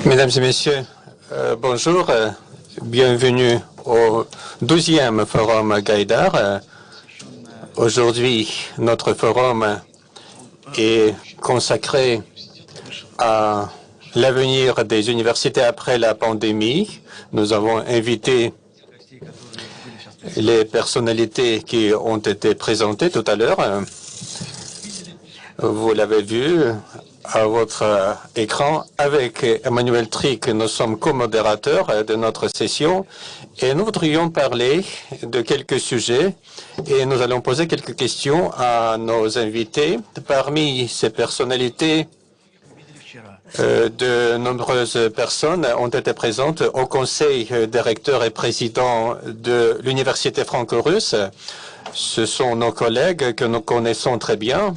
Mesdames et messieurs, bonjour. Bienvenue au 12e forum Gaidar. Aujourd'hui, notre forum est consacré à l'avenir des universités après la pandémie. Nous avons invité les personnalités qui ont été présentées tout à l'heure. Vous l'avez vu à votre écran. Avec Emmanuel Trick, nous sommes co-modérateurs de notre session et nous voudrions parler de quelques sujets et nous allons poser quelques questions à nos invités. Parmi ces personnalités, de nombreuses personnes ont été présentes au conseil des recteurs et présidents de l'université franco-russe. Ce sont nos collègues que nous connaissons très bien.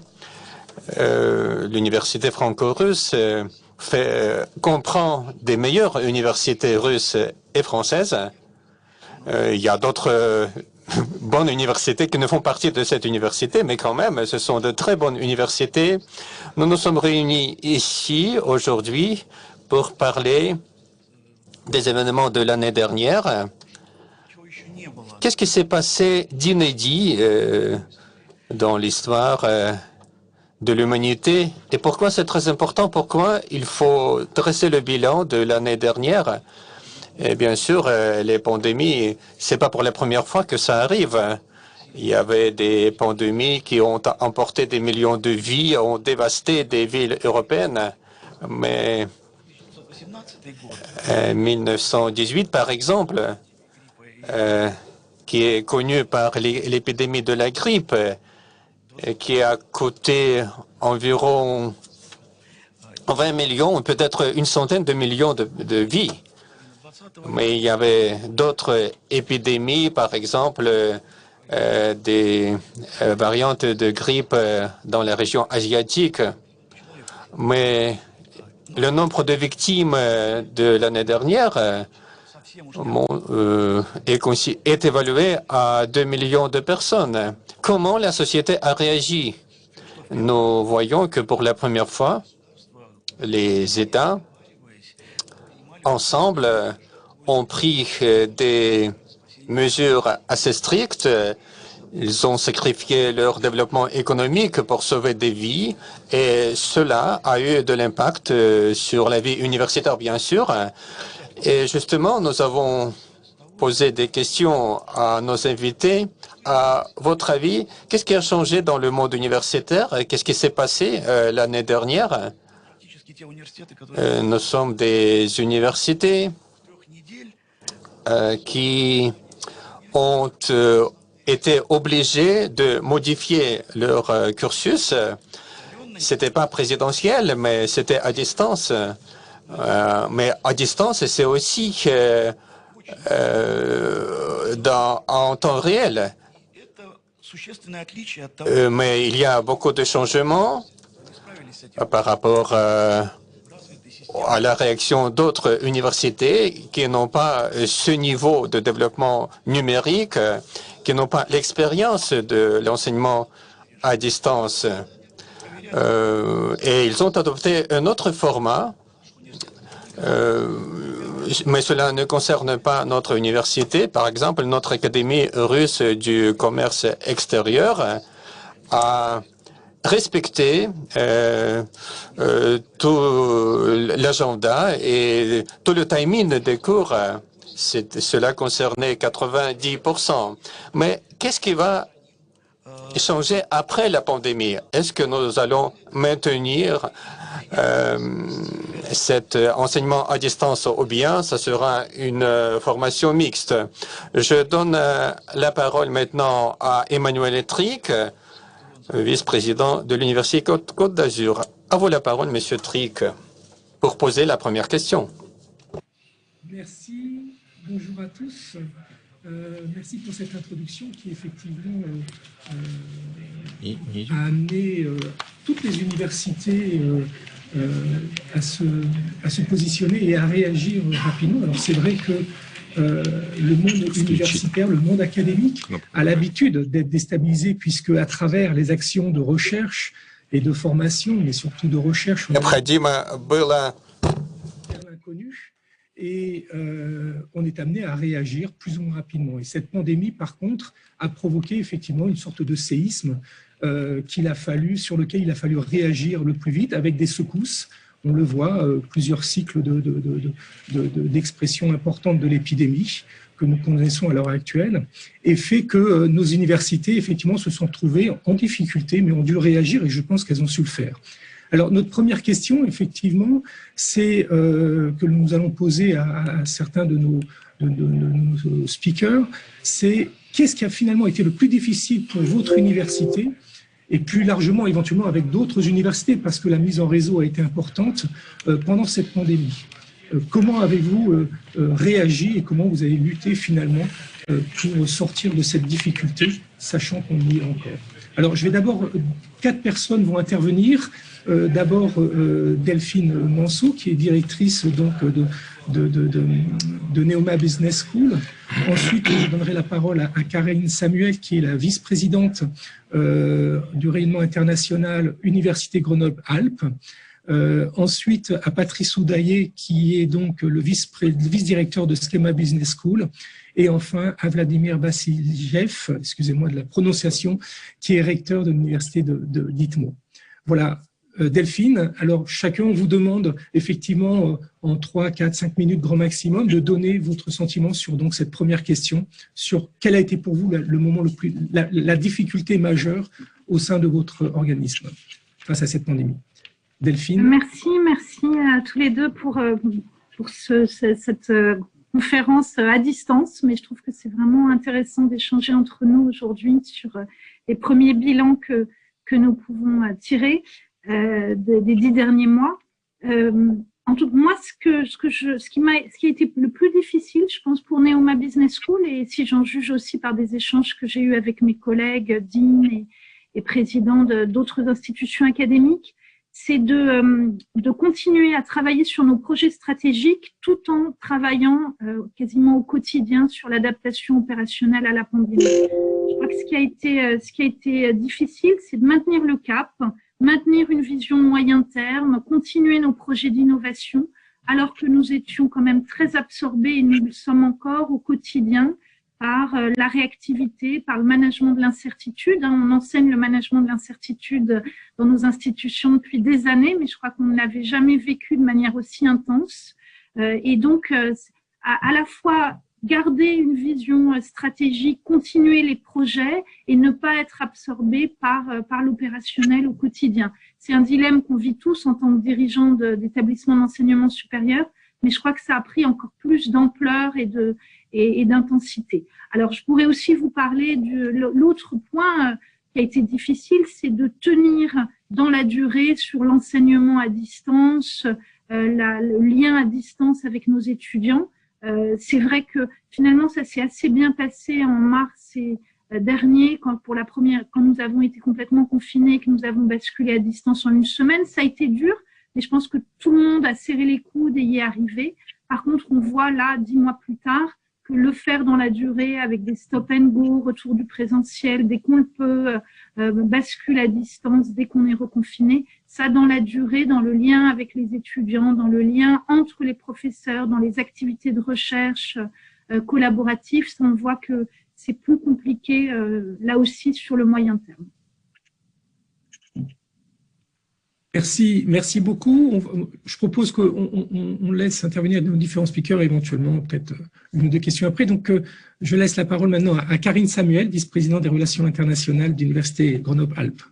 L'université franco-russe comprend des meilleures universités russes et françaises. Il y a d'autres bonnes universités qui ne font partie de cette université, mais quand même, ce sont de très bonnes universités. Nous nous sommes réunis ici aujourd'hui pour parler des événements de l'année dernière. Qu'est-ce qui s'est passé d'inédit dans l'histoire de l'humanité et pourquoi c'est très important, pourquoi il faut dresser le bilan de l'année dernière? Et bien sûr, les pandémies, c'est pas pour la première fois que ça arrive. Il y avait des pandémies qui ont emporté des millions de vies, ont dévasté des villes européennes. Mais 1918, par exemple, qui est connu par l'épidémie de la grippe, qui a coûté environ 20 millions, peut-être une centaine de millions de vies. Mais il y avait d'autres épidémies, par exemple des variantes de grippe dans la région asiatique. Mais le nombre de victimes de l'année dernière est évalué à 2 millions de personnes. Comment la société a réagi? Nous voyons que pour la première fois, les États, ensemble, ont pris des mesures assez strictes. Ils ont sacrifié leur développement économique pour sauver des vies et cela a eu de l'impact sur la vie universitaire, bien sûr. Et justement, nous avons posé des questions à nos invités. À votre avis, qu'est-ce qui a changé dans le monde universitaire? Qu'est-ce qui s'est passé l'année dernière? Nous sommes des universités qui ont été obligées de modifier leur cursus. C'était pas présidentiel, mais c'était à distance. Mais à distance, c'est aussi en temps réel. Mais il y a beaucoup de changements par rapport à la réaction d'autres universités qui n'ont pas ce niveau de développement numérique, qui n'ont pas l'expérience de l'enseignement à distance. Et ils ont adopté un autre format, mais cela ne concerne pas notre université. Par exemple, notre Académie russe du commerce extérieur a respecté tout l'agenda et tout le timing des cours. Cela concernait 90%. Mais qu'est-ce qui va changer après la pandémie? Est-ce que nous allons maintenir cet enseignement à distance ou bien ça sera une formation mixte? Je donne la parole maintenant à Emmanuel Trick, vice-président de l'Université Côte d'Azur. À vous la parole, Monsieur Trick, pour poser la première question. Merci. Bonjour à tous. Merci pour cette introduction qui, effectivement, a amené toutes les universités à se positionner et à réagir rapidement. Alors, c'est vrai que le monde universitaire, le monde académique a l'habitude d'être déstabilisé puisque à travers les actions de recherche et de formation, mais surtout de recherche, inconnue et on est amené à réagir plus ou moins rapidement. Et cette pandémie, par contre, a provoqué effectivement une sorte de séisme sur lequel il a fallu réagir le plus vite avec des secousses. On le voit, plusieurs cycles d'expression importante de l'épidémie que nous connaissons à l'heure actuelle, et fait que nos universités, effectivement, se sont trouvées en difficulté, mais ont dû réagir, et je pense qu'elles ont su le faire. Alors, notre première question, effectivement, c'est que nous allons poser à certains de nos speakers, c'est qu'est-ce qui a finalement été le plus difficile pour votre université et plus largement, éventuellement, avec d'autres universités, parce que la mise en réseau a été importante pendant cette pandémie. Comment avez-vous réagi et comment vous avez lutté finalement pour sortir de cette difficulté, sachant qu'on y est encore? Alors, je vais d'abord, 4 personnes vont intervenir. D'abord, Delphine Manceau, qui est directrice donc, de Neoma Business School. Ensuite, je donnerai la parole à Karine Samuel, qui est la vice-présidente du rayonnement international Université Grenoble-Alpes. Ensuite, à Patrice Oudaillé, qui est donc le vice-directeur de Schema Business School. Et enfin, à Vladimir Vassiliev, excusez-moi de la prononciation, qui est recteur de l'université d'Itmo. Voilà. Delphine, alors chacun vous demande effectivement en 3, 4, 5 minutes grand maximum de donner votre sentiment sur donc cette première question, sur quel a été pour vous le moment la difficulté majeure au sein de votre organisme face à cette pandémie. Delphine. Merci à tous les deux pour cette conférence à distance, mais je trouve que c'est vraiment intéressant d'échanger entre nous aujourd'hui sur les premiers bilans que nous pouvons tirer des 10 derniers mois. En tout cas, moi, ce qui a été le plus difficile, je pense, pour Neoma Business School, et si j'en juge aussi par des échanges que j'ai eus avec mes collègues, deans et présidents d'autres institutions académiques, c'est de continuer à travailler sur nos projets stratégiques tout en travaillant quasiment au quotidien sur l'adaptation opérationnelle à la pandémie. Je crois que ce qui a été difficile, c'est de maintenir le cap, maintenir une vision moyen terme, continuer nos projets d'innovation, alors que nous étions quand même très absorbés, et nous le sommes encore au quotidien, par la réactivité, par le management de l'incertitude. On enseigne le management de l'incertitude dans nos institutions depuis des années, mais je crois qu'on ne l'avait jamais vécu de manière aussi intense. Et donc, à la fois garder une vision stratégique, continuer les projets et ne pas être absorbé par l'opérationnel au quotidien. C'est un dilemme qu'on vit tous en tant que dirigeants d'établissements d'enseignement supérieur, mais je crois que ça a pris encore plus d'ampleur et d'intensité. Alors, je pourrais aussi vous parler de l'autre point qui a été difficile, c'est de tenir dans la durée sur l'enseignement à distance, le lien à distance avec nos étudiants. C'est vrai que finalement, ça s'est assez bien passé en mars dernier, quand nous avons été complètement confinés, que nous avons basculé à distance en une semaine. Ça a été dur, mais je pense que tout le monde a serré les coudes et y est arrivé. Par contre, on voit là, 10 mois plus tard, que le faire dans la durée avec des stop and go, retour du présentiel, dès qu'on le peut, bascule à distance, dès qu'on est reconfiné, ça dans la durée, dans le lien avec les étudiants, dans le lien entre les professeurs, dans les activités de recherche collaboratives, ça, on voit que c'est plus compliqué là aussi sur le moyen terme. Merci beaucoup. Je propose qu'on laisse intervenir nos différents speakers, éventuellement peut-être une ou deux questions après. Donc, je laisse la parole maintenant à Karine Samuel, vice-présidente des relations internationales d'Université Grenoble-Alpes.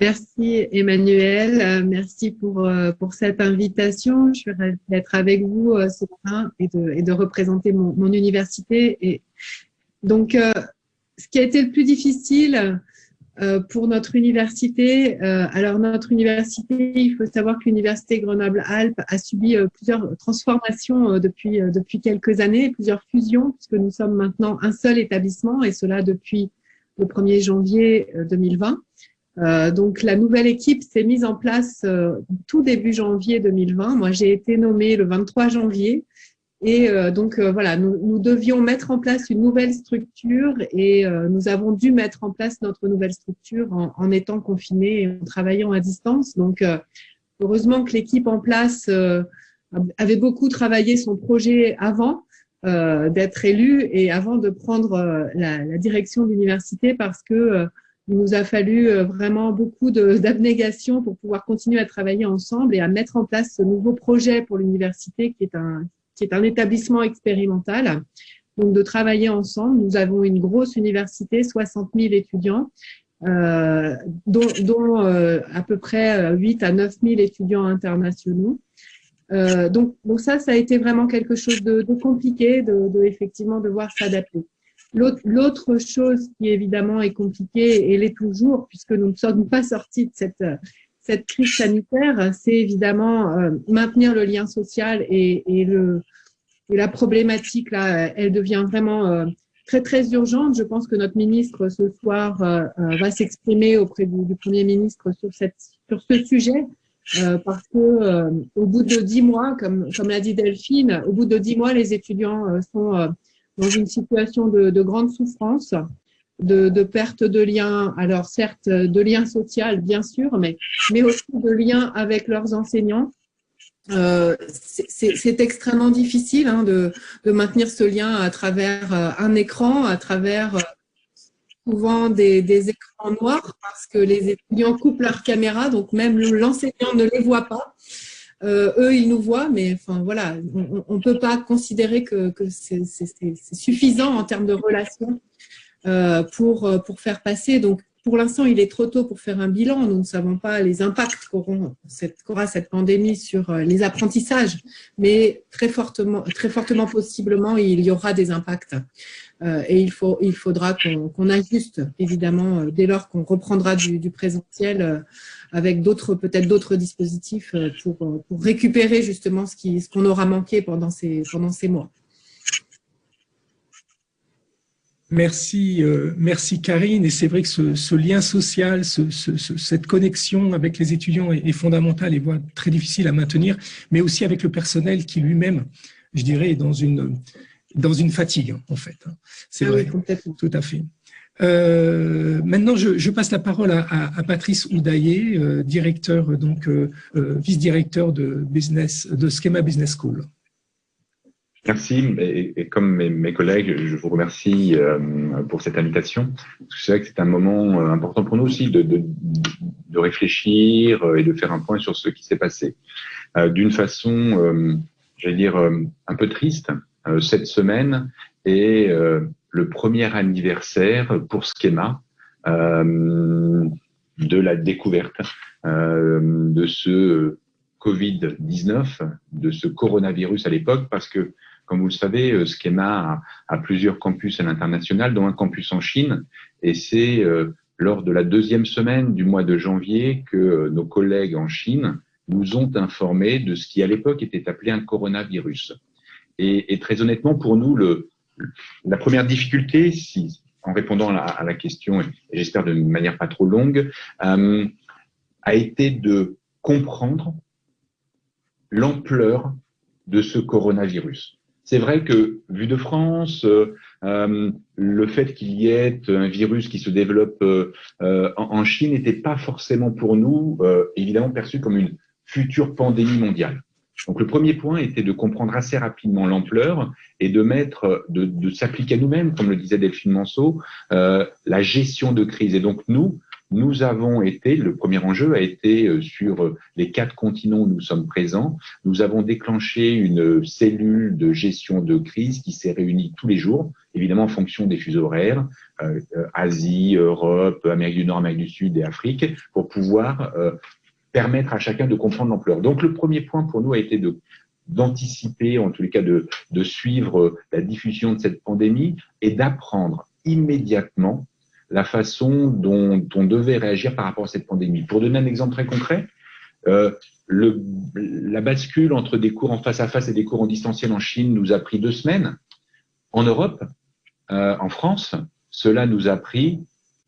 Merci Emmanuel, merci pour cette invitation. Je suis ravie d'être avec vous ce matin et de représenter mon université. Et donc, ce qui a été le plus difficile pour notre université, alors notre université, il faut savoir que l'université Grenoble-Alpes a subi plusieurs transformations depuis quelques années, plusieurs fusions, puisque nous sommes maintenant un seul établissement, et cela depuis le 1er janvier 2020. Donc la nouvelle équipe s'est mise en place tout début janvier 2020. Moi, j'ai été nommée le 23 janvier. Et donc voilà, nous devions mettre en place une nouvelle structure et nous avons dû mettre en place notre nouvelle structure en étant confinés et en travaillant à distance. Donc heureusement que l'équipe en place avait beaucoup travaillé son projet avant d'être élu et avant de prendre la direction de l'université parce que il nous a fallu vraiment beaucoup d'abnégation pour pouvoir continuer à travailler ensemble et à mettre en place ce nouveau projet pour l'université qui est un établissement expérimental. Donc, de travailler ensemble. Nous avons une grosse université, 60 000 étudiants, dont à peu près 8 à 9 000 étudiants internationaux. Donc ça a été vraiment quelque chose de compliqué, effectivement devoir s'adapter. L'autre chose qui évidemment est compliquée, et l'est toujours, puisque nous ne sommes pas sortis de cette crise sanitaire, c'est évidemment maintenir le lien social et la problématique là, elle devient vraiment très très urgente. Je pense que notre ministre ce soir va s'exprimer auprès du Premier ministre sur ce sujet. Parce que au bout de 10 mois, comme l'a dit Delphine, au bout de 10 mois, les étudiants sont dans une situation de grande souffrance, de perte de liens. Alors certes, de liens sociaux, bien sûr, mais aussi de liens avec leurs enseignants. C'est extrêmement difficile de maintenir ce lien à travers un écran, à travers souvent des écrans noirs parce que les étudiants coupent leur caméra, donc même l'enseignant ne les voit pas. Eux, ils nous voient, mais enfin voilà, on peut pas considérer que c'est suffisant en termes de relations pour faire passer. Donc pour l'instant, il est trop tôt pour faire un bilan. Nous ne savons pas les impacts qu'aura cette pandémie sur les apprentissages, mais très fortement possiblement, il y aura des impacts. Et il faudra qu'on ajuste, évidemment, dès lors qu'on reprendra du présentiel avec peut-être d'autres dispositifs pour récupérer justement ce qu'on aura manqué pendant ces mois. Merci Karine. Et c'est vrai que ce lien social, cette connexion avec les étudiants est fondamentale et voire très difficile à maintenir, mais aussi avec le personnel qui lui-même, je dirais, est dans une fatigue, en fait. C'est vrai, oui, tout à fait. Maintenant, je passe la parole à Patrice Oudaillé, directeur, vice-directeur de Schema Business School. Merci, et comme mes collègues, je vous remercie pour cette invitation. C'est vrai que c'est un moment important pour nous aussi de réfléchir et de faire un point sur ce qui s'est passé. D'une façon, j'allais dire, un peu triste, cette semaine est le premier anniversaire pour Schema de la découverte de ce Covid-19, de ce coronavirus à l'époque, parce que, comme vous le savez, Schema a plusieurs campus à l'international, dont un campus en Chine, et c'est lors de la deuxième semaine du mois de janvier que nos collègues en Chine nous ont informés de ce qui à l'époque était appelé un coronavirus. Et très honnêtement, pour nous, la première difficulté, en répondant à la question, et j'espère de manière pas trop longue, a été de comprendre l'ampleur de ce coronavirus. C'est vrai que, vu de France, le fait qu'il y ait un virus qui se développe en Chine n'était pas forcément pour nous, évidemment, perçu comme une future pandémie mondiale. Donc, le premier point était de comprendre assez rapidement l'ampleur et de s'appliquer à nous-mêmes, comme le disait Delphine Manceau, la gestion de crise. Et donc, nous avons été, le premier enjeu a été sur les 4 continents où nous sommes présents. Nous avons déclenché une cellule de gestion de crise qui s'est réunie tous les jours, évidemment en fonction des fuseaux horaires, Asie, Europe, Amérique du Nord, Amérique du Sud et Afrique, pour pouvoir permettre à chacun de comprendre l'ampleur. Donc le premier point pour nous a été d'anticiper, en tous les cas de suivre la diffusion de cette pandémie et d'apprendre immédiatement la façon dont on devait réagir par rapport à cette pandémie. Pour donner un exemple très concret, la bascule entre des cours en face à face et des cours en distanciel en Chine nous a pris 2 semaines. En Europe, en France, cela nous a pris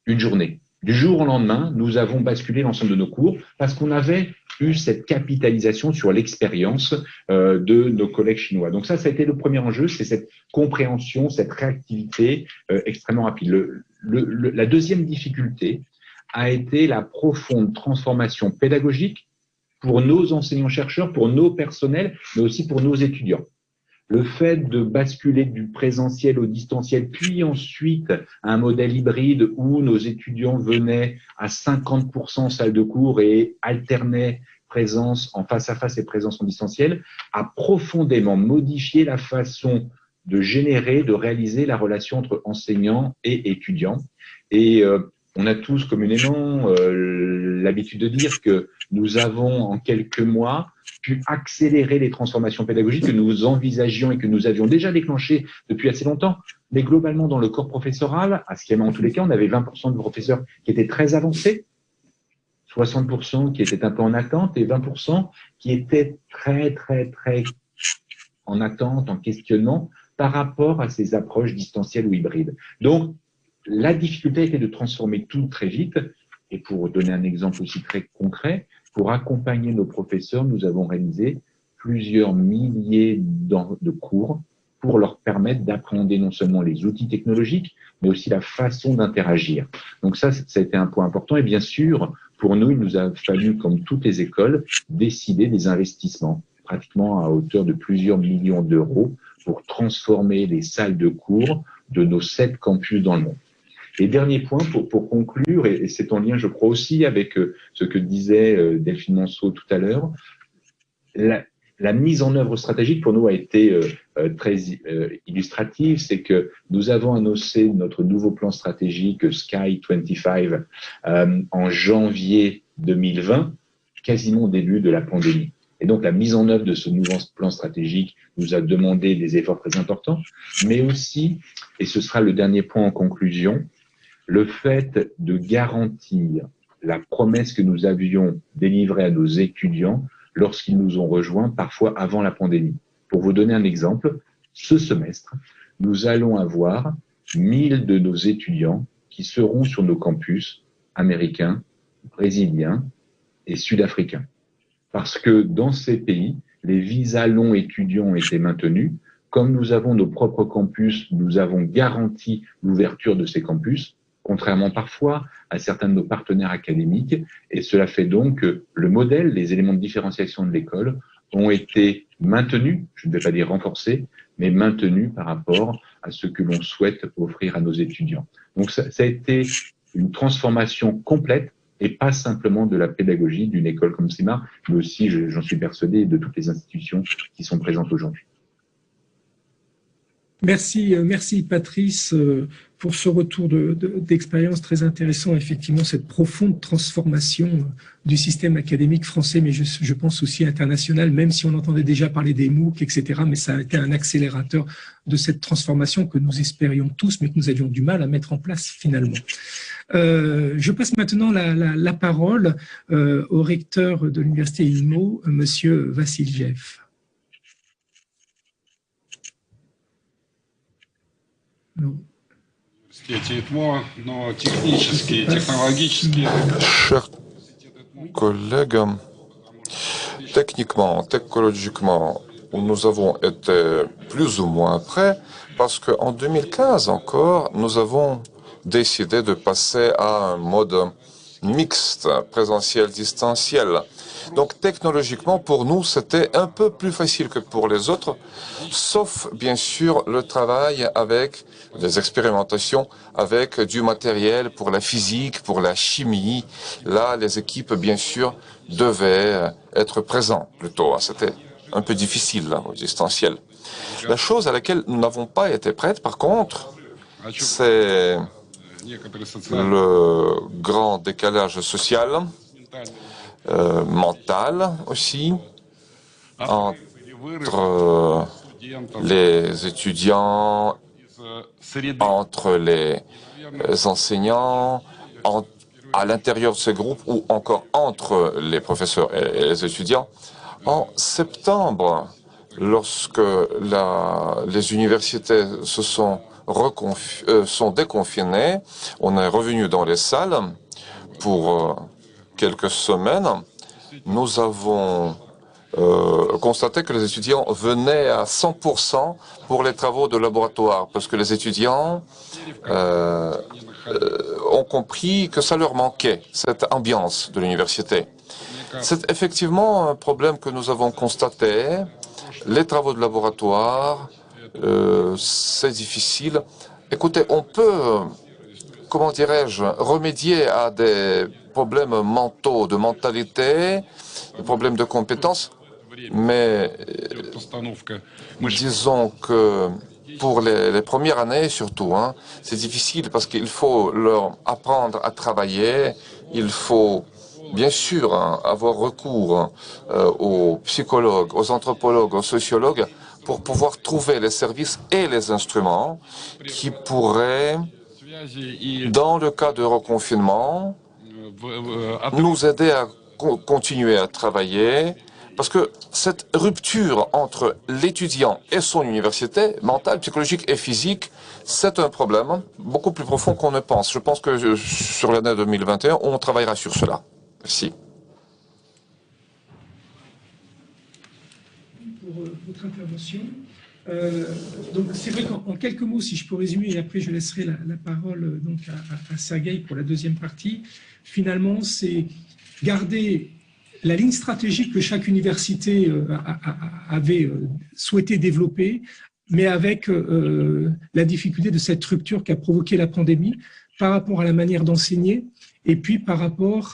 1 journée. Du jour au lendemain, nous avons basculé l'ensemble de nos cours parce qu'on avait eu cette capitalisation sur l'expérience de nos collègues chinois. Donc ça a été le premier enjeu, c'est cette compréhension, cette réactivité extrêmement rapide. La deuxième difficulté a été la profonde transformation pédagogique pour nos enseignants-chercheurs, pour nos personnels, mais aussi pour nos étudiants. Le fait de basculer du présentiel au distanciel, puis ensuite à un modèle hybride où nos étudiants venaient à 50% en salle de cours et alternaient présence en face à face et présence en distanciel, a profondément modifié la façon de générer, de réaliser la relation entre enseignants et étudiants. Et on a tous communément l'habitude de dire que nous avons en quelques mois pu accélérer les transformations pédagogiques que nous envisagions et que nous avions déjà déclenchées depuis assez longtemps. Mais globalement, dans le corps professoral, à ce qu'il y avait en tous les cas, on avait 20% de professeurs qui étaient très avancés, 60% qui étaient un peu en attente et 20% qui étaient très en attente, en questionnement par rapport à ces approches distancielles ou hybrides. Donc, la difficulté était de transformer tout très vite. Et pour donner un exemple aussi très concret, pour accompagner nos professeurs, nous avons réalisé plusieurs milliers de cours pour leur permettre d'appréhender non seulement les outils technologiques, mais aussi la façon d'interagir. Donc ça a été un point important. Et bien sûr, pour nous, il nous a fallu, comme toutes les écoles, décider des investissements, pratiquement à hauteur de plusieurs millions d'euros, pour transformer les salles de cours de nos 7 campus dans le monde. Et dernier point, pour conclure, et c'est en lien, je crois, aussi avec ce que disait Delphine Monceau tout à l'heure, la mise en œuvre stratégique pour nous a été très illustrative. C'est que nous avons annoncé notre nouveau plan stratégique Sky 25 en janvier 2020, quasiment au début de la pandémie. Et donc, la mise en œuvre de ce nouveau plan stratégique nous a demandé des efforts très importants, mais aussi, et ce sera le dernier point en conclusion, le fait de garantir la promesse que nous avions délivrée à nos étudiants lorsqu'ils nous ont rejoints, parfois avant la pandémie. Pour vous donner un exemple, ce semestre, nous allons avoir 1000 de nos étudiants qui seront sur nos campus américains, brésiliens et sud-africains. Parce que dans ces pays, les visas longs étudiants ont été maintenus. Comme nous avons nos propres campus, nous avons garanti l'ouverture de ces campus, contrairement parfois à certains de nos partenaires académiques. Et cela fait donc que le modèle, les éléments de différenciation de l'école ont été maintenus, je ne vais pas dire renforcés, mais maintenus par rapport à ce que l'on souhaite offrir à nos étudiants. Donc ça a été une transformation complète et pas simplement de la pédagogie d'une école comme CIMAR, mais aussi, j'en suis persuadé, de toutes les institutions qui sont présentes aujourd'hui. Merci Patrice pour ce retour d'expérience très intéressant. Effectivement, cette profonde transformation du système académique français, mais je pense aussi international, même si on entendait déjà parler des MOOC, etc. Mais ça a été un accélérateur de cette transformation que nous espérions tous, mais que nous avions du mal à mettre en place finalement. Je passe maintenant la parole au recteur de l'université IMO, Monsieur Vassiljev. Chers collègues, techniquement, technologiquement, nous avons été plus ou moins prêts parce qu'en 2015 encore, nous avons décidé de passer à un mode mixte, présentiel-distanciel. Donc technologiquement, pour nous, c'était un peu plus facile que pour les autres, sauf bien sûr le travail avec des expérimentations, avec du matériel pour la physique, pour la chimie. Là, les équipes, bien sûr, devaient être présentes plutôt. C'était un peu difficile, là, au distanciel. La chose à laquelle nous n'avons pas été prêts, par contre, c'est le grand décalage social, mental aussi, entre les étudiants, entre les enseignants, à l'intérieur de ces groupes ou encore entre les professeurs et les étudiants. En septembre, lorsque les universités sont déconfinées, on est revenu dans les salles pour quelques semaines. Nous avons constaté que les étudiants venaient à 100% pour les travaux de laboratoire, parce que les étudiants ont compris que ça leur manquait, cette ambiance de l'université. C'est effectivement un problème que nous avons constaté. Les travaux de laboratoire, c'est difficile. Écoutez, on peut, comment dirais-je, remédier à des problèmes mentaux, de mentalité, des problèmes de compétences, mais disons que pour les premières années surtout, hein, c'est difficile parce qu'il faut leur apprendre à travailler, il faut bien sûr hein, avoir recours aux psychologues, aux anthropologues, aux sociologues pour pouvoir trouver les services et les instruments qui pourraient, dans le cas de reconfinement, nous aider à continuer à travailler, parce que cette rupture entre l'étudiant et son université, mentale, psychologique et physique, c'est un problème beaucoup plus profond qu'on ne pense. Je pense que sur l'année 2021, on travaillera sur cela. Merci. Pour votre intervention. Donc c'est vrai qu'en quelques mots, si je peux résumer, et après je laisserai la parole donc à Sergueï pour la deuxième partie, finalement c'est garder la ligne stratégique que chaque université avait souhaité développer, mais avec la difficulté de cette rupture qu'a provoqué la pandémie par rapport à la manière d'enseigner et puis par rapport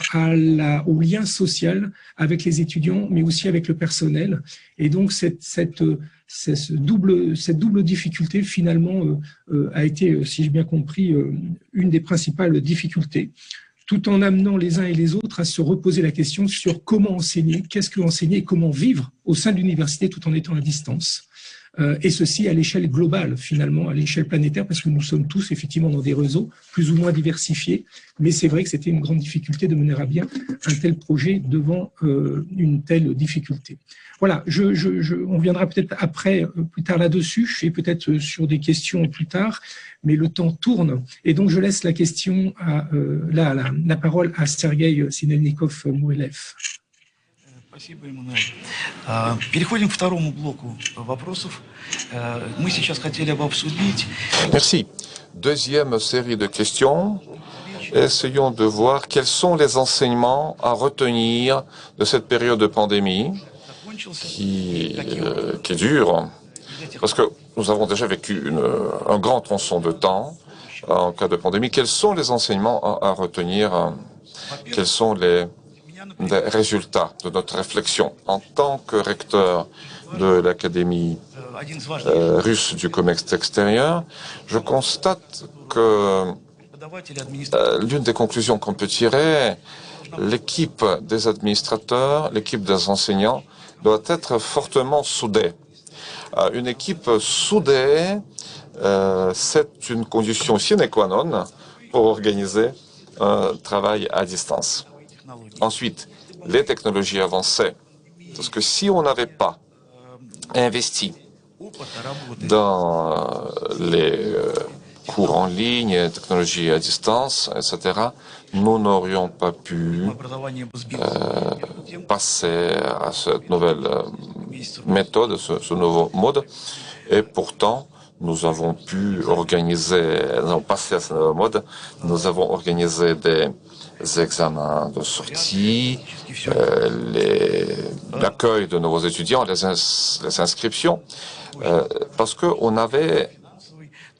au lien social avec les étudiants, mais aussi avec le personnel. Et donc cette double difficulté, finalement, a été, si j'ai bien compris, une des principales difficultés, tout en amenant les uns et les autres à se reposer la question sur comment enseigner, qu'est-ce que enseigner et comment vivre au sein de l'université tout en étant à distance. Et ceci à l'échelle globale, finalement, à l'échelle planétaire, parce que nous sommes tous effectivement dans des réseaux plus ou moins diversifiés, mais c'est vrai que c'était une grande difficulté de mener à bien un tel projet devant une telle difficulté. Voilà, on viendra peut-être après, plus tard là-dessus, et peut-être sur des questions plus tard, mais le temps tourne, et donc je laisse la parole à Sergueï Sinelnikov-Mouelev. Спасибо, Эммануэль. Переходим к второму блоку вопросов. Мы сейчас хотели бы обсудить... Merci. Deuxième série de questions. Essayons de voir quels sont les enseignements à retenir de cette période de pandémie qui dure, parce que nous avons déjà vécu un grand tronçon de temps en cas de pandémie. Quels sont les enseignements à retenir? Quels sont les résultats de notre réflexion? En tant que recteur de l'Académie russe du commerce extérieur, je constate que l'une des conclusions qu'on peut tirer, l'équipe des administrateurs, l'équipe des enseignants doit être fortement soudée. Une équipe soudée, c'est une condition sine qua non pour organiser un travail à distance. Ensuite, les technologies avancées. Parce que si on n'avait pas investi dans les cours en ligne, technologies à distance, etc., nous n'aurions pas pu passer à cette nouvelle méthode, ce nouveau mode. Et pourtant, nous avons pu organiser, nous avons passé à ce nouveau mode, nous avons organisé des examens de sortie, l'accueil de nouveaux étudiants, les inscriptions, parce qu'on avait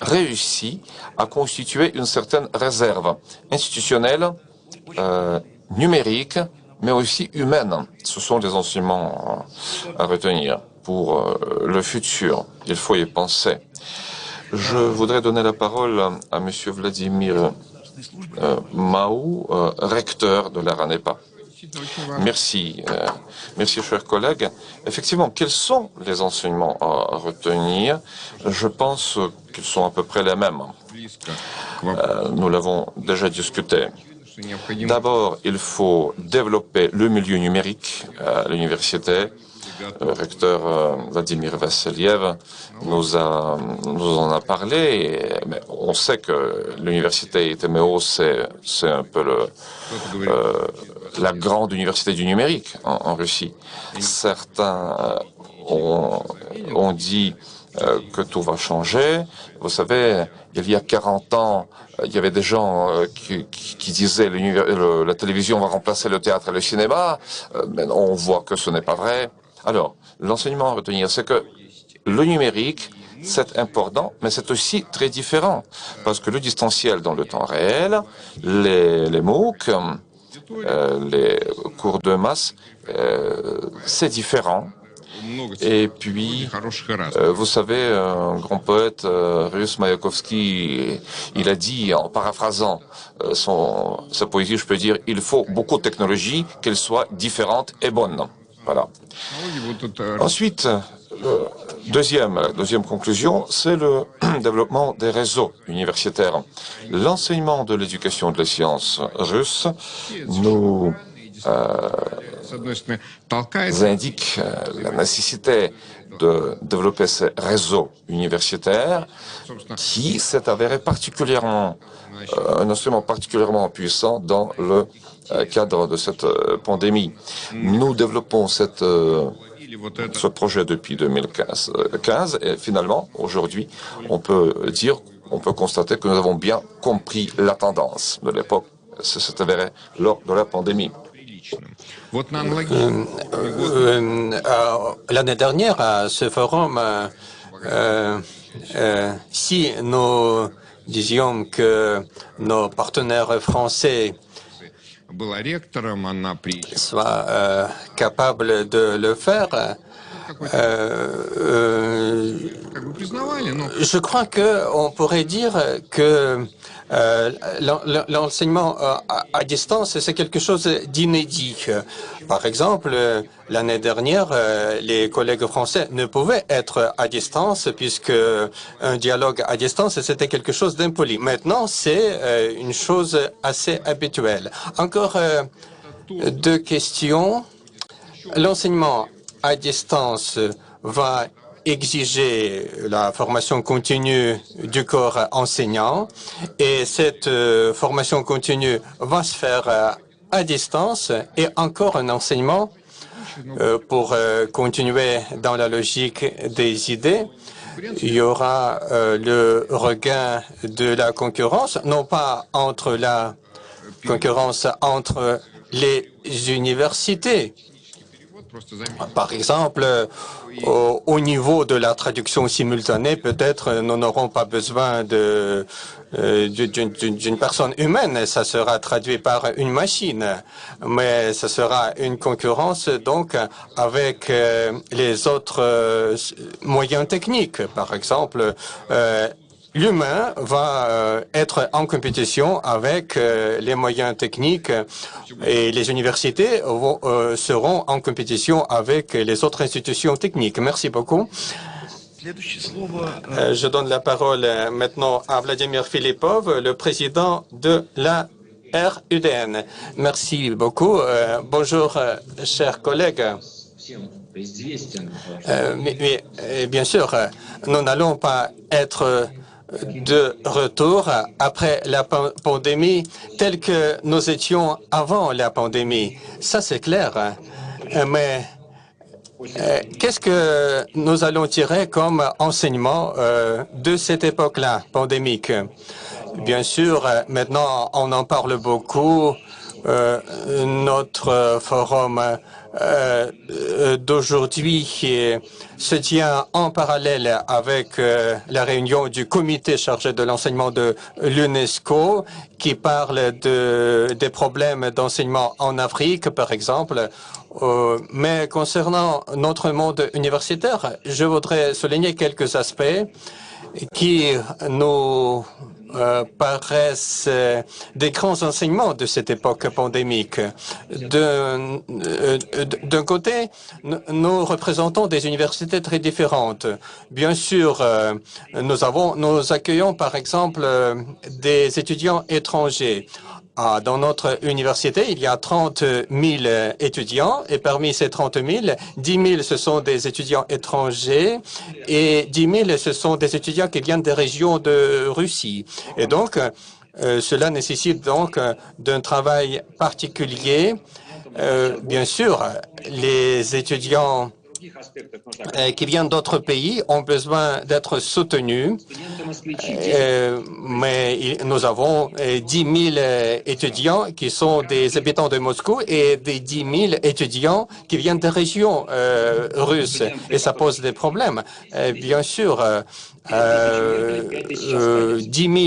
réussi à constituer une certaine réserve institutionnelle, numérique, mais aussi humaine. Ce sont des enseignements à retenir pour le futur. Il faut y penser. Je voudrais donner la parole à M. Vladimir Maou, recteur de la RANEPA. Merci. Merci, chers collègues. Effectivement, quels sont les enseignements à retenir? Je pense qu'ils sont à peu près les mêmes. Nous l'avons déjà discuté. D'abord, il faut développer le milieu numérique à l'université. Le recteur Vladimir Vassiliev nous en a parlé. Mais on sait que l'université ITMO, c'est un peu la grande université du numérique en Russie. Certains ont dit que tout va changer. Vous savez, il y a 40 ans, il y avait des gens qui disaient la télévision va remplacer le théâtre et le cinéma. Maintenant, on voit que ce n'est pas vrai. Alors, l'enseignement à retenir, c'est que le numérique, c'est important, mais c'est aussi très différent. Parce que le distanciel dans le temps réel, les MOOC, les cours de masse, c'est différent. Et puis, vous savez, un grand poète russe, Mayakovsky, il a dit, en paraphrasant sa poésie, je peux dire, il faut beaucoup de technologie, qu'elle soit différente et bonne. Voilà. Ensuite, la deuxième conclusion, c'est le développement des réseaux universitaires. L'enseignement de l'éducation des sciences russes nous indique la nécessité de développer ces réseaux universitaires qui s'est avéré particulièrement un instrument particulièrement puissant dans le cadre de cette pandémie. Nous développons ce projet depuis 2015 et finalement, aujourd'hui, on peut constater que nous avons bien compris la tendance de l'époque. Ça s'est avéré lors de la pandémie. L'année dernière, à ce forum, si nous disions que nos partenaires français soient capables de le faire, je crois qu'on pourrait dire que l'enseignement à distance, c'est quelque chose d'inédit. Par exemple, l'année dernière, les collègues français ne pouvaient être à distance puisque un dialogue à distance, c'était quelque chose d'impoli. Maintenant, c'est une chose assez habituelle. Encore deux questions. L'enseignement à distance va exiger la formation continue du corps enseignant et cette formation continue va se faire à distance et encore un enseignement pour continuer dans la logique des idées. Il y aura le regain de la concurrence, non pas entre la concurrence entre les universités. Par exemple, au niveau de la traduction simultanée, peut-être nous n'aurons pas besoin d'une personne humaine, ça sera traduit par une machine, mais ce sera une concurrence donc avec les autres moyens techniques. Par exemple, l'humain va être en compétition avec les moyens techniques et les universités seront en compétition avec les autres institutions techniques. Merci beaucoup. Je donne la parole maintenant à Vladimir Filipov, le président de la RUDN. Merci beaucoup. Bonjour, chers collègues. Mais bien sûr, nous n'allons pas être de retour après la pandémie telle que nous étions avant la pandémie. Ça, c'est clair. Mais qu'est-ce que nous allons tirer comme enseignement de cette époque-là, pandémique? Bien sûr, maintenant, on en parle beaucoup. Notre forum d'aujourd'hui se tient en parallèle avec la réunion du comité chargé de l'enseignement de l'UNESCO qui parle des problèmes d'enseignement en Afrique, par exemple. Mais concernant notre monde universitaire, je voudrais souligner quelques aspects qui nous paraissent des grands enseignements de cette époque pandémique. D'un côté, nous représentons des universités très différentes. Bien sûr, nous accueillons par exemple des étudiants étrangers. Dans notre université, il y a 30 000 étudiants et parmi ces 30 000, 10 000 ce sont des étudiants étrangers et 10 000 ce sont des étudiants qui viennent des régions de Russie. Et donc, cela nécessite donc d'un travail particulier. Bien sûr, les étudiants qui viennent d'autres pays ont besoin d'être soutenus, mais nous avons 10 000 étudiants qui sont des habitants de Moscou et des 10 000 étudiants qui viennent des régions russes, et ça pose des problèmes. Bien sûr, 10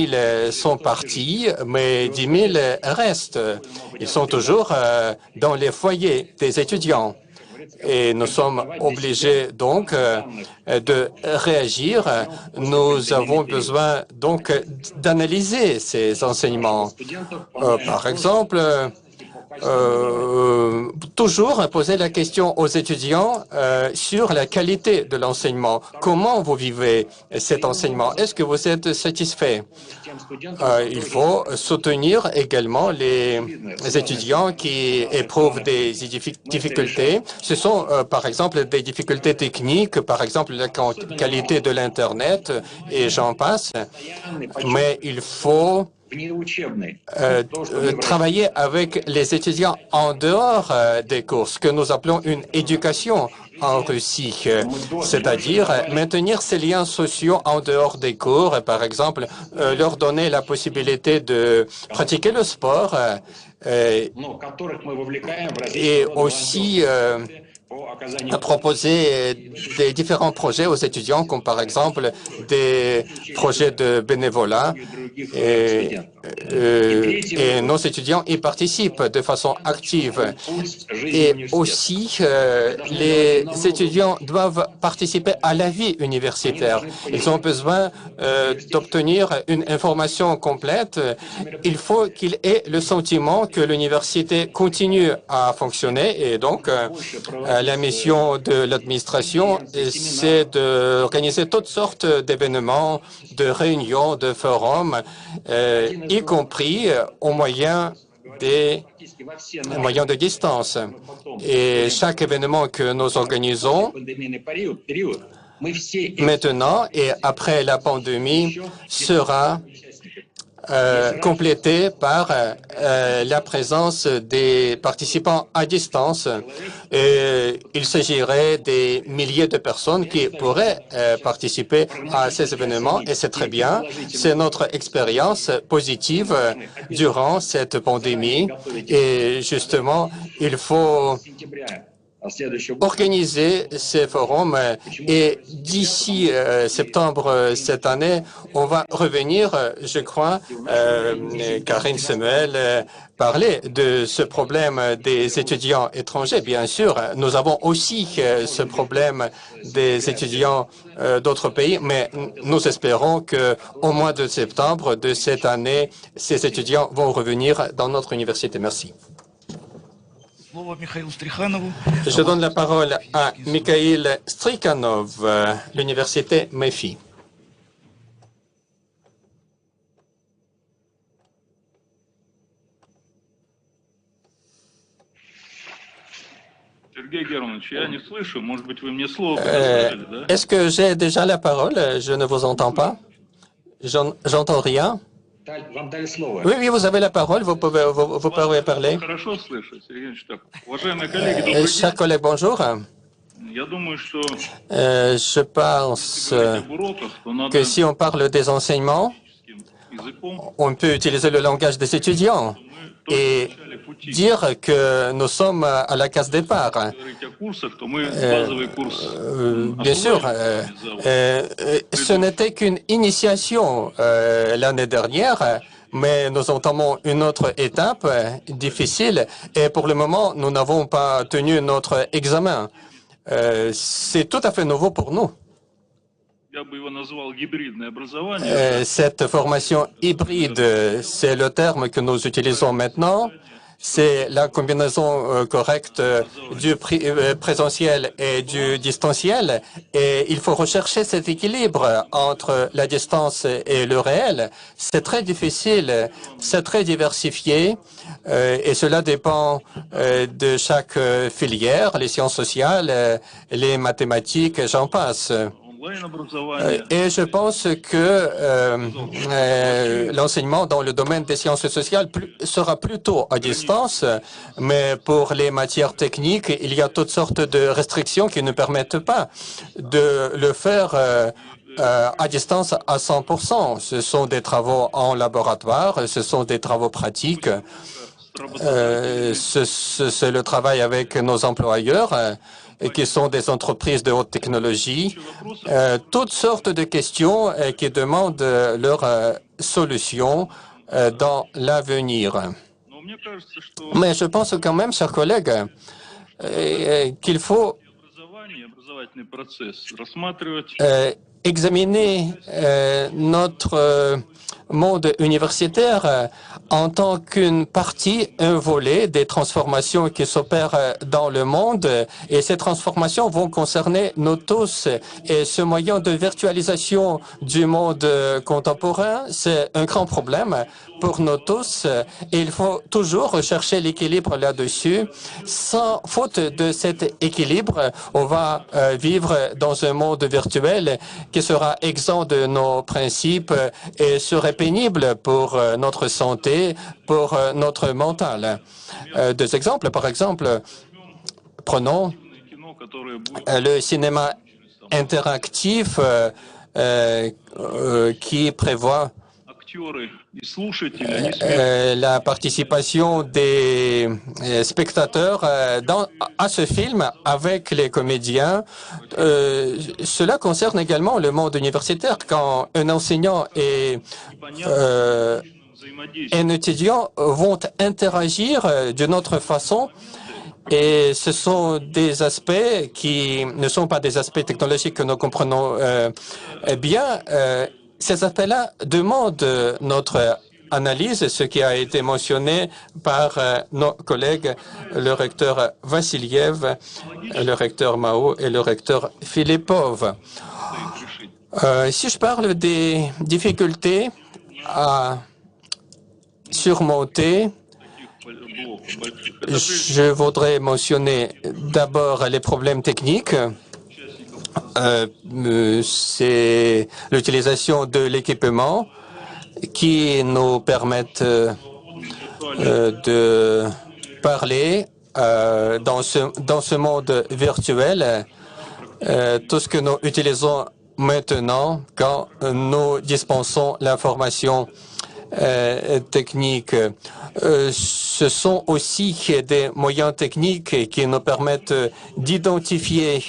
000 sont partis, mais 10 000 restent. Ils sont toujours dans les foyers des étudiants. Et nous sommes obligés donc de réagir. Nous avons besoin donc d'analyser ces enseignements. Par exemple, toujours poser la question aux étudiants sur la qualité de l'enseignement. Comment vous vivez cet enseignement? Est-ce que vous êtes satisfait? Il faut soutenir également les étudiants qui éprouvent des difficultés. Ce sont par exemple des difficultés techniques, par exemple la qualité de l'Internet et j'en passe. Mais il faut travailler avec les étudiants en dehors des cours, ce que nous appelons une éducation en Russie, c'est-à-dire maintenir ces liens sociaux en dehors des cours, par exemple, leur donner la possibilité de pratiquer le sport et aussi proposer des différents projets aux étudiants, comme par exemple des projets de bénévolat. Et nos étudiants y participent de façon active. Et aussi, les étudiants doivent participer à la vie universitaire. Ils ont besoin d'obtenir une information complète. Il faut qu'ils aient le sentiment que l'université continue à fonctionner et donc la mission de l'administration, c'est d'organiser toutes sortes d'événements, de réunions, de forums, y compris au moyen de distance. Et chaque événement que nous organisons maintenant et après la pandémie sera complété par la présence des participants à distance. Il s'agirait des milliers de personnes qui pourraient participer à ces événements et c'est très bien. C'est notre expérience positive durant cette pandémie et justement, il faut organiser ces forums et d'ici septembre cette année, on va revenir, je crois, Karine Semel parlait de ce problème des étudiants étrangers. Bien sûr, nous avons aussi ce problème des étudiants d'autres pays, mais nous espérons qu'au mois de septembre de cette année, ces étudiants vont revenir dans notre université. Merci. Je donne la parole à Mikhail Strikhanov, l'université MEFI. Est-ce que j'ai déjà la parole? Je ne vous entends pas. J'entends rien. Oui, oui, vous avez la parole, vous pouvez parler. Chers collègues, bonjour. Je pense que si on parle des enseignements, on peut utiliser le langage des étudiants et dire que nous sommes à la case départ. Bien sûr, ce n'était qu'une initiation l'année dernière, mais nous entamons une autre étape difficile et pour le moment, nous n'avons pas tenu notre examen. C'est tout à fait nouveau pour nous. Cette formation hybride, c'est le terme que nous utilisons maintenant. C'est la combinaison correcte du présentiel et du distanciel. Et il faut rechercher cet équilibre entre la distance et le réel. C'est très difficile, c'est très diversifié et cela dépend de chaque filière, les sciences sociales, les mathématiques, j'en passe. Et je pense que l'enseignement dans le domaine des sciences sociales sera plutôt à distance, mais pour les matières techniques, il y a toutes sortes de restrictions qui ne permettent pas de le faire à distance à 100%. Ce sont des travaux en laboratoire, ce sont des travaux pratiques. C'est le travail avec nos employeurs, qui sont des entreprises de haute technologie. Toutes sortes de questions qui demandent leur solution dans l'avenir. Mais je pense quand même, chers collègues, qu'il faut examiner notre monde universitaire en tant qu'une partie, un volet des transformations qui s'opèrent dans le monde. Et ces transformations vont concerner nous tous. Et ce moyen de virtualisation du monde contemporain, c'est un grand problème pour nous tous. Et il faut toujours rechercher l'équilibre là-dessus. Sans faute de cet équilibre, on va vivre dans un monde virtuel qui sera exempt de nos principes et serait pénible pour notre santé, pour notre mental. Deux exemples, par exemple, prenons le cinéma interactif qui prévoit la participation des spectateurs à ce film avec les comédiens. Cela concerne également le monde universitaire. Quand un enseignant et un étudiant vont interagir d'une autre façon, et ce sont des aspects qui ne sont pas des aspects technologiques que nous comprenons bien. Ces aspects-là demandent notre analyse, ce qui a été mentionné par nos collègues, le recteur Vassiliev, le recteur Mao et le recteur Filippov. Si je parle des difficultés à surmonter, je voudrais mentionner d'abord les problèmes techniques. C'est l'utilisation de l'équipement qui nous permettent de parler dans ce monde virtuel. Tout ce que nous utilisons maintenant quand nous dispensons l'information technique. Ce sont aussi des moyens techniques qui nous permettent d'identifier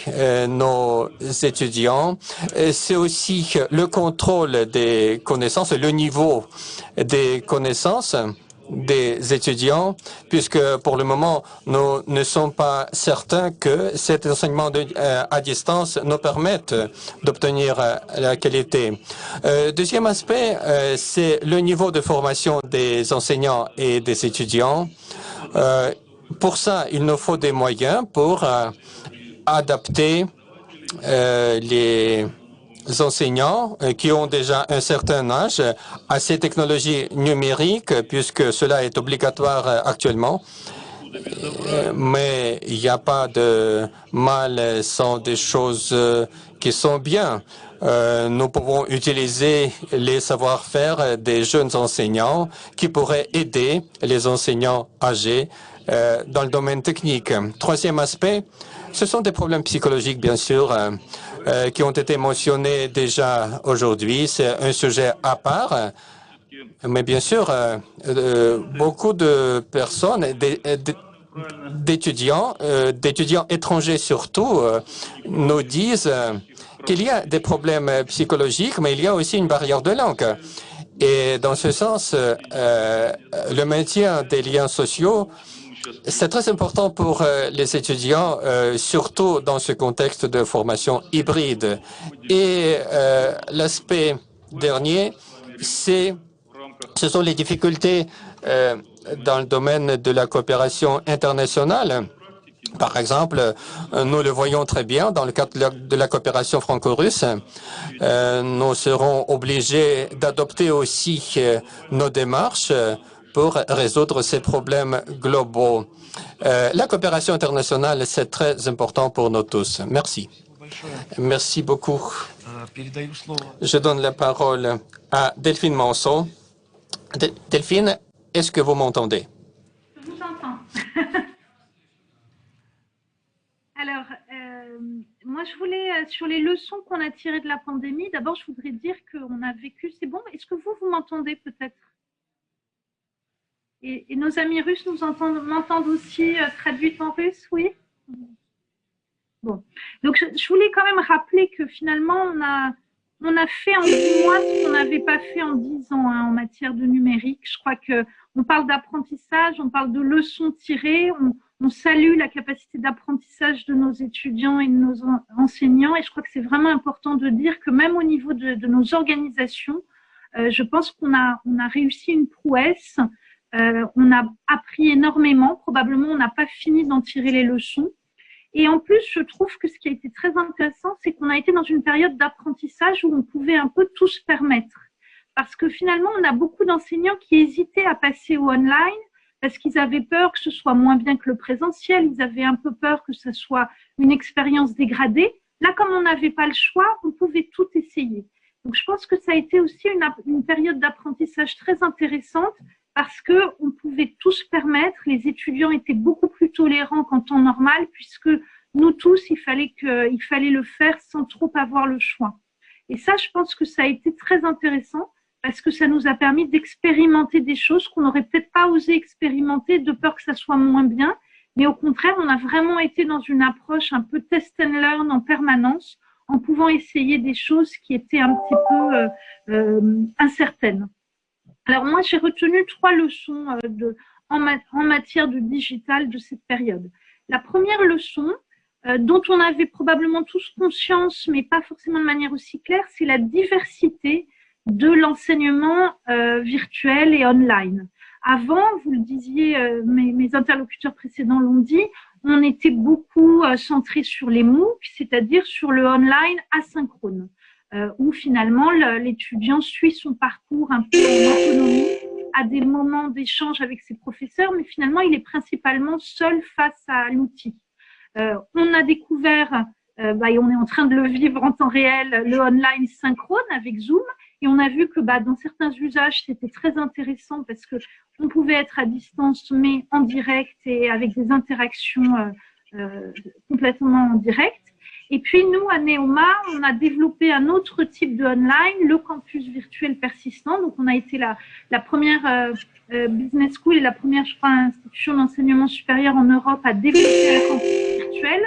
nos étudiants. C'est aussi le contrôle des connaissances, le niveau des connaissances des étudiants, puisque pour le moment, nous ne sommes pas certains que cet enseignement à distance nous permette d'obtenir la qualité. Deuxième aspect, c'est le niveau de formation des enseignants et des étudiants. Pour ça, il nous faut des moyens pour adapter les enseignants qui ont déjà un certain âge à ces technologies numériques, puisque cela est obligatoire actuellement. Mais il n'y a pas de mal sans des choses qui sont bien. Nous pouvons utiliser les savoir-faire des jeunes enseignants qui pourraient aider les enseignants âgés dans le domaine technique. Troisième aspect, ce sont des problèmes psychologiques, bien sûr, qui ont été mentionnés déjà aujourd'hui. C'est un sujet à part. Mais bien sûr, beaucoup de personnes, d'étudiants étrangers surtout, nous disent qu'il y a des problèmes psychologiques, mais il y a aussi une barrière de langue. Et dans ce sens, le maintien des liens sociaux, c'est très important pour les étudiants, surtout dans ce contexte de formation hybride. Et l'aspect dernier, ce sont les difficultés dans le domaine de la coopération internationale. Par exemple, nous le voyons très bien dans le cadre de la coopération franco-russe. Nous serons obligés d'adopter aussi nos démarches pour résoudre ces problèmes globaux. La coopération internationale, c'est très important pour nous tous. Merci. Merci beaucoup. Передаю слово. Je donne la parole à Delphine Manson. Delphine, est-ce que vous m'entendez? Je vous entends. Alors, moi, je voulais, sur les leçons qu'on a tirées de la pandémie, d'abord, je voudrais dire qu'on a vécu, c'est bon, est-ce que vous m'entendez peut-être? Et nos amis russes m'entendent aussi traduite en russe, oui? Bon, donc je voulais quand même rappeler que finalement, on a fait en 10 mois ce qu'on n'avait pas fait en 10 ans en matière de numérique. Je crois qu'on parle d'apprentissage, on parle de leçons tirées, on salue la capacité d'apprentissage de nos étudiants et de nos enseignants. Et je crois que c'est vraiment important de dire que même au niveau de nos organisations, je pense qu'on a réussi une prouesse. On a appris énormément. Probablement, on n'a pas fini d'en tirer les leçons. Et en plus, je trouve que ce qui a été très intéressant, c'est qu'on a été dans une période d'apprentissage où on pouvait un peu tout se permettre. Parce que finalement, on a beaucoup d'enseignants qui hésitaient à passer au online parce qu'ils avaient peur que ce soit moins bien que le présentiel. Ils avaient un peu peur que ce soit une expérience dégradée. Là, comme on n'avait pas le choix, on pouvait tout essayer. Donc, je pense que ça a été aussi une période d'apprentissage très intéressante parce qu'on pouvait tout se permettre. Les étudiants étaient beaucoup plus tolérants qu'en temps normal puisque nous tous, il fallait le faire sans trop avoir le choix. Et ça, je pense que ça a été très intéressant parce que ça nous a permis d'expérimenter des choses qu'on n'aurait peut-être pas osé expérimenter de peur que ça soit moins bien. Mais au contraire, on a vraiment été dans une approche un peu test and learn en permanence en pouvant essayer des choses qui étaient un petit peu incertaines. Alors moi, j'ai retenu 3 leçons en matière de digital de cette période. La première leçon, dont on avait probablement tous conscience, mais pas forcément de manière aussi claire, c'est la diversité de l'enseignement virtuel et online. Avant, vous le disiez, mes interlocuteurs précédents l'ont dit, on était beaucoup centré sur les MOOC, c'est-à-dire sur le online asynchrone. Où finalement l'étudiant suit son parcours un peu en autonomie, à des moments d'échange avec ses professeurs, mais finalement il est principalement seul face à l'outil. On a découvert, et on est en train de le vivre en temps réel, le online synchrone avec Zoom, et on a vu que dans certains usages c'était très intéressant parce que on pouvait être à distance mais en direct et avec des interactions complètement en direct. Et puis, nous, à Neoma, on a développé un autre type de online, le campus virtuel persistant. Donc, on a été la première business school et la première, je crois, institution d'enseignement supérieur en Europe à développer un campus virtuel.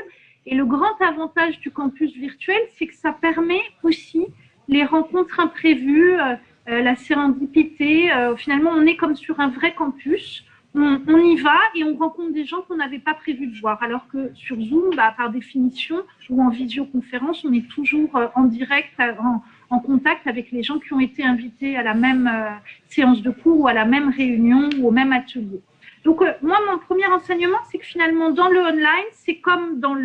Et le grand avantage du campus virtuel, c'est que ça permet aussi les rencontres imprévues, la sérendipité. Finalement, on est comme sur un vrai campus. On y va et on rencontre des gens qu'on n'avait pas prévu de voir. Alors que sur Zoom, par définition, ou en visioconférence, on est toujours en direct, en contact avec les gens qui ont été invités à la même séance de cours ou à la même réunion ou au même atelier. Donc, moi, mon premier enseignement, c'est que finalement, dans le online, c'est comme dans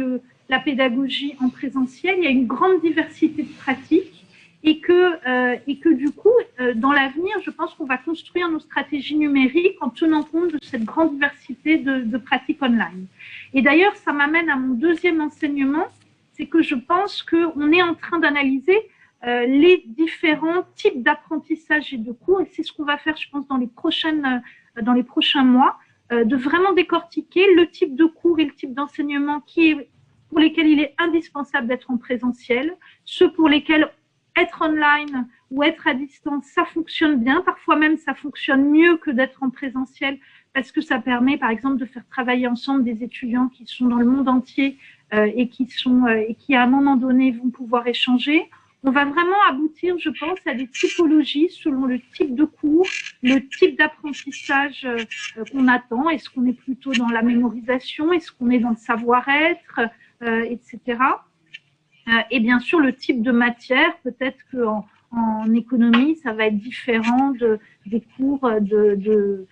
la pédagogie en présentiel, il y a une grande diversité de pratiques. Et que du coup, dans l'avenir, je pense qu'on va construire nos stratégies numériques en tenant compte de cette grande diversité de pratiques online. Et d'ailleurs, ça m'amène à mon deuxième enseignement, c'est que je pense qu'on est en train d'analyser les différents types d'apprentissage et de cours, et c'est ce qu'on va faire, je pense, dans les prochains mois, de vraiment décortiquer le type de cours et le type d'enseignement pour lesquels il est indispensable d'être en présentiel, ceux pour lesquels être online ou être à distance, ça fonctionne bien. Parfois même, ça fonctionne mieux que d'être en présentiel parce que ça permet, par exemple, de faire travailler ensemble des étudiants qui sont dans le monde entier et qui, à un moment donné, vont pouvoir échanger. On va vraiment aboutir, je pense, à des typologies selon le type de cours, le type d'apprentissage qu'on attend. Est-ce qu'on est plutôt dans la mémorisation? Est-ce qu'on est dans le savoir-être, etc. Et bien sûr, le type de matière, peut-être qu'en économie, ça va être différent des cours de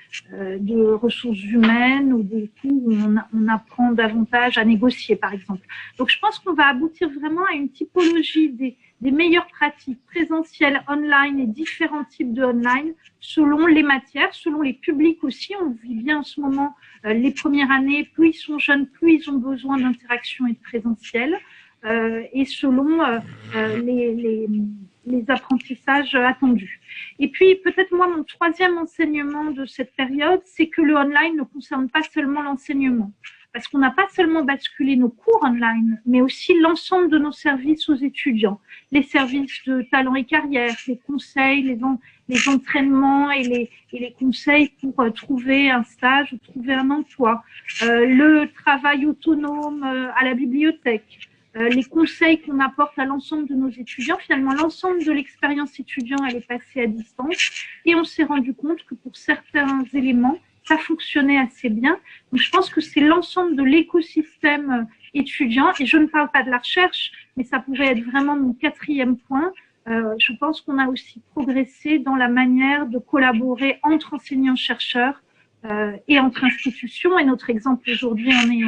ressources humaines ou des cours où on apprend davantage à négocier, par exemple. Donc, je pense qu'on va aboutir vraiment à une typologie des meilleures pratiques présentielles, online et différents types de online selon les matières, selon les publics aussi. On vit bien en ce moment les premières années, plus ils sont jeunes, plus ils ont besoin d'interaction et de présentiel. et selon les apprentissages attendus. Et puis, peut-être moi, mon troisième enseignement de cette période, c'est que le online ne concerne pas seulement l'enseignement. Parce qu'on n'a pas seulement basculé nos cours online, mais aussi l'ensemble de nos services aux étudiants. Les services de talent et carrière, les conseils, les entraînements et les conseils pour trouver un stage ou trouver un emploi. Le travail autonome à la bibliothèque. Les conseils qu'on apporte à l'ensemble de nos étudiants. Finalement, l'ensemble de l'expérience étudiant, elle est passée à distance. Et on s'est rendu compte que pour certains éléments, ça fonctionnait assez bien. Donc, je pense que c'est l'ensemble de l'écosystème étudiant. Et je ne parle pas de la recherche, mais ça pourrait être vraiment mon quatrième point. Je pense qu'on a aussi progressé dans la manière de collaborer entre enseignants-chercheurs et entre institutions. Et notre exemple aujourd'hui en est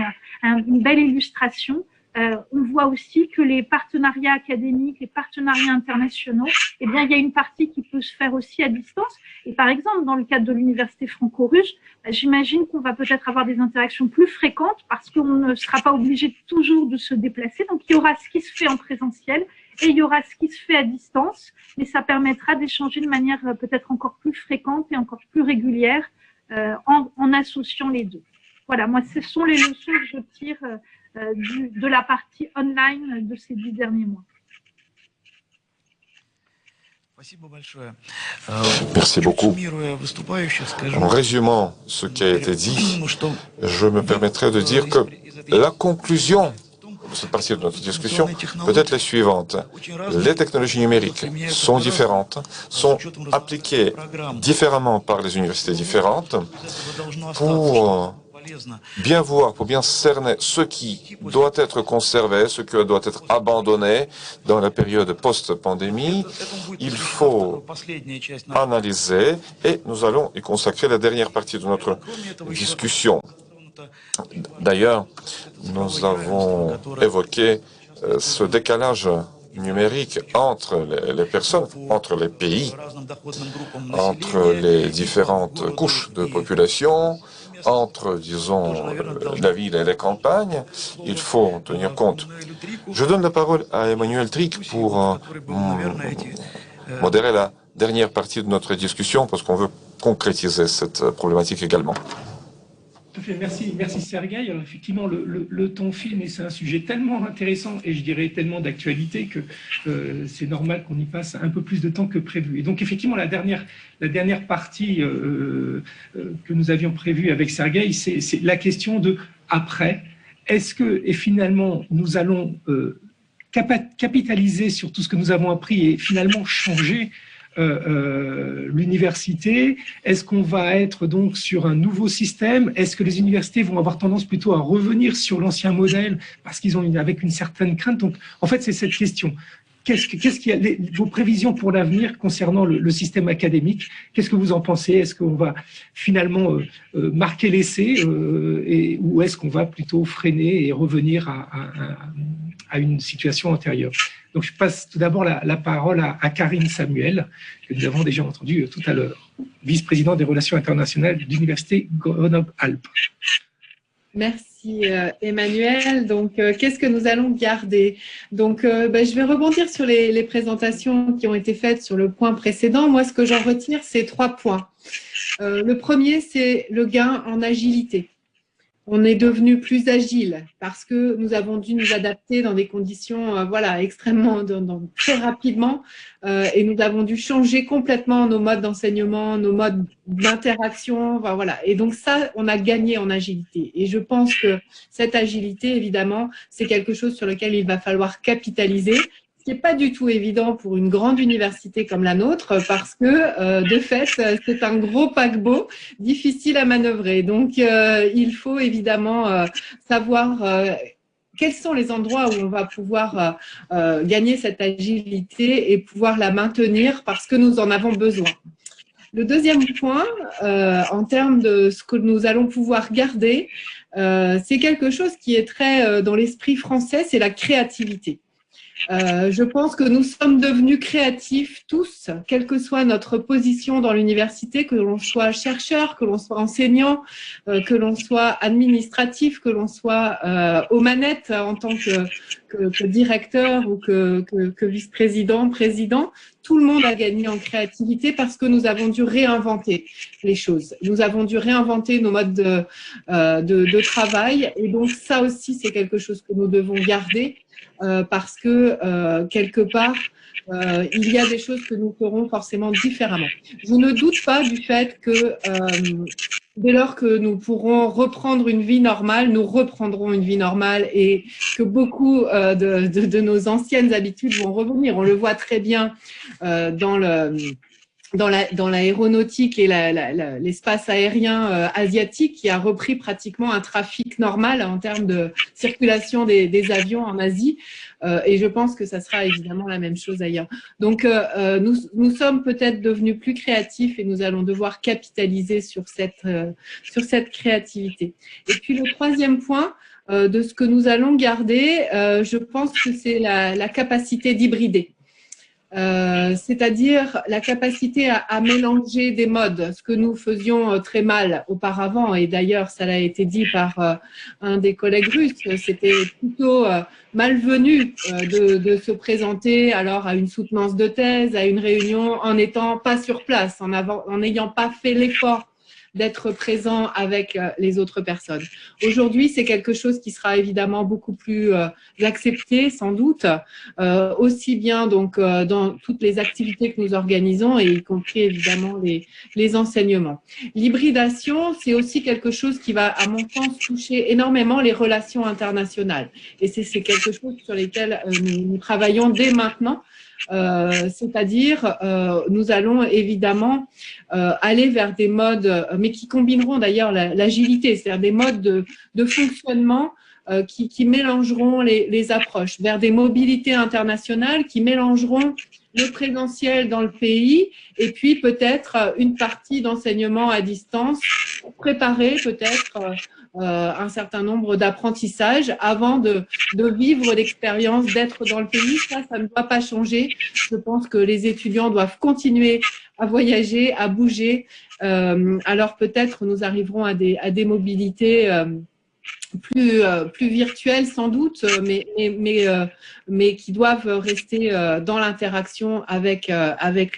une belle illustration. On voit aussi que les partenariats académiques, les partenariats internationaux, eh bien, il y a une partie qui peut se faire aussi à distance. Et par exemple, dans le cadre de l'université franco-russe, j'imagine qu'on va peut-être avoir des interactions plus fréquentes parce qu'on ne sera pas obligé toujours de se déplacer. Donc, il y aura ce qui se fait en présentiel et il y aura ce qui se fait à distance, mais ça permettra d'échanger de manière peut-être encore plus fréquente et encore plus régulière en associant les deux. Voilà, moi, ce sont les leçons que je tire de la partie online de ces 10 derniers mois. Merci beaucoup. En résumant ce qui a été dit, je me permettrai de dire que la conclusion de cette partie de notre discussion peut être la suivante. Les technologies numériques sont différentes, sont appliquées différemment par les universités différentes pour bien voir, pour bien cerner ce qui doit être conservé, ce qui doit être abandonné dans la période post-pandémie. Il faut analyser et nous allons y consacrer la dernière partie de notre discussion. D'ailleurs, nous avons évoqué ce décalage numérique entre les personnes, entre les pays, entre les différentes couches de population, entre, disons, la ville et les campagnes. Il faut en tenir compte. Je donne la parole à Emmanuel Trick pour modérer la dernière partie de notre discussion parce qu'on veut concrétiser cette problématique également. Tout à fait. Merci Sergueï. Alors effectivement, le temps file, mais c'est un sujet tellement intéressant et je dirais tellement d'actualité que c'est normal qu'on y passe un peu plus de temps que prévu. Et donc effectivement, la dernière partie que nous avions prévue avec Sergueï, c'est la question de après. Est-ce que et finalement nous allons capitaliser sur tout ce que nous avons appris et finalement changer l'université? Est-ce qu'on va être donc sur un nouveau système? Est-ce que les universités vont avoir tendance plutôt à revenir sur l'ancien modèle parce qu'ils ont avec une certaine crainte? Donc, en fait, c'est cette question. Qu'est-ce qu'il y a, vos prévisions pour l'avenir concernant le système académique? Qu'est-ce que vous en pensez? Est-ce qu'on va finalement marquer l'essai ou est-ce qu'on va plutôt freiner et revenir à une situation antérieure? Donc, je passe tout d'abord la parole à Karine Samuel, que nous avons déjà entendue tout à l'heure, vice-présidente des relations internationales de l'Université Grenoble-Alpes. Merci Emmanuel. Donc, qu'est-ce que nous allons garder? Donc, je vais rebondir sur les présentations qui ont été faites sur le point précédent. Moi, ce que j'en retire, c'est 3 points. Le premier, c'est le gain en agilité. On est devenu plus agile parce que nous avons dû nous adapter dans des conditions extrêmement très rapidement et nous avons dû changer complètement nos modes d'enseignement, nos modes d'interaction. Voilà. Et donc ça, on a gagné en agilité. Et je pense que cette agilité, évidemment, c'est quelque chose sur lequel il va falloir capitaliser. Ce qui n'est pas du tout évident pour une grande université comme la nôtre parce que, de fait, c'est un gros paquebot difficile à manœuvrer. Donc, il faut évidemment savoir quels sont les endroits où on va pouvoir gagner cette agilité et pouvoir la maintenir parce que nous en avons besoin. Le deuxième point, en termes de ce que nous allons pouvoir garder, c'est quelque chose qui est très dans l'esprit français, c'est la créativité. Je pense que nous sommes devenus créatifs tous, quelle que soit notre position dans l'université, que l'on soit chercheur, que l'on soit enseignant, que l'on soit administratif, que l'on soit aux manettes en tant que directeur ou que vice-président, président. Tout le monde a gagné en créativité parce que nous avons dû réinventer les choses. Nous avons dû réinventer nos modes de travail. Et donc, ça aussi, c'est quelque chose que nous devons garder parce que, quelque part, il y a des choses que nous ferons forcément différemment. Je ne doute pas du fait que dès lors que nous pourrons reprendre une vie normale, nous reprendrons une vie normale et que beaucoup de nos anciennes habitudes vont revenir. On le voit très bien dans l'aéronautique et l'espace aérien asiatique qui a repris pratiquement un trafic normal en termes de circulation des avions en Asie. Et je pense que ça sera évidemment la même chose ailleurs. Donc, nous sommes peut-être devenus plus créatifs et nous allons devoir capitaliser sur cette créativité. Et puis, le troisième point de ce que nous allons garder, je pense que c'est la capacité d'hybrider. C'est-à-dire la capacité à mélanger des modes, ce que nous faisions très mal auparavant, et d'ailleurs ça l'a été dit par un des collègues russes, c'était plutôt malvenu de se présenter alors à une soutenance de thèse, à une réunion en n'étant pas sur place, en n'ayant pas fait l'effort d'être présent avec les autres personnes. Aujourd'hui, c'est quelque chose qui sera évidemment beaucoup plus accepté, sans doute, aussi bien donc dans toutes les activités que nous organisons et y compris évidemment les enseignements. L'hybridation, c'est aussi quelque chose qui va, à mon sens, toucher énormément les relations internationales. Et c'est quelque chose sur lesquels nous travaillons dès maintenant. C'est-à-dire nous allons évidemment aller vers des modes, mais qui combineront d'ailleurs l'agilité, c'est-à-dire des modes de fonctionnement qui mélangeront les approches, vers des mobilités internationales qui mélangeront le présentiel dans le pays et puis peut-être une partie d'enseignement à distance pour préparer peut-être un certain nombre d'apprentissages avant de vivre l'expérience d'être dans le pays. Ça ne doit pas changer. Je pense que les étudiants doivent continuer à voyager, à bouger. Alors peut-être nous arriverons à des mobilités plus virtuelles sans doute, mais qui doivent rester dans l'interaction avec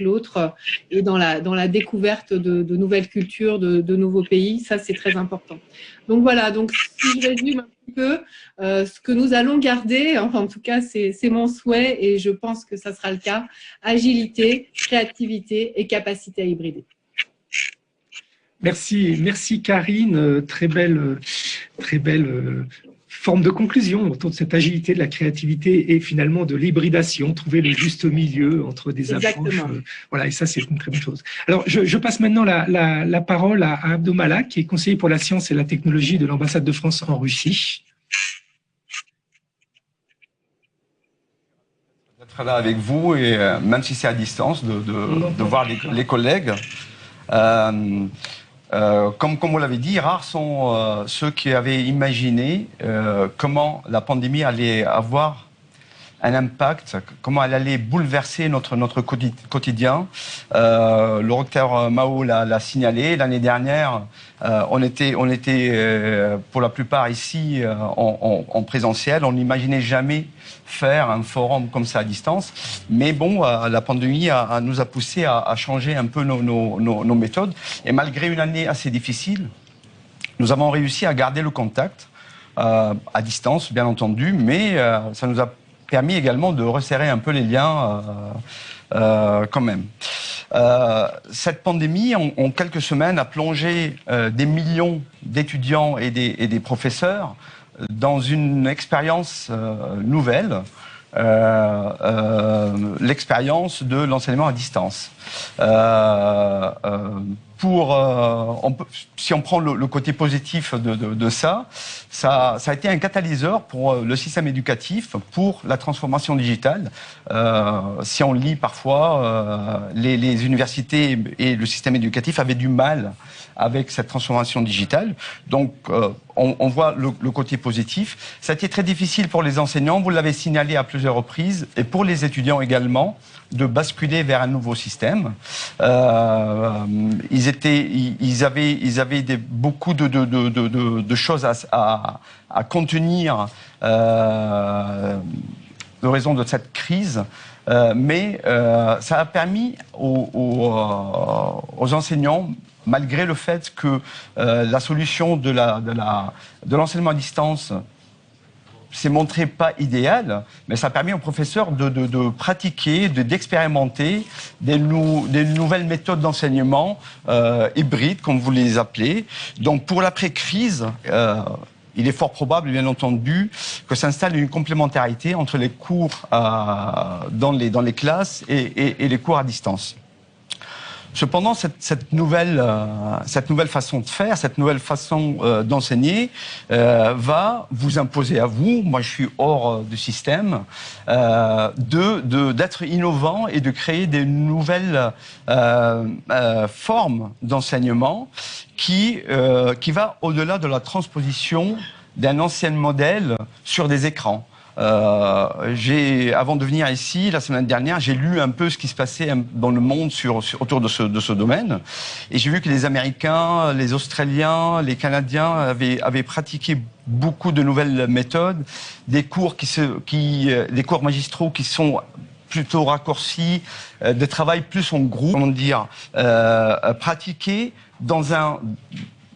l'autre et dans la découverte de nouvelles cultures, de nouveaux pays. Ça, c'est très important. Donc voilà, donc si je résume un petit peu, ce que nous allons garder, enfin en tout cas c'est mon souhait et je pense que ça sera le cas, agilité, créativité et capacité à hybrider. Merci Karine, très belle forme de conclusion autour de cette agilité, de la créativité et finalement de l'hybridation, trouver le juste milieu entre des approches. Voilà, et ça c'est une très bonne chose. Alors je passe maintenant la parole à Abdo Malak, qui est conseiller pour la science et la technologie de l'ambassade de France en Russie. D'être là avec vous et même si c'est à distance, de voir les collègues. Comme vous l'avez dit, rares sont ceux qui avaient imaginé comment la pandémie allait avoir un impact, comment elle allait bouleverser notre quotidien. Le docteur Mao l'a signalé. L'année dernière, on était pour la plupart ici en présentiel. On n'imaginait jamais faire un forum comme ça à distance. Mais bon, la pandémie nous a poussé à changer un peu nos méthodes. Et malgré une année assez difficile, nous avons réussi à garder le contact à distance, bien entendu, mais ça nous a permis également de resserrer un peu les liens quand même. Cette pandémie, en quelques semaines, a plongé des millions d'étudiants et des professeurs dans une expérience nouvelle, l'expérience de l'enseignement à distance. si on prend le côté positif de ça a été un catalyseur pour le système éducatif, pour la transformation digitale. Si on lit parfois, les universités et le système éducatif avaient du mal avec cette transformation digitale. Donc, on voit le côté positif. Ça a été très difficile pour les enseignants, vous l'avez signalé à plusieurs reprises, et pour les étudiants également, de basculer vers un nouveau système. Ils avaient beaucoup de choses à contenir de raison de cette crise, mais ça a permis aux enseignants, malgré le fait que la solution de l'enseignement à distance s'est montré pas idéal, mais ça a permis aux professeurs de pratiquer, d'expérimenter des nouvelles méthodes d'enseignement hybrides, comme vous les appelez. Donc pour l'après-crise, il est fort probable, bien entendu, que s'installe une complémentarité entre les cours dans les classes et les cours à distance. Cependant, cette nouvelle façon de faire, cette nouvelle façon d'enseigner va vous imposer à vous, moi je suis hors du système, d'être innovant et de créer des nouvelles formes d'enseignement qui va au-delà de la transposition d'un ancien modèle sur des écrans. Avant de venir ici, la semaine dernière, j'ai lu un peu ce qui se passait dans le monde autour de ce domaine. Et j'ai vu que les Américains, les Australiens, les Canadiens avaient pratiqué beaucoup de nouvelles méthodes, des cours magistraux qui sont plutôt raccourcis, de travail plus en groupe, pratiqués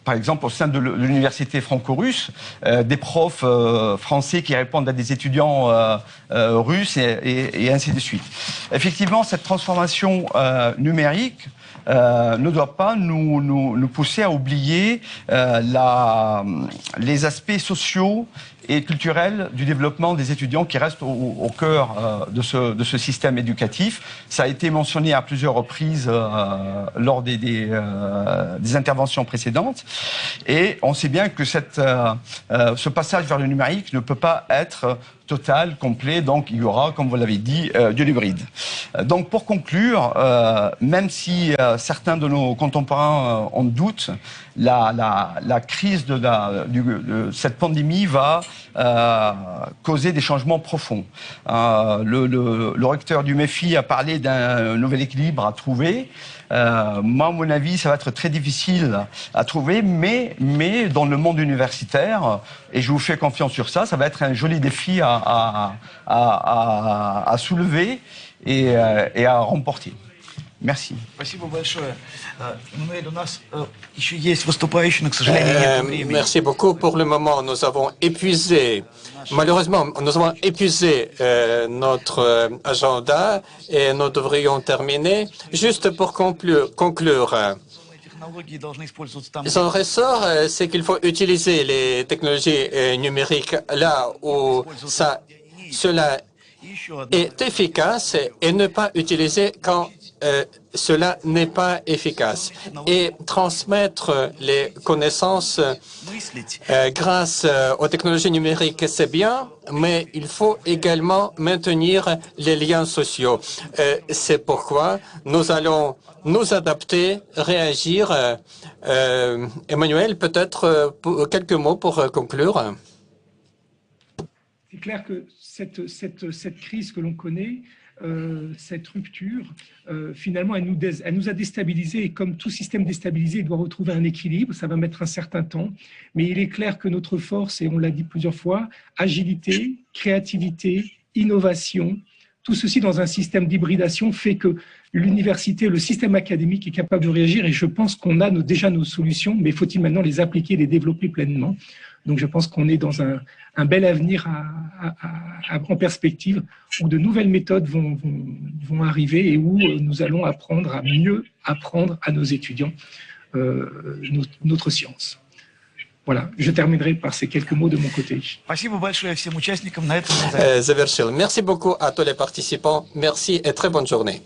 par exemple, au sein de l'université franco-russe, des profs français qui répondent à des étudiants russes et ainsi de suite. Effectivement, cette transformation numérique ne doit pas nous pousser à oublier les aspects sociaux et culturels du développement des étudiants qui restent au cœur de ce système éducatif. Ça a été mentionné à plusieurs reprises lors des interventions précédentes. Et on sait bien que ce passage vers le numérique ne peut pas être total, complet, donc il y aura, comme vous l'avez dit, de l'hybride. Donc pour conclure, même si certains de nos contemporains en doutent, la crise de cette pandémie va causer des changements profonds. Le recteur du MEFI a parlé d'un nouvel équilibre à trouver. Moi, à mon avis, ça va être très difficile à trouver, mais dans le monde universitaire, et je vous fais confiance sur ça, ça va être un joli défi à soulever et à remporter. Merci. Спасибо большое. Эммануэль, у нас еще есть выступающие, но, к сожалению, нет времени. Merci beaucoup. Pour le moment, nous avons épuisé, malheureusement, nous avons épuisé notre agenda et nous devrions terminer. Juste pour conclure, son ressort, c'est qu'il faut utiliser les technologies numériques là où cela est efficace et ne pas utiliser quand cela n'est pas efficace. Et transmettre les connaissances grâce aux technologies numériques, c'est bien, mais il faut également maintenir les liens sociaux. C'est pourquoi nous allons nous adapter, réagir. Emmanuel, peut-être quelques mots pour conclure. C'est clair que cette crise que l'on connaît, cette rupture, finalement, elle nous a déstabilisés. Et comme tout système déstabilisé, il doit retrouver un équilibre. Ça va mettre un certain temps. Mais il est clair que notre force, et on l'a dit plusieurs fois, agilité, créativité, innovation, tout ceci dans un système d'hybridation fait que l'université, le système académique est capable de réagir. Et je pense qu'on a déjà nos solutions, mais faut-il maintenant les appliquer, les développer pleinement. Donc, je pense qu'on est dans un bel avenir en perspective où de nouvelles méthodes vont arriver et où nous allons apprendre à mieux apprendre à nos étudiants notre science. Voilà, je terminerai par ces quelques mots de mon côté. Merci beaucoup à tous les participants. Merci et très bonne journée.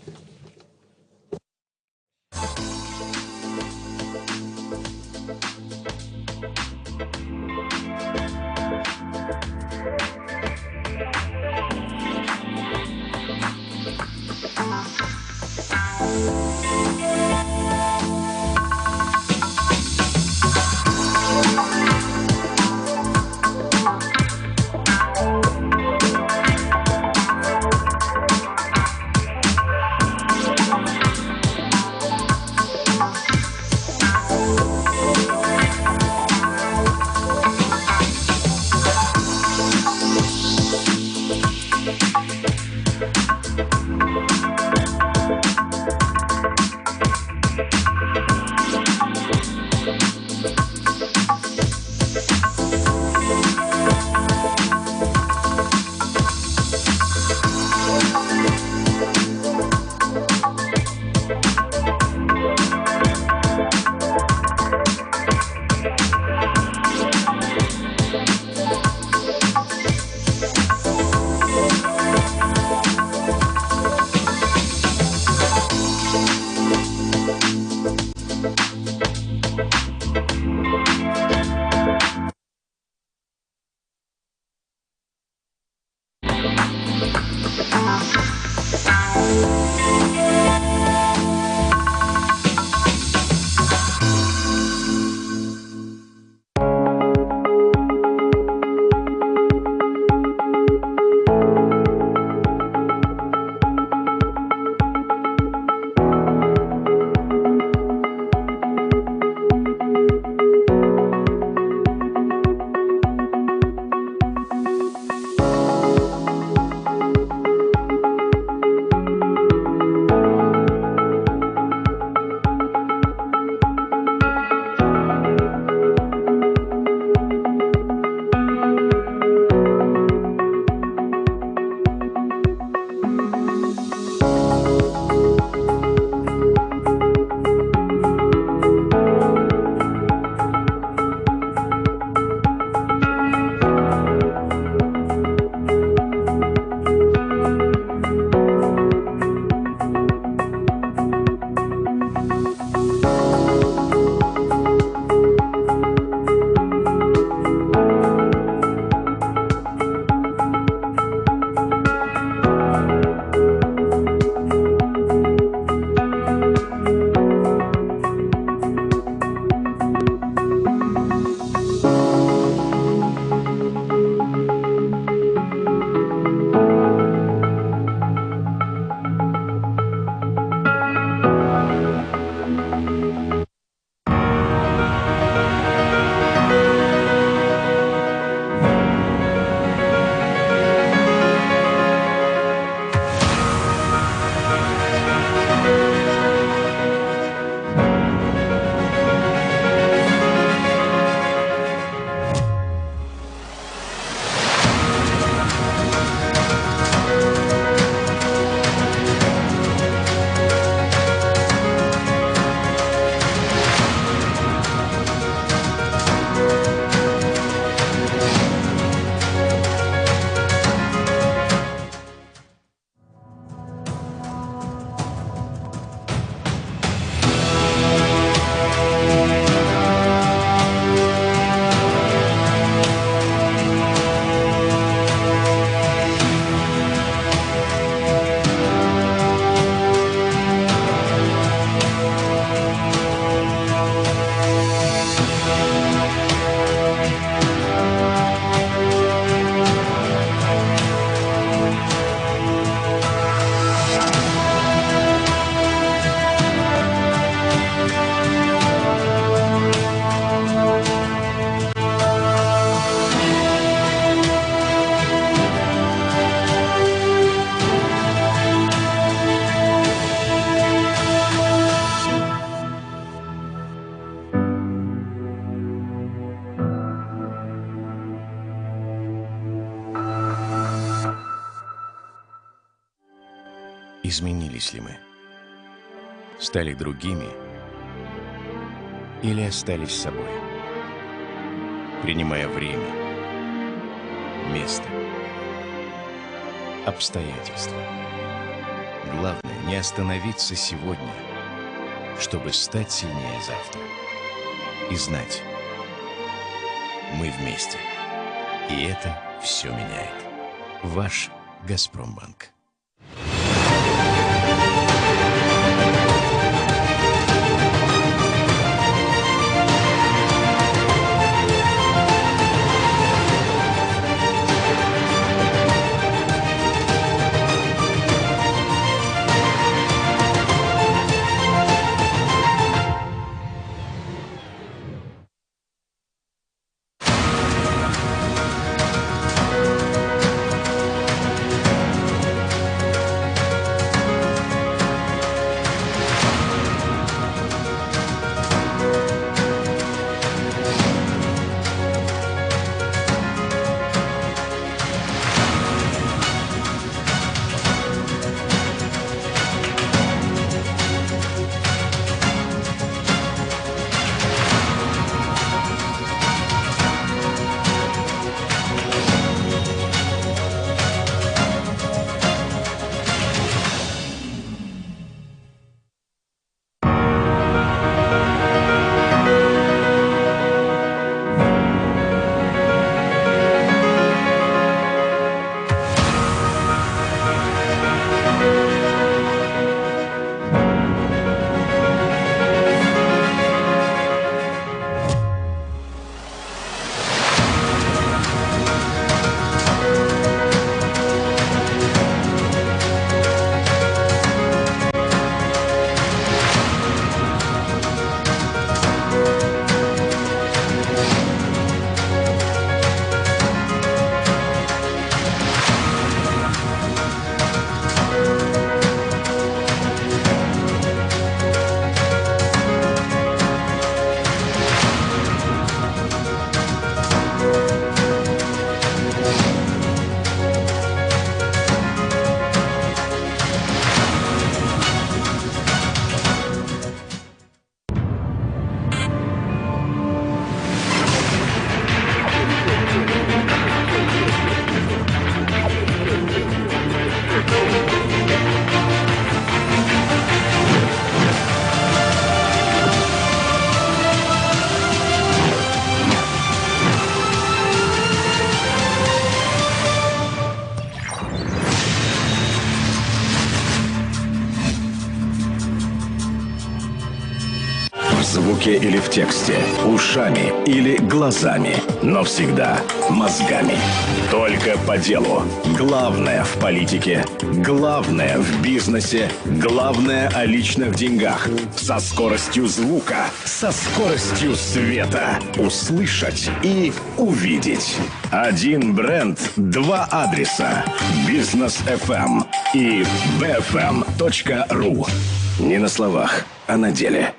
Изменились ли мы? Стали другими или остались собой? Принимая время, место, обстоятельства. Главное — не остановиться сегодня, чтобы стать сильнее завтра. И знать, мы вместе. И это все меняет. Ваш Газпромбанк. звуке или в тексте, ушами или глазами, но всегда мозгами. Только по делу. Главное в политике, главное в бизнесе, главное о личных деньгах. Со скоростью звука, со скоростью света. Услышать и увидеть. Один бренд, два адреса. Бизнес FM и bfm.ru. Не на словах, а на деле.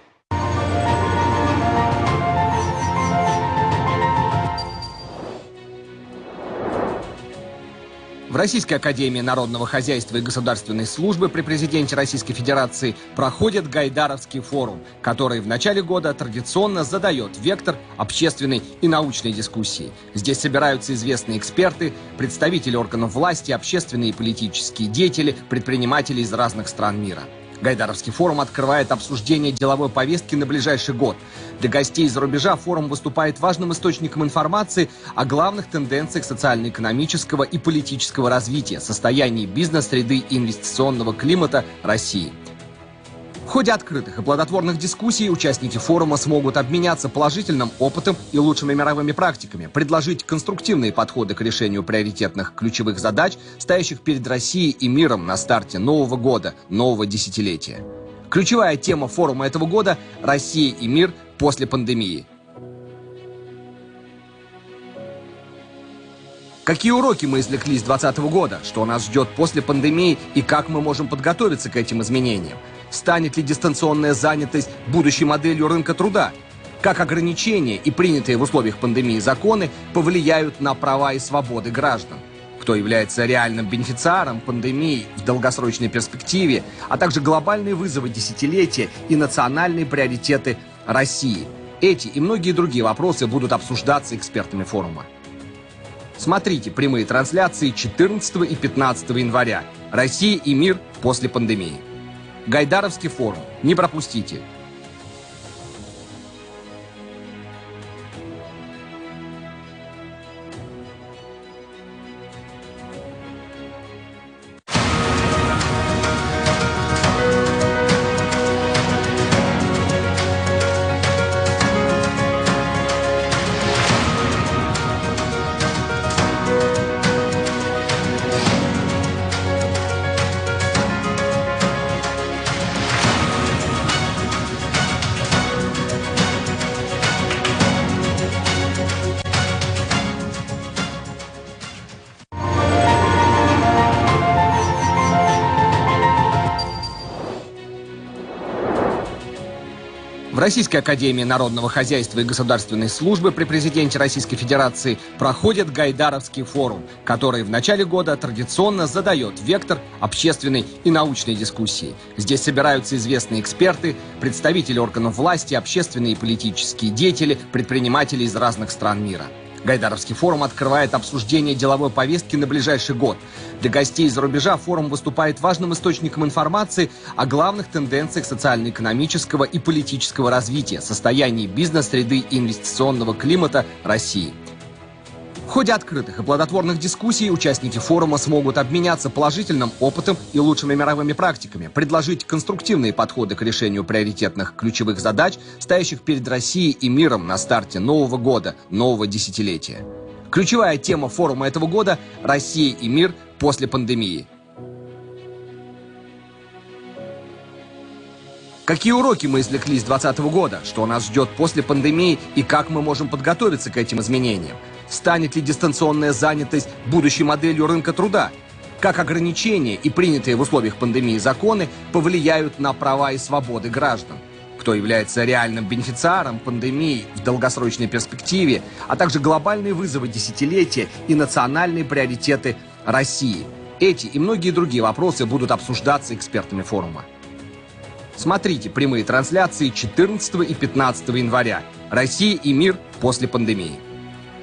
В Российской академии народного хозяйства и государственной службы при президенте Российской Федерации проходит Гайдаровский форум, который в начале года традиционно задает вектор общественной и научной дискуссии. Здесь собираются известные эксперты, представители органов власти, общественные и политические деятели, предприниматели из разных стран мира. Гайдаровский форум открывает обсуждение деловой повестки на ближайший год. Для гостей из-за рубежа форум выступает важным источником информации о главных тенденциях социально-экономического и политического развития, состоянии бизнес-среды и инвестиционного климата России. В ходе открытых и плодотворных дискуссий участники форума смогут обменяться положительным опытом и лучшими мировыми практиками, предложить конструктивные подходы к решению приоритетных ключевых задач, стоящих перед Россией и миром на старте нового года, нового десятилетия. Ключевая тема форума этого года – «Россия и мир после пандемии». Какие уроки мы извлекли с 2020 года, что нас ждет после пандемии и как мы можем подготовиться к этим изменениям? Станет ли дистанционная занятость будущей моделью рынка труда? Как ограничения и принятые в условиях пандемии законы повлияют на права и свободы граждан? Кто является реальным бенефициаром пандемии в долгосрочной перспективе, а также глобальные вызовы десятилетия и национальные приоритеты России? Эти и многие другие вопросы будут обсуждаться экспертами форума. Смотрите прямые трансляции 14 и 15 января. «Россия и мир после пандемии». Гайдаровский форум. Не пропустите. В Российской академии народного хозяйства и государственной службы при президенте Российской Федерации проходит Гайдаровский форум, который в начале года традиционно задает вектор общественной и научной дискуссии. Здесь собираются известные эксперты, представители органов власти, общественные и политические деятели, предприниматели из разных стран мира. Гайдаровский форум открывает обсуждение деловой повестки на ближайший год. Для гостей из-за рубежа форум выступает важным источником информации о главных тенденциях социально-экономического и политического развития, состоянии бизнес-среды и инвестиционного климата России. В ходе открытых и плодотворных дискуссий участники форума смогут обменяться положительным опытом и лучшими мировыми практиками, предложить конструктивные подходы к решению приоритетных ключевых задач, стоящих перед Россией и миром на старте нового года, нового десятилетия. Ключевая тема форума этого года – «Россия и мир после пандемии». Какие уроки мы извлекли с 2020 года, что нас ждет после пандемии и как мы можем подготовиться к этим изменениям? Станет ли дистанционная занятость будущей моделью рынка труда? Как ограничения и принятые в условиях пандемии законы повлияют на права и свободы граждан? Кто является реальным бенефициаром пандемии в долгосрочной перспективе, а также глобальные вызовы десятилетия и национальные приоритеты России? Эти и многие другие вопросы будут обсуждаться экспертами форума. Смотрите прямые трансляции 14 и 15 января. «Россия и мир после пандемии».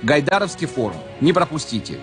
Гайдаровский форум. Не пропустите.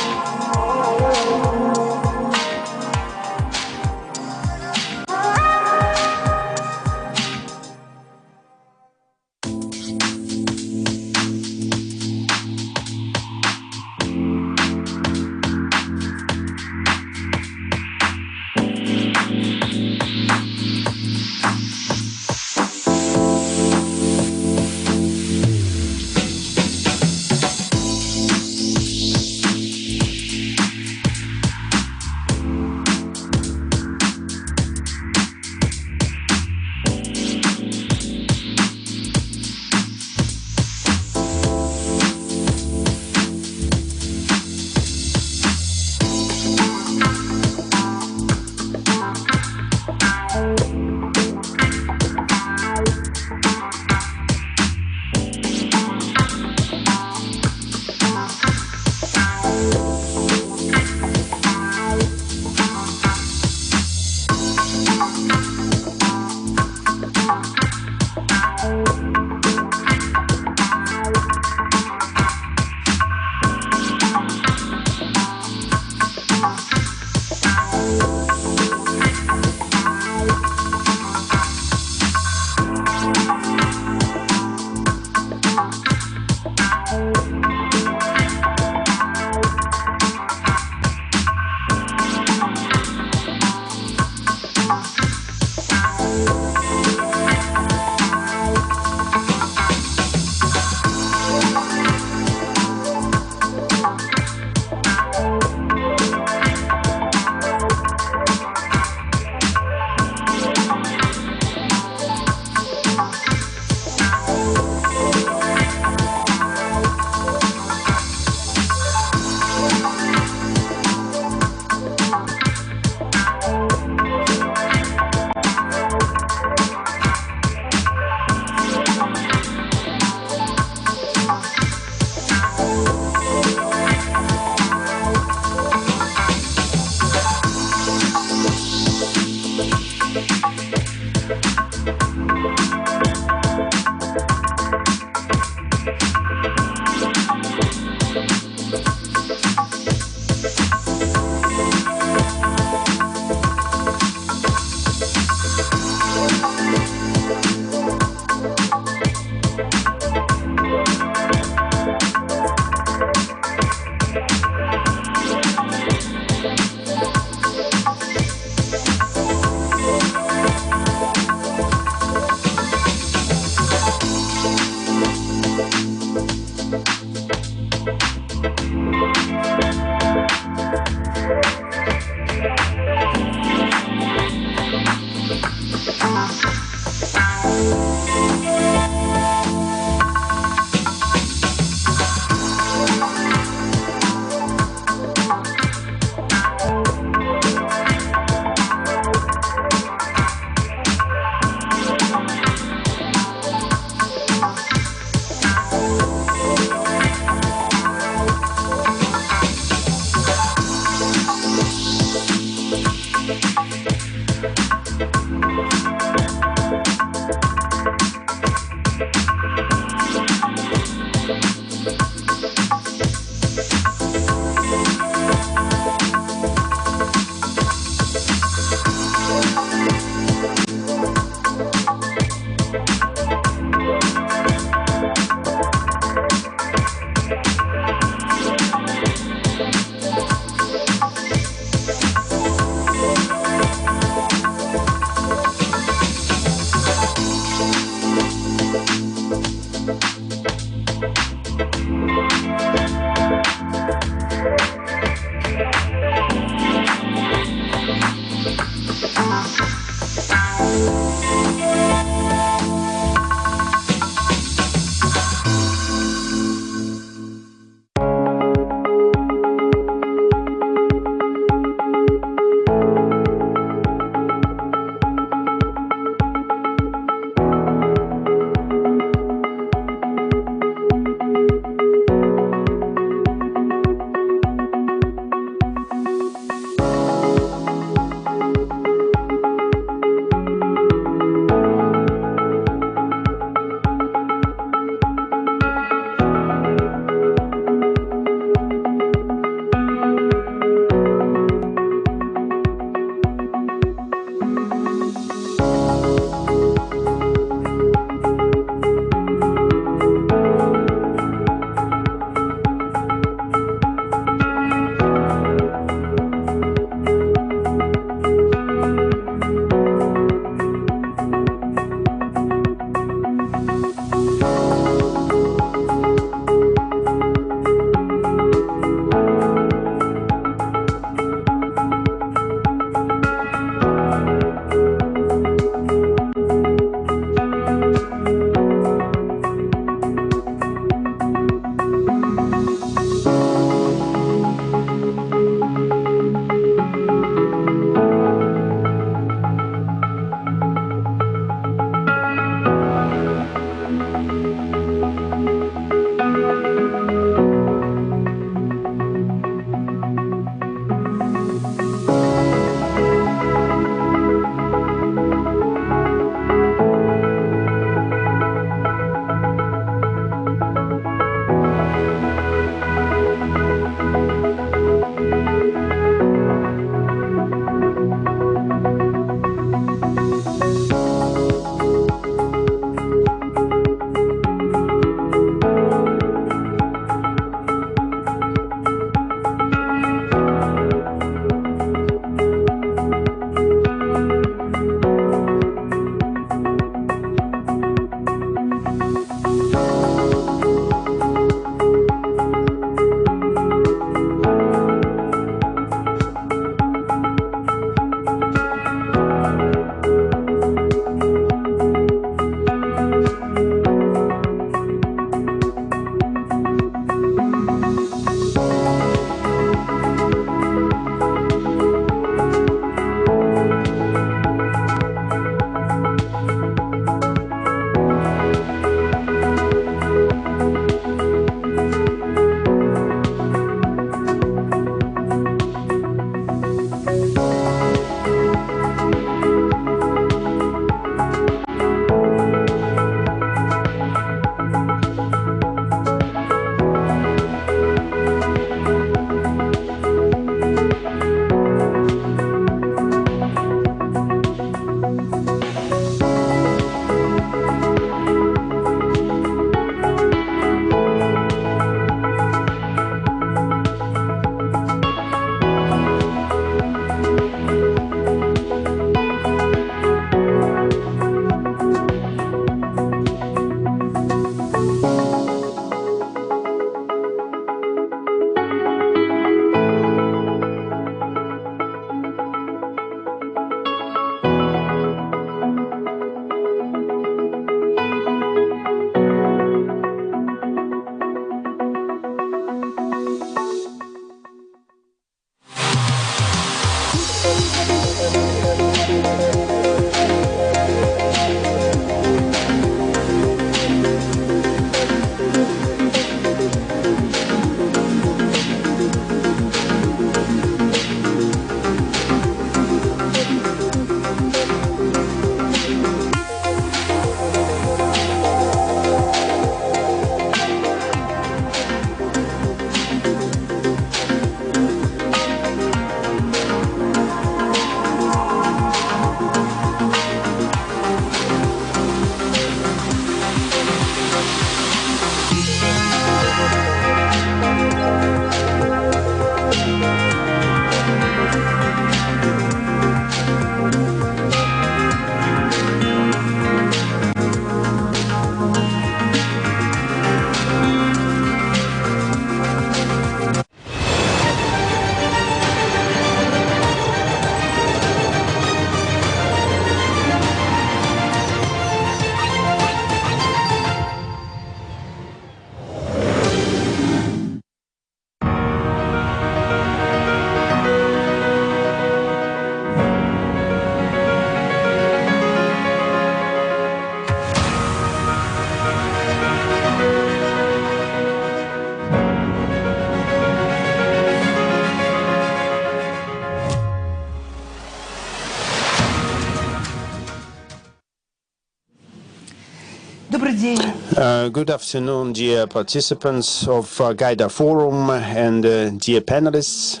Good afternoon, dear participants of Gaidar Forum and dear panelists.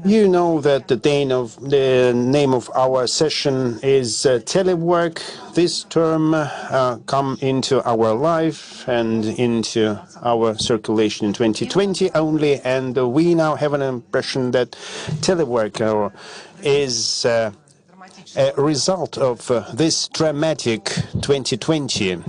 You know that the name of our session is telework. This term come into our life and into our circulation in 2020 only, and we now have an impression that telework is a result of this dramatic 2020.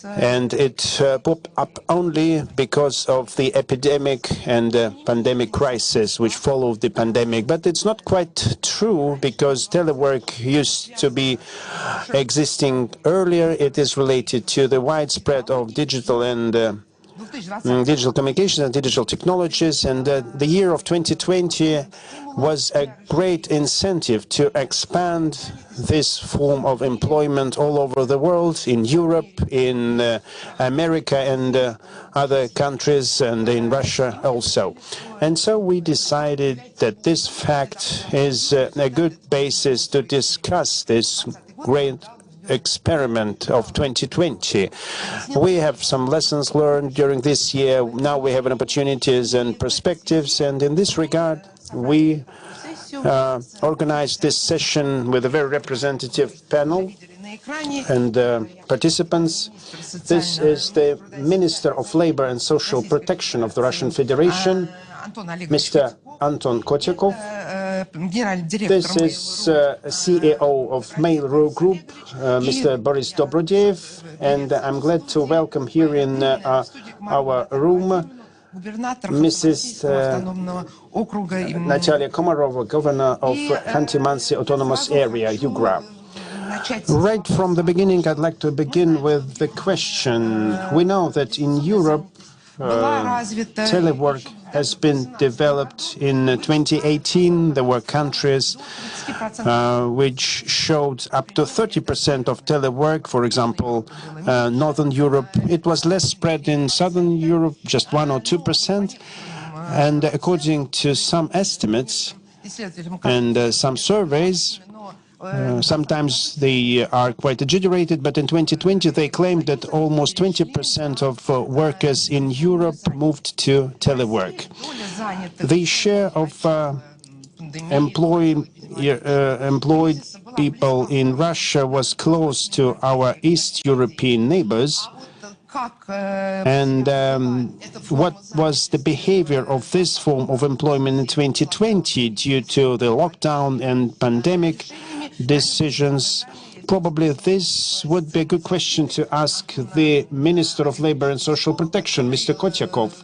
And it popped up only because of the epidemic and pandemic crisis which followed the pandemic. But it's not quite true, because telework used to be existing earlier. It is related to the widespread of digital and digital communications and digital technologies, and the year of 2020 was a great incentive to expand this form of employment all over the world, in Europe, in America and other countries, and in Russia also. And so we decided that this fact is a good basis to discuss this great experiment of 2020. We have some lessons learned during this year. Now we have opportunities and perspectives, and in this regard, we organized this session with a very representative panel and participants. This is the Minister of Labor and Social Protection of the Russian Federation, Mr. Anton Kotyakov. This is CEO of Mail.ru Group, Mr. Boris Dobrodev, and I'm glad to welcome here in our room Mrs. Natalia Komarova, Governor of Khanty-Mansi Autonomous Area, Yugra. Right from the beginning, I'd like to begin with the question. We know that in Europe, telework has been developed in 2018. There were countries which showed up to 30% of telework. For example, Northern Europe. It was less spread in Southern Europe, just 1 or 2%. And according to some estimates and some surveys, sometimes they are quite exaggerated, but in 2020 they claimed that almost 20% of workers in Europe moved to telework. The share of employed people in Russia was close to our East European neighbors. And what was the behavior of this form of employment in 2020 due to the lockdown and pandemic decisions? Probably this would be a good question to ask the Minister of Labor and Social Protection, Mr. Kotyakov,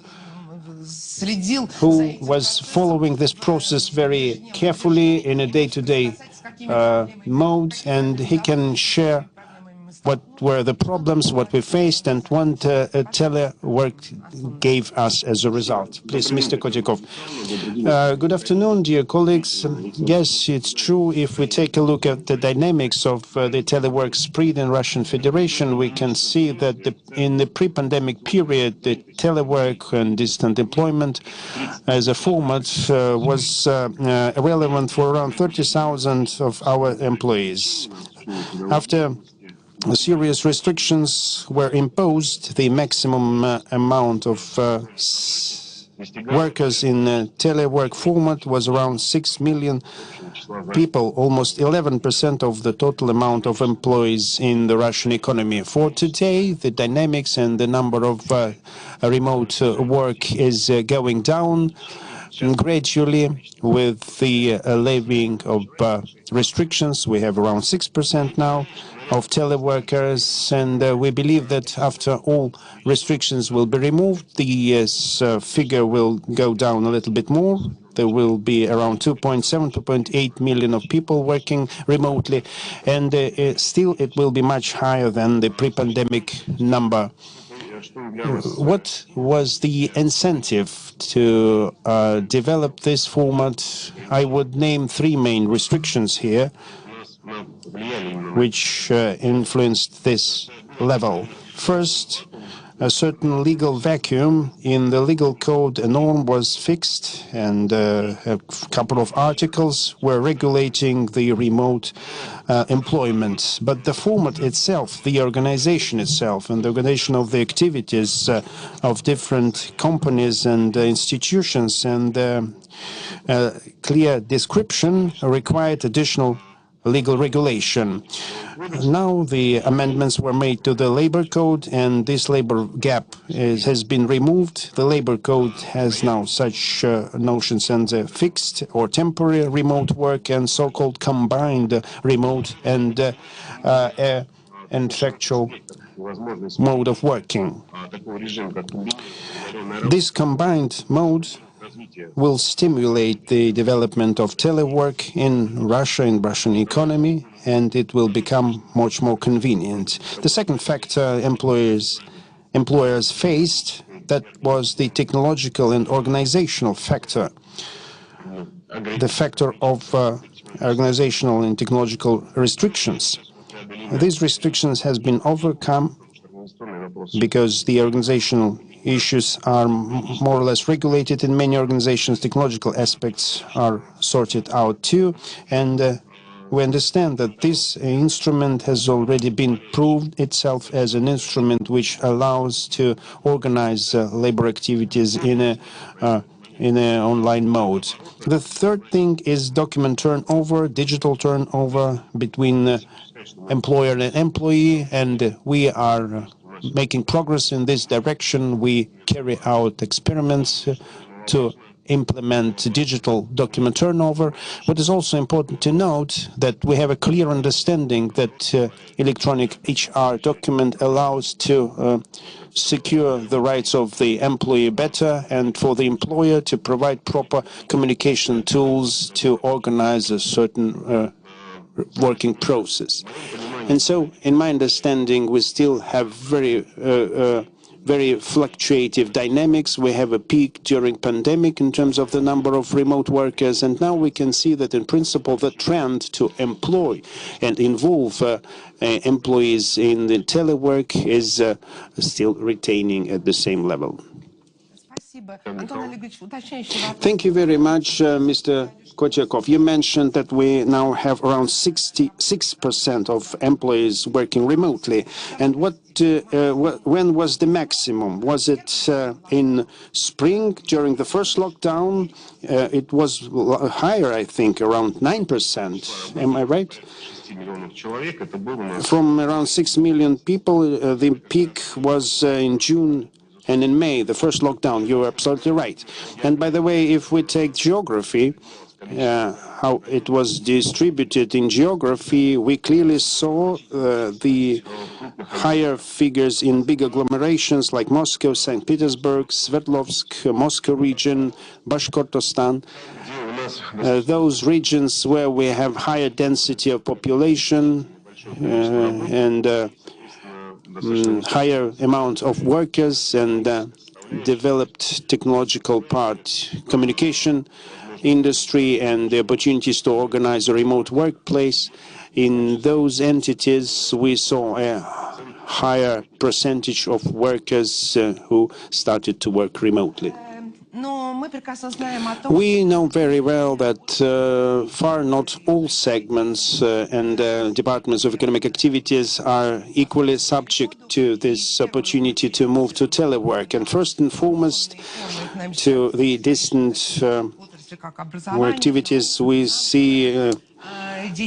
who was following this process very carefully in a day-to-day mode, and he can share what were the problems, what we faced, and what telework gave us as a result. Please, Mr. Kotyakov. Good afternoon, dear colleagues. Yes, it's true. If we take a look at the dynamics of the telework spread in Russian Federation, we can see that in the pre-pandemic period, the telework and distant employment as a format was relevant for around 30,000 of our employees. After serious restrictions were imposed, the maximum amount of workers in telework format was around 6 million people, almost 11% of the total amount of employees in the Russian economy. For today, the dynamics and the number of remote work is going down gradually with the levying of restrictions. We have around 6% now of teleworkers, and we believe that after all restrictions will be removed, the figure will go down a little bit more. There will be around 2.7, 2.8 million of people working remotely, and still it will be much higher than the pre-pandemic number. What was the incentive to develop this format? I would name 3 main restrictions here which influenced this level. First, a certain legal vacuum. In the legal code, a norm was fixed, and a couple of articles were regulating the remote employment. But the format itself, the organization itself, and the organization of the activities of different companies and institutions, and clear description required additional legal regulation. Now the amendments were made to the labor code, and this labor gap has been removed. The labor code has now such notions as fixed or temporary remote work and so-called combined remote and factual mode of working. This combined mode will stimulate the development of telework in Russia, in Russian economy, and it will become much more convenient. The second factor employers faced, that was the technological and organizational factor. The factor of organizational and technological restrictions. These restrictions has been overcome because the organizational issues are more or less regulated in many organizations. Technological aspects are sorted out too, and we understand that this instrument has already been proved itself as an instrument which allows to organize labor activities in an online mode. The third thing is document turnover, digital turnover between employer and employee, and we are making progress in this direction. We carry out experiments to implement digital document turnover. What is also important to note that we have a clear understanding that electronic HR document allows to secure the rights of the employee better, and for the employer to provide proper communication tools to organize a certain working process. And so, in my understanding, we still have very fluctuative dynamics. We have a peak during pandemic in terms of the number of remote workers, and now we can see that in principle the trend to employ and involve employees in the telework is still retaining at the same level. Thank you very much, Mr. Kotyakov. You mentioned that we now have around 66% of employees working remotely. And when was the maximum? Was it in spring during the first lockdown? It was higher, I think, around 9%. Am I right? From around 6 million people, the peak was in June and in May, the first lockdown. You're absolutely right. And by the way, if we take geography, how it was distributed in geography, we clearly saw the higher figures in big agglomerations like Moscow, St. Petersburg, Sverdlovsk, Moscow region, Bashkortostan. Those regions where we have higher density of population and higher amount of workers and developed technological part, communication industry, and the opportunities to organize a remote workplace. In those entities, we saw a higher percentage of workers who started to work remotely. We know very well that far not all segments and departments of economic activities are equally subject to this opportunity to move to telework. And first and foremost, to the distant activities, we see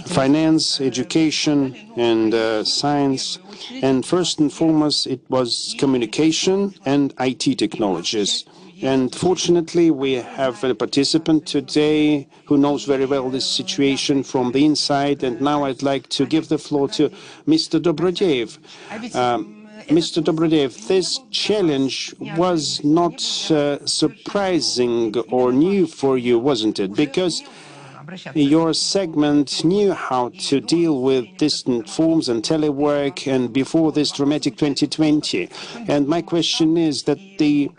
finance, education, and science. And first and foremost, it was communication and IT technologies. And fortunately, we have a participant today who knows very well this situation from the inside. And now I'd like to give the floor to Mr. Dobrodev. Mr. Dobrodev, this challenge was not surprising or new for you, wasn't it? Because your segment knew how to deal with distant forms and telework and before this dramatic 2020. And my question is that the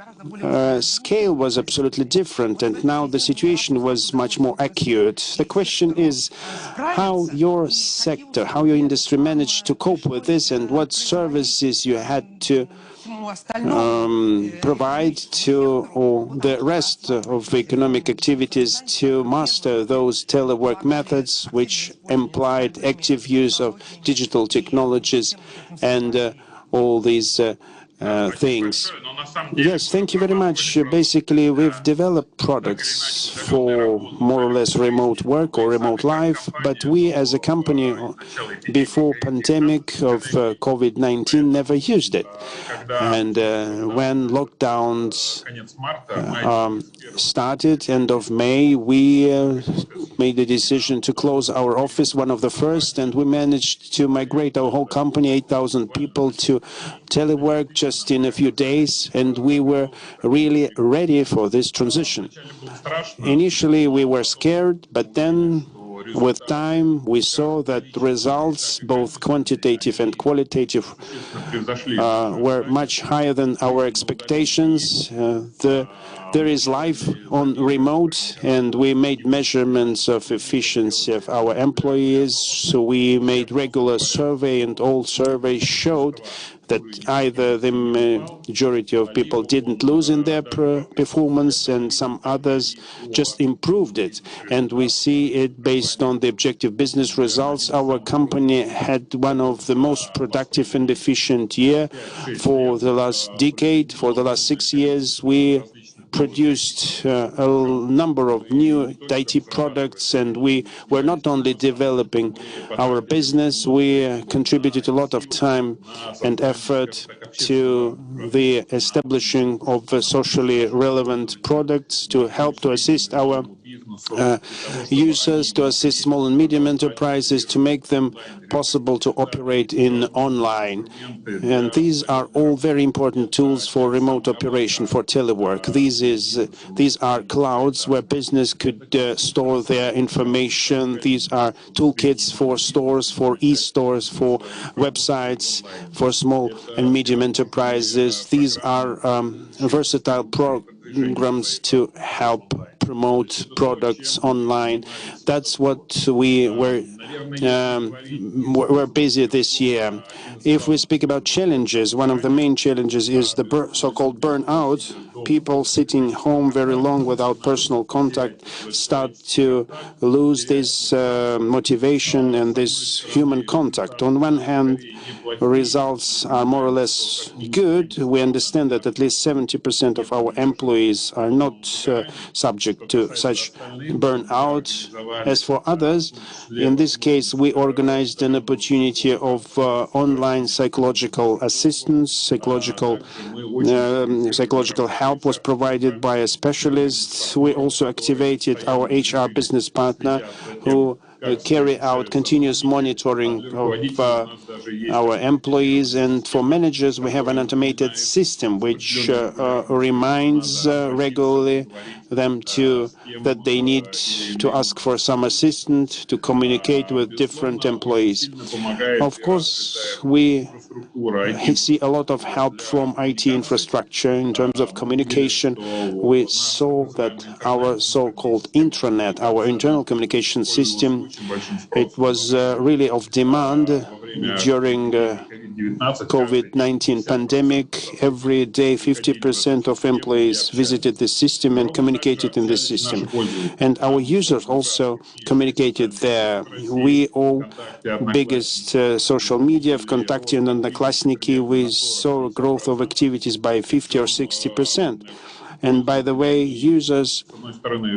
scale was absolutely different, and now the situation was much more acute. The question is how your sector, how your industry managed to cope with this, and what services you had to provide to the rest of economic activities to master those telework methods, which implied active use of digital technologies and all these things. Yes, thank you very much. Basically, we've developed products for more or less remote work or remote life, but we as a company before pandemic of COVID-19 never used it. And when lockdowns started, end of May, we made the decision to close our office, one of the first, and we managed to migrate our whole company, 8,000 people, to telework just in a few days, and we were really ready for this transition. Initially, we were scared, but then with time, we saw that results, both quantitative and qualitative, were much higher than our expectations. There is life on remote, and we made measurements of efficiency of our employees. So we made regular survey, and all surveys showed that either the majority of people didn't lose in their performance and some others just improved it. And we see it based on the objective business results. Our company had one of the most productive and efficient year for the last decade. For the last 6 years, we produced a number of new IT products, and we were not only developing our business, we contributed a lot of time and effort to the establishing of socially relevant products to help to assist our users, to assist small and medium enterprises, to make them possible to operate in online. And these are all very important tools for remote operation, for telework. These are clouds where business could store their information. These are toolkits for stores, for e-stores, for websites, for small and medium enterprises. These are versatile programs to help promote products online. That's what we were busy this year. If we speak about challenges, one of the main challenges is the so-called burnout. People sitting home very long without personal contact start to lose this motivation and this human contact. On one hand, results are more or less good. We understand that at least 70% of our employees are not subject to such burnout. As for others, in this case, we organized an opportunity of online psychological assistance, psychological help was provided by a specialist. We also activated our HR business partner who carry out continuous monitoring of our employees. And for managers, we have an automated system which reminds regularly them that they need to ask for some assistance to communicate with different employees. Of course, we see a lot of help from IT infrastructure in terms of communication. We saw that our so-called intranet, our internal communication system, it was really of demand during COVID-19 pandemic. Every day, 50% of employees visited the system and communicated in the system. And our users also communicated there. We all, biggest social media, VKontakte and Odnoklassniki, we saw a growth of activities by 50 or 60%. And by the way, users,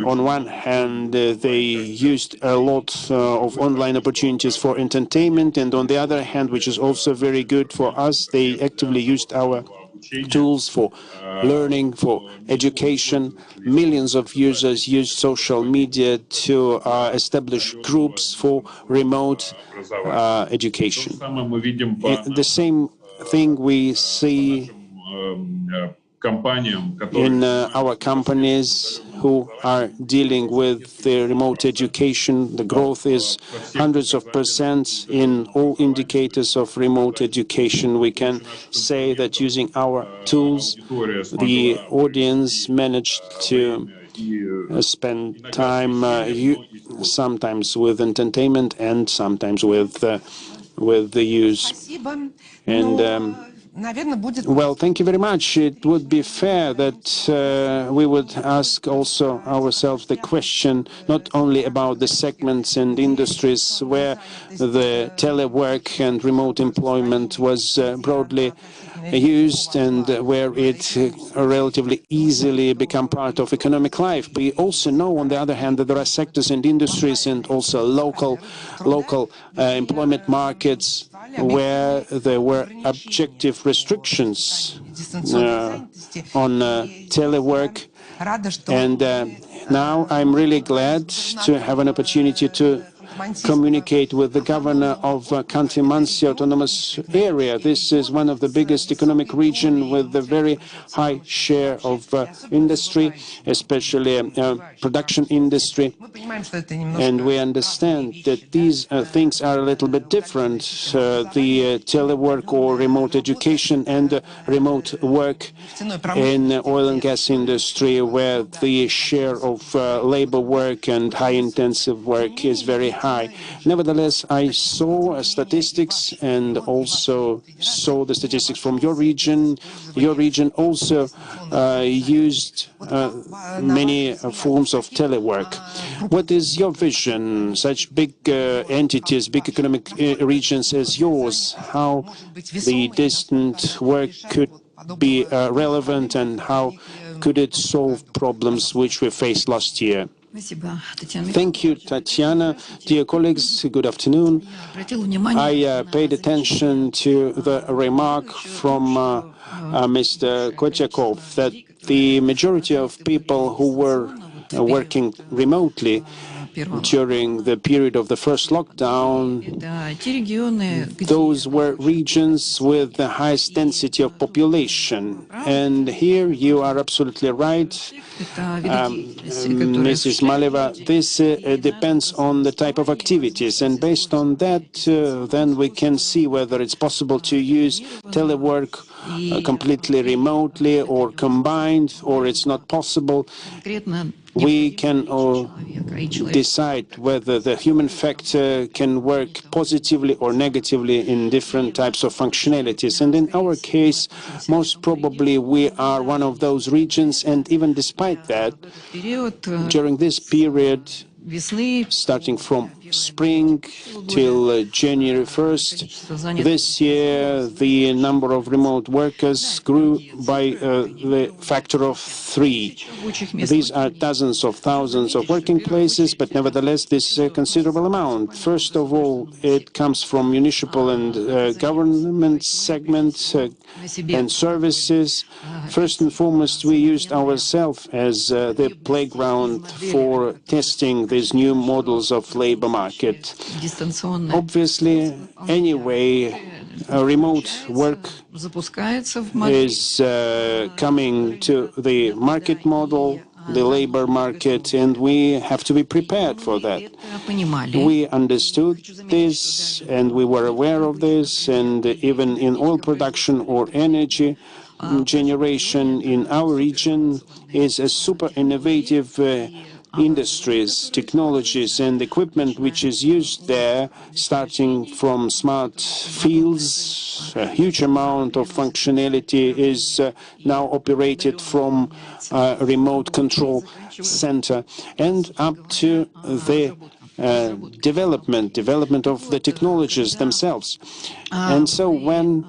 on one hand, they used a lot of online opportunities for entertainment, and on the other hand, which is also very good for us, they actively used our tools for learning, for education. Millions of users use social media to establish groups for remote education. The same thing we see in our companies who are dealing with the remote education. The growth is hundreds of percent in all indicators of remote education. We can say that using our tools, the audience managed to spend time sometimes with entertainment and sometimes with the use. And well, thank you very much. It would be fair that we would ask also ourselves the question not only about the segments and industries where the telework and remote employment was broadly used and where it relatively easily become part of economic life. We also know, on the other hand, that there are sectors and industries and also local employment markets where there were objective restrictions on telework. And now I'm really glad to have an opportunity to communicate with the governor of Khanty-Mansi Autonomous Area. This is one of the biggest economic regions with a very high share of industry, especially production industry. And we understand that these things are a little bit different. The telework or remote education and remote work in oil and gas industry, where the share of labor work and high-intensive work is very high. Nevertheless, I saw statistics and also saw the statistics from your region. Your region also used many forms of telework. What is your vision? Such big entities, big economic regions as yours, how the distant work could be relevant and how could it solve problems which we faced last year? Thank you, Tatiana. Dear colleagues, good afternoon. I paid attention to the remark from Mr. Kotyakov that the majority of people who were working remotely during the period of the first lockdown, those were regions with the highest density of population. And here you are absolutely right, Mrs. Maleva. This depends on the type of activities. And based on that, then we can see whether it's possible to use telework completely remotely or combined, or it's not possible. We can decide whether the human factor can work positively or negatively in different types of functionalities. And in our case, most probably we are one of those regions. And even despite that, during this period, starting from spring till January 1st, this year the number of remote workers grew by the factor of 3. These are dozens of thousands of working places, but nevertheless this is a considerable amount. First of all, it comes from municipal and government segments and services. First and foremost, we used ourselves as the playground for testing these new models of labor market. Obviously, anyway, remote work is coming to the market model, the labor market, and we have to be prepared for that. We understood this and we were aware of this, and even in oil production or energy generation in our region is a super innovative industries, technologies and equipment which is used there, starting from smart fields. A huge amount of functionality is now operated from a remote control center, and up to the development of the technologies themselves. And so when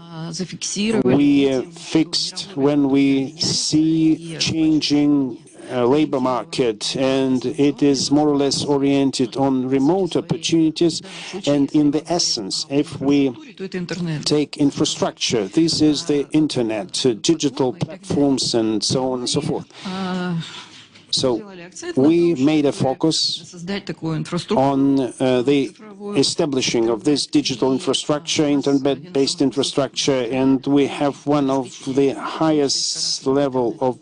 we see changing labor market, and it is more or less oriented on remote opportunities, and in the essence, if we take infrastructure, this is the internet, digital platforms and so on and so forth. So we made a focus on the establishing of this digital infrastructure, internet-based infrastructure, and we have one of the highest level of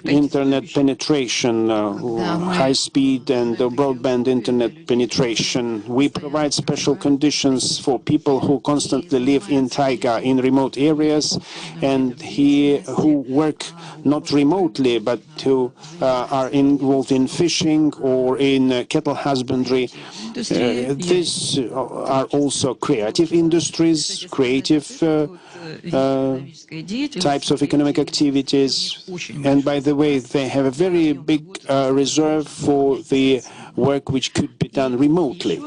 internet penetration, high-speed and broadband internet penetration. We provide special conditions for people who constantly live in taiga, in remote areas, and who work not remotely, but who are involved in fishing or in cattle husbandry. These are also creative industries, creative types of economic activities. And by the way, they have a very big reserve for the work which could be done remotely.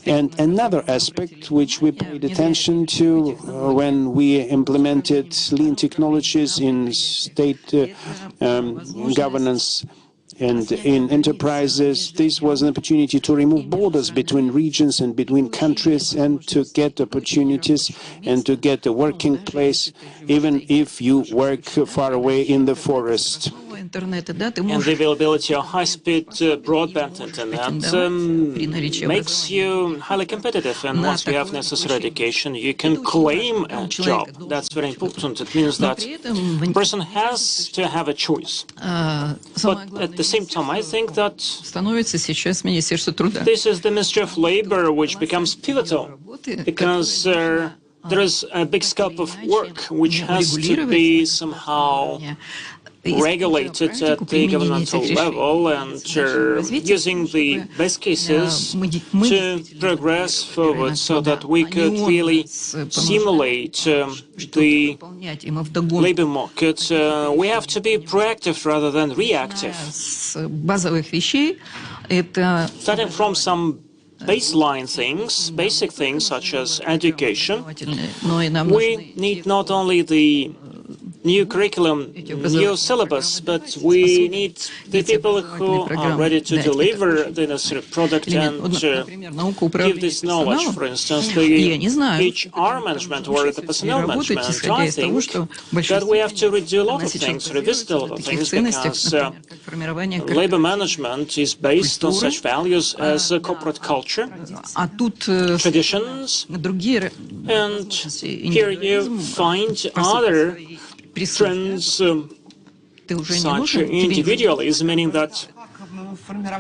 And another aspect which we paid attention to when we implemented lean technologies in state governance and in enterprises, this was an opportunity to remove borders between regions and between countries and to get opportunities and to get a working place, even if you work far away in the forest. And the availability of high-speed broadband internet makes you highly competitive. And once you have necessary education, you can claim a job. That's very important. It means that the person has to have a choice. But at the same time, I think that this is the Ministry of Labor which becomes pivotal because there is a big scope of work which has to be somehow regulated at the governmental level and using the best cases to progress forward so that we could really stimulate the labor market. We have to be proactive rather than reactive. Starting from some baseline things, basic things such as education, we need not only the new curriculum, new syllabus, but we need the people who are ready to deliver the necessary product and give this knowledge. For instance, the HR management or the personnel management. I think that we have to redo a lot of things, revisit a lot of things, because labor management is based on such values as corporate culture, traditions, and here you find other trends, such individualism, meaning that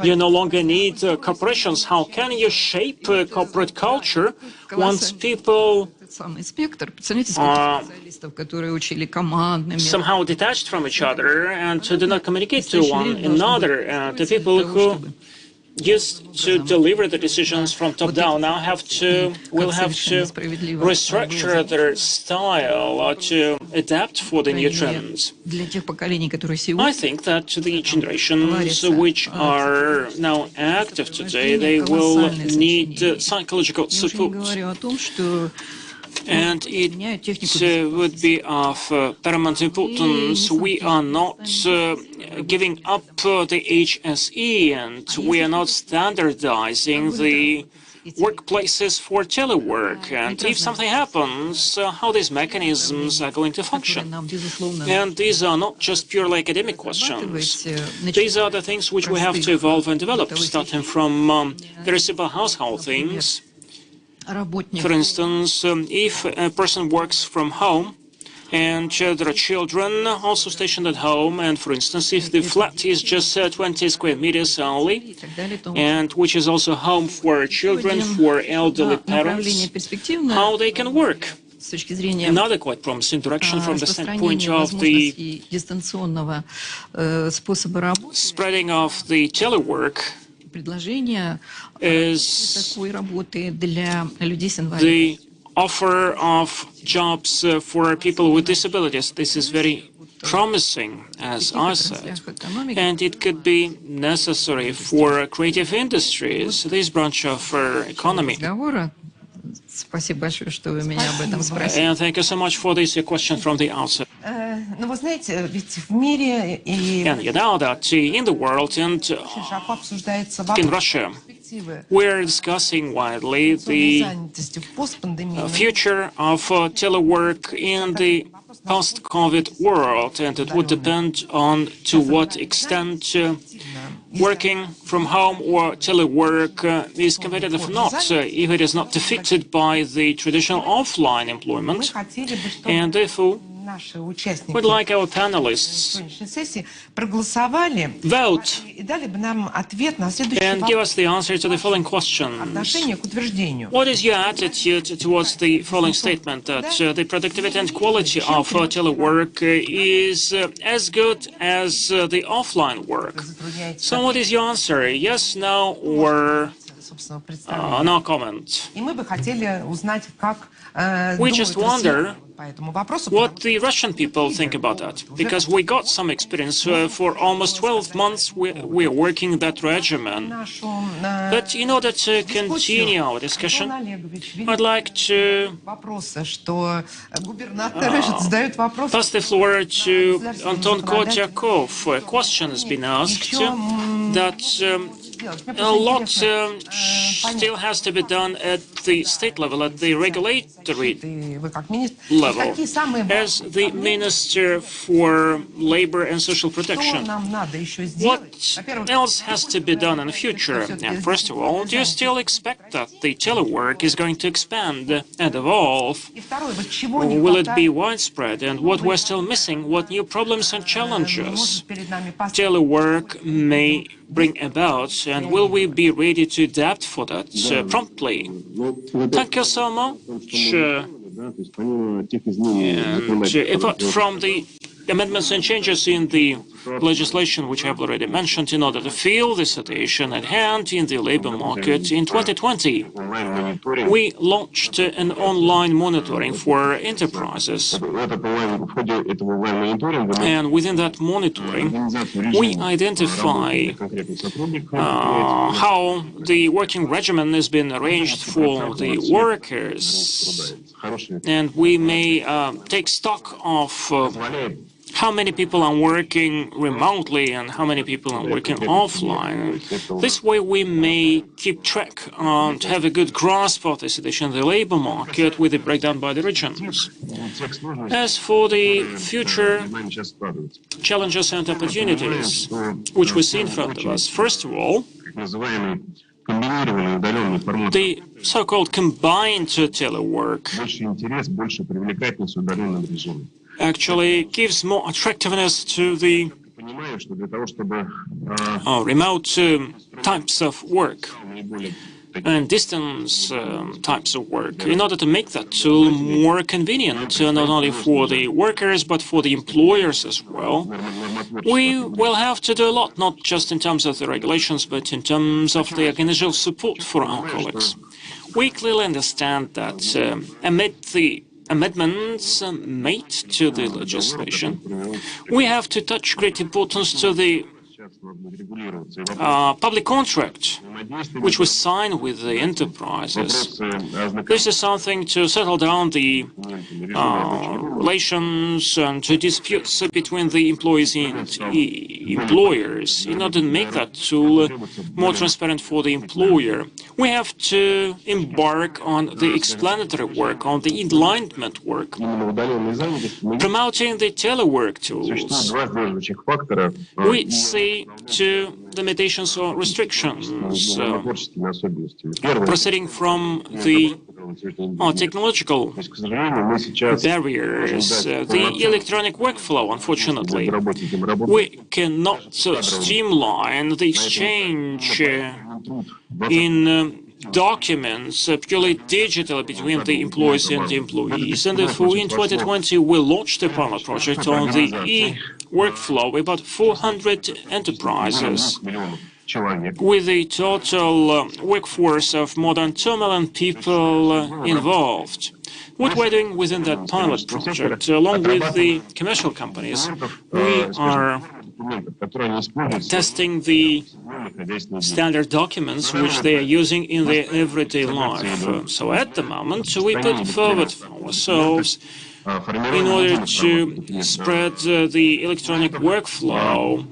you no longer need corporations. How can you shape corporate culture once people are somehow detached from each other and do not communicate to one another? The people who used to deliver the decisions from top down now will have to restructure their style to adapt for the new trends. I think that the generations which are now active today, they will need psychological support. And it would be of paramount importance. We are not giving up the HSE, and we are not standardizing the workplaces for telework. And if something happens, how these mechanisms are going to function. And these are not just purely academic questions. These are the things which we have to evolve and develop, starting from very simple household things. For instance, if a person works from home and there are children also stationed at home, and for instance, if the flat is just 20 square meters only, and which is also home for children, for elderly parents, how they can work. Another quite promising direction from the standpoint of the spreading of the telework is the offer of jobs for people with disabilities. This is very promising, as I said, and it could be necessary for creative industries, this branch of economy. And thank you so much for this question from the outset. And you know that in the world and in Russia, we're discussing widely the future of telework in the post-COVID world, and it would depend on to what extent working from home or telework is competitive or not, if it is not defeated by the traditional offline employment. And therefore, we'd like our panelists vote and give us the answer to the following questions. What is your attitude towards the following statement that the productivity and quality of telework is as good as the offline work? So what is your answer? Yes, no, or no comment? We just wonder what the Russian people think about that, because we got some experience. For almost 12 months we are working that regimen. But in order to continue our discussion, I'd like to pass the floor to Anton Kotyakov. A question has been asked that a lot still has to be done at the state level, at the regulatory level. As the Minister for Labor and Social Protection, what else has to be done in the future? And first of all, do you still expect that the telework is going to expand and evolve? Or will it be widespread? And what we're still missing, what new problems and challenges telework may bring about, and will we be ready to adapt for that promptly? Thank you so much. And apart from the amendments and changes in the legislation, which I've already mentioned, in order to feel the situation at hand in the labor market, in 2020, we launched an online monitoring for enterprises. And within that monitoring, we identify how the working regimen has been arranged for the workers. And we may take stock of how many people are working remotely and how many people are working offline. This way we may keep track and have a good grasp of the situation in the labor market with a breakdown by the regions. As for the future challenges and opportunities which we see in front of us, first of all, the so-called combined telework actually gives more attractiveness to the remote types of work and distance types of work, in order to make that tool more convenient, not only for the workers, but for the employers as well. We will have to do a lot, not just in terms of the regulations, but in terms of the organizational support for our colleagues. We clearly understand that amid the amendments made to the legislation, we have to attach great importance to the public contract which was signed with the enterprises. This is something to settle down the relations and disputes between the employees and employers. In order to make that tool more transparent for the employer, we have to embark on the explanatory work, on the enlightenment work, promoting the telework tools. We see two limitations or restrictions proceeding from the technological barriers, the electronic workflow, unfortunately. We cannot streamline the exchange in documents purely digital between the employees and the employees. And therefore, in 2020, we launched a pilot project on the e-workflow, about 400 enterprises, with a total workforce of more than 2 million people involved. What we're doing within that pilot project, along with the commercial companies, we are testing the standard documents which they are using in their everyday life. So at the moment, we put forward ourselves in order to spread the electronic workflow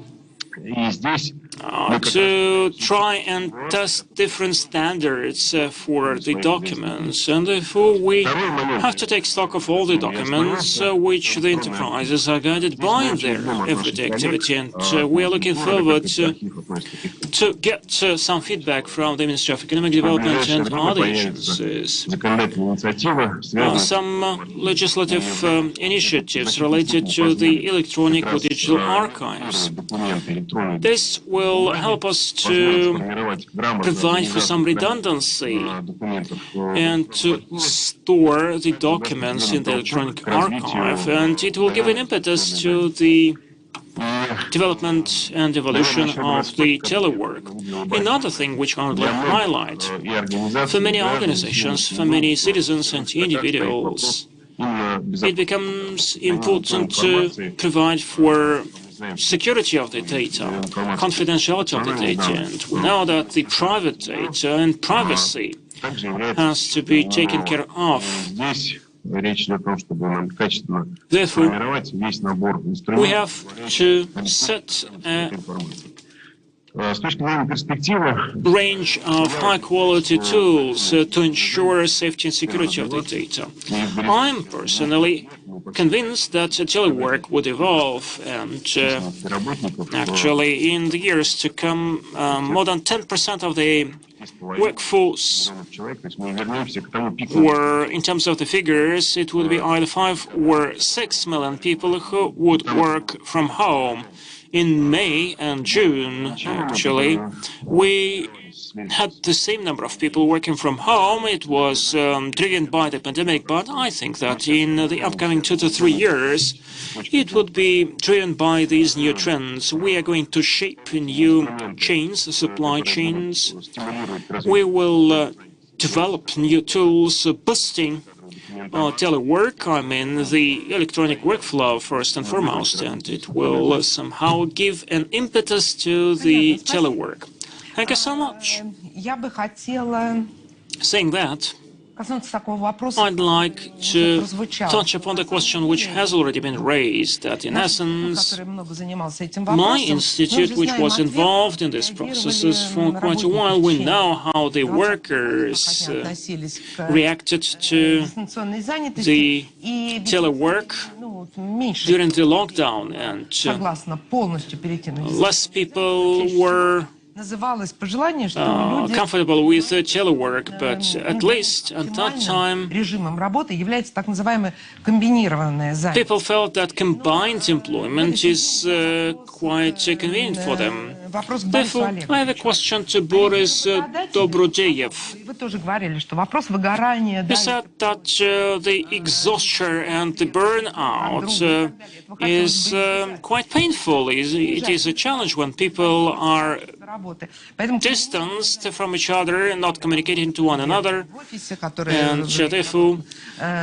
to try and test different standards for the documents, and therefore we have to take stock of all the documents which the enterprises are guided by in their everyday activity, and we are looking forward to get some feedback from the Ministry of Economic Development and other agencies. Some legislative initiatives related to the electronic or digital archives. This will help us to provide for some redundancy and to store the documents in the electronic archive, and it will give an impetus to the development and evolution of the telework. Another thing which I would like to highlight, for many organizations, for many citizens and individuals, it becomes important to provide for security of the data, confidentiality of the data, and we know that the private data and privacy has to be taken care of. Therefore, we have to set a range of high-quality tools to ensure safety and security of the data. I'm personally convinced that telework would evolve, and actually in the years to come, more than 10% of the workforce, or in terms of the figures, it would be either 5 or 6 million people who would work from home. In May and June, actually, we had the same number of people working from home. It was driven by the pandemic, but I think that in the upcoming 2 to 3 years, it would be driven by these new trends. We are going to shape new chains, supply chains. We will develop new tools boosting telework, I mean the electronic workflow first and foremost, and it will somehow give an impetus to the telework. Thank you so much. Saying that, I'd like to touch upon the question which has already been raised, that in essence, my institute, which was involved in these processes for quite a while, we know how the workers reacted to the telework during the lockdown, and less people were comfortable with telework, but at least at that time, people felt that combined employment is quite convenient for them. Therefore, I have a question to Boris Dobrodeyev. He said that the exhaustion and the burnout is quite painful. It is a challenge when people are distanced from each other and not communicating to one another, and therefore,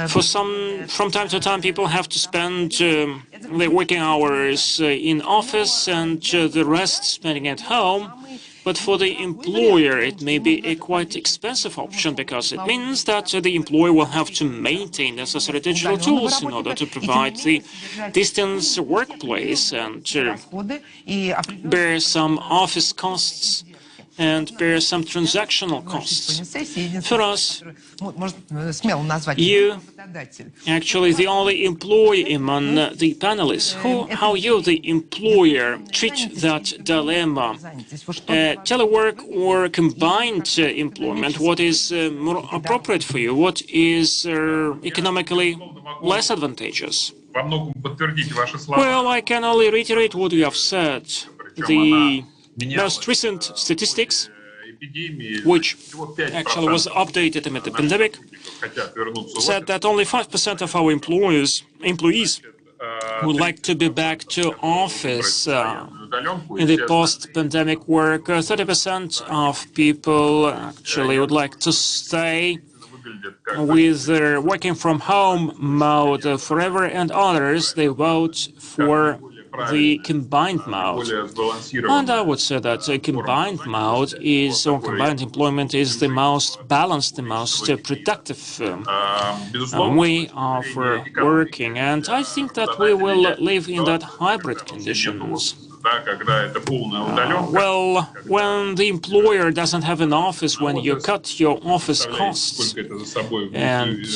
from time to time, people have to spend their working hours in office and the rest spending at home. But for the employer, it may be a quite expensive option, because it means that the employer will have to maintain necessary digital tools in order to provide the distance workplace and bear some office costs and bear some transactional costs. For us, you actually the only employee among the panelists. How you, the employer, treat that dilemma? Telework or combined employment, what is more appropriate for you? What is economically less advantageous? Well, I can only reiterate what you have said. The most recent statistics, which actually was updated amid the pandemic, said that only 5% of our employees would like to be back to office in the post-pandemic work. 30% of people actually would like to stay with their working from home mode forever, and others, they vote for the combined mode. And I would say that a combined mode is, or combined employment is the most balanced, the most productive way of working. And I think that we will live in that hybrid conditions. Well, when the employer doesn't have an office, when you cut your office costs, and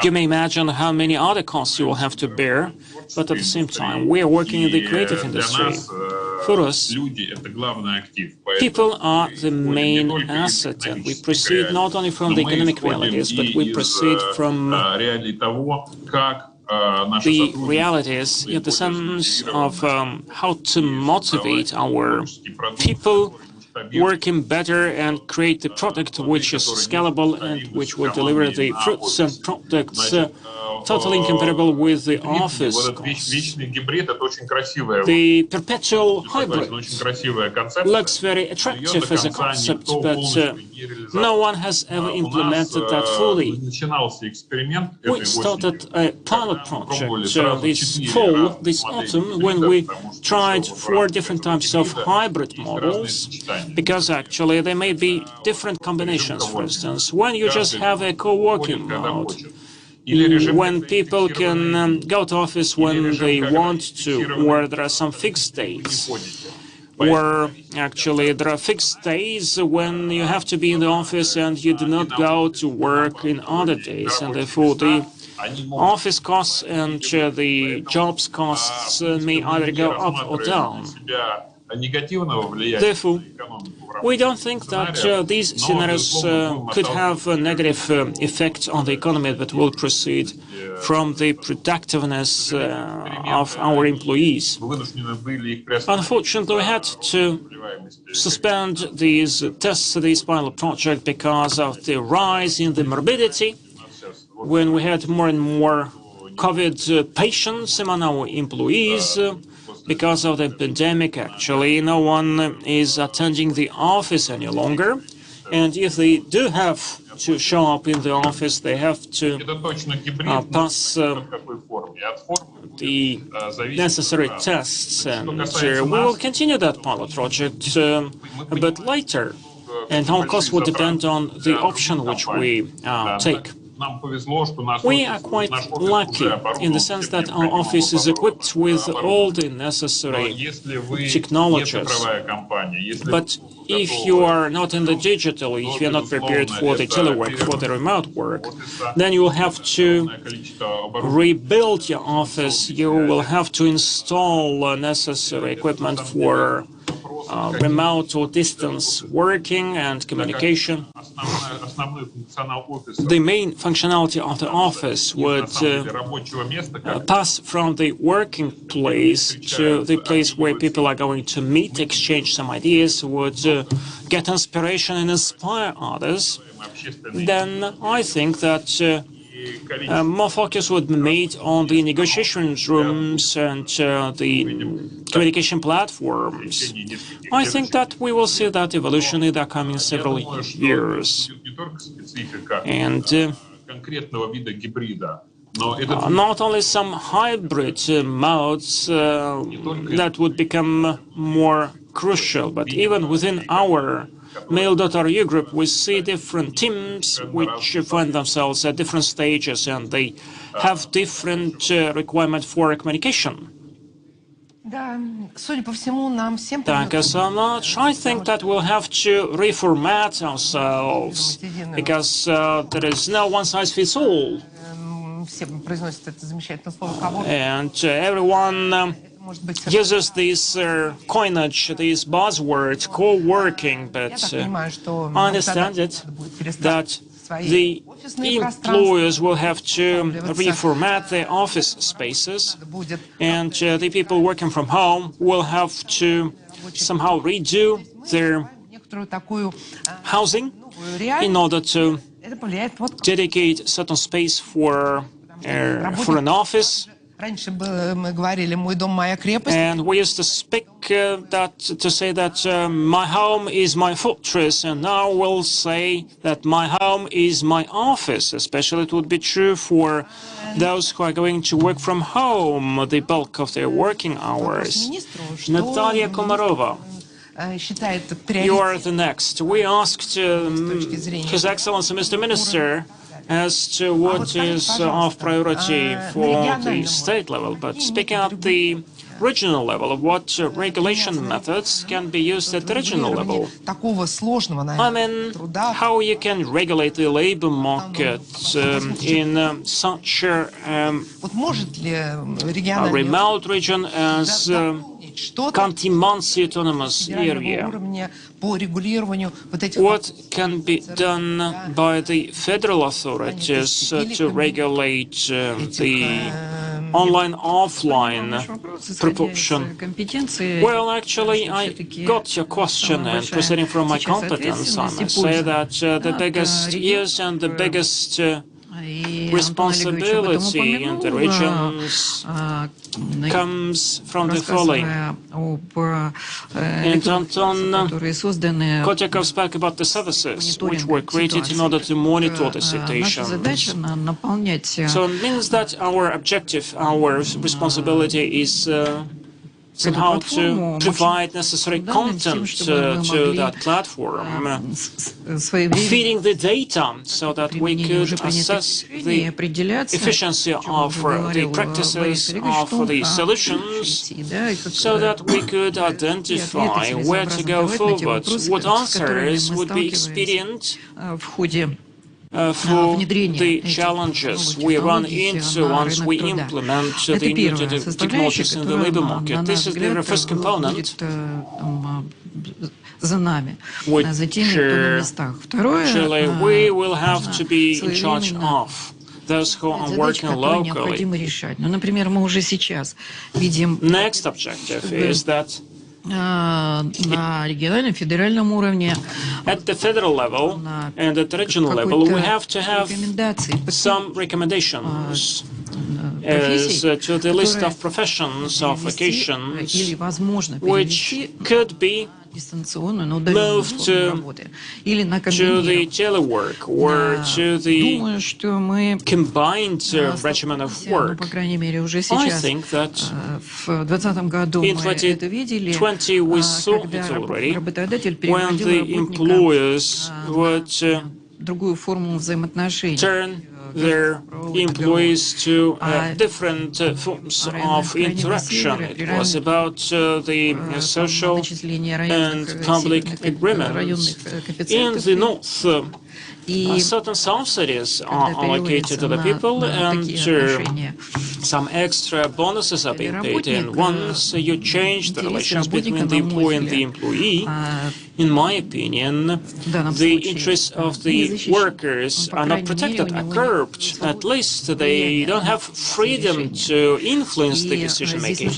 you may imagine how many other costs you will have to bear, but at the same time, we are working in the creative industry. For us, people are the main asset, and we proceed not only from the economic realities, but we proceed from the realities in the sense of how to motivate our people working better and create the product which is scalable and which will deliver the fruits and products totally incomparable with the office costs. The perpetual hybrid looks very attractive as a concept, but no one has ever implemented that fully. We started a pilot project this fall, this autumn, when we tried 4 different types of hybrid models, because actually there may be different combinations. For instance, when you just have a co-working mode, when people can go to office when they want to, or there are some fixed days, or actually there are fixed days when you have to be in the office and you do not go to work in other days, and therefore the office costs and the jobs costs may either go up or down. Therefore, we don't think that these scenarios could have a negative effect on the economy, but will proceed from the productiveness of our employees. Unfortunately, we had to suspend these tests, this pilot project, because of the rise in the morbidity, when we had more and more COVID patients among our employees. Because of the pandemic, actually, no one is attending the office any longer. And if they do have to show up in the office, they have to pass the necessary tests. And we will continue that pilot project a bit later. And our costs will depend on the option which we take. We are quite lucky in the sense that our office is equipped with all the necessary technologies. But if you are not in the digital, if you are not prepared for the telework, for the remote work, then you will have to rebuild your office. You will have to install necessary equipment for remote or distance working and communication. The main functionality of the office would pass from the working place to the place where people are going to meet, exchange some ideas, would get inspiration and inspire others. Then I think that more focus would be made on the negotiation rooms and the communication platforms. I think that we will see that evolution in the coming several years. And not only some hybrid modes that would become more crucial, but even within our Mail.ru group, we see different teams which find themselves at different stages, and they have different requirements for communication. Thank you so much. I think that we'll have to reformat ourselves, because there is no one-size-fits-all. And everyone uses this coinage, this buzzword, co-working, but I understand it, that the employers will have to reformat their office spaces, and the people working from home will have to somehow redo their housing in order to dedicate certain space for an office. And we used to speak to say that my home is my fortress, and now we'll say that my home is my office. Especially it would be true for those who are going to work from home the bulk of their working hours. Natalia Komarova, you are the next. We asked His Excellency, Mr. Minister, as to what is of priority for the state level. But speaking of the regional level? What regulation methods can be used at the regional level? I mean, how you can regulate the labor market in such a remote region as Khanty-Mansi Autonomous Area. What can be done by the federal authorities to regulate the online-offline proportion? Well, actually, I got your question, and proceeding from my competence, I must say that the biggest use and the biggest responsibility in the regions comes from the following. And Anton Kotyakov spoke about the services which were created in order to monitor the situation. So it means that our objective, our responsibility is somehow to provide necessary content to that platform, feeding the data so that we could assess the efficiency of the practices, of the solutions, so that we could identify where to go forward, what answers would be expedient for the challenges we run into once we implement the new technologies in the labor market. This is the very first component, which actually we will have to be in charge of. Those who are working locally. Next objective is that at the federal level and at the regional level, we have to have some recommendations as to the list of professions, of vocations, which could be moved to the telework or to the combined regimen of work. I think that in 2020 we saw it already when the employers would turn their employees to different forms of interaction. It was about the social and public agreements. In the north, certain subsidies are allocated to the people and some extra bonuses are being paid. And once you change the relations between the employee and the employee, in my opinion, the interests of the workers are not protected, are curbed. At least they don't have freedom to influence the decision-making.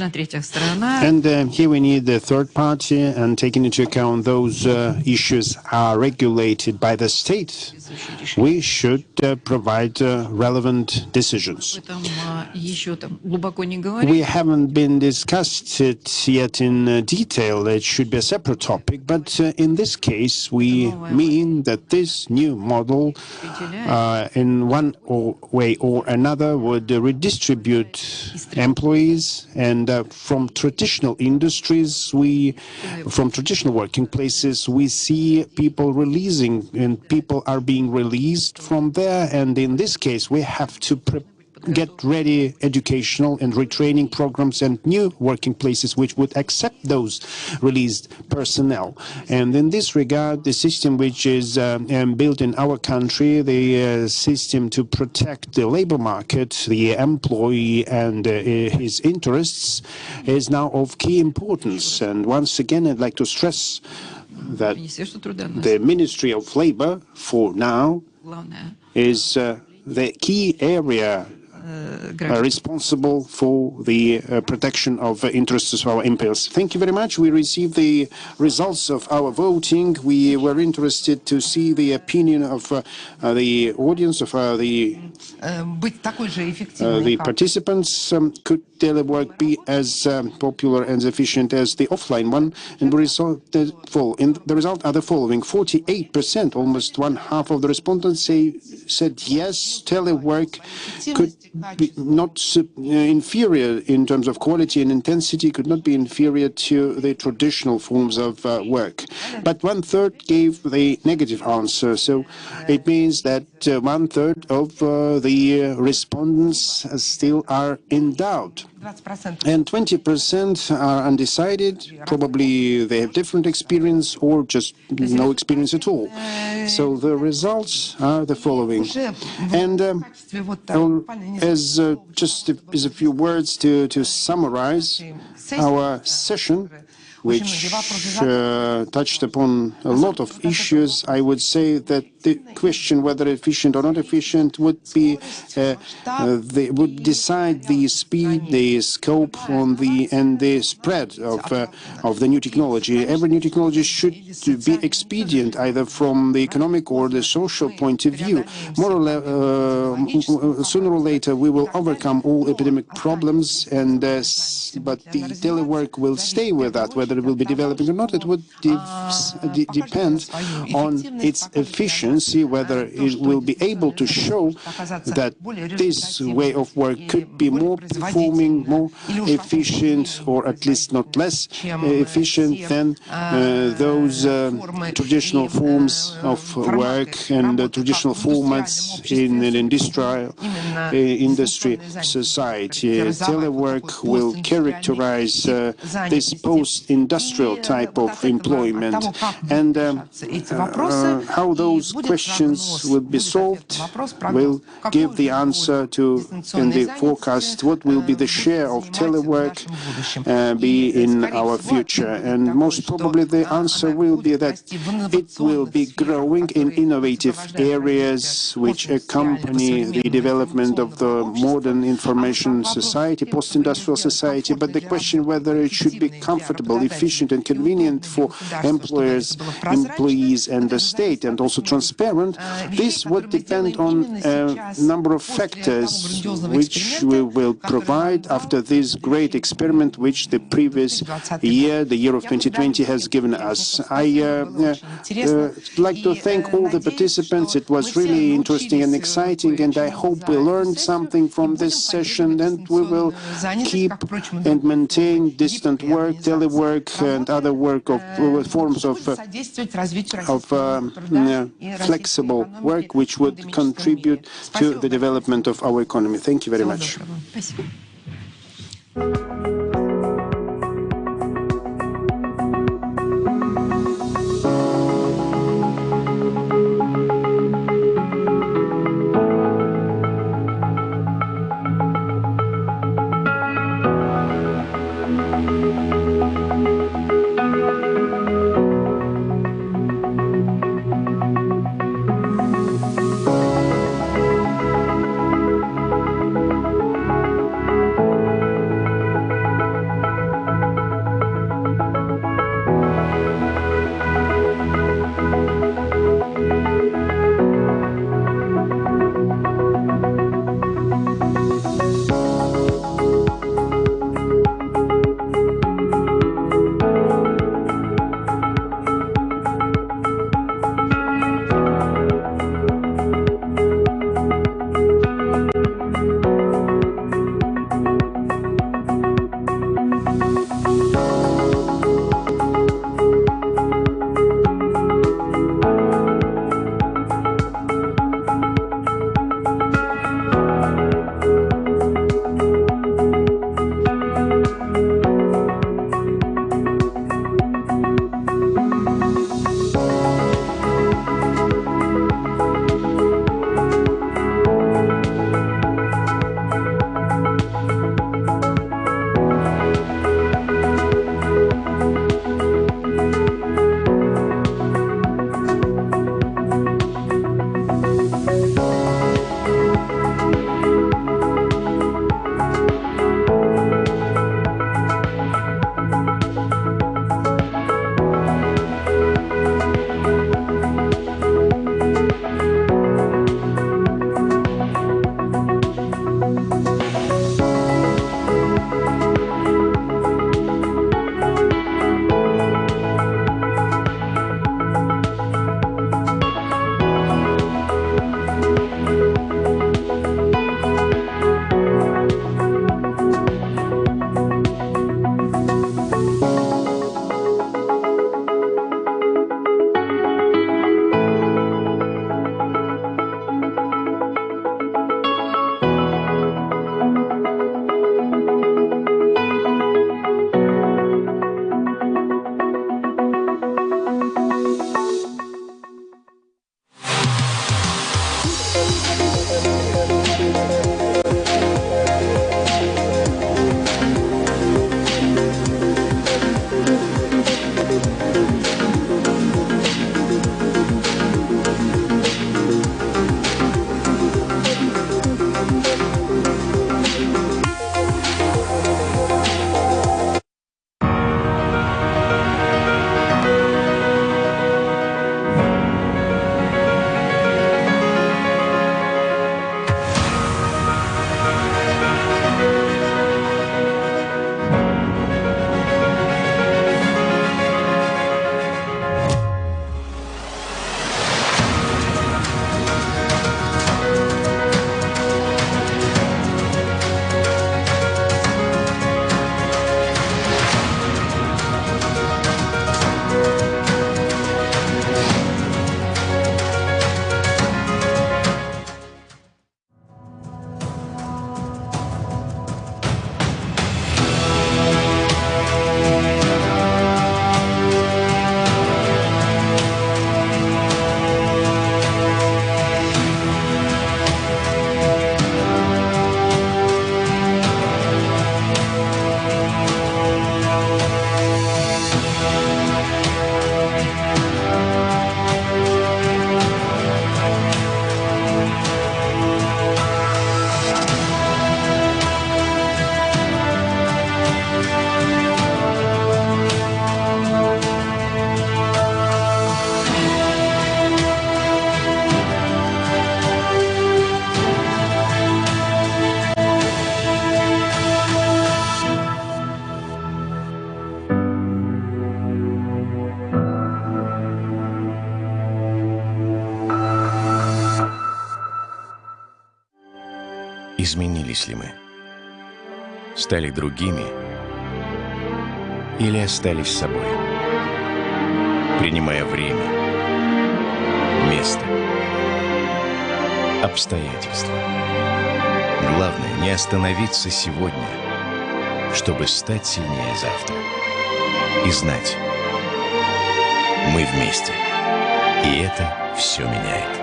And here we need the third party, and taking into account those issues are regulated by the state, we should provide relevant decisions. We haven't been discussed it yet in detail. It should be a separate topic, but in this case, we mean that this new model, in one way or another, would redistribute employees, and from traditional industries, from traditional working places, we see people releasing, and people are being released from there, and in this case, we have to get ready educational and retraining programs and new working places which would accept those released personnel. And in this regard, the system which is built in our country, the system to protect the labor market, the employee and his interests, is now of key importance. And once again, I'd like to stress that the Ministry of Labor, for now, is the key area responsible for the protection of interests of our employees. Thank you very much. We received the results of our voting. We were interested to see the opinion of the audience, of the participants. Could telework be as popular and efficient as the offline one? And the result are the following: 48%, almost one half of the respondents said yes, telework could be not inferior in terms of quality and intensity, could not be inferior to the traditional forms of work. But 1/3 gave the negative answer. So it means that 1/3 of the respondents still are in doubt and 20% are undecided. Probably they have different experience or just no experience at all. So the results are the following. And just as a few words to summarize our session, which touched upon a lot of issues, I would say that the question whether efficient or not efficient would be would decide the speed, the scope and the spread of the new technology. Every new technology should be expedient either from the economic or the social point of view. More or less, sooner or later, we will overcome all epidemic problems, and but the telework will stay with that. Whether it will be developing or not, it would depend on its efficiency, whether it will be able to show that this way of work could be more performing, more efficient, or at least not less efficient than those traditional forms of work and traditional formats in an industry society. Telework will characterize this post-industrial type of employment, and how those questions will be solved will give the answer to, in the forecast, what will be the share of telework be in our future. And most probably the answer will be that it will be growing in innovative areas which accompany the development of the modern information society, post-industrial society. But the question whether it should be comfortable, efficient and convenient for employers, employees and the state, and also transparent, this would depend on a number of factors which we will provide after this great experiment which the previous year, the year of 2020, has given us. I'd like to thank all the participants. It was really interesting and exciting, and I hope we learned something from this session, and we will keep and maintain distant work, telework, and other work of forms of flexible work, which would contribute to the development of our economy. Thank you very much. Изменились ли мы? Стали другими или остались собой? Принимая время, место, обстоятельства. Главное не остановиться сегодня, чтобы стать сильнее завтра. И знать, мы вместе. И это все меняет.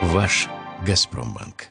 Ваш Газпромбанк.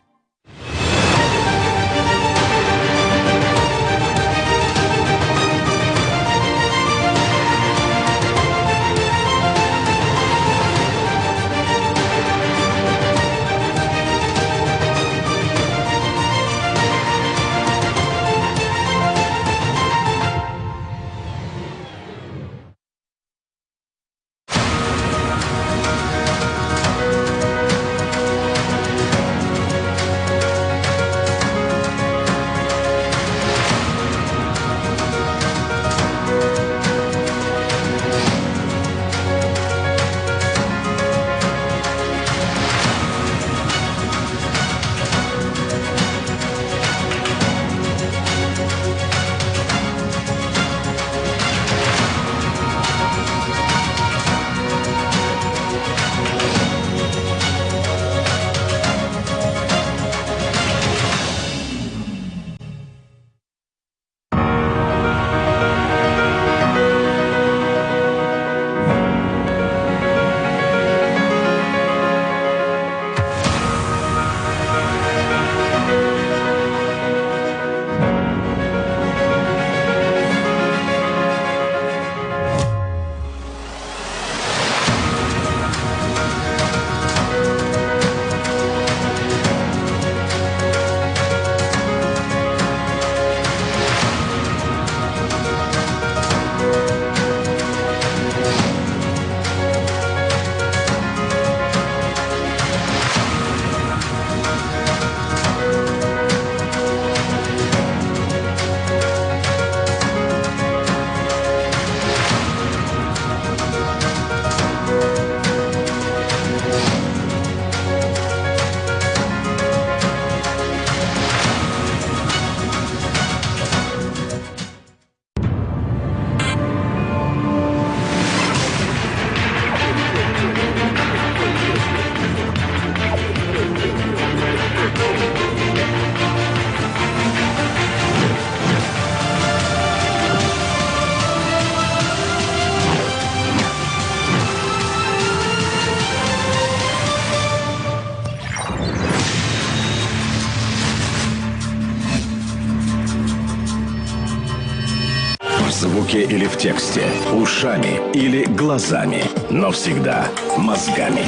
В звуке или в тексте, ушами или глазами, но всегда мозгами.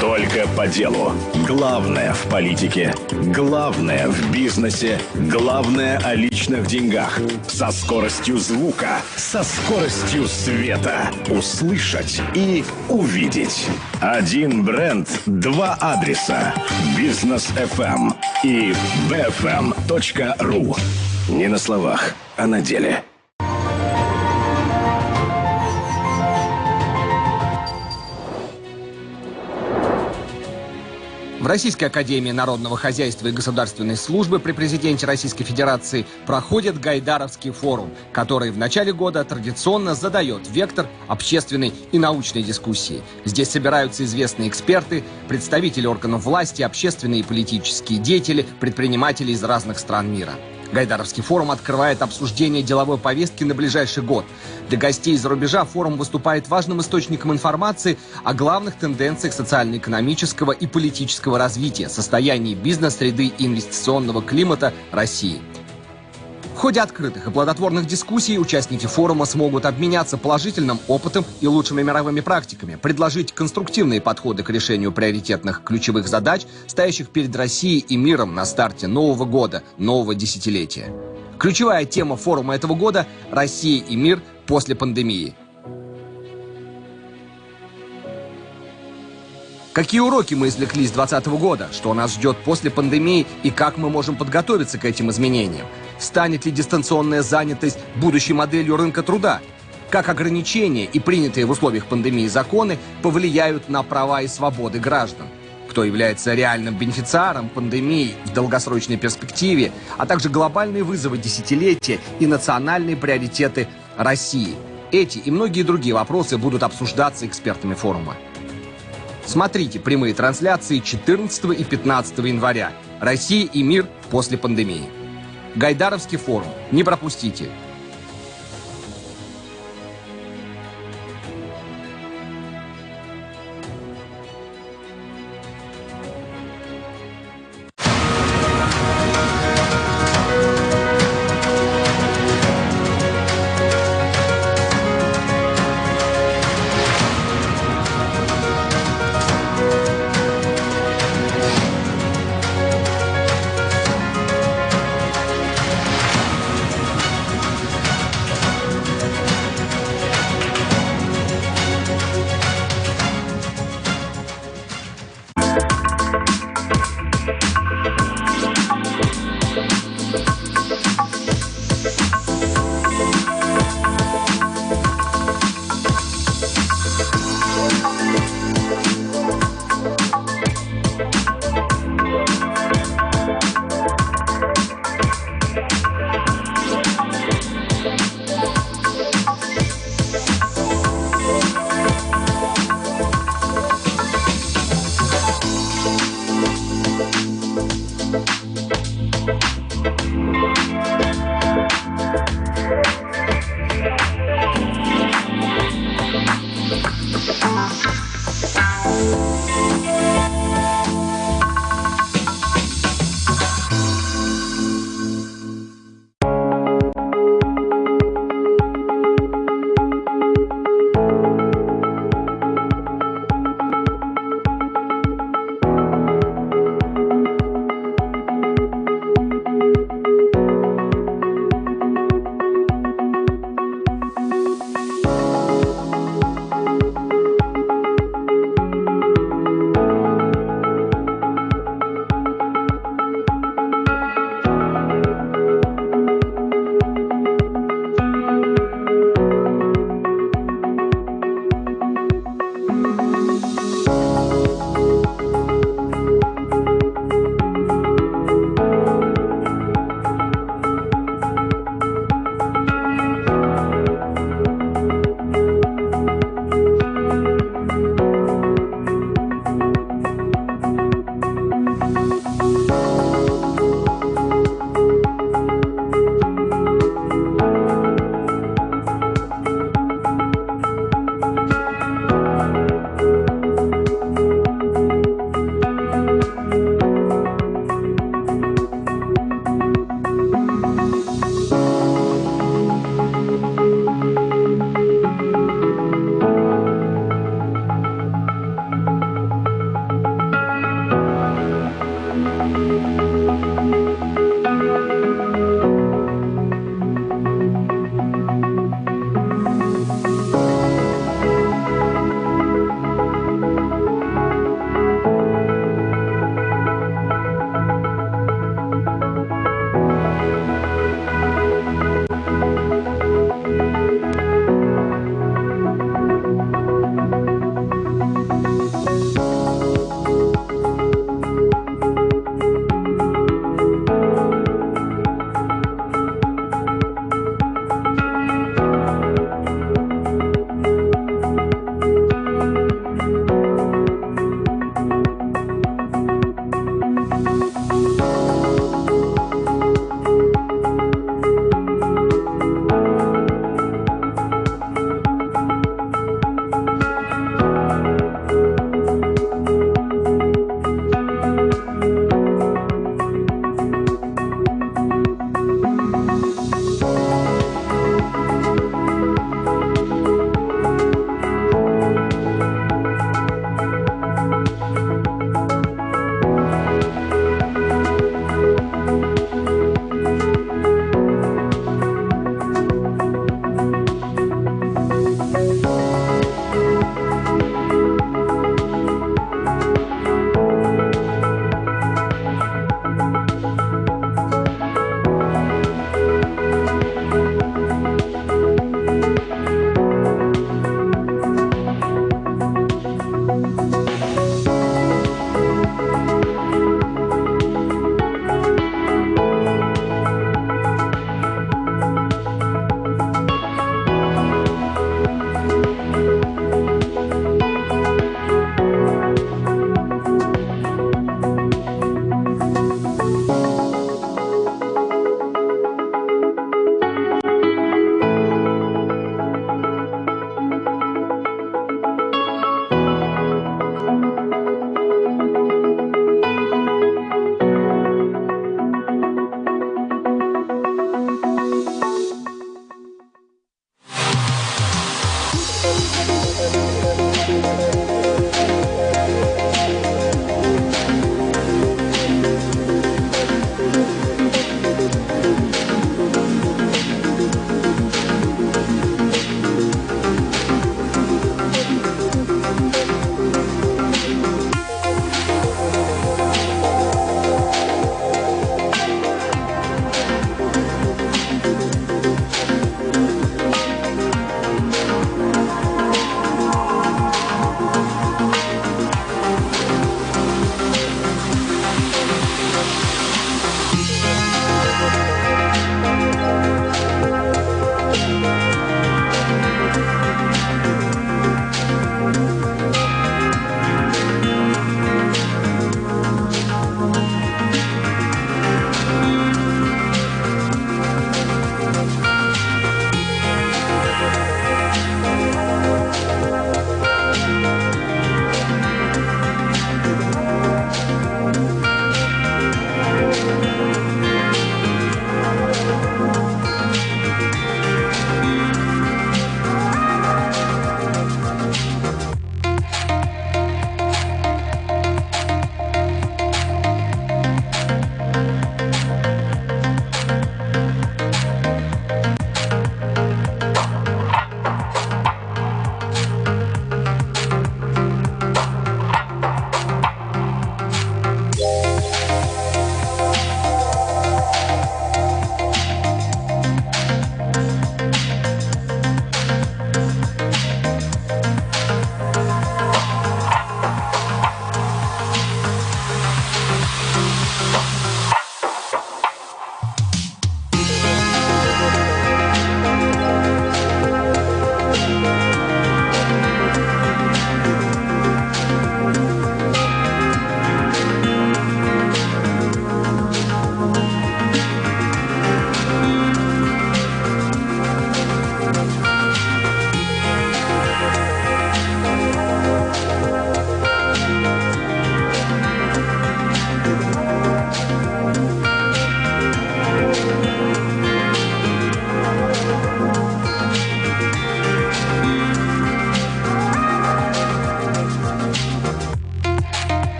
Только по делу. Главное в политике, главное в бизнесе, главное о личных деньгах. Со скоростью звука, со скоростью света. Услышать и увидеть. Один бренд, два адреса. Бизнес FM и bfm.ru. Не на словах, а на деле. В Российской академии народного хозяйства и государственной службы при президенте Российской Федерации проходит Гайдаровский форум, который в начале года традиционно задает вектор общественной и научной дискуссии. Здесь собираются известные эксперты, представители органов власти, общественные и политические деятели, предприниматели из разных стран мира. Гайдаровский форум открывает обсуждение деловой повестки на ближайший год. Для гостей из-за рубежа форум выступает важным источником информации о главных тенденциях социально-экономического и политического развития, состоянии бизнес-среды и инвестиционного климата России. В ходе открытых и плодотворных дискуссий участники форума смогут обменяться положительным опытом и лучшими мировыми практиками, предложить конструктивные подходы к решению приоритетных ключевых задач, стоящих перед Россией и миром на старте нового года, нового десятилетия. Ключевая тема форума этого года – «Россия и мир после пандемии». Какие уроки мы извлекли с 2020 года? Что нас ждет после пандемии и как мы можем подготовиться к этим изменениям? Станет ли дистанционная занятость будущей моделью рынка труда? Как ограничения и принятые в условиях пандемии законы повлияют на права и свободы граждан? кто является реальным бенефициаром пандемии в долгосрочной перспективе, а также глобальные вызовы десятилетия и национальные приоритеты России. Эти и многие другие вопросы будут обсуждаться экспертами форума. Смотрите прямые трансляции 14 и 15 января. Россия и мир после пандемии. Гайдаровский форум. Не пропустите.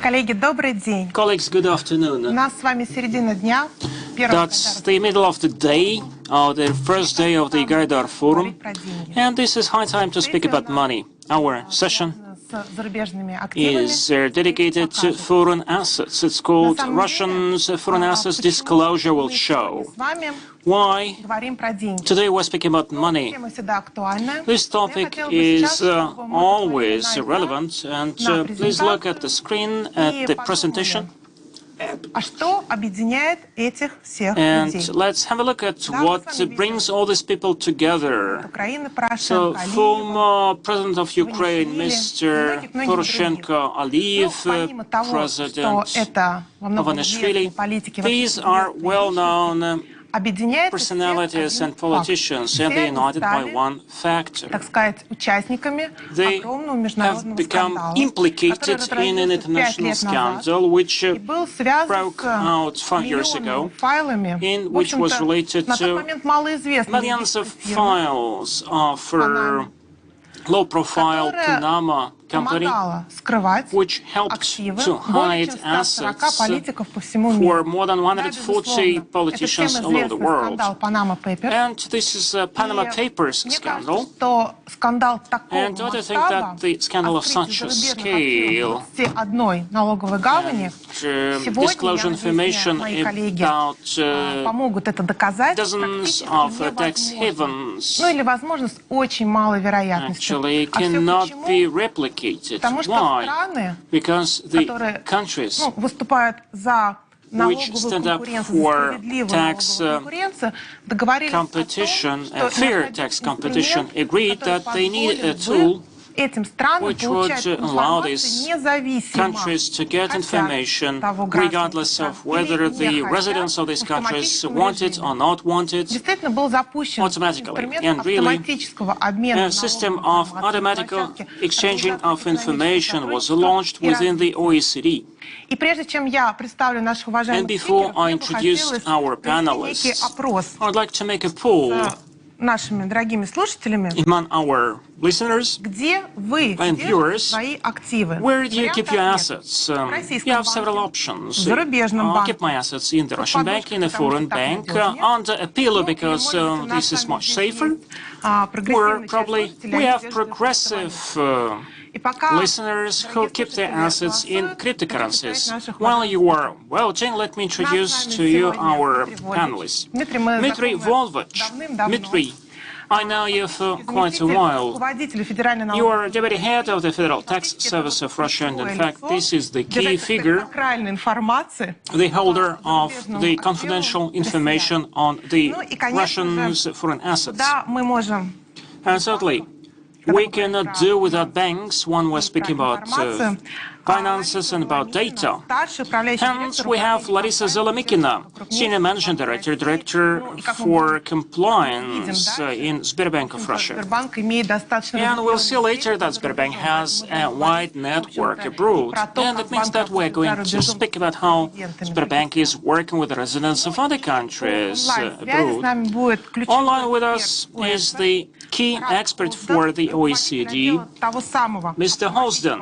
Коллеги, добрый день. Colleagues, good afternoon. У нас с вами середина дня. That's the middle of the day, the first day of the Gaidar Forum, and this is high time to speak about money. Our session is dedicated to foreign assets. It's called Russians' Foreign Assets Disclosure Will Show. Why? Today we're speaking about money. This topic is always relevant, and please look at the screen at the presentation. And let's have a look at what brings all these people together. So, former President of Ukraine, Mr. Poroshenko, Aliyev, President Ivanishvili, these are well-known personalities and politicians, and they're united by one factor. They have become implicated in an international scandal which broke out 5 years ago, in which was related to millions of files of low-profile Panama company, which helped to hide assets for more than 140 politicians all over the world. And this is a Panama Papers scandal. And don't you think that the scandal of such a scale and disclosure information about dozens of tax havens actually cannot be replicated? Why? Because the countries which stand up for tax competition, fair tax competition, agreed that they need a tool which would allow these countries to get information regardless of whether the residents of these countries want it or not want it automatically. And really, a system of automatic exchanging of information was launched within the OECD. And before I introduce our panelists, I would like to make a poll нашими дорогими слушателями, among our listeners где вы and viewers, свои активы. Where do you keep your assets? You have several options. I keep my assets in the Russian bank, in a foreign bank, under a pillow because this is much safer. Or probably we have progressive listeners who keep their assets in cryptocurrencies. While you are voting, let me introduce to you our panelists. Dmitry Volvich. Dmitry, I know you for quite a while. You are deputy head of the Federal Tax Service of Russia, and in fact, this is the key figure, the holder of the confidential information on the Russians' foreign assets. And certainly, we cannot do without banks when we're speaking about finances and about data. Hence, we have Larisa Zelomikina, Senior Managing Director for Compliance in Sberbank of Russia. And we'll see later that Sberbank has a wide network abroad. And it means that we're going to speak about how Sberbank is working with the residents of other countries abroad. Online with us is the key expert for the OECD, Mr. Holsden,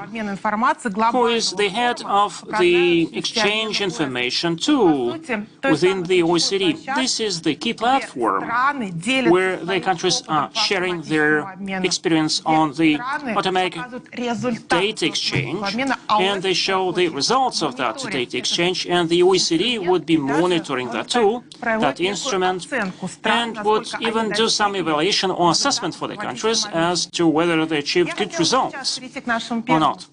who is the head of the exchange information tool within the OECD. This is the key platform where the countries are sharing their experience on the automatic data exchange, and they show the results of that data exchange, and the OECD would be monitoring that tool, that instrument, and would even do some evaluation or assessment for the countries as to whether they achieved good results or not.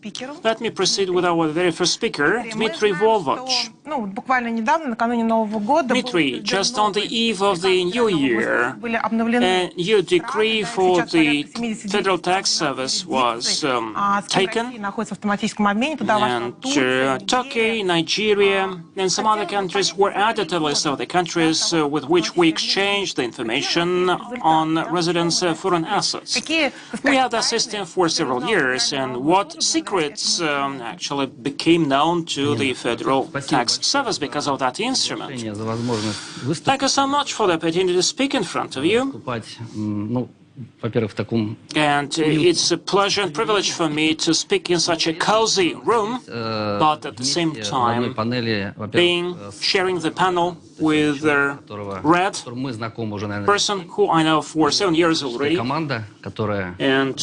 Let me proceed with our very first speaker, Dmitry Volvich. Dmitry, just on the eve of the new year, a new decree for the Federal Tax Service was taken, and Turkey, Nigeria, and some other countries were added to the list of the countries with which we exchange the information on residents' foreign assets. We had that system for several years, and what secrets actually became known to the Federal Tax Service because of that instrument. Thank you so much for the opportunity to speak in front of you. And it's a pleasure and privilege for me to speak in such a cozy room, but at the same time, sharing the panel with the Red person who I know for 7 years already, and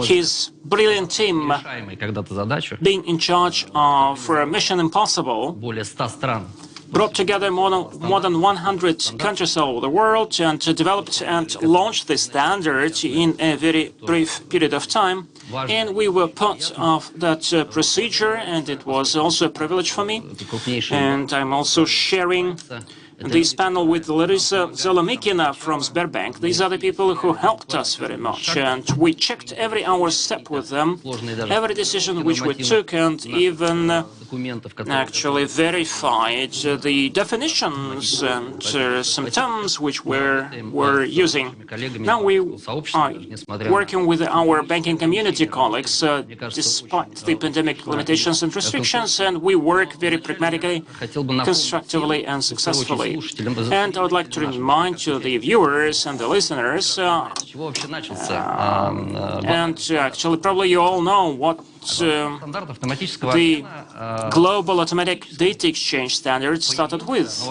his brilliant team being in charge of Mission Impossible brought together more than 100 countries all over the world and developed and launched the standard in a very brief period of time. And we were part of that procedure, and it was also a privilege for me. And I'm also sharing this panel with Larissa Zolomikina from Sberbank. These are the people who helped us very much, and we checked every hour step with them, every decision which we took, and even actually verified the definitions and some terms which we're using. Now we are working with our banking community colleagues despite the pandemic limitations and restrictions, and we work very pragmatically, constructively, and successfully. And I would like to remind you, the viewers and the listeners, and actually probably you all know what the global automatic data exchange standard started with.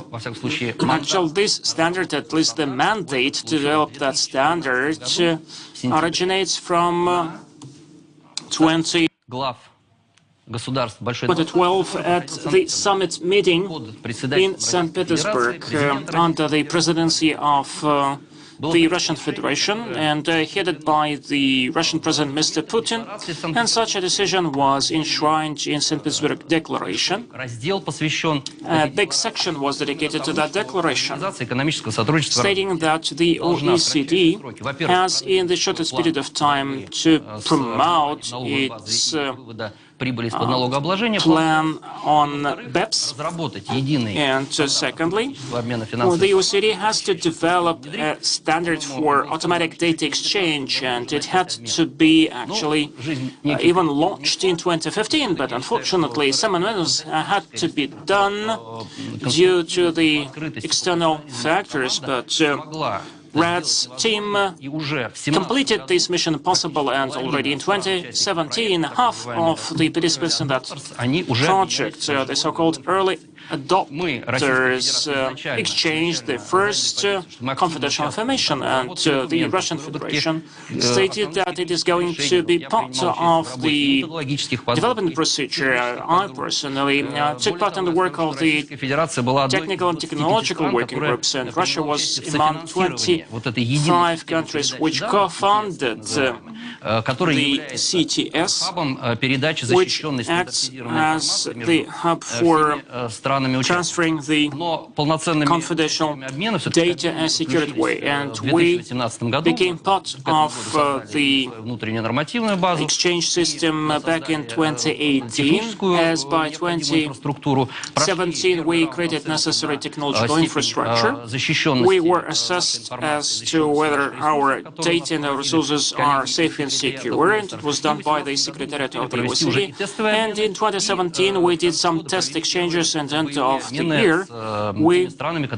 Actually, this standard, at least the mandate to develop that standard, originates from 2012 at the summit meeting in St. Petersburg under the presidency of the Russian Federation and headed by the Russian President Mr. Putin, and such a decision was enshrined in St. Petersburg Declaration. A big section was dedicated to that declaration, stating that the OECD has, in the shortest period of time, to promote its plan on BEPS, and secondly, the OECD has to develop a standard for automatic data exchange, and it had to be actually even launched in 2015, but unfortunately some amendments had to be done due to the external factors, but Red's team completed this Mission Impossible, and already in 2017, half of the participants in that project, the so-called early adopters, exchanged the first confidential information, and the Russian Federation stated that it is going to be part of the development procedure. I personally took part in the work of the technical and technological working groups, and Russia was among 25 countries which co-founded the CTS, which acts as the hub for transferring the confidential data in a secured way. And we became part of the exchange system back in 2018, as by 2017 we created necessary technological infrastructure. We were assessed as to whether our data and our resources are safe and secure, and it was done by the Secretariat of the OECD. And in 2017 we did some test exchanges, and end of the year we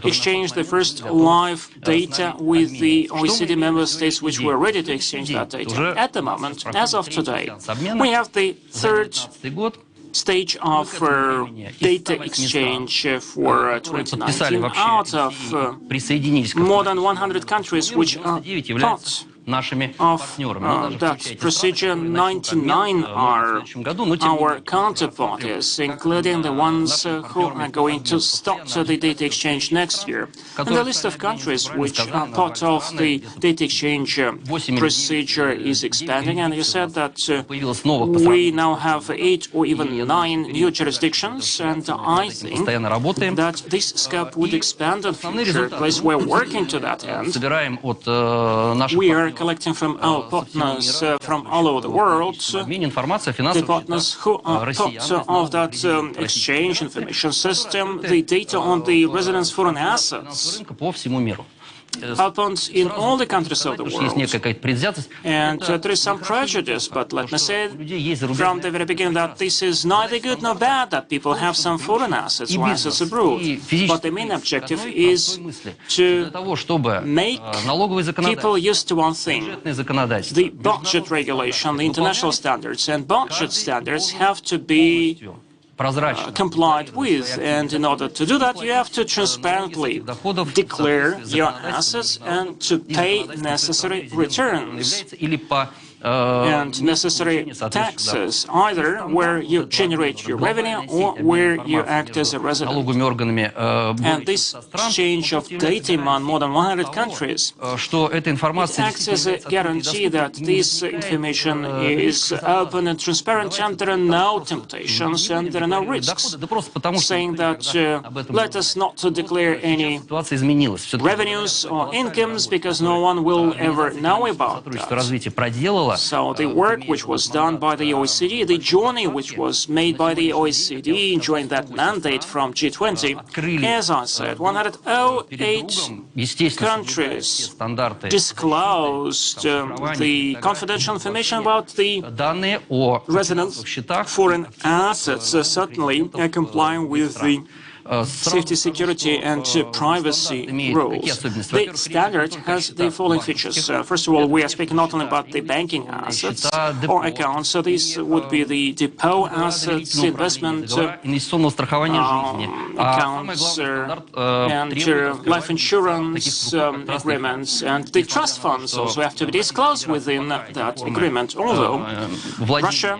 exchanged the first live data with the OECD member states which were ready to exchange that data. At the moment, as of today, we have the third stage of data exchange for 2019 out of more than 100 countries which are part of that procedure. 99 are our counterparties, including the ones who are going to start the data exchange next year. And the list of countries which are part of the data exchange procedure is expanding, and you said that we now have 8 or even 9 new jurisdictions, and I think that this scope would expand in future. At least we're working to that end. We are collecting from our partners from all over the world, the partners who are part of that exchange information system, the data on the residents' foreign assets. happens in all the countries of the world. And there is some prejudice, but let me say from the very beginning that this is neither good nor bad that people have some foreign assets or assets abroad. But the main objective is to make people used to one thing, the budget regulation, the international standards, and budget standards have to be complied with, and in order to do that you have to transparently declare your assets and to pay necessary returns and necessary taxes, either where you generate your revenue or where you act as a resident. And this exchange of data among more than 100 countries, it acts as a guarantee that this information is open and transparent, and there are no temptations and there are no risks, saying that let us not declare any revenues or incomes because no one will ever know about that. So the work which was done by the OECD, the journey which was made by the OECD during that mandate from G20, as I said, 108 countries disclosed the confidential information about the residents' foreign assets, certainly complying with the safety, security, and privacy rules. The standard has the following features. First of all, we are speaking not only about the banking assets or accounts, so these would be the depot assets, investment accounts, and life insurance agreements, and the trust funds also have to be disclosed within that agreement, although Russia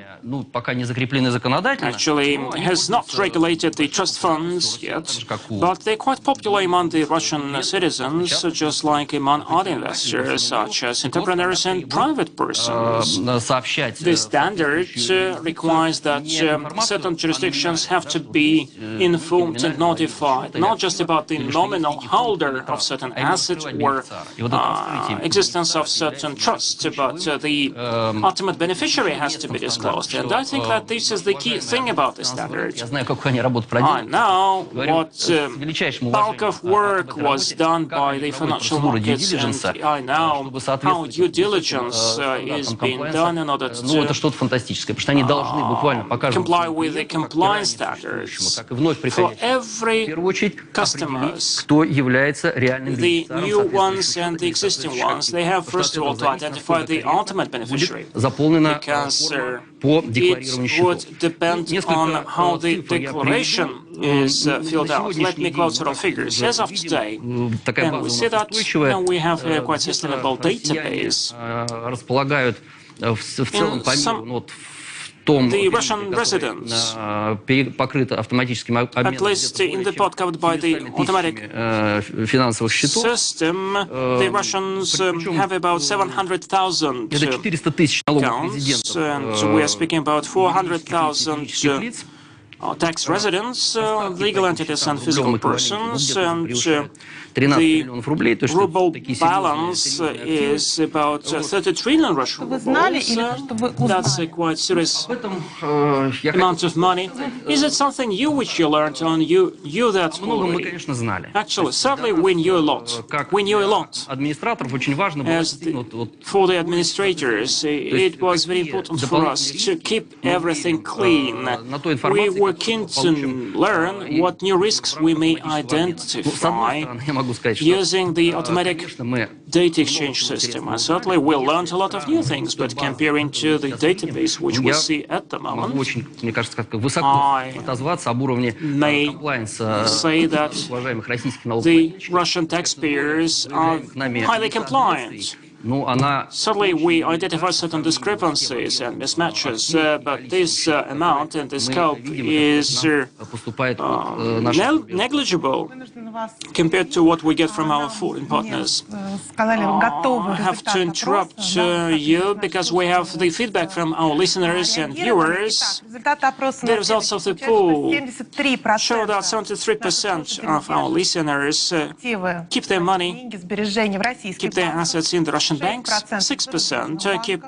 actually has not regulated the trust funds yet, but they're quite popular among the Russian citizens, just like among other investors, such as entrepreneurs and private persons. The standard requires that certain jurisdictions have to be informed and notified, not just about the nominal holder of certain assets or existence of certain trusts, but the ultimate beneficiary has to be disclosed. And I think that this is the key thing about the standard. I know what bulk of work was done by the financial markets, and I know how due diligence is being done in order to comply with the compliance standards. For every customers, the new ones and the existing ones, they have first of all to identify the ultimate beneficiary, because it would depend on how the declaration is filled out. Let me quote several figures. As of today, and we see that we have a quite sustainable database. The Russian residents, at least in the part covered by the automatic system, the Russians have about 700,000 accounts, and we are speaking about 400,000 tax residents, legal entities and physical persons, and the ruble balance is about 30 trillion Russian rubles. That's a quite serious amount of money. Is it something new which you learned, or you knew that already? Actually, certainly we knew a lot. We knew a lot. As for the administrators, it was very important for us to keep everything clean. We were keen to learn what new risks we may identify using the automatic data exchange system. And certainly we learned a lot of new things, but comparing to the database which we see at the moment, I may say that the Russian taxpayers are highly compliant. Certainly we identify certain discrepancies and mismatches, but this amount and the scope is negligible compared to what we get from our foreign partners. I have to interrupt you because we have the feedback from our listeners and viewers. The results of the poll show that 73% of our listeners keep their money, keep their assets in the Russian Russian banks, 6% keep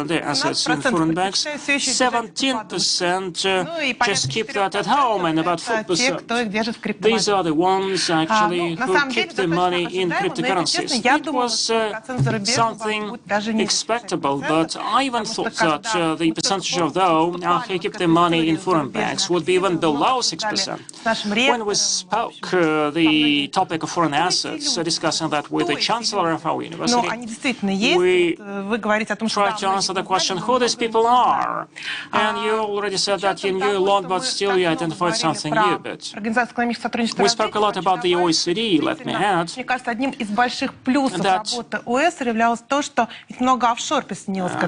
their assets in foreign banks, 17% just keep that at home, and about 4%. These are the ones actually who keep the money in cryptocurrencies. It was something expectable, but I even thought that the percentage of those who keep the money in foreign banks would be even below 6%. When we spoke the topic of foreign assets, discussing that with the chancellor of our university, we tried to answer the question who these people are. And you already said that you knew a lot, but still you identified something new. But we spoke a lot about the OECD, let me add.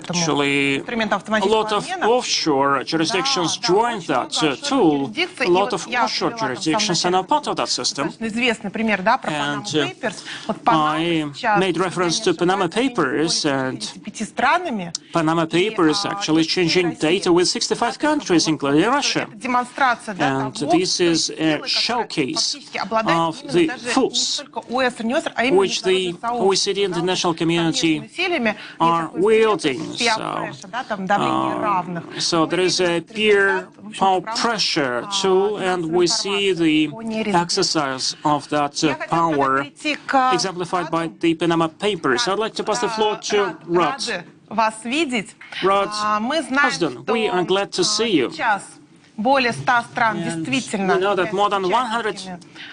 Actually, a lot of offshore jurisdictions joined that tool. A lot of offshore jurisdictions are now part of that system. And I made reference to Panama Papers, and Panama Papers actually changing data with 65 countries, including Russia. And this is a showcase of the force which the OECD and the international community are wielding. So there is a peer power pressure tool, and we see the exercise of that power exemplified by the Panama Papers. I'd like to pass the floor to Rod. Rod Husden, we are glad to see you. And we know that more than 100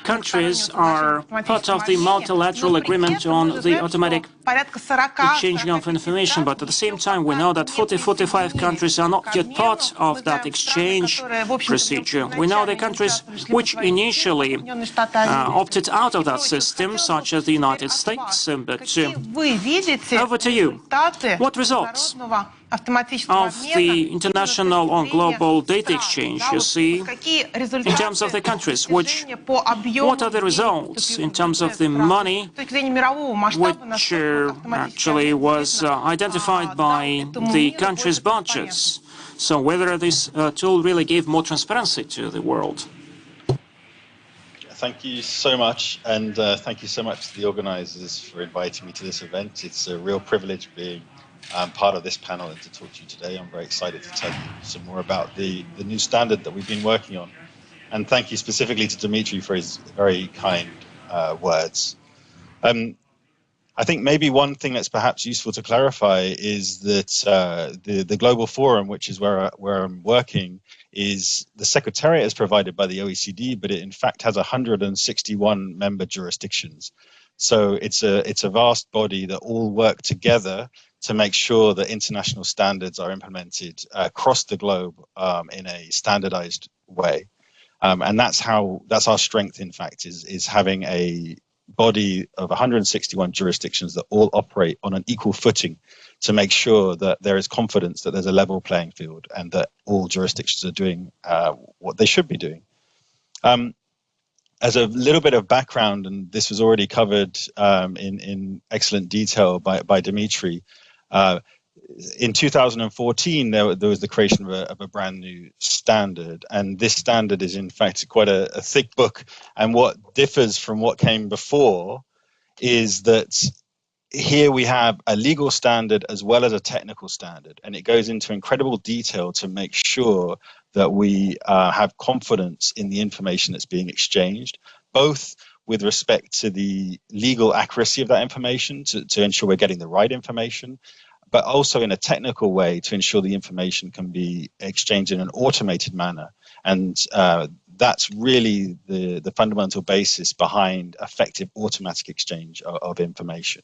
countries are part of the multilateral agreement on the automatic exchanging of information, but at the same time we know that 45 countries are not yet part of that exchange procedure. We know the countries which initially opted out of that system, such as the United States, but over to you. What results of the international or global data exchange you see in terms of the countries? What are the results in terms of the money which actually was identified by the countries' budgets? So whether this tool really gave more transparency to the world? Thank you so much, and thank you so much to the organizers for inviting me to this event. It's a real privilege being part of this panel and to talk to you today. I'm very excited to tell you some more about the new standard that we've been working on. And thank you specifically to Dimitri for his very kind words. I think maybe one thing that's perhaps useful to clarify is that the Global Forum, which is where I'm working, is the Secretariat is provided by the OECD, but it in fact has 161 member jurisdictions. So it's a vast body that all work together to make sure that international standards are implemented across the globe in a standardized way. And that's our strength, in fact, is having a body of 161 jurisdictions that all operate on an equal footing to make sure that there is confidence that there's a level playing field and that all jurisdictions are doing what they should be doing. As a little bit of background, and this was already covered in excellent detail by Dimitri, in 2014, there was the creation of a brand new standard, and this standard is in fact quite a thick book. And what differs from what came before is that here we have a legal standard as well as a technical standard, and it goes into incredible detail to make sure that we have confidence in the information that's being exchanged, both with respect to the legal accuracy of that information to ensure we're getting the right information, but also in a technical way to ensure the information can be exchanged in an automated manner. And that's really the fundamental basis behind effective automatic exchange of information.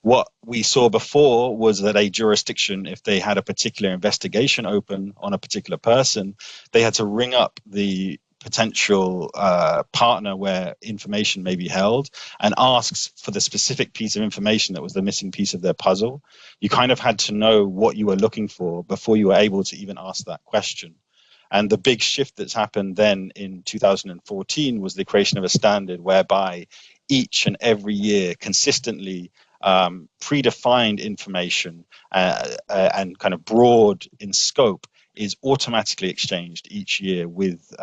What we saw before was that a jurisdiction, if they had a particular investigation open on a particular person, they had to ring up the potential partner where information may be held and asks for the specific piece of information that was the missing piece of their puzzle. You kind of had to know what you were looking for before you were able to even ask that question. And the big shift that's happened then in 2014 was the creation of a standard whereby each and every year consistently predefined information and kind of broad in scope is automatically exchanged each year with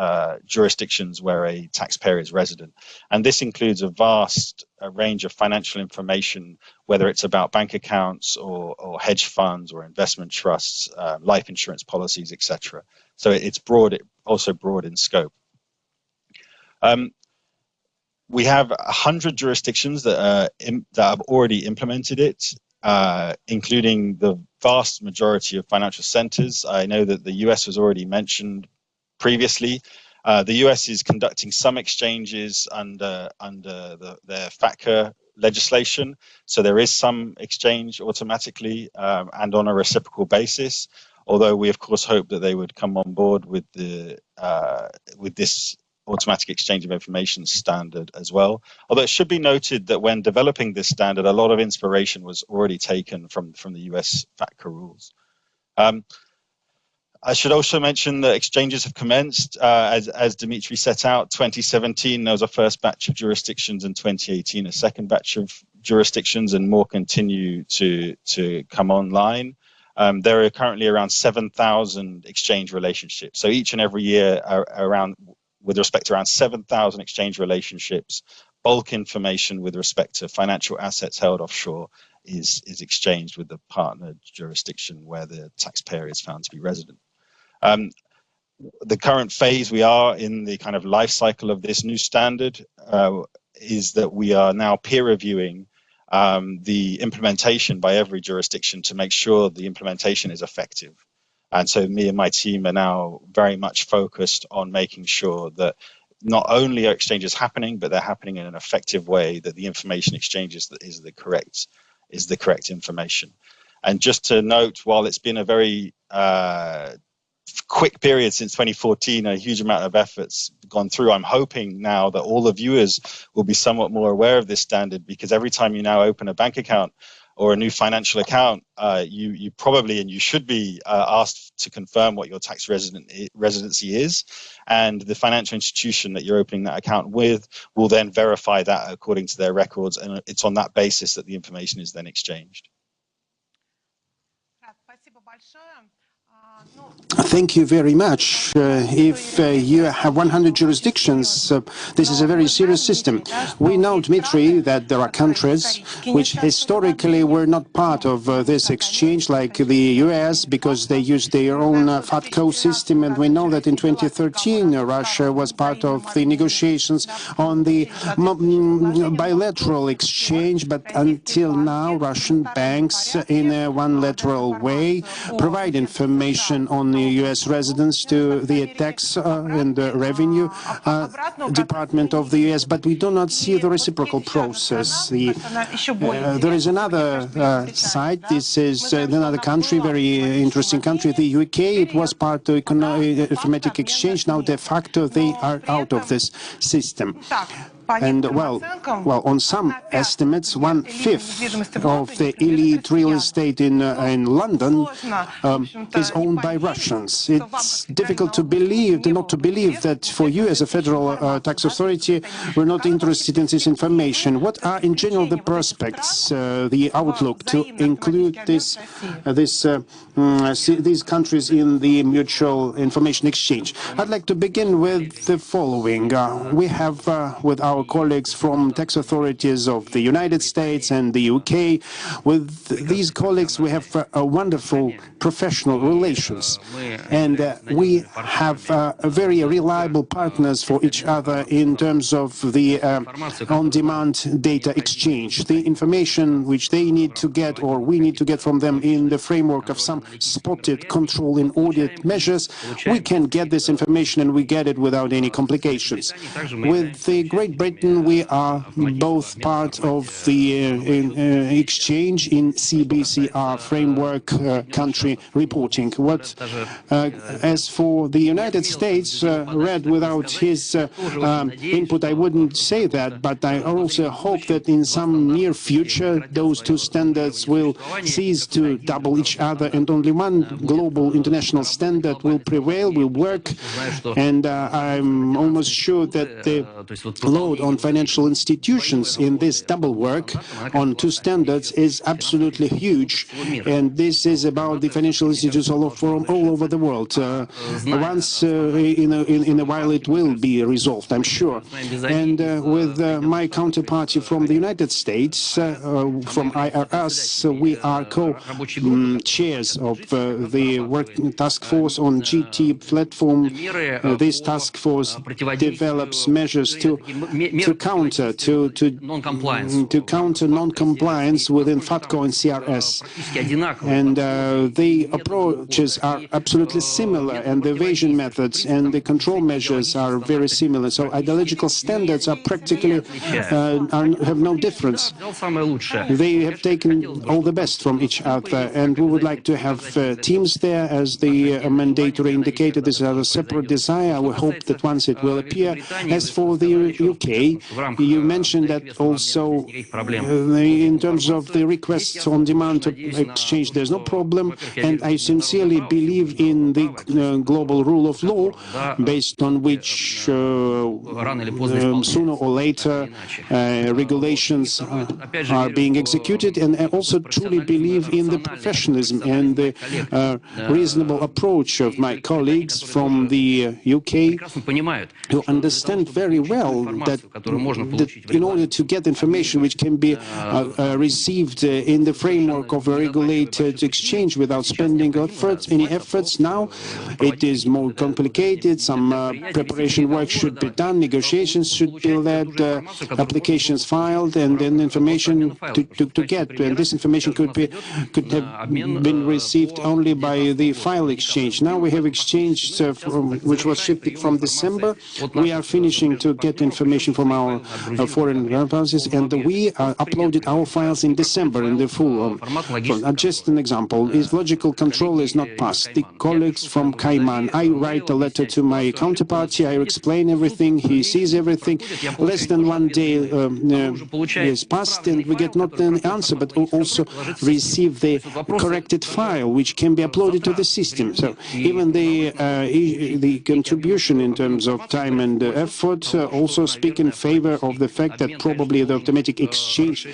jurisdictions where a taxpayer is resident. And this includes a vast range of financial information, whether it's about bank accounts or hedge funds or investment trusts, life insurance policies, etc. So it's broad, also broad in scope. We have 100 jurisdictions that have already implemented it, including the vast majority of financial centers. I know that the US was already mentioned previously. The US is conducting some exchanges under their FATCA legislation, so there is some exchange automatically and on a reciprocal basis. Although we of course hope that they would come on board with this automatic exchange of information standard as well. Although it should be noted that when developing this standard, a lot of inspiration was already taken from the US FATCA rules. I should also mention that exchanges have commenced, as Dimitri set out. 2017, there was a first batch of jurisdictions, and 2018, a second batch of jurisdictions, and more continue to come online. There are currently around 7,000 exchange relationships. So each and every year, with respect to around 7,000 exchange relationships, bulk information with respect to financial assets held offshore is exchanged with the partner jurisdiction where the taxpayer is found to be resident. The current phase we are in the kind of life cycle of this new standard is that we are now peer reviewing the implementation by every jurisdiction to make sure the implementation is effective. And so me and my team are now very much focused on making sure that not only are exchanges happening, but they're happening in an effective way, that the information exchanges is the correct information. And just to note, while it's been a very quick period since 2014, a huge amount of efforts gone through, I'm hoping now that all the viewers will be somewhat more aware of this standard, because every time you now open a bank account or a new financial account, you probably, and you should be asked to confirm what your tax residency is, and the financial institution that you're opening that account with will then verify that according to their records, and it's on that basis that the information is then exchanged. Thank you very much. If you have 100 jurisdictions, this is a very serious system. We know, Dmitry, that there are countries which historically were not part of this exchange, like the US, because they used their own FATCA system. And we know that in 2013, Russia was part of the negotiations on the bilateral exchange. But until now, Russian banks, in a one-lateral way, provide information on the U.S. residents to the tax and the revenue department of the U.S., but we do not see the reciprocal process. There is another side. This is another country, very interesting country, the UK. It was part of informatic exchange. Now, de facto, they are out of this system. And well, on some estimates, 1/5 of the elite real estate in London is owned by Russians. It's difficult to believe, not to believe, that for you as a federal tax authority, we're not interested in this information. What are, in general, the prospects, the outlook to include these countries in the mutual information exchange? I'd like to begin with the following. We have, with our colleagues from tax authorities of the United States and the UK, with these colleagues, we have wonderful professional relations. And we have very reliable partners for each other in terms of the on-demand data exchange. The information which they need to get, or we need to get from them in the framework of some spotted control and audit measures, we can get this information and we get it without any complications. With the Great Britain, we are both part of the exchange in CBCR framework country reporting. As for the United States, Red, without his input, I wouldn't say that, but I also hope that in some near future, those two standards will cease to double each other, and only one global international standard will prevail, will work. And I'm almost sure that the law load on financial institutions in this double work on two standards is absolutely huge. And this is about the financial institutions all over the world. Once in a while it will be resolved, I'm sure. And with my counterparty from the United States, from IRS, we are co-chairs of the work task force on GT platform. This task force develops measures to counter non-compliance within FATCO and CRS. And the approaches are absolutely similar, and the evasion methods and the control measures are very similar. So ideological standards are practically have no difference. They have taken all the best from each other, and we would like to have teams there, as the mandatory indicated. This is a separate desire. We hope that once it will appear. As for the UK, you mentioned that also in terms of the requests on demand to exchange, there's no problem, and I sincerely believe in the global rule of law, based on which sooner or later regulations are being executed, and I also truly believe in the professionalism and the reasonable approach of my colleagues from the UK, who understand very well that in order to get information which can be received in the framework of a regulated exchange without spending any efforts, now it is more complicated. Some preparation work should be done, negotiations should be led, applications filed, and then information to get. And this information could have been received only by the file exchange. Now we have exchange which was shipped from December. We are finishing to get information from our foreign counterparties, and we uploaded our files in December in the full. Just an example, is logical control is not passed. The colleagues from Cayman, I write a letter to my counterparty, I explain everything, he sees everything. Less than 1 day is passed, and we get not an answer, but also receive the corrected file, which can be uploaded to the system. So even the contribution in terms of time and effort also speak in favor of the fact that probably the automatic exchange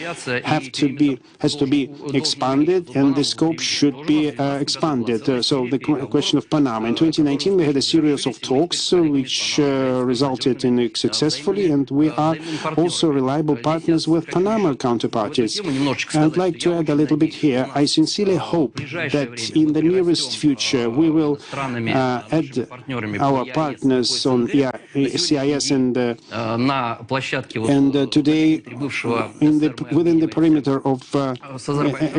has to be expanded, and the scope should be expanded. So the question of Panama. In 2019, we had a series of talks which resulted in it successfully, and we are also reliable partners with Panama counterparties. I'd like to add a little bit here. I sincerely hope that in the nearest future we will add our partners on CIS and today within the perimeter of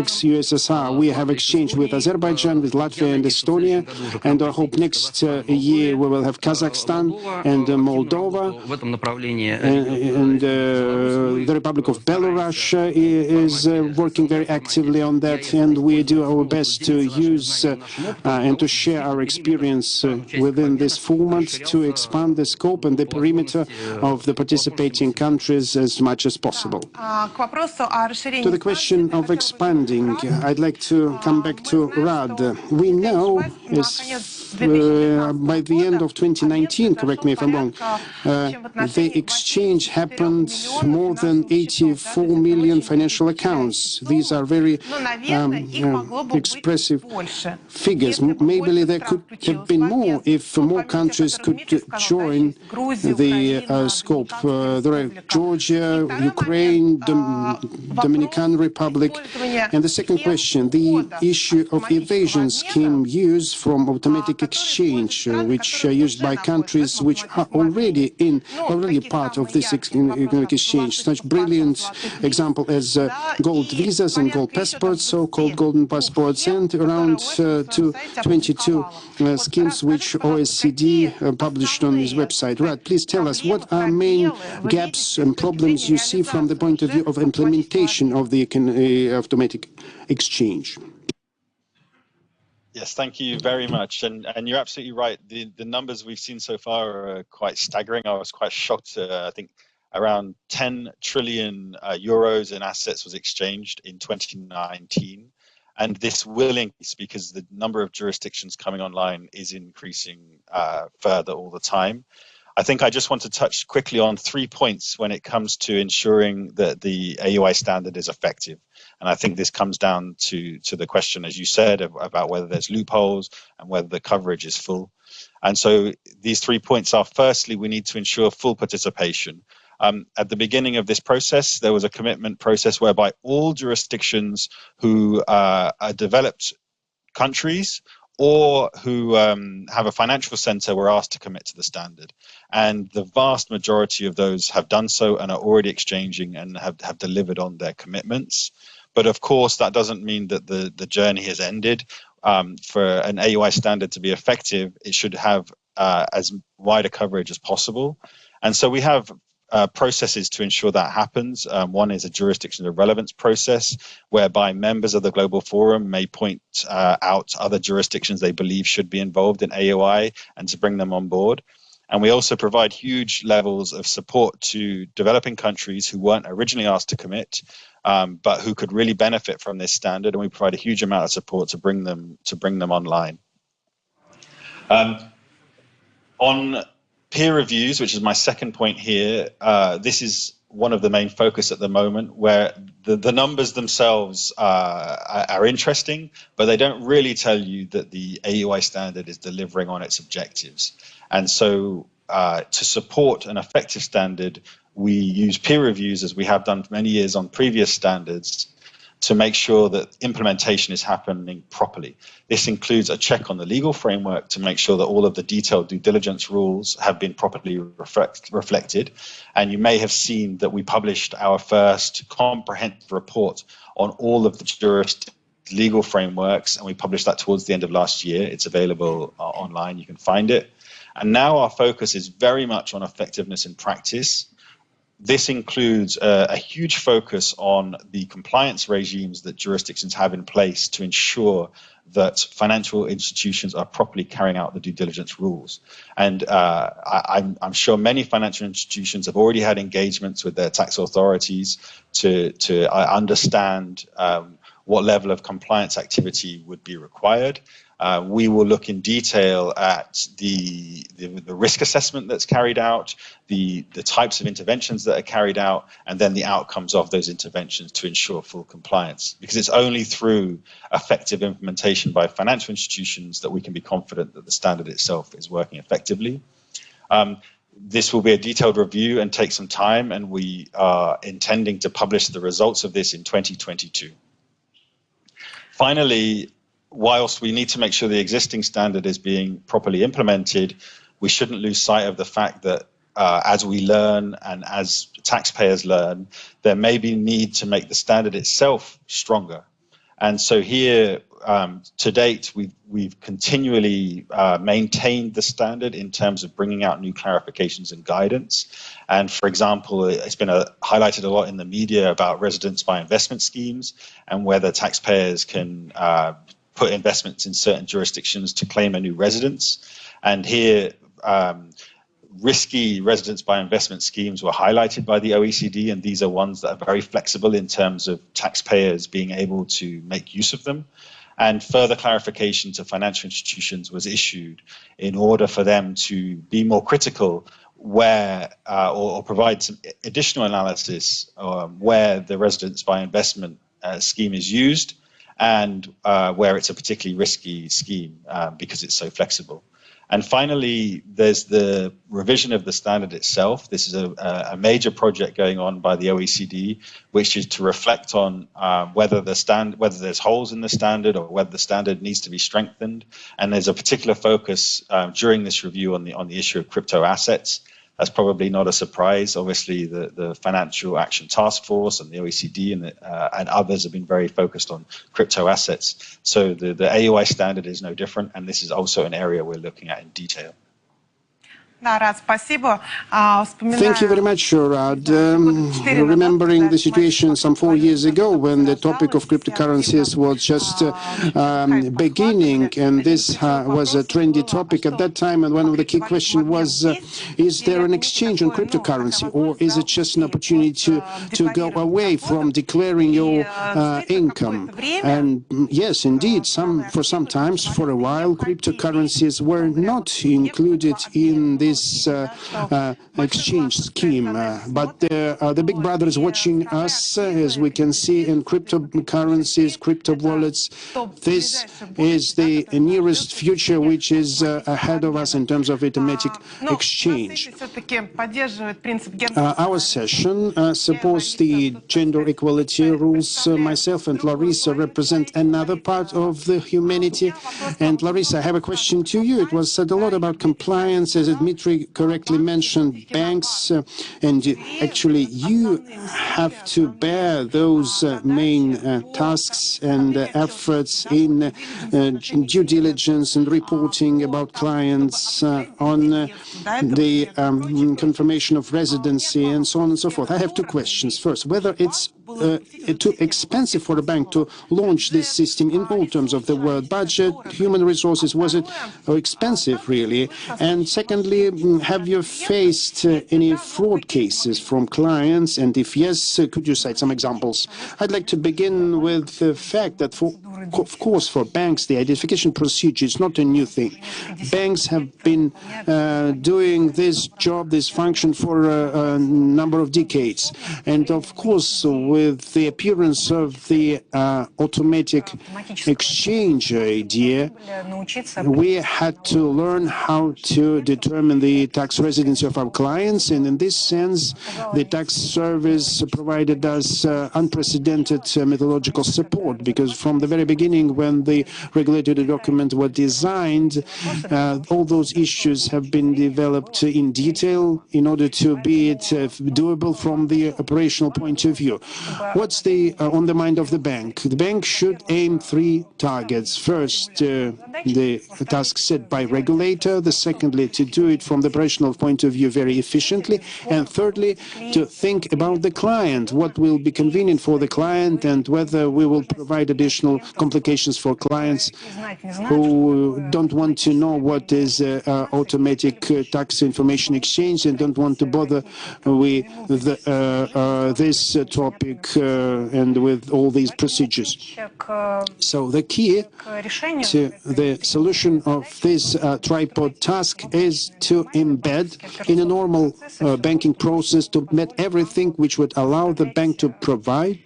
ex-USSR we have exchange with Azerbaijan, with Latvia and Estonia, and I hope next year we will have Kazakhstan and Moldova, and the Republic of Belarus is working very actively on that, and we do our best to use and to share our experience within this format to expand the scope and the perimeter of the participating countries as much as possible. To the question of expanding, I'd like to come back to RAD. We know by the end of 2019, correct me if I'm wrong, the exchange happened more than 84 million financial accounts. These are very expressive figures. Maybe there could have been more if more countries could join the scope. There are Georgia, Ukraine, Dominican Republic. And the second question, the issue of evasion scheme use from automatic exchange, which are used by countries which are already part of this economic exchange. Such brilliant example as gold visas and gold passports, so-called golden passports, and around 22 schemes which OECD published on his website. Rad, please tell us what are main gaps and problems you see from the point of view of implementation of the automatic exchange. Yes, thank you very much. And you're absolutely right. The numbers we've seen so far are quite staggering. I was quite shocked. I think around 10 trillion euros in assets was exchanged in 2019. And this will increase because the number of jurisdictions coming online is increasing further all the time. I think I just want to touch quickly on 3 points when it comes to ensuring that the AUI standard is effective. And I think this comes down to the question, as you said, about whether there's loopholes and whether the coverage is full. And so these 3 points are, firstly, we need to ensure full participation. At the beginning of this process, there was a commitment process whereby all jurisdictions who are developed countries or who have a financial center were asked to commit to the standard. And the vast majority of those have done so and are already exchanging and have delivered on their commitments. But of course, that doesn't mean that the journey has ended. For an AUI standard to be effective, it should have as wide a coverage as possible. And so we have processes to ensure that happens. One is a jurisdiction of relevance process, whereby members of the Global Forum may point out other jurisdictions they believe should be involved in AOI and to bring them on board. And we also provide huge levels of support to developing countries who weren't originally asked to commit, but who could really benefit from this standard. And we provide a huge amount of support to bring them online. On peer reviews, which is my second point here, this is one of the main focus at the moment, where the numbers themselves are interesting, but they don't really tell you that the AUI standard is delivering on its objectives. And so to support an effective standard, we use peer reviews, as we have done for many years on previous standards, to make sure that implementation is happening properly. This includes a check on the legal framework to make sure that all of the detailed due diligence rules have been properly reflected. And you may have seen that we published our first comprehensive report on all of the legal frameworks, and we published that towards the end of last year. It's available online, you can find it. And now our focus is very much on effectiveness in practice. This includes a huge focus on the compliance regimes that jurisdictions have in place to ensure that financial institutions are properly carrying out the due diligence rules. And I'm sure many financial institutions have already had engagements with their tax authorities to understand what level of compliance activity would be required. We will look in detail at the risk assessment that's carried out, the types of interventions that are carried out, and then the outcomes of those interventions to ensure full compliance. Because it's only through effective implementation by financial institutions that we can be confident that the standard itself is working effectively. This will be a detailed review and take some time, and we are intending to publish the results of this in 2022. Finally, whilst we need to make sure the existing standard is being properly implemented, we shouldn't lose sight of the fact that as we learn and as taxpayers learn, there may be need to make the standard itself stronger. And so here, to date, we've continually maintained the standard in terms of bringing out new clarifications and guidance. And for example, it's been highlighted a lot in the media about residence by investment schemes and whether taxpayers can put investments in certain jurisdictions to claim a new residence. And here, risky residence by investment schemes were highlighted by the OECD, and these are ones that are very flexible in terms of taxpayers being able to make use of them. And further clarification to financial institutions was issued in order for them to be more critical where, or provide some additional analysis where the residence by investment scheme is used, and where it's a particularly risky scheme because it's so flexible. And finally, there's the revision of the standard itself. This is a major project going on by the OECD, which is to reflect on whether there's holes in the standard or whether the standard needs to be strengthened. And there's a particular focus during this review on the issue of crypto assets. That's probably not a surprise. Obviously, the Financial Action Task Force and the OECD and others have been very focused on crypto assets. So the AUI standard is no different, and this is also an area we're looking at in detail. Thank you very much, Rad. Remembering the situation some 4 years ago when the topic of cryptocurrencies was just beginning, and this was a trendy topic at that time, and one of the key questions was, is there an exchange on cryptocurrency, or is it just an opportunity to go away from declaring your income? And yes, indeed, for some times, for a while, cryptocurrencies were not included in this this exchange scheme. But the big brother is watching us, as we can see in cryptocurrencies, crypto wallets. This is the nearest future which is ahead of us in terms of automatic exchange. Our session supports the gender equality rules. Myself and Larissa represent another part of the humanity. And Larissa, I have a question to you. It was said a lot about compliance, as Dmitry correctly mentioned, banks, and actually you have to bear those main tasks and efforts in due diligence and reporting about clients on the confirmation of residency and so on and so forth. I have two questions. First, whether it's too expensive for a bank to launch this system in all terms of the word, budget, human resources, was it expensive really? And secondly, have you faced any fraud cases from clients? And if yes, could you cite some examples? I'd like to begin with the fact that, of course, for banks, the identification procedure is not a new thing. Banks have been doing this job, this function for a number of decades. And of course, with the appearance of the automatic exchange idea, we had to learn how to determine the tax residency of our clients. And in this sense, the tax service provided us unprecedented methodological support, because from the very beginning, when the regulatory document was designed, all those issues have been developed in detail in order to be doable from the operational point of view. What's on the mind of the bank? The bank should aim three targets. First, the task set by regulator. The secondly, to do it from the operational point of view very efficiently. And thirdly, to think about the client, what will be convenient for the client, and whether we will provide additional complications for clients who don't want to know what is automatic tax information exchange and don't want to bother with this topic and with all these procedures. So the key to the solution of this tripod task is to embed in a normal banking process, to embed everything which would allow the bank to provide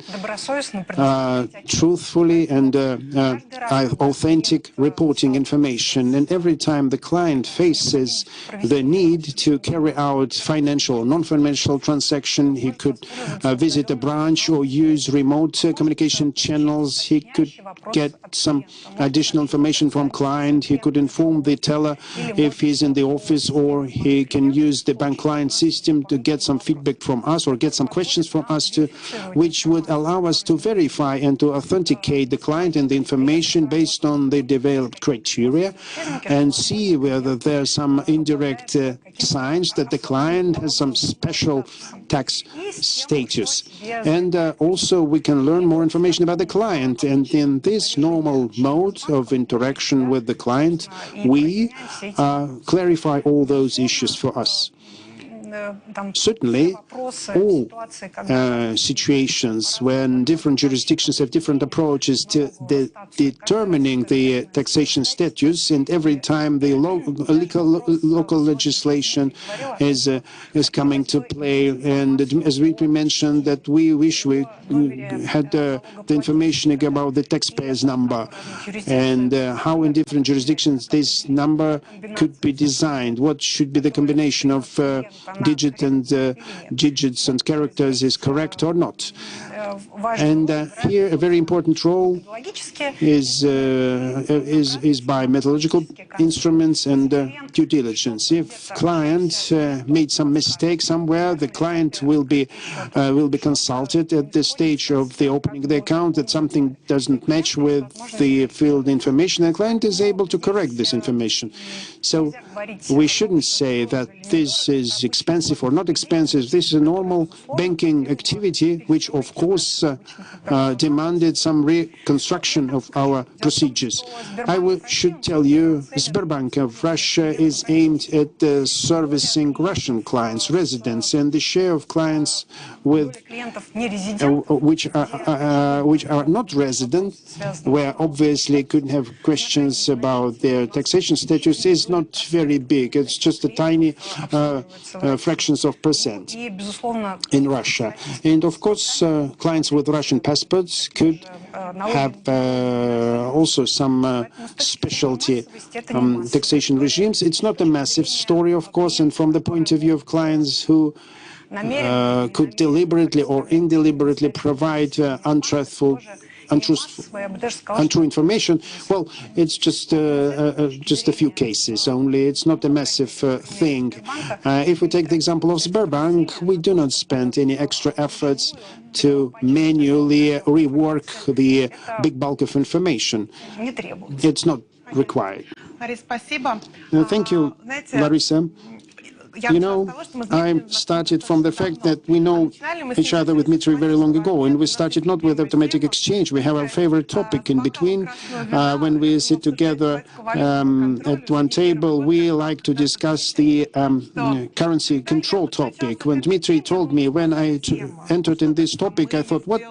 truthfully and authentic reporting information. And every time the client faces the need to carry out financial or non-financial transaction, he could visit a branch or use remote communication channels. He could get some additional information from client. He could inform the teller if he's in the office, or he can use the bank client system to get some feedback from us or get some questions from us too, which would allow us to verify and to authenticate the client and the information based on the developed criteria and see whether there are some indirect signs that the client has some special tax status. And also we can learn more information about the client. And in this normal mode of interaction with the client, we clarify all those issues for us. Certainly, all situations when different jurisdictions have different approaches to determining the taxation status, and every time the local legislation is coming to play, and as we mentioned, that we wish we had the information about the taxpayer's number and how in different jurisdictions this number could be designed, what should be the combination of digits and characters is correct or not. And here a very important role is by methodological instruments and due diligence. If client made some mistake somewhere, the client will be consulted at the stage of the opening of the account that something doesn't match with the filled information, and the client is able to correct this information. So we shouldn't say that this is expensive or not expensive. This is a normal banking activity, which of course course, demanded some reconstruction of our procedures. I should tell you, Sberbank of Russia is aimed at servicing Russian clients, residents, and the share of clients with which are not resident, where obviously couldn't have questions about their taxation status, is not very big. It's just a tiny fractions of percent in Russia. And of course, clients with Russian passports could have also some specialty taxation regimes. It's not a massive story, of course, and from the point of view of clients who could deliberately or indeliberately provide untrue information. Well, it's just a few cases only. It's not a massive thing. If we take the example of Sberbank, we do not spend any extra efforts to manually rework the big bulk of information. It's not required. Thank you, Larissa. You know, I started from the fact that we know each other with Dmitry very long ago, and we started not with automatic exchange. We have our favorite topic in between. When we sit together at one table, we like to discuss the currency control topic. When Dmitry told me when I entered in this topic, I thought, what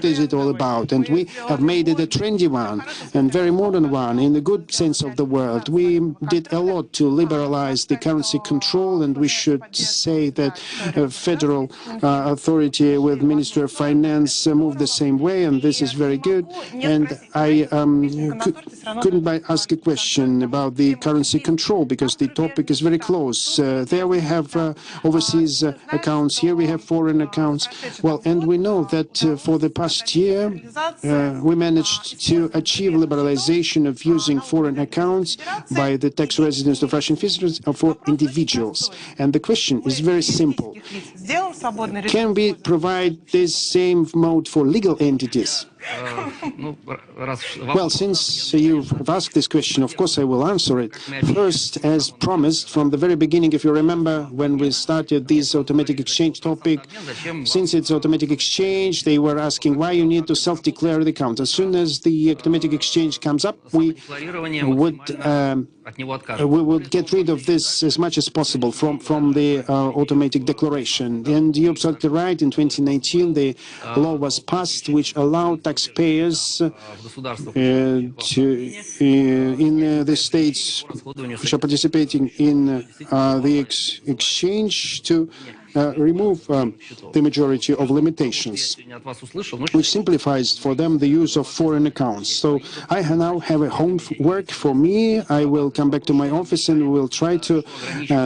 is it all about? And we have made it a trendy one and very modern one in the good sense of the word. We did a lot to liberalize the currency control, and we should say that federal authority with Ministry of Finance moved the same way, and this is very good. And I couldn't ask a question about the currency control because the topic is very close. There we have overseas accounts, here we have foreign accounts. Well, and we know that for the past year we managed to achieve liberalization of using foreign accounts by the tax residents of Russian citizens for individuals. And the question is very simple. Can we provide this same mode for legal entities? Well, since you've asked this question, of course I will answer it. First, as promised from the very beginning, if you remember, when we started this automatic exchange topic, since it's automatic exchange, they were asking why you need to self-declare the account. As soon as the automatic exchange comes up, we would get rid of this as much as possible from the automatic declaration. And you're absolutely right, in 2019 the law was passed which allowed taxpayers in the states which are participating in the exchange to remove the majority of limitations, which simplifies for them the use of foreign accounts. So I now have a homework for me. I will come back to my office and we will try to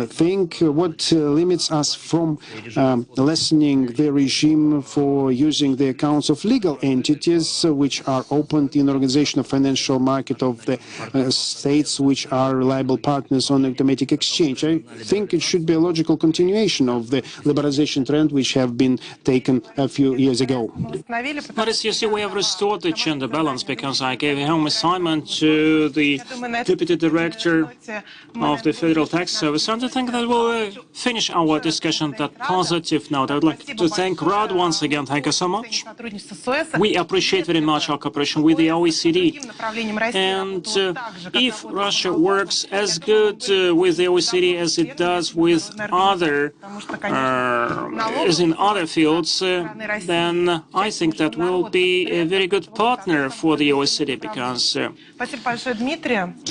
think what limits us from lessening the regime for using the accounts of legal entities which are opened in the organization of financial market of the states which are reliable partners on automatic exchange. I think it should be a logical continuation of the liberalization trend which have been taken a few years ago. But as you see, we have restored the gender balance because I gave a home assignment to the Deputy Director of the Federal Tax Service, and I think that we'll finish our discussion on that positive note. I would like to thank Rad once again. Thank you so much. We appreciate very much our cooperation with the OECD. And if Russia works as good with the OECD as it does with other as in other fields, then I think that we'll be a very good partner for the OECD because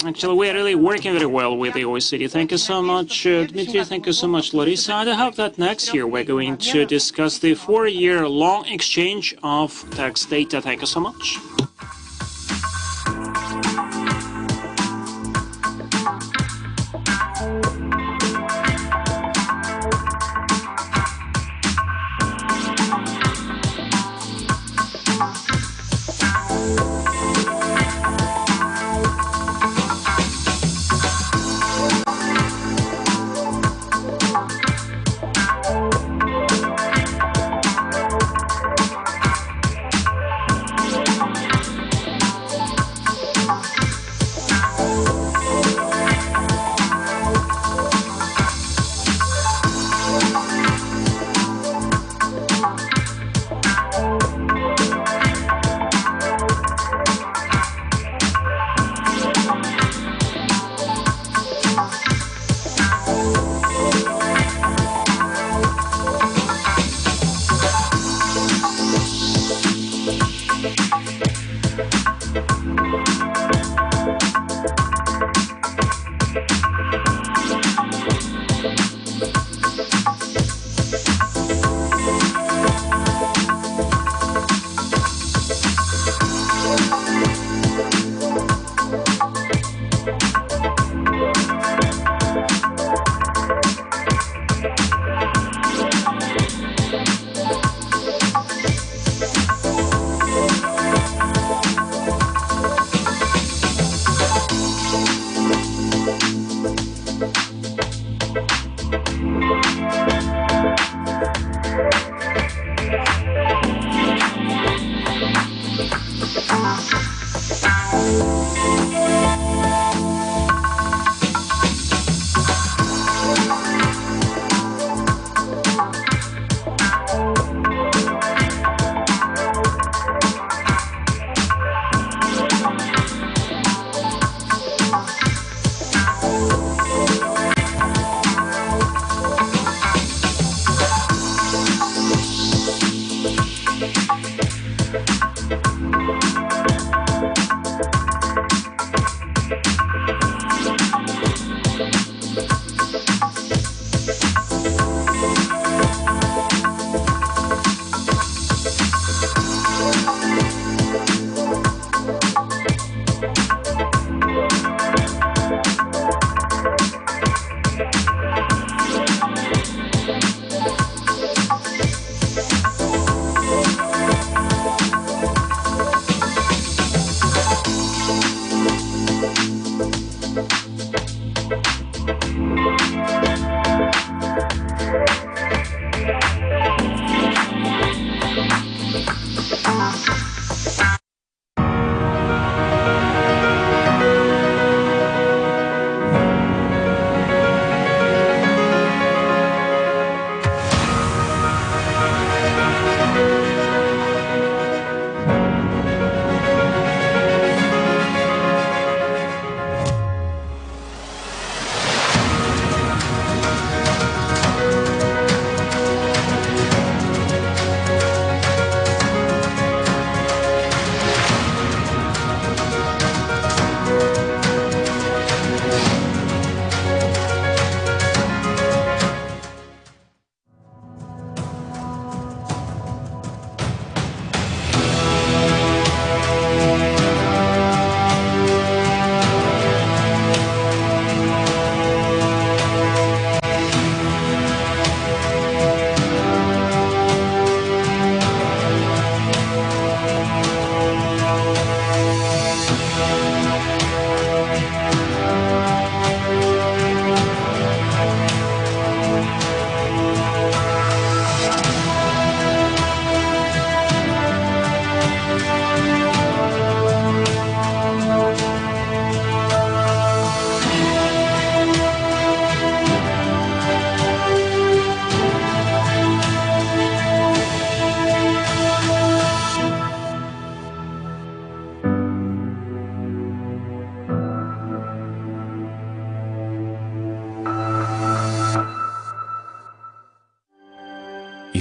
actually we are really working very well with the OECD. Thank you so much, Dmitry. Thank you so much, Larissa. And I hope that next year we're going to discuss the 4-year-long exchange of tax data. Thank you so much.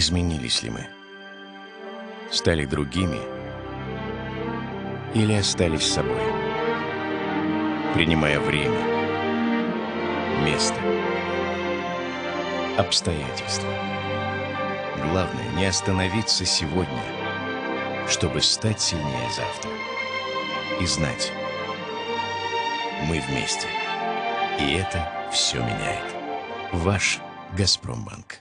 Изменились ли мы? Стали другими? Или остались собой? Принимая время, место, обстоятельства. Главное, не остановиться сегодня, чтобы стать сильнее завтра. И знать, мы вместе. И это все меняет. Ваш Газпромбанк.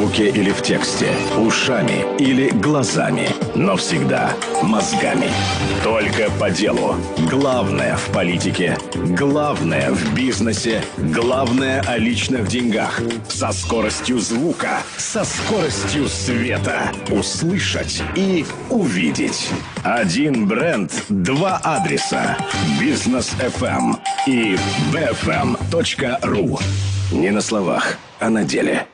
звуке или в тексте, ушами или глазами, но всегда мозгами. Только по делу. Главное в политике, главное в бизнесе, главное о личных деньгах. Со скоростью звука, со скоростью света. Услышать и увидеть. Один бренд, два адреса. Бизнес FM и bfm.ru. Не на словах, а на деле.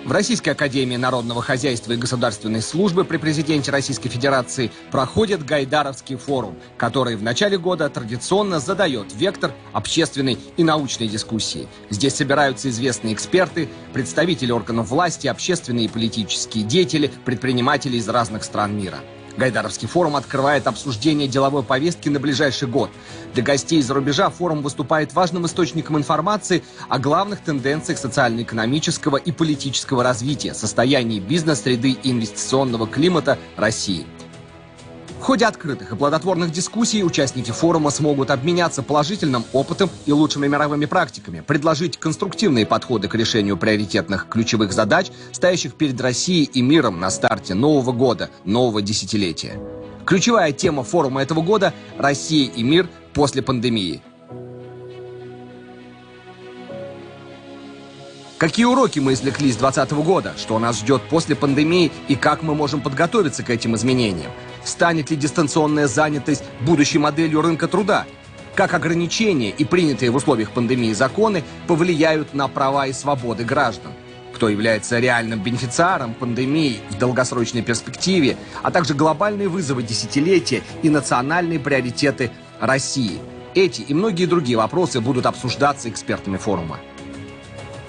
В Российской академии народного хозяйства и государственной службы при президенте Российской Федерации проходит Гайдаровский форум, который в начале года традиционно задает вектор общественной и научной дискуссии. Здесь собираются известные эксперты, представители органов власти, общественные и политические деятели, предприниматели из разных стран мира. Гайдаровский форум открывает обсуждение деловой повестки на ближайший год. Для гостей из-за рубежа форум выступает важным источником информации о главных тенденциях социально-экономического и политического развития, состоянии бизнес-среды и инвестиционного климата России. В ходе открытых и плодотворных дискуссий участники форума смогут обменяться положительным опытом и лучшими мировыми практиками, предложить конструктивные подходы к решению приоритетных ключевых задач, стоящих перед Россией и миром на старте нового года, нового десятилетия. Ключевая тема форума этого года – «Россия и мир после пандемии». Какие уроки мы извлекли с 2020 года, что нас ждет после пандемии и как мы можем подготовиться к этим изменениям? Станет ли дистанционная занятость будущей моделью рынка труда? Как ограничения и принятые в условиях пандемии законы повлияют на права и свободы граждан? Кто является реальным бенефициаром пандемии в долгосрочной перспективе, а также глобальные вызовы десятилетия и национальные приоритеты России? Эти и многие другие вопросы будут обсуждаться экспертами форума.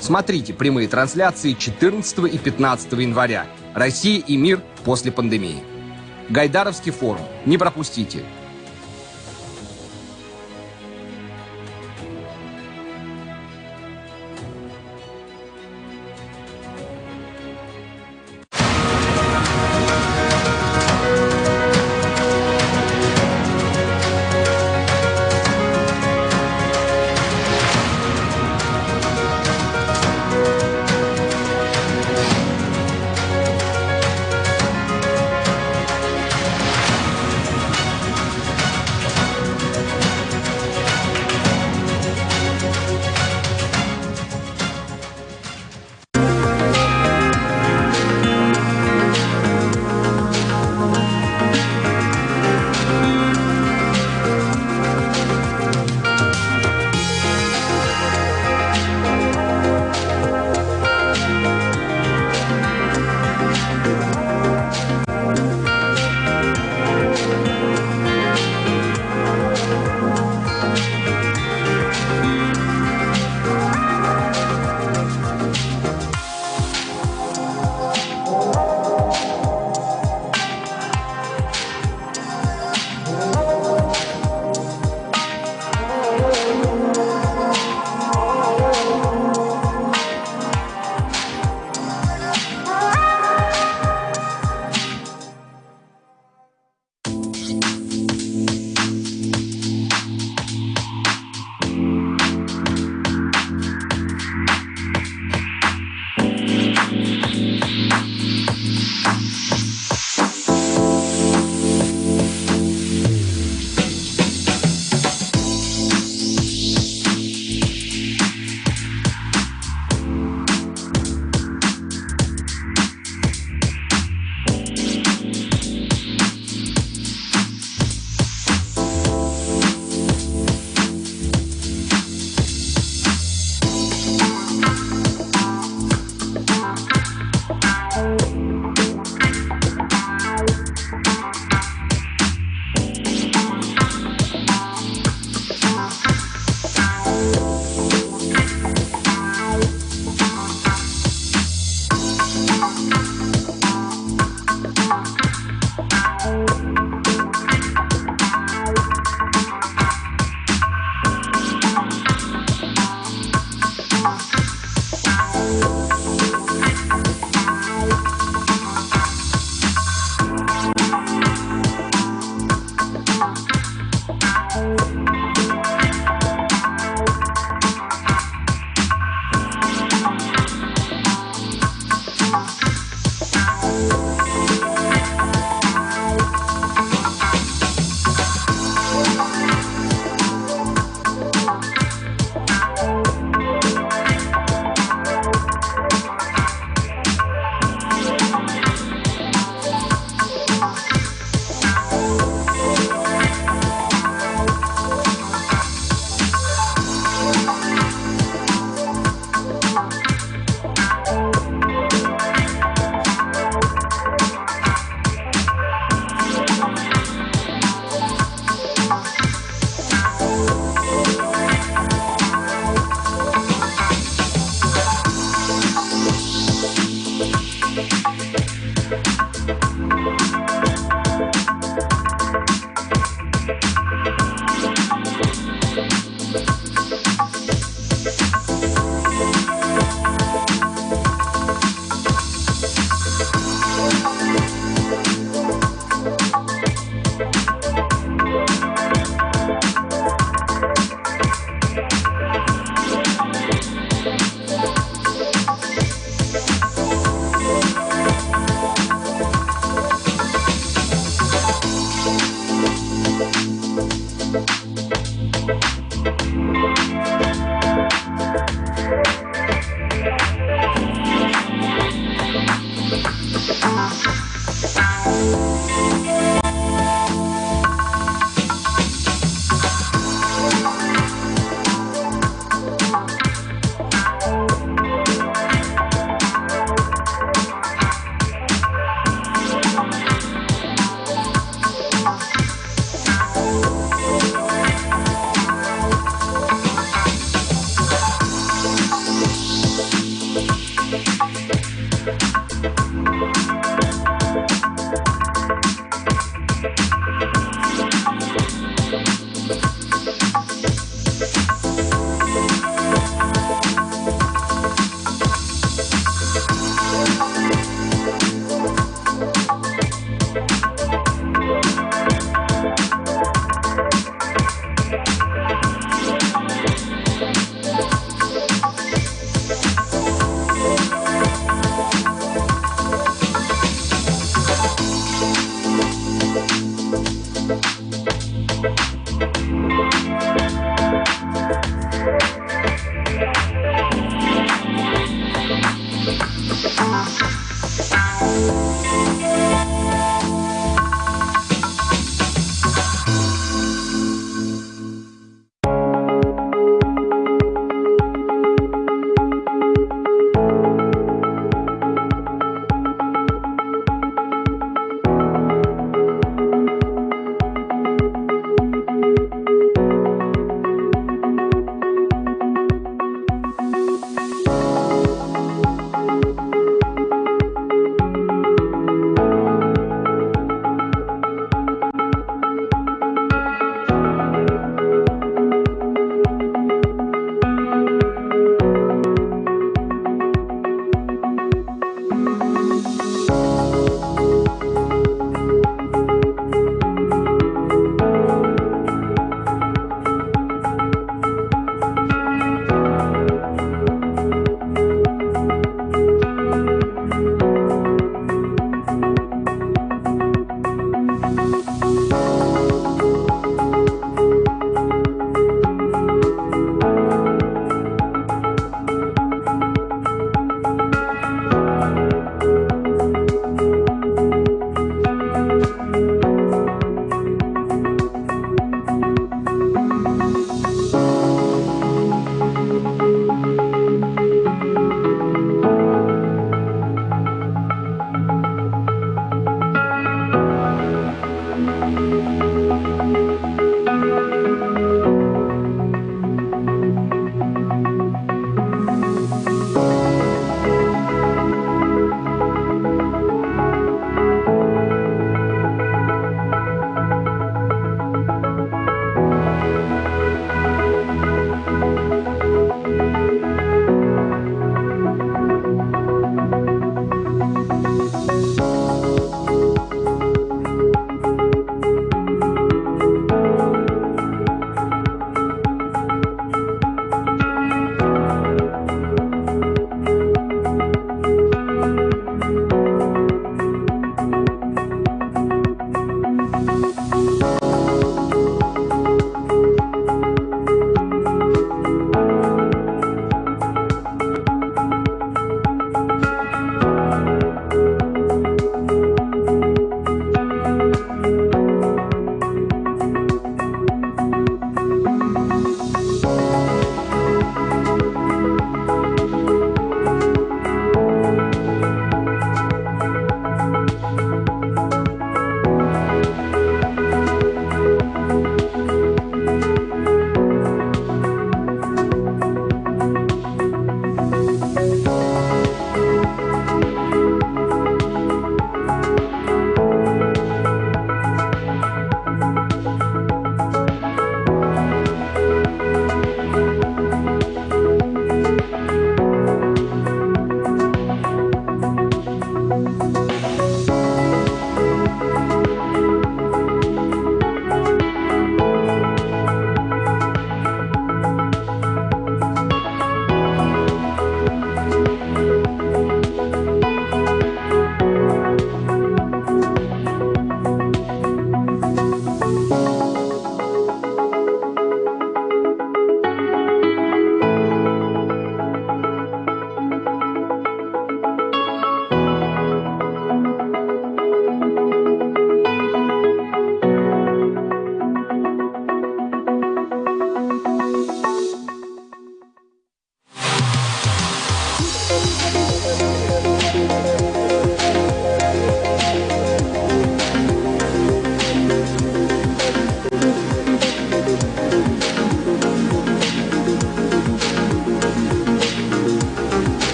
Смотрите прямые трансляции 14 и 15 января. «Россия и мир после пандемии». Гайдаровский форум. Не пропустите.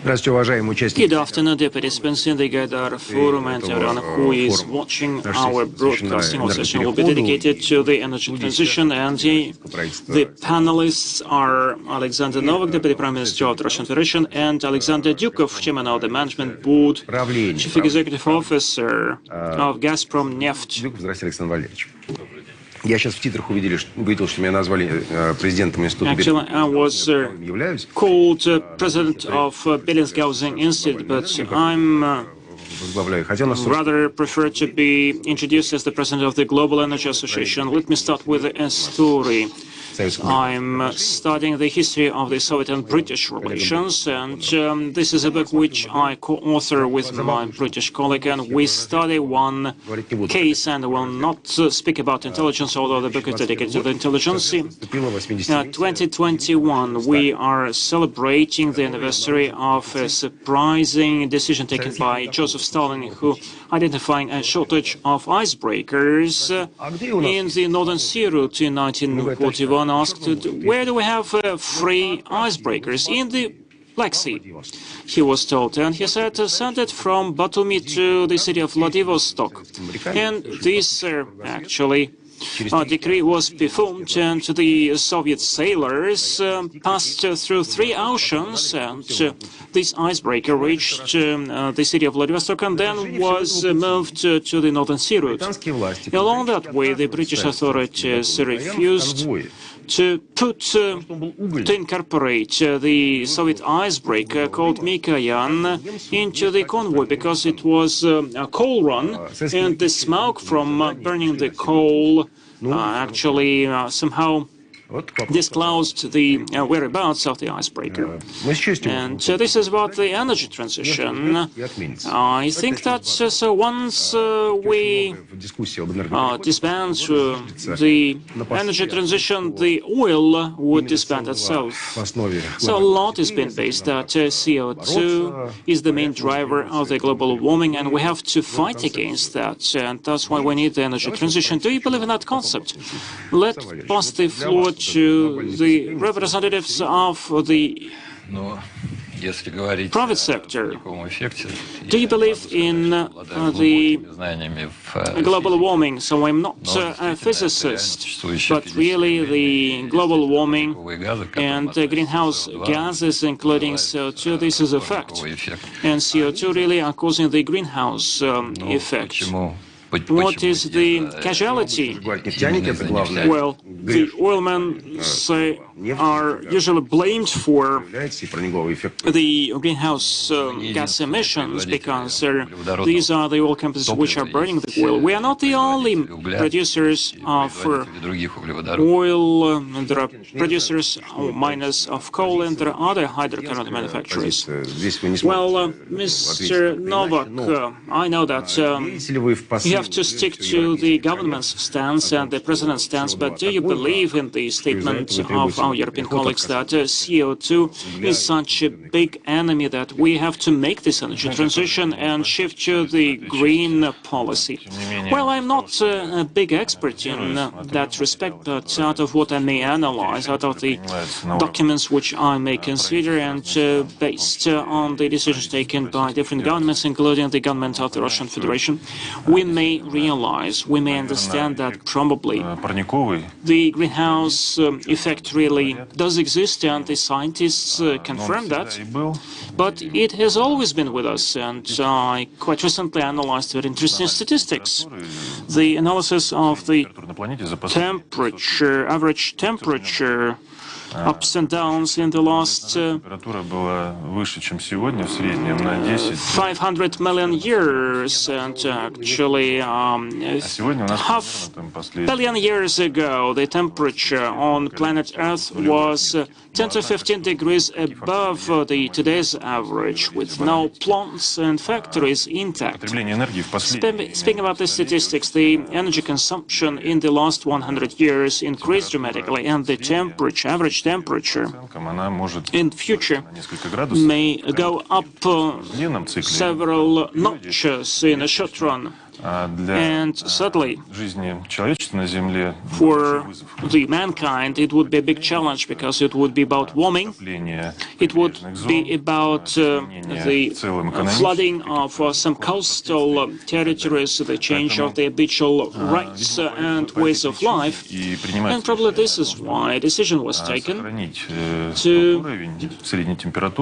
Good afternoon, dear participants in the Gaidar Forum and everyone who is watching our broadcasting. Our session will be dedicated to the energy transition, and the panelists are Alexander Novak, Deputy Prime Minister of the Russian Federation, and Alexander Dukov, Chairman of the Management Board, Chief Executive Officer of Gazprom Neft. Я сейчас в титрах увидел, что меня назвали президентом института. Actually, I was called president of Belarusian Institute, but I'm rather prefer to be introduced as the president of the Global Energy Association. Let me start with a story. I'm studying the history of the Soviet and British relations, and this is a book which I co-author with my British colleague, and we study one case, and I will not speak about intelligence, although the book is dedicated to the intelligence. 2021, we are celebrating the anniversary of a surprising decision taken by Joseph Stalin, who identifying a shortage of icebreakers in the Northern Sea route in 1941. Asked, where do we have free icebreakers? In the Black Sea, he was told, and he said, send it from Batumi to the city of Vladivostok. And this actually decree was performed, and the Soviet sailors passed through 3 oceans, and this icebreaker reached the city of Vladivostok and then was moved to the Northern Sea route. Along that way, the British authorities refused to incorporate the Soviet icebreaker called Mikoyan into the convoy because it was a coal run, and the smoke from burning the coal actually somehow disclosed the whereabouts of the icebreaker. And this is about the energy transition. I think that once we disband the energy transition, the oil would disband itself. So a lot has been based that CO2 is the main driver of the global warming, and we have to fight against that. And that's why we need the energy transition. Do you believe in that concept? Let's pass the floor to the representatives of the private sector. Do you believe in the global warming? So I'm not a physicist, but really the global warming and the greenhouse gases, including CO2, this is a fact. And CO2 really are causing the greenhouse effect. What is the casualty? Well, the oilmen are usually blamed for the greenhouse gas emissions because these are the oil companies which are burning the oil. We are not the only producers of oil, and there are producers or miners of coal, and there are other hydrocarbon manufacturers. Well, Mr. Novak, I know that you have to stick to the government's stance and the president's stance, but do you believe in the statement of our European colleagues that CO2 is such a big enemy that we have to make this energy transition and shift to the green policy? Well, I'm not a big expert in that respect, but out of what I may analyze, out of the documents which I may consider, and based on the decisions taken by different governments, including the government of the Russian Federation, we may realize, we may understand that probably the greenhouse effect really does exist, and the scientists confirm that. But it has always been with us, and I quite recently analyzed very interesting statistics. The analysis of the temperature, average temperature, ups and downs in the last 500 million years, and actually half billion years ago the temperature on planet Earth was 10 to 15 degrees above the today's average, with no plants and factories intact. Speaking about the statistics, the energy consumption in the last 100 years increased dramatically, and the temperature, average temperature in future may go up several notches in a short run. And sadly, for the mankind, it would be a big challenge because it would be about warming. It would be about the flooding of some coastal territories, the change of the habitual rights and ways of life. And probably this is why a decision was taken to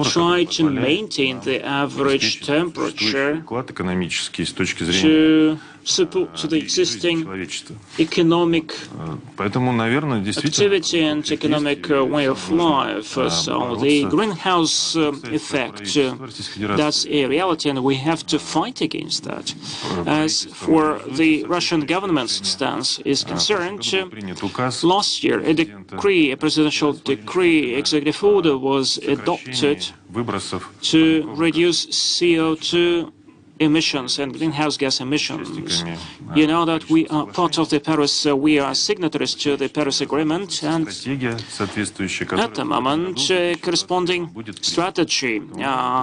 try to maintain the average temperature to support the existing economic activity and economic way of life. So the greenhouse effect, that's a reality, and we have to fight against that. As for the Russian government's stance is concerned, last year a presidential decree, executive order was adopted to reduce CO2 emissions and greenhouse gas emissions. You know that we are part of the Paris, we are signatories to the Paris Agreement, and at the moment, corresponding strategy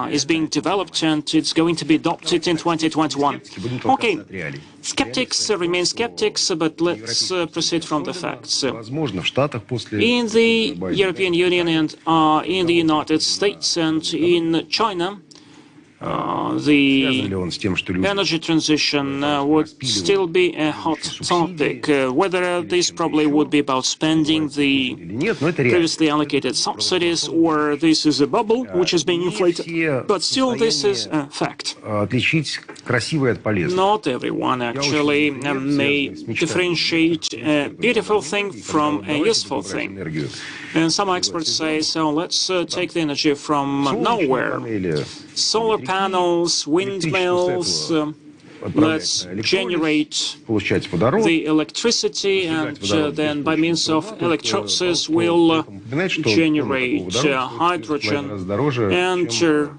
is being developed, and it's going to be adopted in 2021. Okay, skeptics remain skeptics, but let's proceed from the facts. In the European Union and in the United States and in China, the energy transition would still be a hot topic. Whether this probably would be about spending the previously allocated subsidies, or this is a bubble which is being inflated. But still, this is a fact. Not everyone actually may differentiate a beautiful thing from a useful thing. And some experts say, so let's take the energy from nowhere. Solar panels, windmills, let's generate the electricity, and then by means of electrolysis we'll generate hydrogen and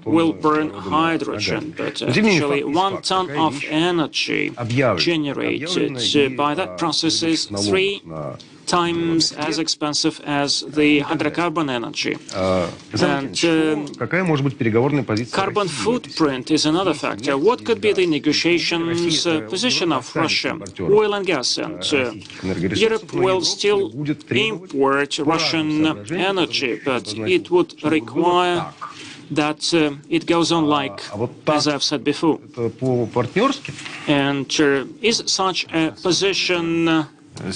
will burn hydrogen. But actually 1 ton of energy generated by that process is 3 times as expensive as the hydrocarbon energy. And carbon footprint is another factor. What could be the negotiations position of Russia? Oil and gas. And Europe will still import Russian energy, but it would require that it goes on like, as I've said before. And is such a position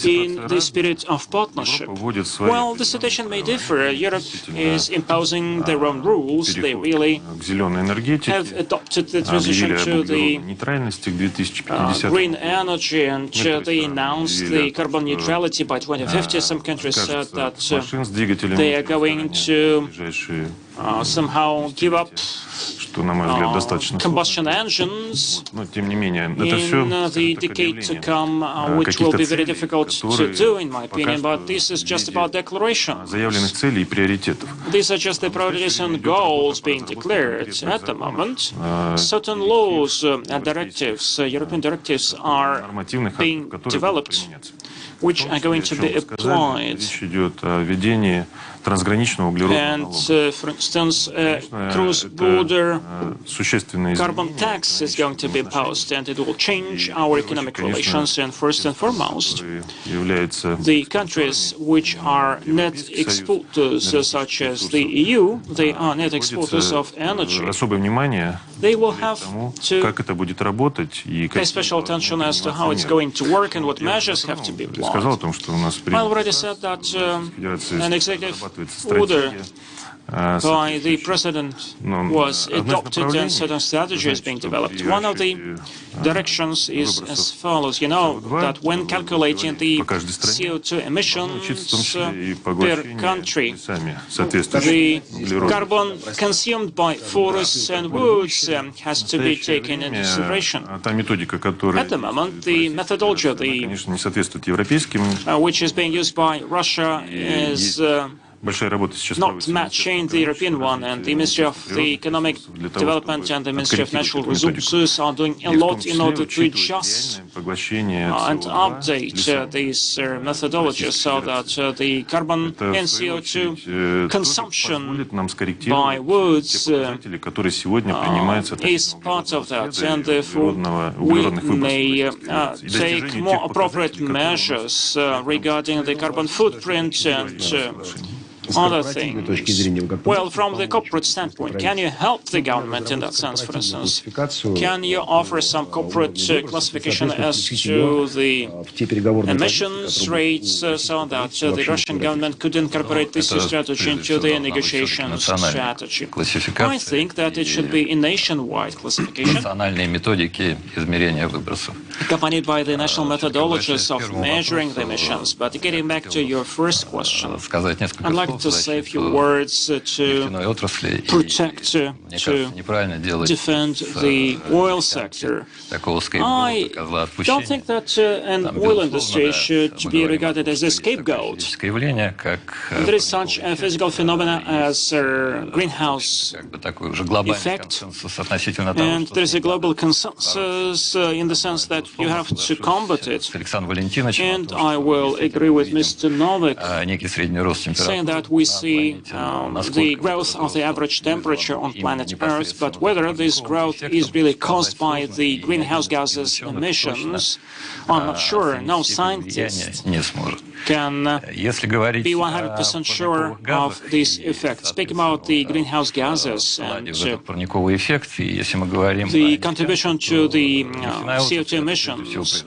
in the spirit of partnership? Well, the situation may differ. Europe is imposing their own rules. They really have adopted the transition to the green energy, and they announced the carbon neutrality by 2050. Some countries said that they are going to somehow give up combustion engines in the decade to come, which will be very difficult to do, in my opinion, but this is just about declaration. These are just the priorities and goals being declared at the moment. Certain laws and directives, European directives, are being developed, which are going to be applied. And, for instance, cross-border carbon tax is going to be imposed, and it will change our economic relations. And first and foremost, the countries which are net exporters, such as the EU, they are net exporters of energy. They will have to pay special attention as to how it's going to work and what measures have to be applied. I already said that an executive order by the president was adopted and certain strategy is being developed. One of the directions is as follows. You know that when calculating the CO2 emissions per country, the carbon consumed by forests and woods has to be taken into consideration. At the moment, the methodology which is being used by Russia is not matching the European one, and the Ministry of the Economic Development and the Ministry of Natural Resources are doing a lot in order to adjust and update these methodologies so that the carbon and CO2 consumption by woods is part of that, and therefore we may take more appropriate measures regarding the carbon footprint and other things. Well, from the corporate standpoint, can you help the government in that sense, for instance? Can you offer some corporate classification as to the emissions rates so that the Russian government could incorporate this strategy into their negotiation strategy? I think that it should be a nationwide classification, accompanied by the national methodologies of measuring the emissions. But getting back to your first question, I'd like to say a few words to protect, to defend the oil sector. I don't think that an oil industry should be regarded as a scapegoat. There is such a physical phenomena as greenhouse effect, and there is a global consensus in the sense that you have to combat it. And I will agree with Mr. Novak, saying that we see the growth of the average temperature on planet Earth, but whether this growth is really caused by the greenhouse gases emissions, I'm not sure. No scientist can be 100% sure of this effect. Speaking about the greenhouse gases and the contribution to the CO2 emissions,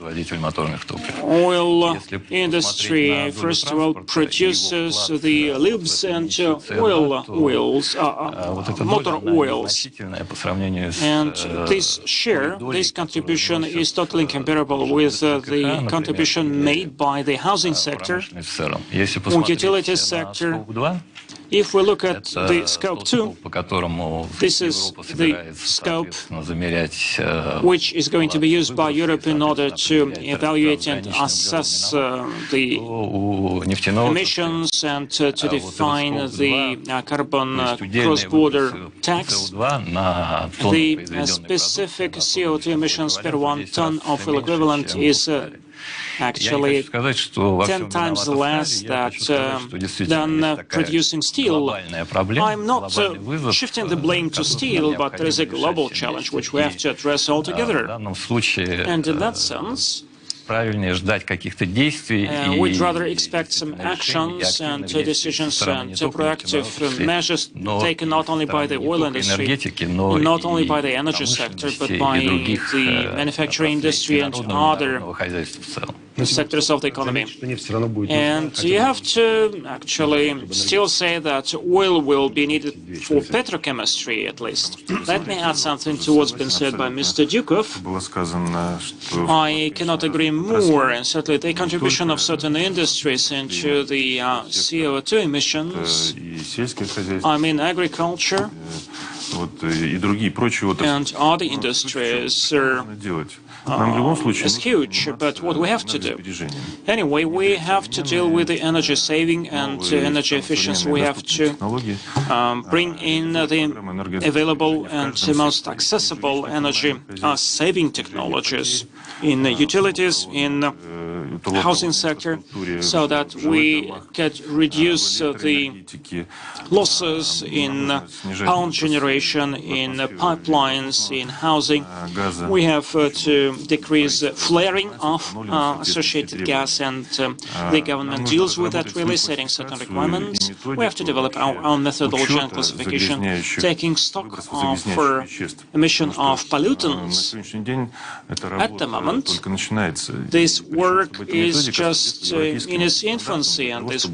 oil industry first of all produces the lubes and motor oils, and this share, this contribution is totally comparable with the contribution made by the housing sector or utility sector. If we look at the scope 2, this is the scope which is going to be used by Europe in order to evaluate and assess the emissions and to define the carbon cross-border tax. The specific CO2 emissions per 1 ton of oil equivalent is actually 10 times less than producing steel. I'm not shifting the blame to steel, but there is a global challenge which we have to address altogether. And in that sense, we'd rather expect some actions and decisions and proactive measures taken not only by the oil industry, not only by the energy sector, but by the manufacturing industry and other sectors of the economy. And you have to actually still say that oil will be needed for petrochemistry, at least. Let me add something to what's been said by Mr. Dukov. I cannot agree more, and certainly the contribution of certain industries into the CO2 emissions, I mean agriculture and other industries, is huge, but what we have to do? Anyway, we have to deal with the energy saving and energy efficiency. We have to bring in the available and most accessible energy saving technologies in utilities, in housing sector, so that we can reduce the losses in power generation, in pipelines, in housing. We have to decrease flaring of associated gas, and the government deals with that, really setting certain requirements. We have to develop our own methodology and classification, taking stock of emission of pollutants. At the moment, this work is just in its infancy, and this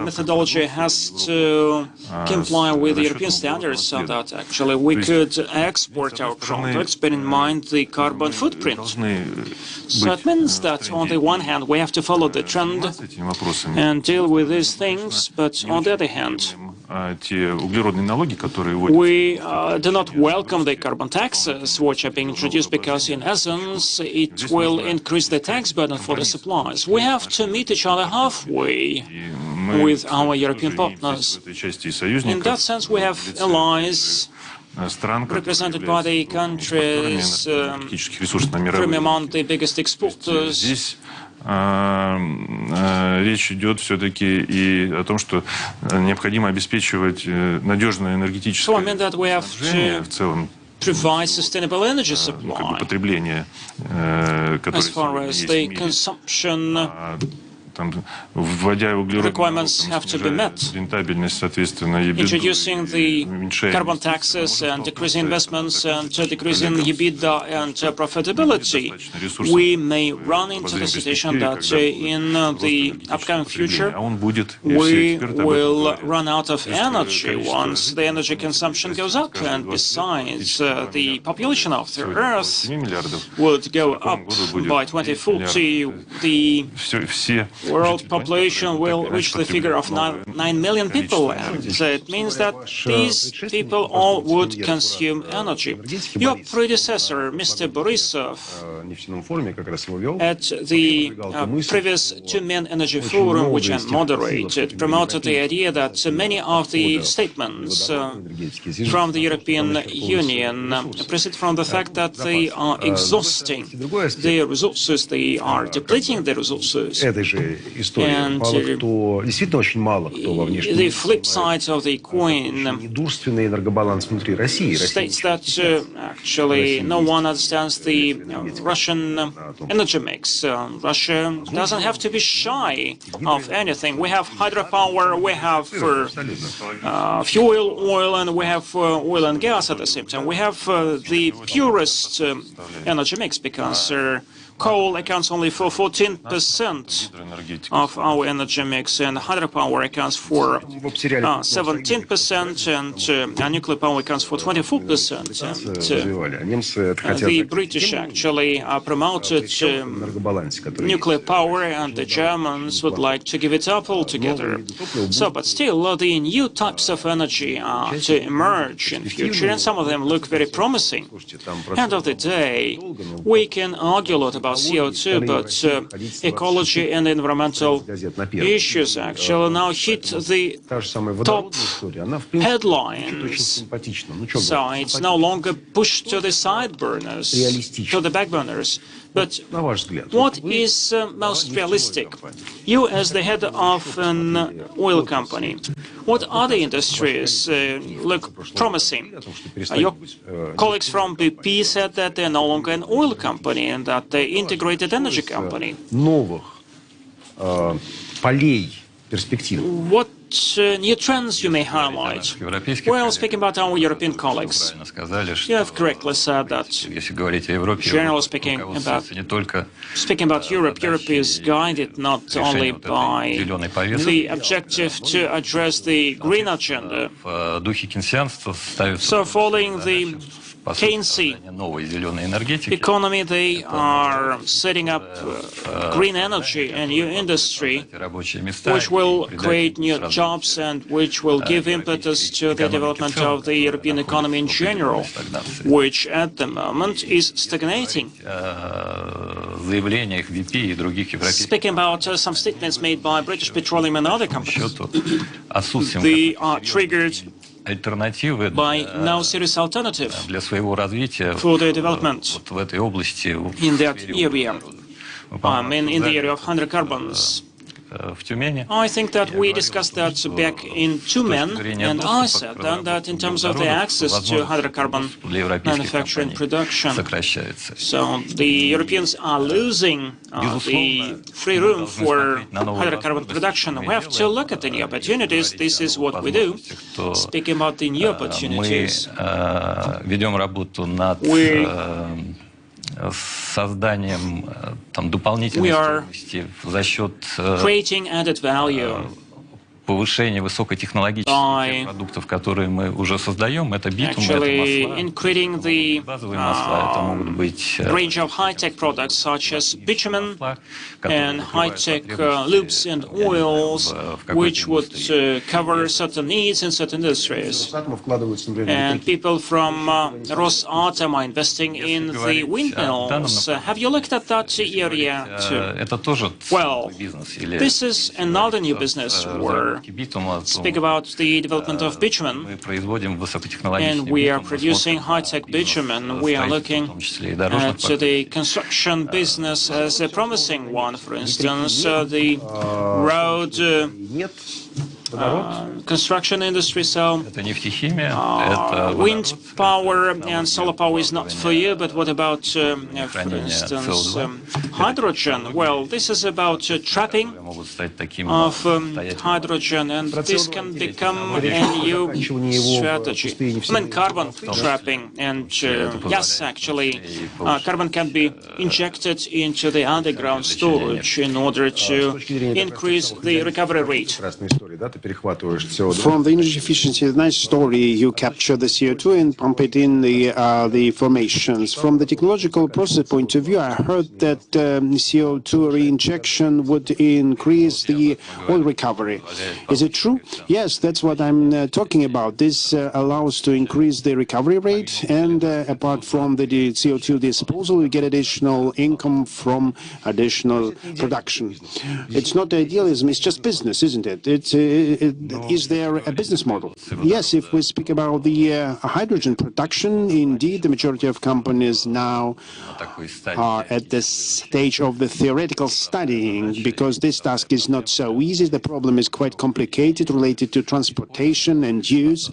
methodology has to comply with the European standards so that actually we could export our products, bear in mind the carbon footprint. So it means that on the one hand we have to follow the trend and deal with these things, but on the other hand, we do not welcome the carbon taxes which are being introduced, because in essence it will increase the tax burden for the suppliers. We have to meet each other halfway. with our European partners. In that sense, we have allies represented by the countries from among the biggest exporters. Речь идет все-таки и о том, что необходимо обеспечивать надежное энергетическое снабжение в целом. Provide sustainable energy supply. Потребление, as far as the consumption requirements have to be met. Introducing the carbon taxes and decreasing investments and decreasing EBITDA and profitability, we may run into the situation that in the upcoming future we will run out of energy once the energy consumption goes up. And besides, the population of the Earth would go up by 2040. The world population will reach the figure of 9 million people, and it means that these people all would consume energy. Your predecessor, Mr. Borisov, at the previous two-man energy forum, which I moderated, promoted the idea that many of the statements from the European Union proceed from the fact that they are exhausting their resources, they are depleting their resources. And the flip side of the coin states that actually no one understands the Russian energy mix. Russia doesn't have to be shy of anything. We have hydropower, we have fuel oil, and we have oil and gas at the same time. We have the purest energy mix because coal accounts only for 14% of our energy mix, and hydropower accounts for 17%, and nuclear power accounts for 24%. And the British actually promoted nuclear power, and the Germans would like to give it up altogether. So, but still, the new types of energy are to emerge in the future, and some of them look very promising. End of the day, we can argue a lot about CO2, but ecology and environmental issues actually now hit the top headlines. So it's no longer pushed to the side burners, to the back burners. But what is most realistic? You, as the head of an oil company, what other industries look promising? Your colleagues from BP said that they're no longer an oil company and that they're integrated energy company. What new trends you may highlight? Well, speaking about our European colleagues, you have correctly said that, generally speaking about Europe, Europe is guided not only by the objective to address the green agenda. So following the Keynesian economy, they are setting up green energy and new industry, which will create new jobs and which will give impetus to the development of the European economy in general, which at the moment is stagnating. Speaking about some statements made by British Petroleum and other companies, they are triggered by no serious alternative for their development in that area, in the area of hydrocarbons. I think that we discussed that back in Tumen, and I said then that in terms of the access to hydrocarbon manufacturing production, so the Europeans are losing the free room for hydrocarbon production. We have to look at the new opportunities. This is what we do. Speaking about the new opportunities, we are creating added value повышение высокотехнологичных продуктов, которые мы уже создаем, это битум, это масла, increasing the базовые масла, это могут быть range of high-tech products such as bitumen and high-tech lubes and oils, which would cover certain needs in certain industries. And people from Rosatom are investing in the windmills. Have you looked at that area too? Well, this is another new business where speak about the development of bitumen, and we are producing high-tech bitumen. We are looking at the construction business as a promising one. For instance, the road construction industry. So wind power and solar power is not for you, but what about, for instance, hydrogen? Well, this is about trapping of hydrogen, and this can become a new strategy. I mean, carbon trapping, and yes, actually, carbon can be injected into the underground storage in order to increase the recovery rate. From the energy efficiency, nice story, you capture the CO2 and pump it in the formations. From the technological process point of view, I heard that CO2 reinjection would increase the oil recovery. Is it true? Yes, that's what I'm talking about. This allows to increase the recovery rate, and apart from the CO2 disposal, you get additional income from additional production. It's not idealism, it's just business, isn't it? Is there a business model? Yes, if we speak about the hydrogen production, indeed, the majority of companies now are at the stage of the theoretical studying, because this task is not so easy. The problem is quite complicated, related to transportation and use.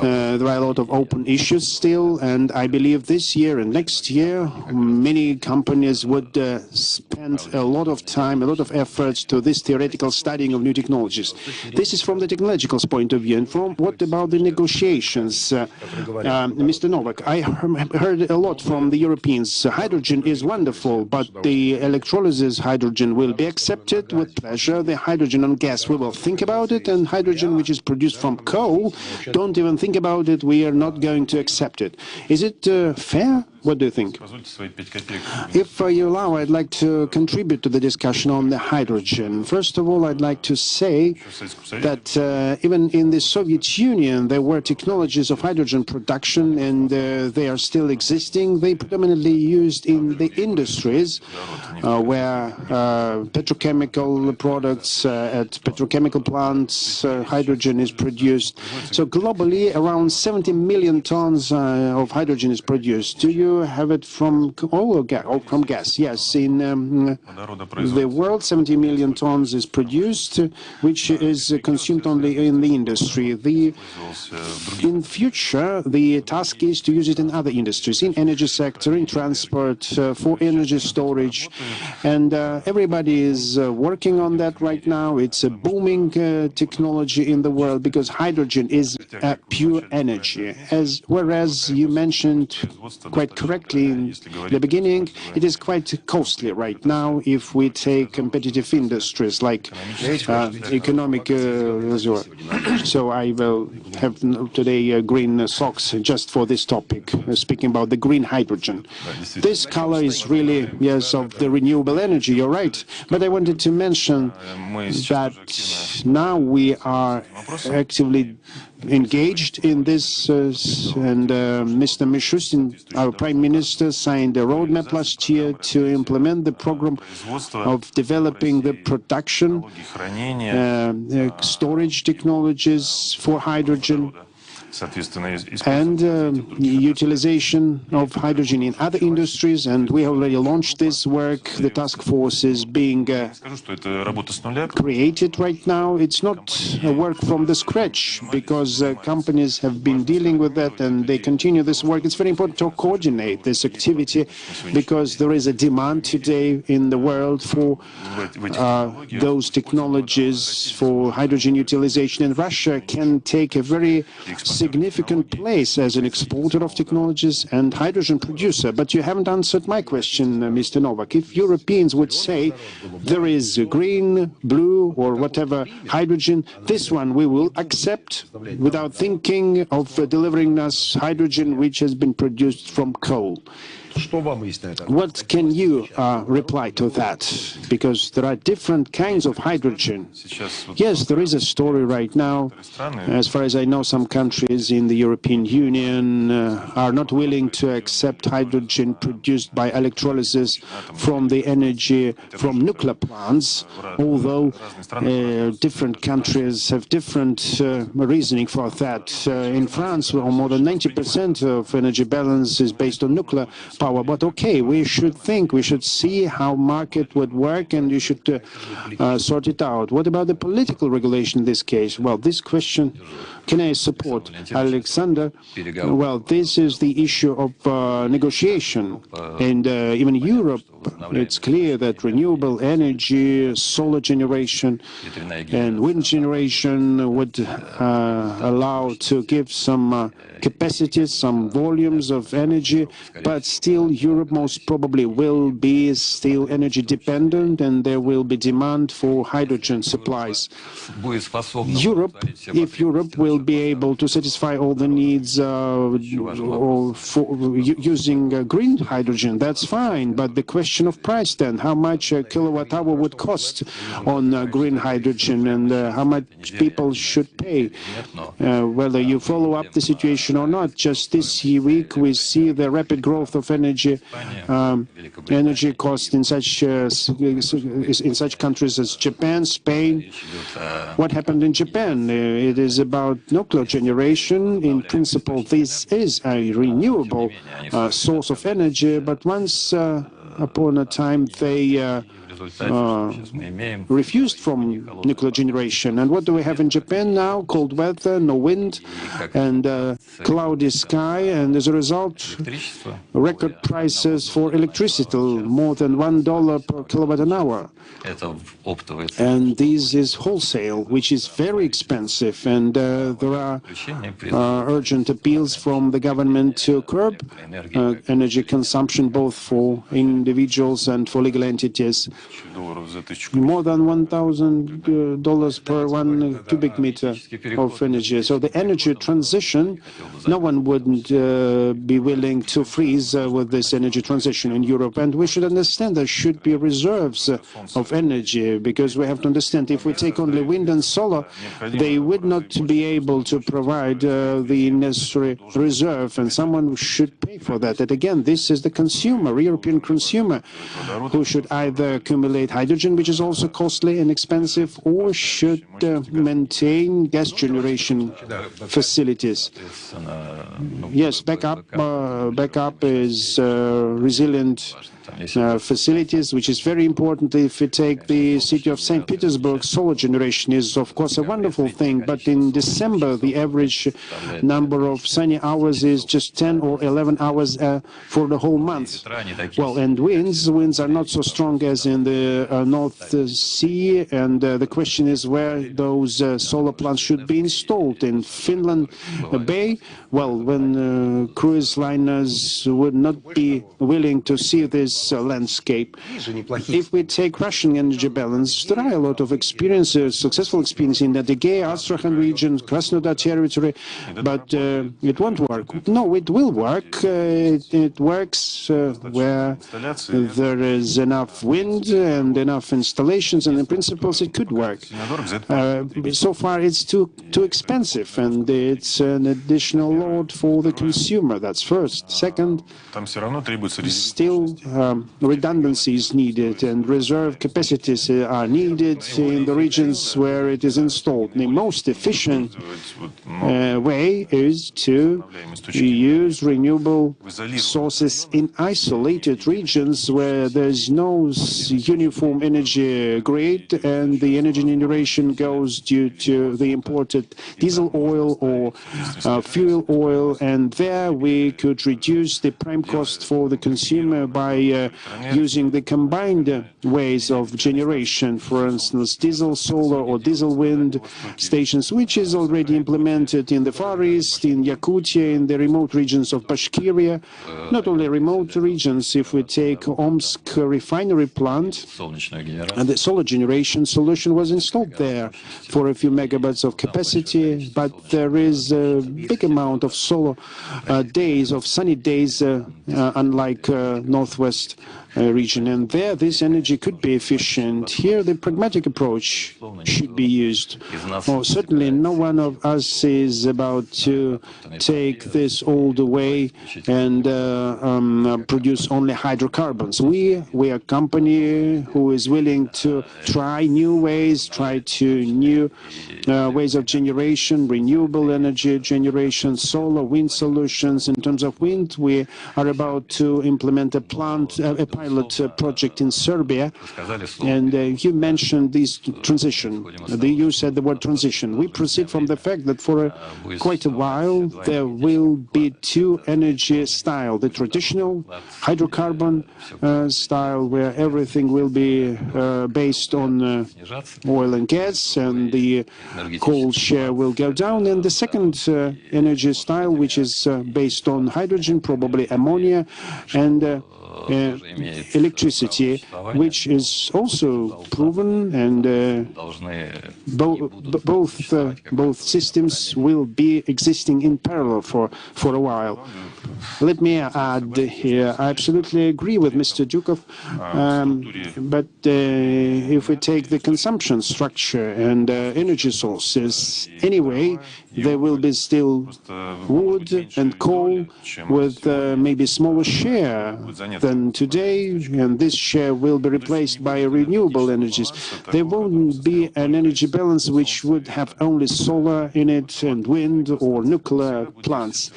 There are a lot of open issues still, and I believe this year and next year, many companies would spend a lot of time, a lot of efforts to this theoretical studying of new technologies. This is from the technological point of view. And from what about the negotiations? Mr. Novak, I heard a lot from the Europeans. Hydrogen is wonderful, but the electrolysis hydrogen will be accepted with pleasure. The hydrogen on gas, we will think about it, and hydrogen which is produced from coal, don't even think about it. We are not going to accept it. Is it fair? What do you think? If you allow, I'd like to contribute to the discussion on the hydrogen. First of all, I'd like to say that even in the Soviet Union, there were technologies of hydrogen production, and they are still existing. They predominantly used in the industries where petrochemical products at petrochemical plants, hydrogen is produced. So globally, around 70 million tons of hydrogen is produced. Do you have it from oil or from gas? Yes, in the world, 70 million tons is produced, which is consumed only in the industry. In future, the task is to use it in other industries, in energy sector, in transport, for energy storage, and everybody is working on that right now. It's a booming technology in the world, because hydrogen is pure energy, whereas you mentioned quite correctly in the beginning, it is quite costly right now if we take competitive industries like economic. So I will have today green socks just for this topic, speaking about the green hydrogen. This color is really, yes, of the renewable energy, you're right. But I wanted to mention that now we are actively engaged in this, and Mr. Mishustin, our Prime Minister, signed a roadmap last year to implement the program of developing the production, storage technologies for hydrogen, and utilization of hydrogen in other industries, and we already launched this work. The task force is being created right now. It's not a work from the scratch, because companies have been dealing with that, and they continue this work. It's very important to coordinate this activity, because there is a demand today in the world for those technologies for hydrogen utilization, and Russia can take a very significant place as an exporter of technologies and hydrogen producer. But you haven't answered my question, Mr. Novak. If Europeans would say there is green, blue, or whatever hydrogen, this one we will accept without thinking of delivering us hydrogen which has been produced from coal. What can you reply to that? Because there are different kinds of hydrogen. Yes, there is a story right now. As far as I know, some countries in the European Union are not willing to accept hydrogen produced by electrolysis from the energy from nuclear plants, although different countries have different reasoning for that. In France, well, more than 90% of energy balance is based on nuclear power. But okay, we should think, we should see how market would work, and you should sort it out. What about the political regulation in this case? Well, this question, can I support Alexander? Well, this is the issue of negotiation. And even Europe, it's clear that renewable energy, solar generation, and wind generation would allow to give some capacities, some volumes of energy, but still Europe most probably will be still energy dependent, and there will be demand for hydrogen supplies. Europe, if Europe will be able to satisfy all the needs using green hydrogen, that's fine, but the question of price then, how much a kilowatt hour would cost on green hydrogen, and how much people should pay, whether you follow up the situation or not. Just this week we see the rapid growth of energy cost in such countries as Japan, Spain. What happened in Japan? It is about nuclear generation. In principle, this is a renewable source of energy, but once upon a time they refused from nuclear generation. And what do we have in Japan now? Cold weather, no wind, and cloudy sky, and as a result, record prices for electricity, more than $1 per kilowatt an hour. And this is wholesale, which is very expensive, and there are urgent appeals from the government to curb energy consumption, both for individuals and for legal entities. More than $1,000 per 1 cubic meter of energy. So the energy transition, no one wouldn't be willing to freeze with this energy transition in Europe. And we should understand there should be reserves of energy, because we have to understand if we take only wind and solar, they would not be able to provide the necessary reserve, and someone should pay for that. And again, this is the consumer, European consumer, who should either accumulate hydrogen, which is also costly and expensive, or should maintain gas generation facilities. Yes, backup is resilient facilities, which is very important. If we take the city of St. Petersburg, solar generation is, of course, a wonderful thing, but in December, the average number of sunny hours is just 10 or 11 hours for the whole month. Well, and winds are not so strong as in the North Sea, and the question is where those solar plants should be installed. In Finland Bay, well, when cruise liners would not be willing to see this landscape. If we take Russian energy balance, there are a lot of experiences, successful experience in the Gaidar, Astrakhan region, Krasnodar territory, but it won't work. No, it will work. It works where there is enough wind and enough installations, and in principles it could work. So far it's too expensive, and it's an additional load for the consumer. That's first. Second, still redundancy is needed, and reserve capacities are needed in the regions where it is installed. The most efficient way is to use renewable sources in isolated regions where there's no uniform energy grid, and the energy generation goes due to the imported diesel oil or fuel oil, and there we could reduce the prime cost for the consumer by be using the combined ways of generation, for instance, diesel solar or diesel wind stations, which is already implemented in the Far East, in Yakutia, in the remote regions of Bashkiria. Not only remote regions, if we take Omsk refinery plant, and the solar generation solution was installed there for a few megawatts of capacity, but there is a big amount of solar days, of sunny days, unlike northwest region, and there this energy could be efficient. Here the pragmatic approach should be used. Certainly no one of us is about to take this all the way and produce only hydrocarbons. We are a company who is willing to try new ways, new ways of generation, renewable energy generation, solar, wind solutions. In terms of wind, we are about to implement a pilot project in Serbia, and you mentioned this transition. You said the word transition. We proceed from the fact that for quite a while there will be two energy styles: the traditional hydrocarbon style, where everything will be based on oil and gas, and the coal share will go down, and the second energy style, which is based on hydrogen, probably ammonia, and electricity, which is also proven, and both systems will be existing in parallel for a while. Let me add here, I absolutely agree with Mr. Dukov, but if we take the consumption structure and energy sources, anyway, there will be still wood and coal with maybe smaller share than today, and this share will be replaced by renewable energies. There won't be an energy balance which would have only solar in it and wind or nuclear plants.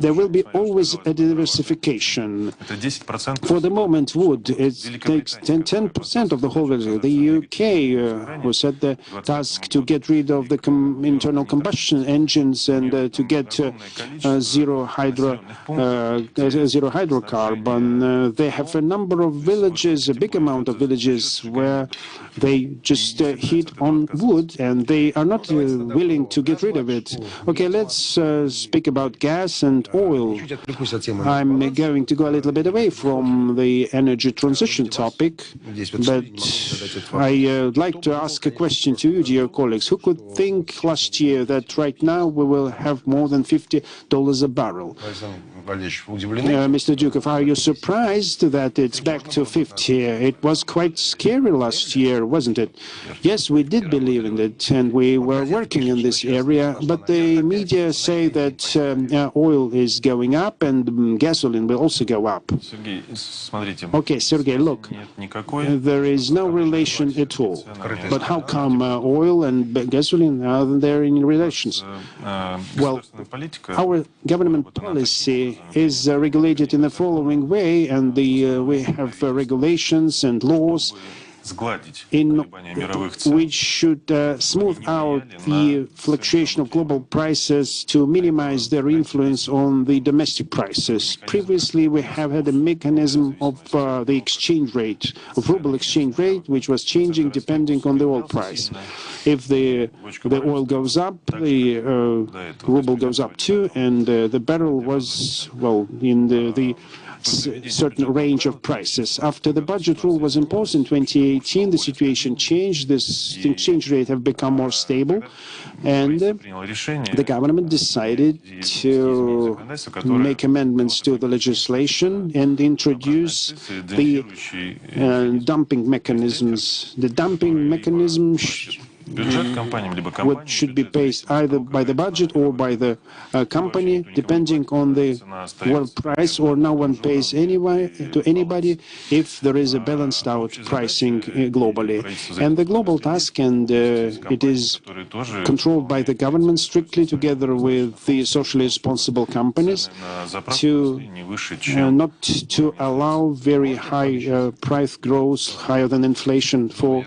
There will be always a diversification. For the moment, wood, it takes 10% of the whole value. The UK was set the task to get rid of the internal combustion engines and to get zero hydrocarbon. They have a number of villages, a big amount of villages, where they just heat on wood, and they are not willing to get rid of it. Okay, let's speak about gas and oil. I'm going to go a little bit away from the energy transition topic, but I'd like to ask a question to you, dear colleagues. Who could think last year that right now we will have more than $50 a barrel? Mr. Dukov, are you surprised that it's back to 50? It was quite scary last year, wasn't it? Yes, we did believe in it, and we were working in this area, but the media say that oil is going up and gasoline will also go up. Okay, Sergey, look, there is no relation at all. But how come oil and gasoline are there in relations? Well, our government policy is regulated in the following way, and we have regulations and laws which should smooth out the fluctuation of global prices to minimize their influence on the domestic prices. Previously, we have had a mechanism of the exchange rate, of ruble exchange rate, which was changing depending on the oil price. If the oil goes up, the ruble goes up too, and the barrel was, well, in the certain range of prices. After the budget rule was imposed in 2018, the situation changed. The exchange rate have become more stable, and the government decided to make amendments to the legislation and introduce the dumping mechanisms. The dumping mechanism what should be paid either by the budget or by the company, depending on the world price, or no one pays to anybody if there is a balanced out pricing globally. And the global task, and it is controlled by the government strictly together with the socially responsible companies, to not to allow very high price growth, higher than inflation, for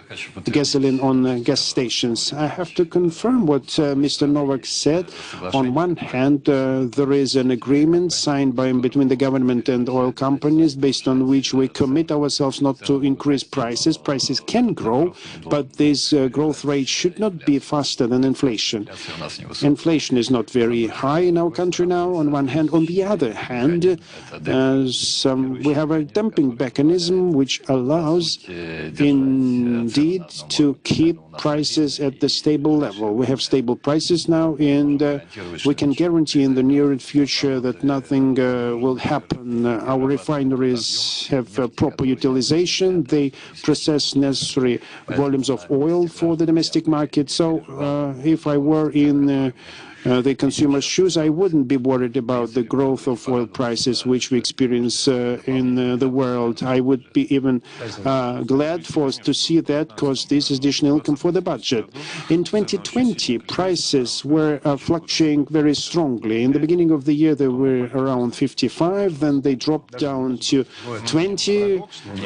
gasoline on gas stations. stations. I have to confirm what Mr. Novak said. On one hand, there is an agreement signed between the government and oil companies based on which we commit ourselves not to increase prices. Prices can grow, but this growth rate should not be faster than inflation. Inflation is not very high in our country now, on one hand. On the other hand, we have a dumping mechanism which allows indeed to keep prices at the stable level. We have stable prices now, and we can guarantee in the near future that nothing will happen. Our refineries have proper utilization. They process necessary volumes of oil for the domestic market. So if I were in the consumer's shoes, I wouldn't be worried about the growth of oil prices which we experience in the world. I would be even glad for us to see that, because this is additional income for the budget. In 2020, prices were fluctuating very strongly. In the beginning of the year, they were around 55, then they dropped down to 20.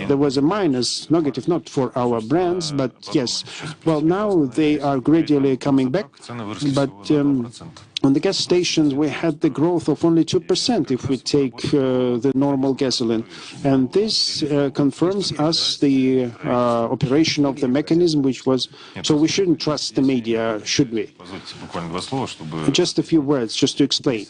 There was a negative, not for our brands, but yes. Well, now they are gradually coming back, but on the gas stations, we had the growth of only 2% if we take the normal gasoline. And this confirms us the operation of the mechanism, which was... So we shouldn't trust the media, should we? Just a few words, just to explain.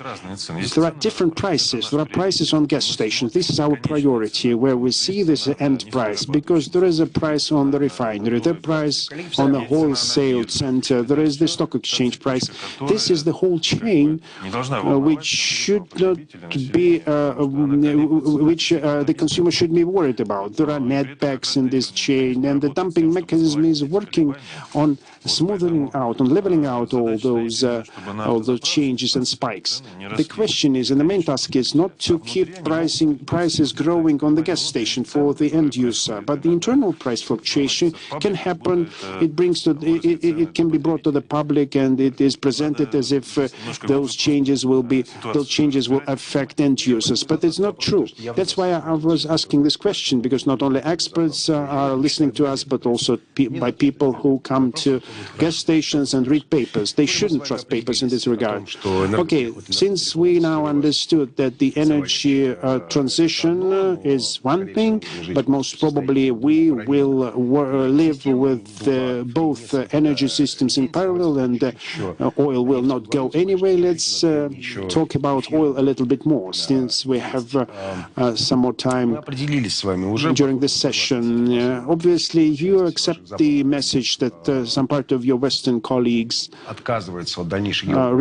There are different prices. There are prices on gas stations. This is our priority, where we see this end price, because there is a price on the refinery, the price on the wholesale center, there is the stock exchange price. This is the whole chain which should not be, which the consumer should be worried about. There are netbacks in this chain, and the dumping mechanism is working on smoothing out, on leveling out all those changes and spikes. The question is, and the main task is not to keep prices growing on the gas station for the end user, but the internal price fluctuation can happen. It can be brought to the public, and it is presented as if those changes will affect end users, but it's not true. That's why I was asking this question, because not only experts are listening to us, but also by people who come to gas stations and read papers. They shouldn't trust papers in this regard. Okay, since we now understood that the energy transition is one thing, but most probably we will live with both energy systems in parallel, and oil will not go anyway. Let's talk about oil a little bit more, since we have some more time during this session. Obviously, you accept the message that some part of your Western colleagues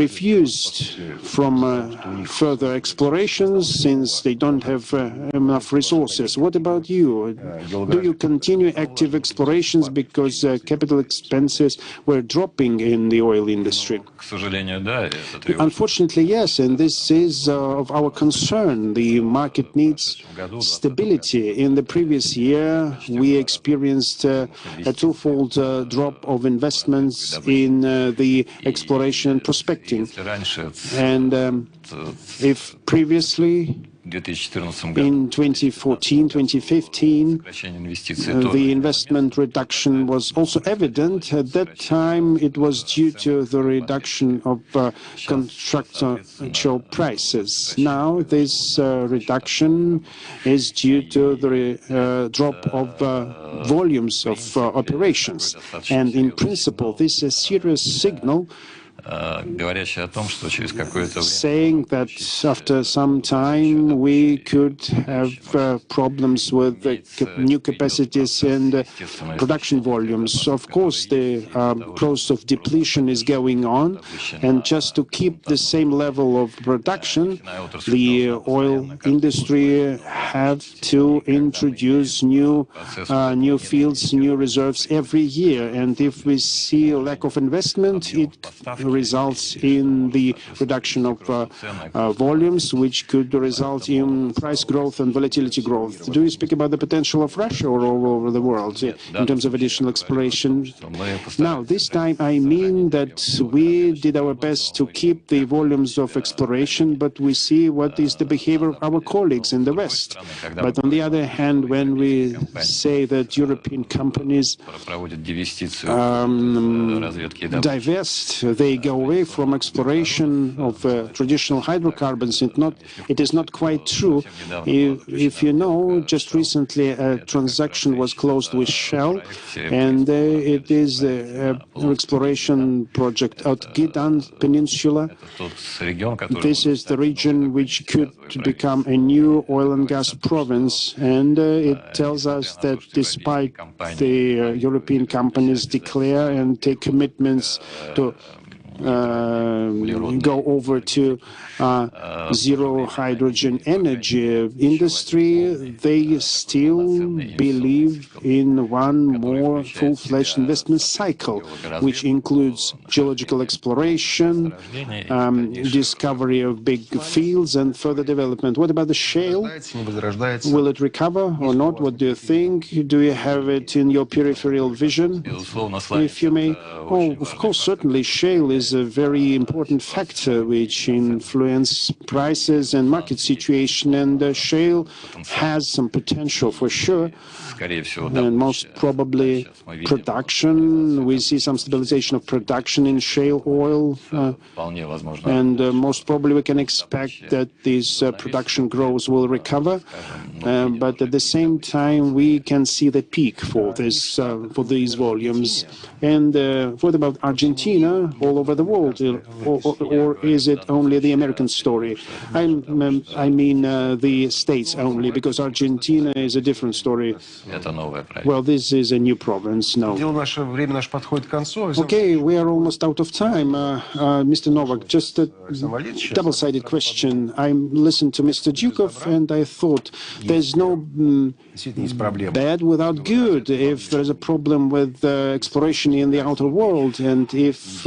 refused from further explorations since they don't have enough resources. What about you? Do you continue active explorations because capital expenses were dropping in the oil industry? Unfortunately, yes, and this is of our concern. The market needs stability. In the previous year, we experienced a twofold drop of investments in the exploration and prospecting. And if previously, in 2014, 2015, the investment reduction was also evident. At that time, it was due to the reduction of contractual prices. Now, this reduction is due to the drop of volumes of operations. And in principle, this is a serious signal saying that after some time we could have problems with the new capacities and production volumes. Of course, the process of depletion is going on, and just to keep the same level of production, the oil industry have to introduce new fields, new reserves every year. And if we see a lack of investment, it results in the reduction of volumes, which could result in price growth and volatility growth. Do you speak about the potential of Russia or all over the world in terms of additional exploration? Now, this time I mean that we did our best to keep the volumes of exploration, but we see what is the behavior of our colleagues in the West. But on the other hand, when we say that European companies divest, they go away from exploration of traditional hydrocarbons, it is not quite true. If you know, just recently a transaction was closed with Shell, and it is an exploration project at Gaidar Peninsula. This is the region which could become a new oil and gas province, and it tells us that despite the European companies declare and take commitments to go over to zero hydrogen energy industry, they still believe in one more full-fledged investment cycle, which includes geological exploration, discovery of big fields, and further development. What about the shale? Will it recover or not? What do you think? Do you have it in your peripheral vision, if you may? Oh, of course, certainly shale is a very important factor which influence prices and market situation, and shale has some potential for sure, and most probably production, we see some stabilization of production in shale oil, and most probably we can expect that this production growth will recover, but at the same time we can see the peak for these volumes. And what about Argentina all over the world, or is it only the American story? I mean the States only, because Argentina is a different story. Well, this is a new province now. Okay, we are almost out of time. Mr. Novak, just a double-sided question. I listened to Mr. Dukov, and I thought there's no bad without good. If there's a problem with exploration in the outer world, and if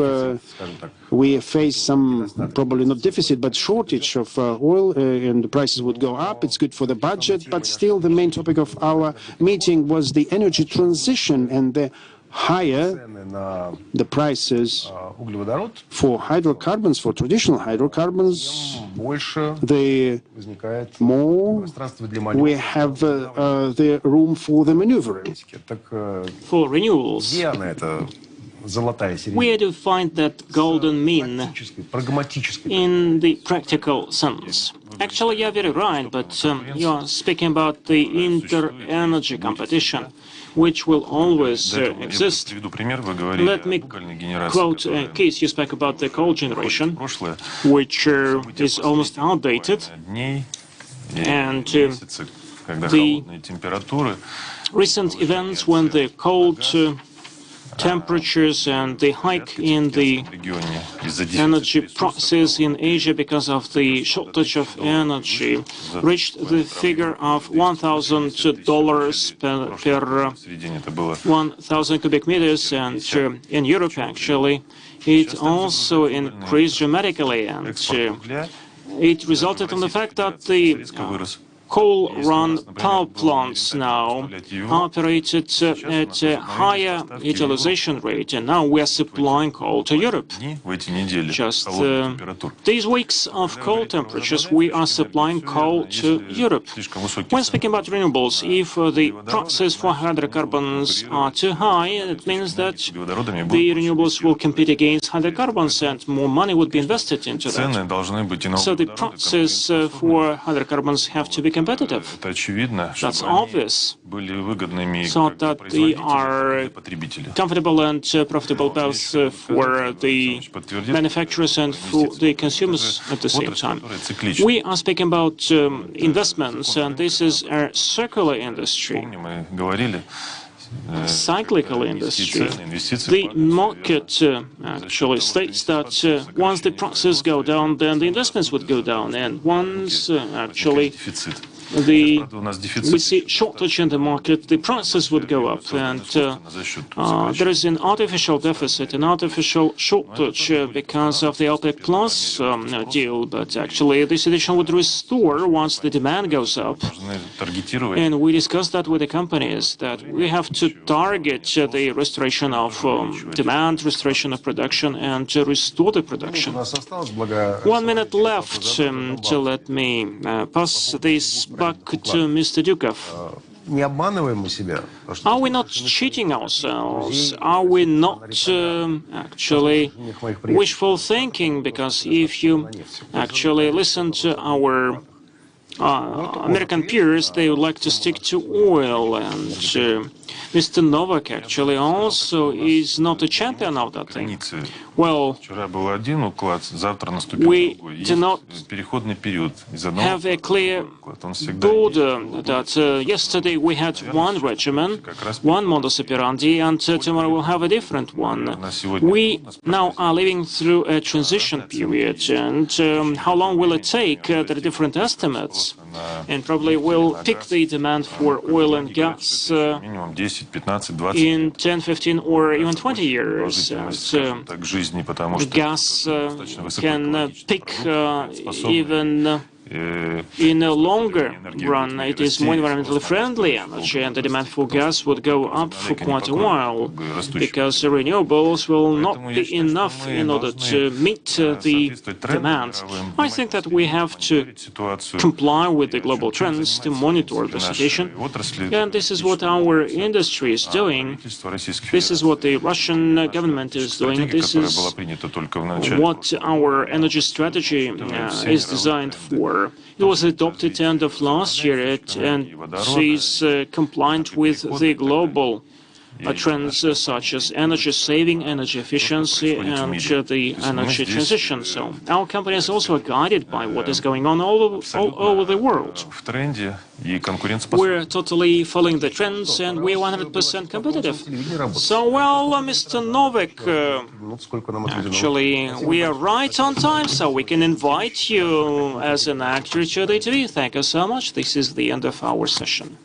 we face some, probably not deficit, but shortage of oil, and the prices would go up, it's good for the budget, but still the main topic of our meeting was the energy transition, and the higher the prices for hydrocarbons, for traditional hydrocarbons, the more we have the room for the maneuvering. For renewables, where do you find that golden mean in the practical sense? Actually, you're very right, but you're speaking about the inter-energy competition, which will always exist. Let me quote a case. You spoke about the coal generation, which is almost outdated, and the recent events when the cold temperatures and the hike in the energy prices in Asia because of the shortage of energy reached the figure of $1,000 per 1,000 cubic meters, and in Europe actually it also increased dramatically, and it resulted in the fact that the coal-run power plants now operated at a higher utilization rate, and now we are supplying coal to Europe. Just these weeks of cold temperatures, we are supplying coal to Europe. When speaking about renewables, if the prices for hydrocarbons are too high, it means that the renewables will compete against hydrocarbons, and more money would be invested into that. So the prices for hydrocarbons have to be competitive. That's obvious, so that they are comfortable and profitable both for the manufacturers and for the consumers at the same time. We are speaking about investments, and this is a circular industry, cyclical industry. The market actually states that once the prices go down, then the investments would go down, and once actually we see shortage in the market, the prices would go up, and there is an artificial deficit, an artificial shortage because of the OPEC Plus deal, but actually the situation would restore once the demand goes up. And we discussed that with the companies, that we have to target the restoration of demand, restoration of production, and to restore the production. 1 minute left, so let me pass this back to Mr. Dukov. Are we not cheating ourselves? Are we not actually wishful thinking? Because if you actually listen to our American peers, they would like to stick to oil, and Mr. Novak actually also is not a champion of that thing. Well, we do not have a clear border that yesterday we had one regimen, one modus operandi, and tomorrow we'll have a different one. We now are living through a transition period, and how long will it take? There are different estimates, and probably we'll pick the demand for oil and gas in 10, 15, or even 20 years. Gas can peak even in a longer run. It is more environmentally friendly energy, and the demand for gas would go up for quite a while, because renewables will not be enough in order to meet the demand. I think that we have to comply with the global trends to monitor the situation, and this is what our industry is doing. This is what the Russian government is doing. This is what our energy strategy is designed for. It was adopted at the end of last year, and is compliant with the global trends such as energy saving, energy efficiency, and the energy transition. So our companies also are guided by what is going on all over the world. We're totally following the trends, and we're 100% competitive. So, well, Mr. Novak, actually, we are right on time, so we can invite you as an actor to the TV. Thank you so much. This is the end of our session.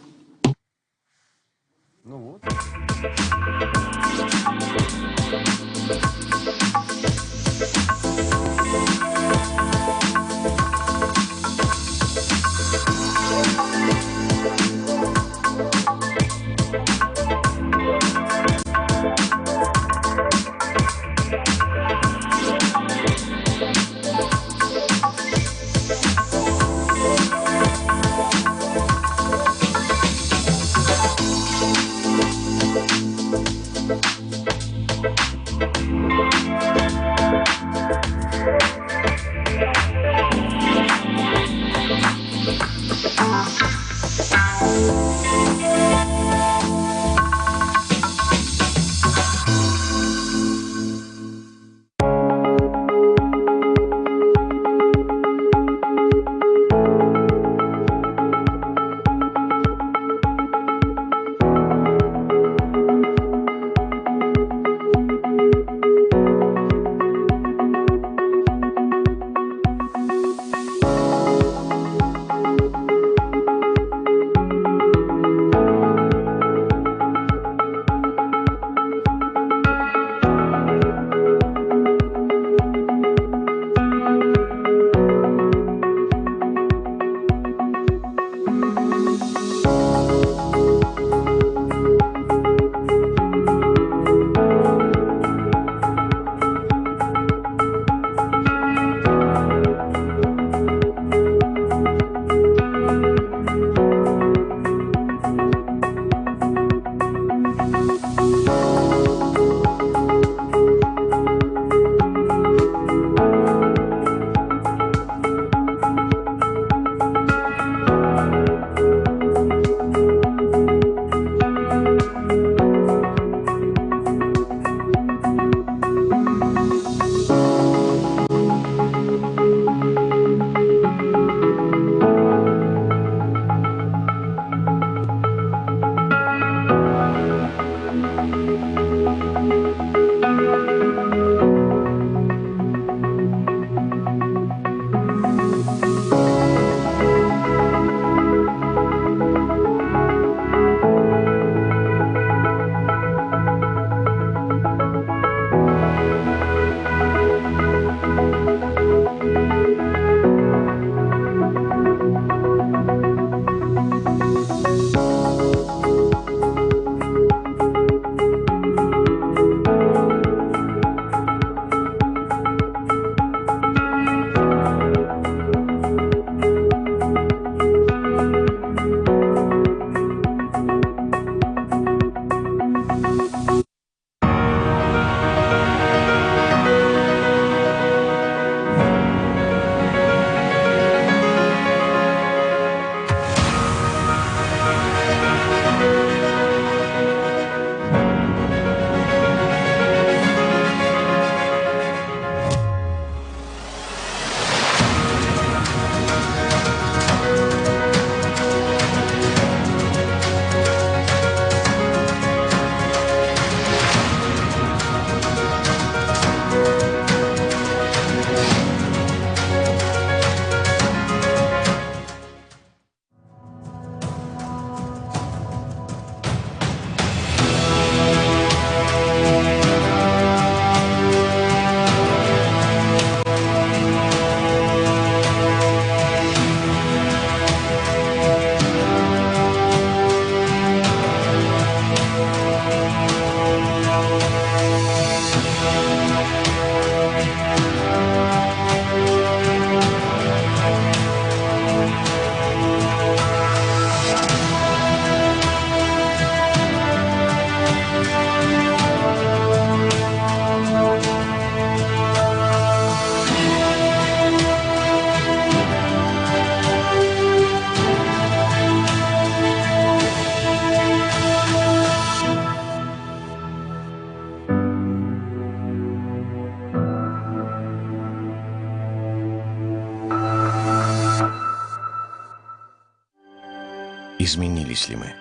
Изменились ли мы?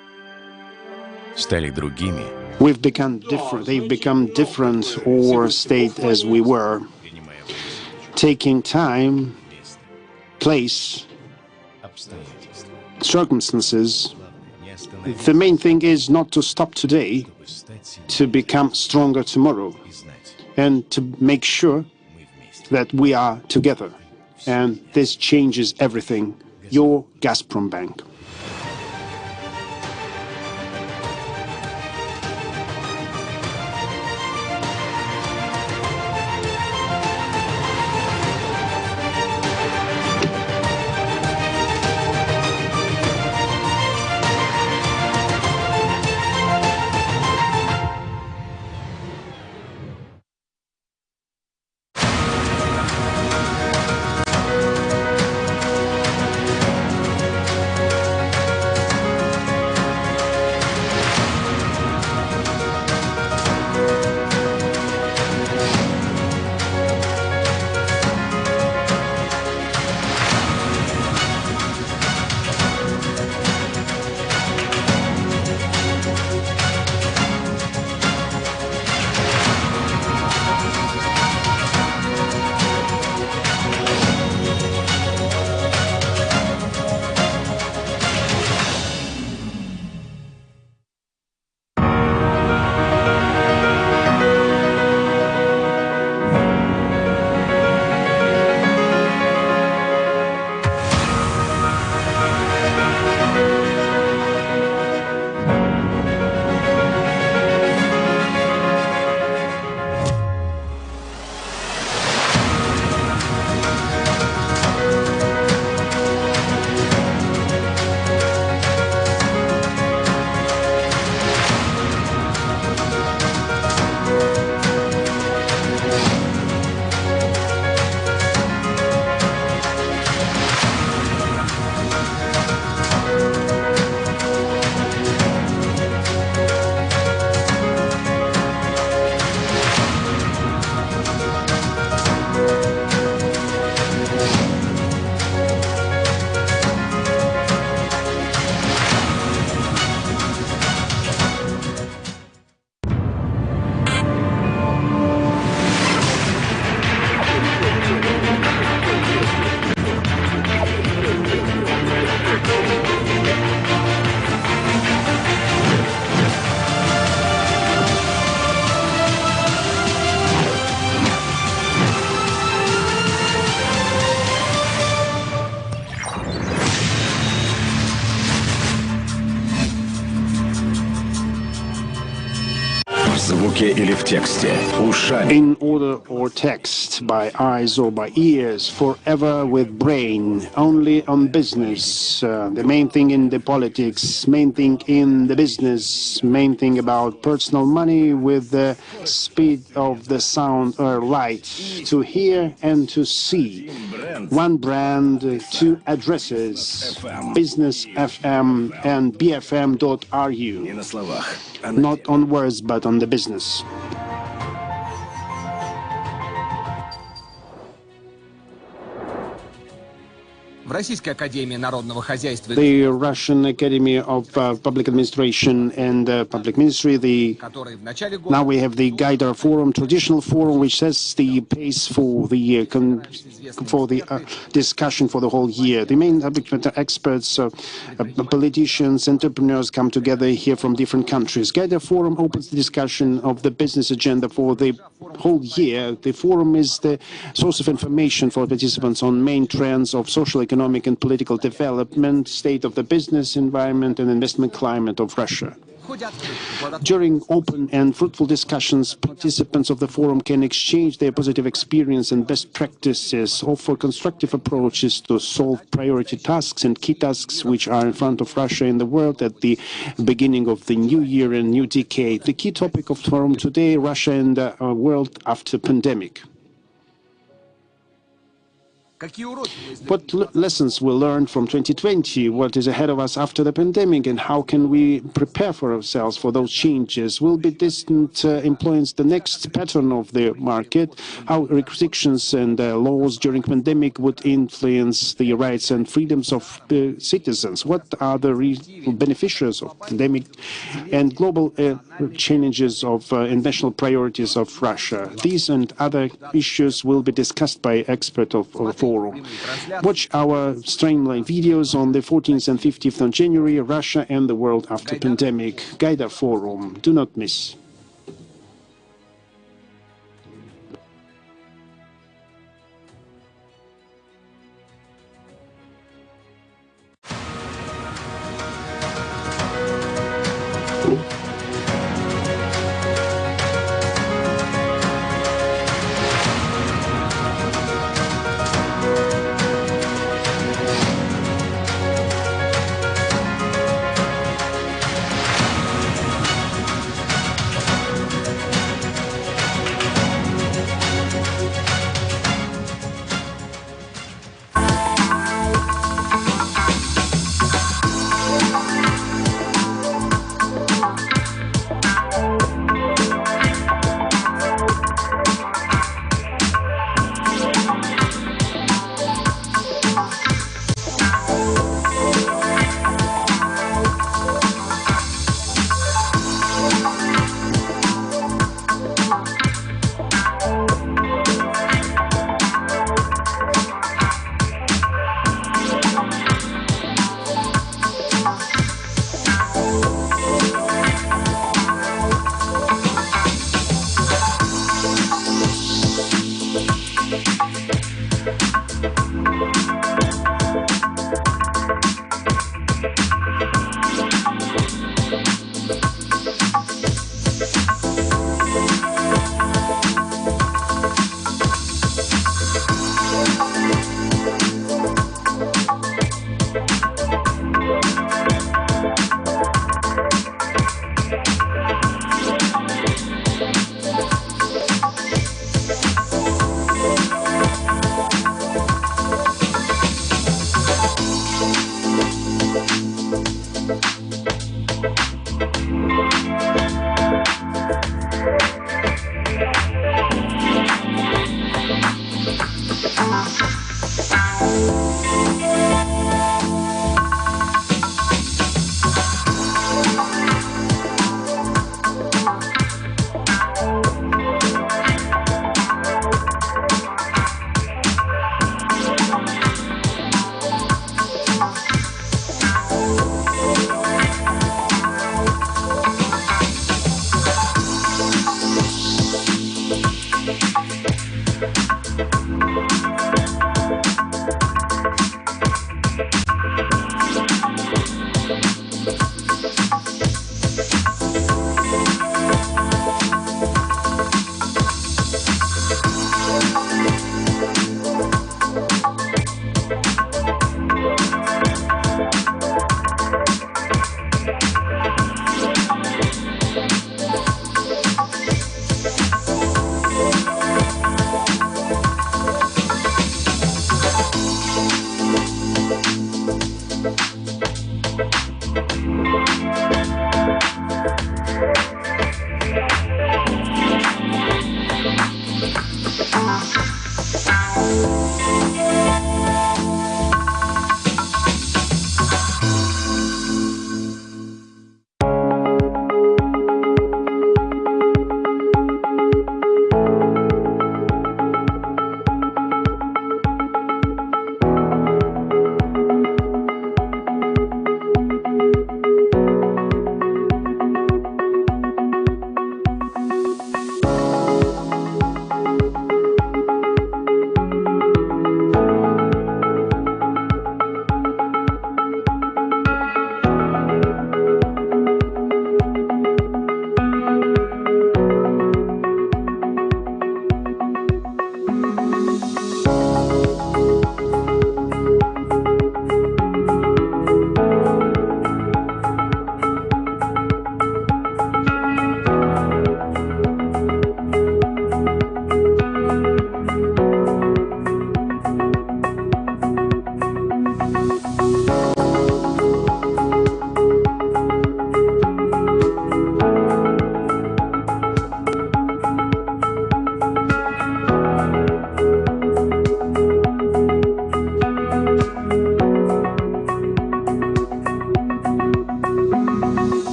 Стали другими? We've become different. They've become different or stayed as we were. Taking time, place, circumstances. The main thing is not to stop today, to become stronger tomorrow, and to make sure that we are together. And this changes everything. Your Gazprom Bank. звуке или в тексте, ушами. In order or text, by eyes or by ears, forever with brain, only on business. The main thing in the politics, main thing in the business, main thing about personal money with the speed of the sound or light, to hear and to see. One brand, two addresses, Business FM and bfm.ru. Not on words, but on the business. В Российской академии народного хозяйства The Russian Academy of Public Administration and Public Ministry, now we have the Gaidar Forum, traditional forum, which sets the pace for the discussion for the whole year. The main subject matter experts, politicians, entrepreneurs come together here from different countries. Gaidar Forum opens the discussion of the business agenda for the whole year. The forum is the source of information for participants on main trends of social, economic and political development, state of the business environment and investment climate of Russia. During open and fruitful discussions, participants of the forum can exchange their positive experience and best practices, offer constructive approaches to solve priority tasks and key tasks which are in front of Russia and the world at the beginning of the new year and new decade. The key topic of the forum today, Russia and the world after pandemic. What lessons we learned from 2020? What is ahead of us after the pandemic, and how can we prepare for ourselves for those changes? Will be distant influence the next pattern of the market? How restrictions and laws during pandemic would influence the rights and freedoms of citizens? What are the beneficiaries of pandemic and global challenges of and national priorities of Russia? These and other issues will be discussed by experts of the forum. Watch our streamlined videos on the 14th and 15th of January, Russia and the world after pandemic. Gaidar Forum. Do not miss.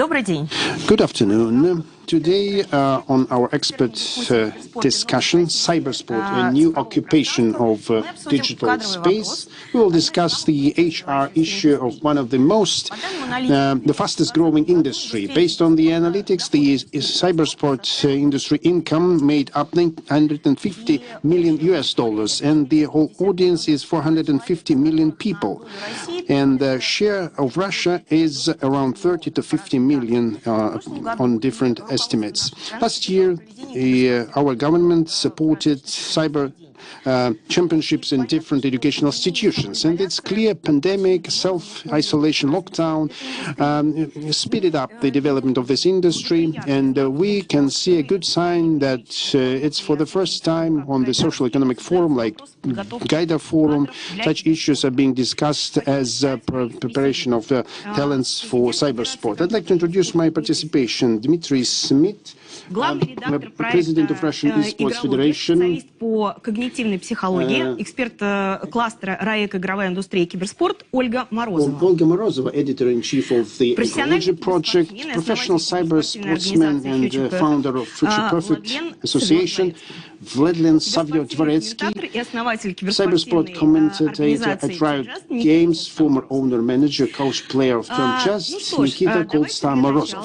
Добрый день. Good afternoon. Today, on our expert discussion, cybersport, a new occupation of digital space, we will discuss the HR issue of one of the the fastest growing industry. Based on the analytics, the cybersport industry income made up $950 million US, and the whole audience is 450 million people. And the share of Russia is around 30 to 50 million on different estimates. Last year, our government supported cyber championships in different educational institutions. And it's clear pandemic, self-isolation, lockdown speeded up the development of this industry. And we can see a good sign that it's for the first time on the social economic forum like Gaidar forum, such issues are being discussed as preparation of talents for cybersport. I'd like to introduce my participation. Dmitry Smith, President of Russian Esports Federation. По когнитивной психологии, эксперт кластера РАЭК игровая индустрия и киберспорт Ольга Морозова. Olga Morozova, editor-in-chief of the Ecology Project, professional cyber sportsman and founder of Future Perfect Association, Vladlen Savio-Dvoretsky, cybersport commentator at Riot Games, former owner, manager, coach, player of Term Just, Nikita Goldstar Morozov.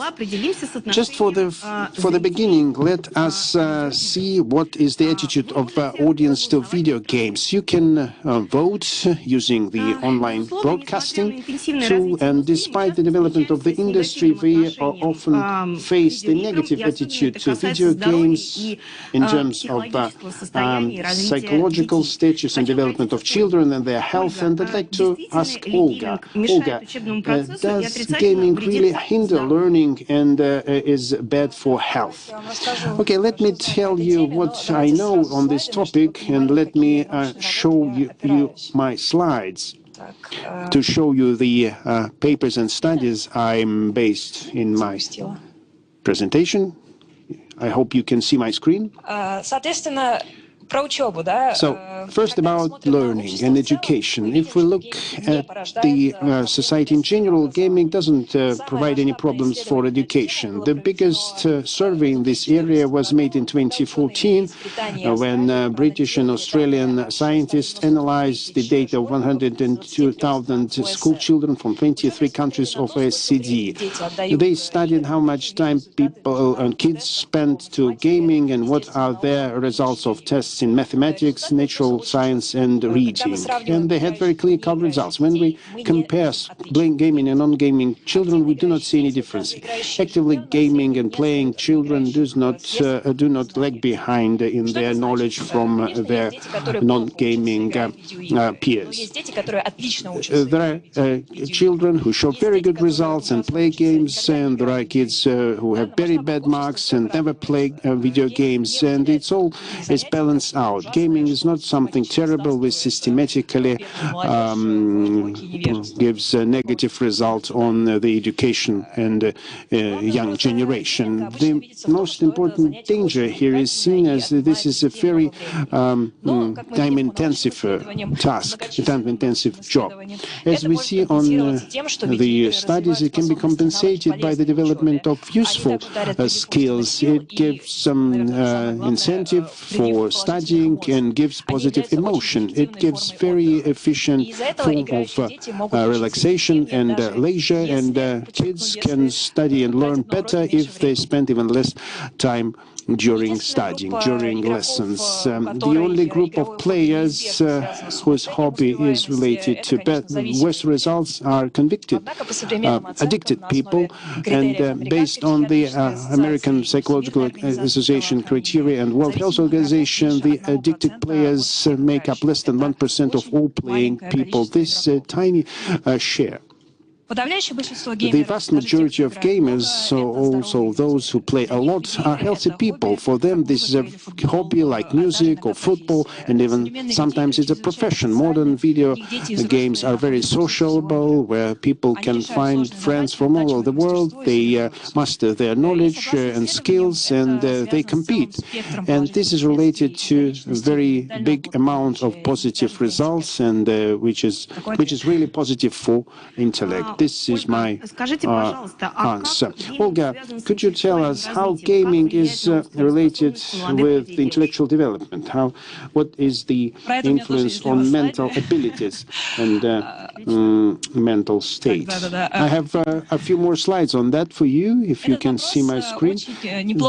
Just for the beginning, let us see what is the attitude of audience to video games. You can vote using the online broadcasting tool, and despite the development of the industry, we often face the negative attitude to video games in terms of psychological status and development of children and their health. And I'd like to ask Olga, does gaming really hinder learning and is bad for health? Okay, let me tell you what I know on this topic, and let me show you my slides to show you the papers and studies I'm based in my presentation. I hope you can see my screen. So, first about learning and education. If we look at the society in general, gaming doesn't provide any problems for education. The biggest survey in this area was made in 2014 when British and Australian scientists analyzed the data of 102,000 school children from 23 countries of OECD. They studied how much time people and kids spend to gaming and what are their results of tests in mathematics, natural science, and reading. And they had very clear-cut results. When we compare gaming and non-gaming children, we do not see any difference. Actively gaming and playing children do not lag behind in their knowledge from their non-gaming peers. There are children who show very good results and play games, and there are kids who have very bad marks and never play video games, and it's all is balanced out. Gaming is not something terrible, which systematically gives a negative result on the education and young generation. The most important danger here is seen as this is a very time-intensive task, a time-intensive job. As we see on the studies, it can be compensated by the development of useful skills. It gives some incentive for studying and gives positive emotion. It gives very efficient form of relaxation and leisure, and kids can study and learn better if they spend even less time during studying, during lessons. The only group of players whose hobby is related to worse results are addicted people, and based on the American Psychological Association criteria and World Health Organization, the addicted players make up less than 1% of all playing people. This tiny share. The vast majority of gamers, so also those who play a lot, are healthy people. For them, this is a hobby like music or football, and even sometimes it's a profession. Modern video games are very sociable, where people can find friends from all over the world. They master their knowledge and skills, and they compete. And this is related to a very big amount of positive results, and which is really positive for intellect. This is my answer. Olga, could you tell us how gaming is related with intellectual development? What is the influence on mental abilities and mental state? I have a few more slides on that for you, if you can see my screen.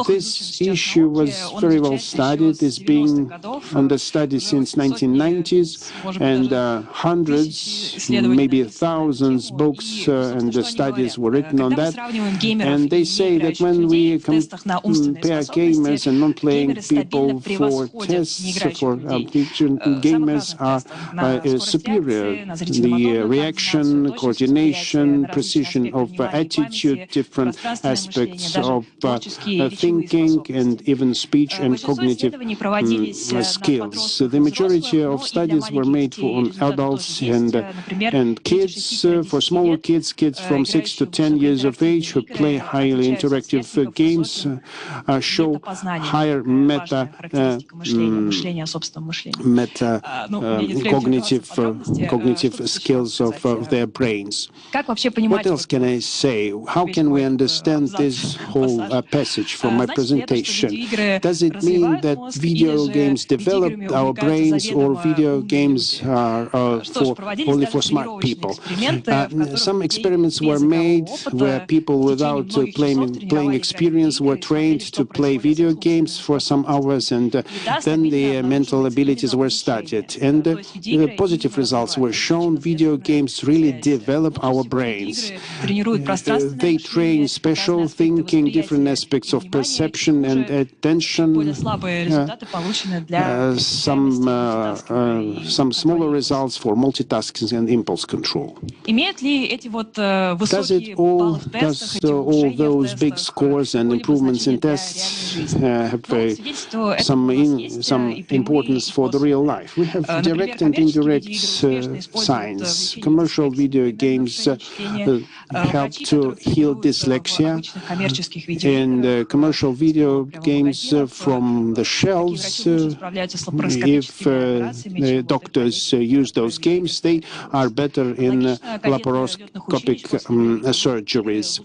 This issue was very well studied. It's been under study since 1990s, and hundreds, maybe thousands books and studies were written on that. And they say that when we compare gamers and non-playing people for tests, for gamers are superior. The reaction, coordination, precision of attitude, different aspects of thinking, and even speech and cognitive skills. So the majority of studies were made for adults and kids. For smaller kids from 6 to 10 years of age who play highly interactive games show higher cognitive skills of their brains. What else can I say? How can we understand this whole passage from my presentation? Does it mean that video games develop our brains, or video games are only for smart people? Some experiments were made where people without playing experience were trained to play video games for some hours, and then the mental abilities were studied. And positive results were shown. Video games really develop our brains. They train special thinking, different aspects of perception and attention. Some smaller results for multitasking and impulse control. Does all those big scores and improvements in tests have some importance for the real life? We have direct and indirect signs. Commercial video games help to heal dyslexia, and commercial video games from the shelves, if doctors use those games, they are better in laparoscopic surgeries.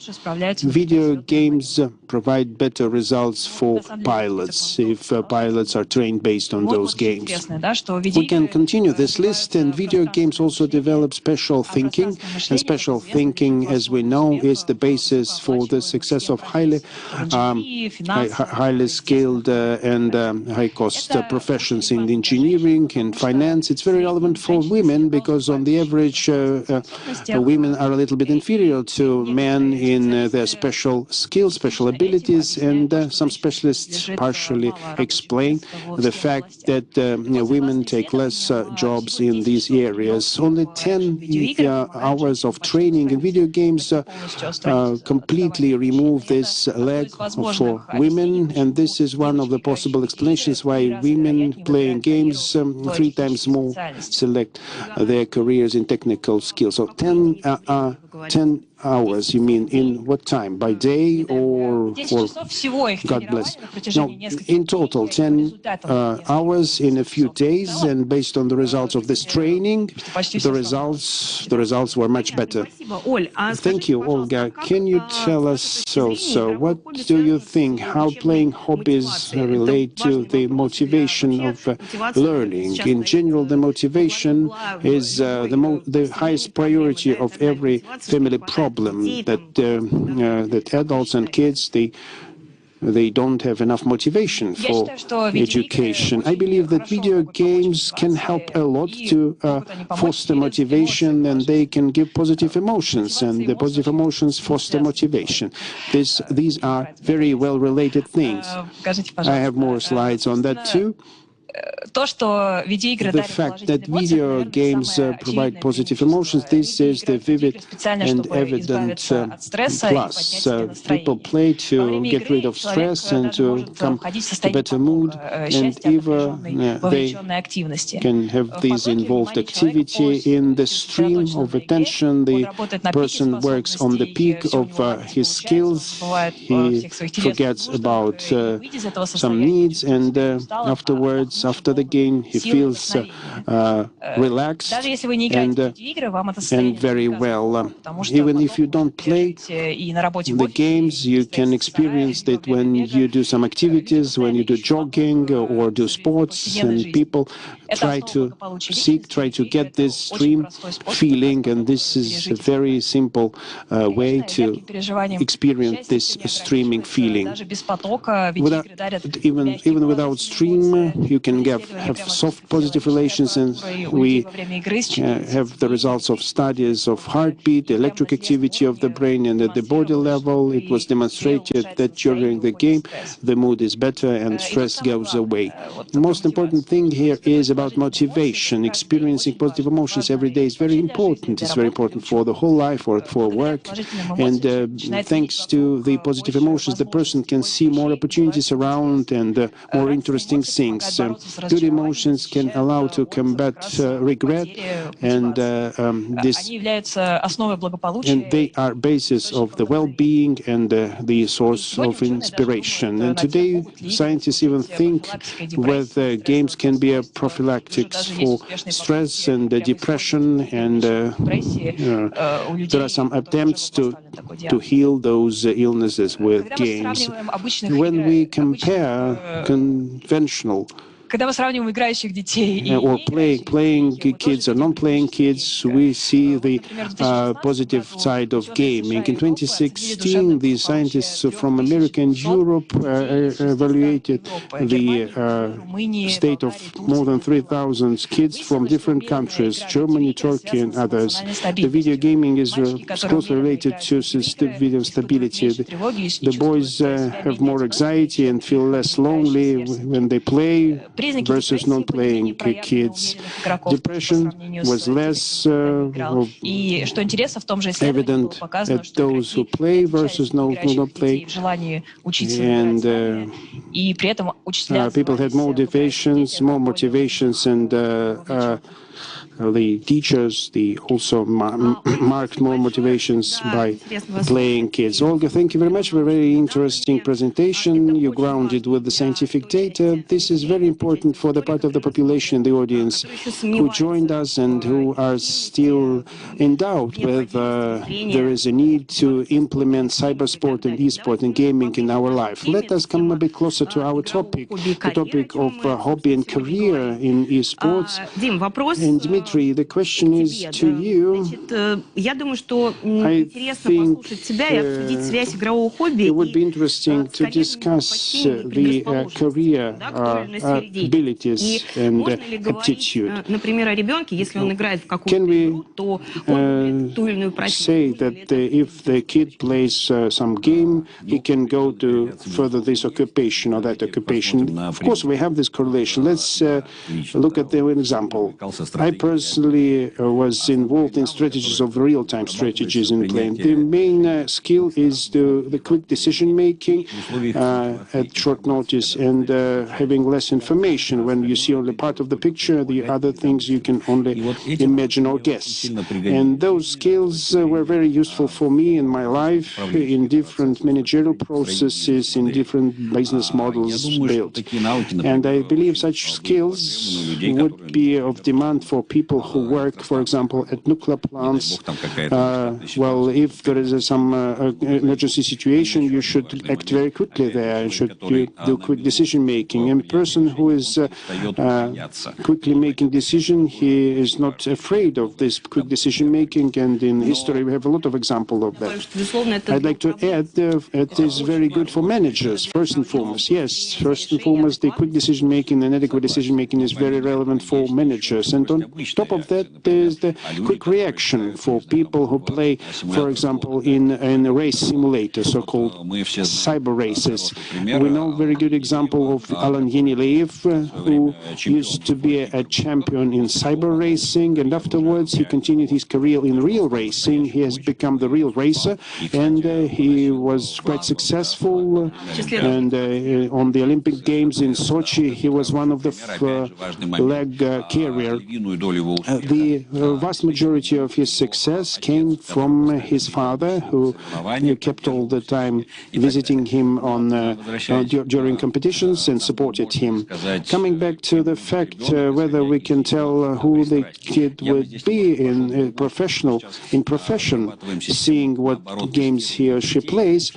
Video games provide better results for pilots if pilots are trained based on those games. We can continue this list, and video games also develop special thinking, and special thinking, as we know, is the basis for the success of highly skilled and high-cost professions in engineering and finance. It's very relevant for women because, on the average, women are a little bit inferior to men in their special skills, special abilities, and some specialists partially explain the fact that women take less jobs in these areas. Only 10 hours of training in video games completely remove this lag for women, and this is one of the possible explanations why women playing games 3 times more select their careers in technical skills. So 10 hours, you mean in what time? By day or God bless? No, in total, 10 hours in a few days, and based on the results of this training, the results were much better. Thank you, Olga. Can you tell us also, what do you think, how playing hobbies relate to the motivation of learning? In general, the motivation is the highest priority of every family problem, that adults and kids, they don't have enough motivation for education. I believe that video games can help a lot to foster motivation, and they can give positive emotions, and the positive emotions foster motivation. These are very well related things. I have more slides on that too. The fact that video games provide positive emotions, this is the vivid and evident plus. People play to get rid of stress and to come to better mood, and even they can have this involved activity in the stream of attention. The person works on the peak of his skills. He forgets about some needs, and afterwards feels after the game. He feels relaxed and very well. Even if you don't play the games, you can experience that when you do some activities, when you do jogging or do sports, and people try to get this stream feeling, and this is a very simple way to experience this streaming feeling. Even without stream, you can have soft positive relations, and we have the results of studies of heartbeat, electric activity of the brain, and at the body level, it was demonstrated that during the game, the mood is better and stress goes away. The most important thing here is about motivation. Experiencing positive emotions every day is very important. It's very important for the whole life or for work. And thanks to the positive emotions, the person can see more opportunities around and more interesting things. Good emotions can allow to combat regret, and they are basis of the well-being and the source of inspiration. And today, scientists even think whether games can be a prophylactic for stress and depression, and there are some attempts to heal those illnesses with games. When we compare conventional or playing kids or non-playing kids, we see the positive side of gaming. In 2016, the scientists from America and Europe evaluated the state of more than 3,000 kids from different countries, Germany, Turkey, and others. The video gaming is closely related to video stability. The boys have more anxiety and feel less lonely when they play versus non-playing kids. Depression was less evident at those who play versus not play, and people had more motivations, and the teachers, also marked more motivations by playing kids. Olga, thank you very much for a very interesting presentation. You grounded with the scientific data. This is very important for the part of the population in the audience who joined us and who are still in doubt whether there is a need to implement cybersport and e-sport and gaming in our life. Let us come a bit closer to our topic, the topic of hobby and career in e-sports. And Dmitry, the question is to you. I think it would be interesting to discuss the career abilities and aptitude. Can we say that if the kid plays some game, he can go to further this occupation or that occupation? Of course, we have this correlation. Let's look at the example. I personally was involved in strategies of real-time strategies in playing. The main skill is the quick decision-making at short notice and having less information. When you see only part of the picture, the other things you can only imagine or guess. And those skills were very useful for me in my life, in different managerial processes, in different business models built. And I believe such skills would be of demand for people who work, for example, at nuclear plants. Well, if there is some emergency situation, you should act very quickly there, and should do quick decision-making. And a person who is quickly making decision, he is not afraid of this quick decision-making, and in history we have a lot of examples of that. I'd like to add it is very good for managers, first and foremost. Yes, first and foremost, the quick decision-making and adequate decision-making is very relevant for managers. And on top of that, there's the quick reaction for people who play, for example, in a race simulator, so-called cyber races. We know a very good example of Alan Yenileev, who used to be a champion in cyber racing, and afterwards he continued his career in real racing. He has become the real racer, and he was quite successful. And on the Olympic Games in Sochi, he was one of the flag carrier The vast majority of his success came from his father, who kept all the time visiting him during competitions and supported him. Coming back to the fact whether we can tell who the kid would be in profession, seeing what games he or she plays,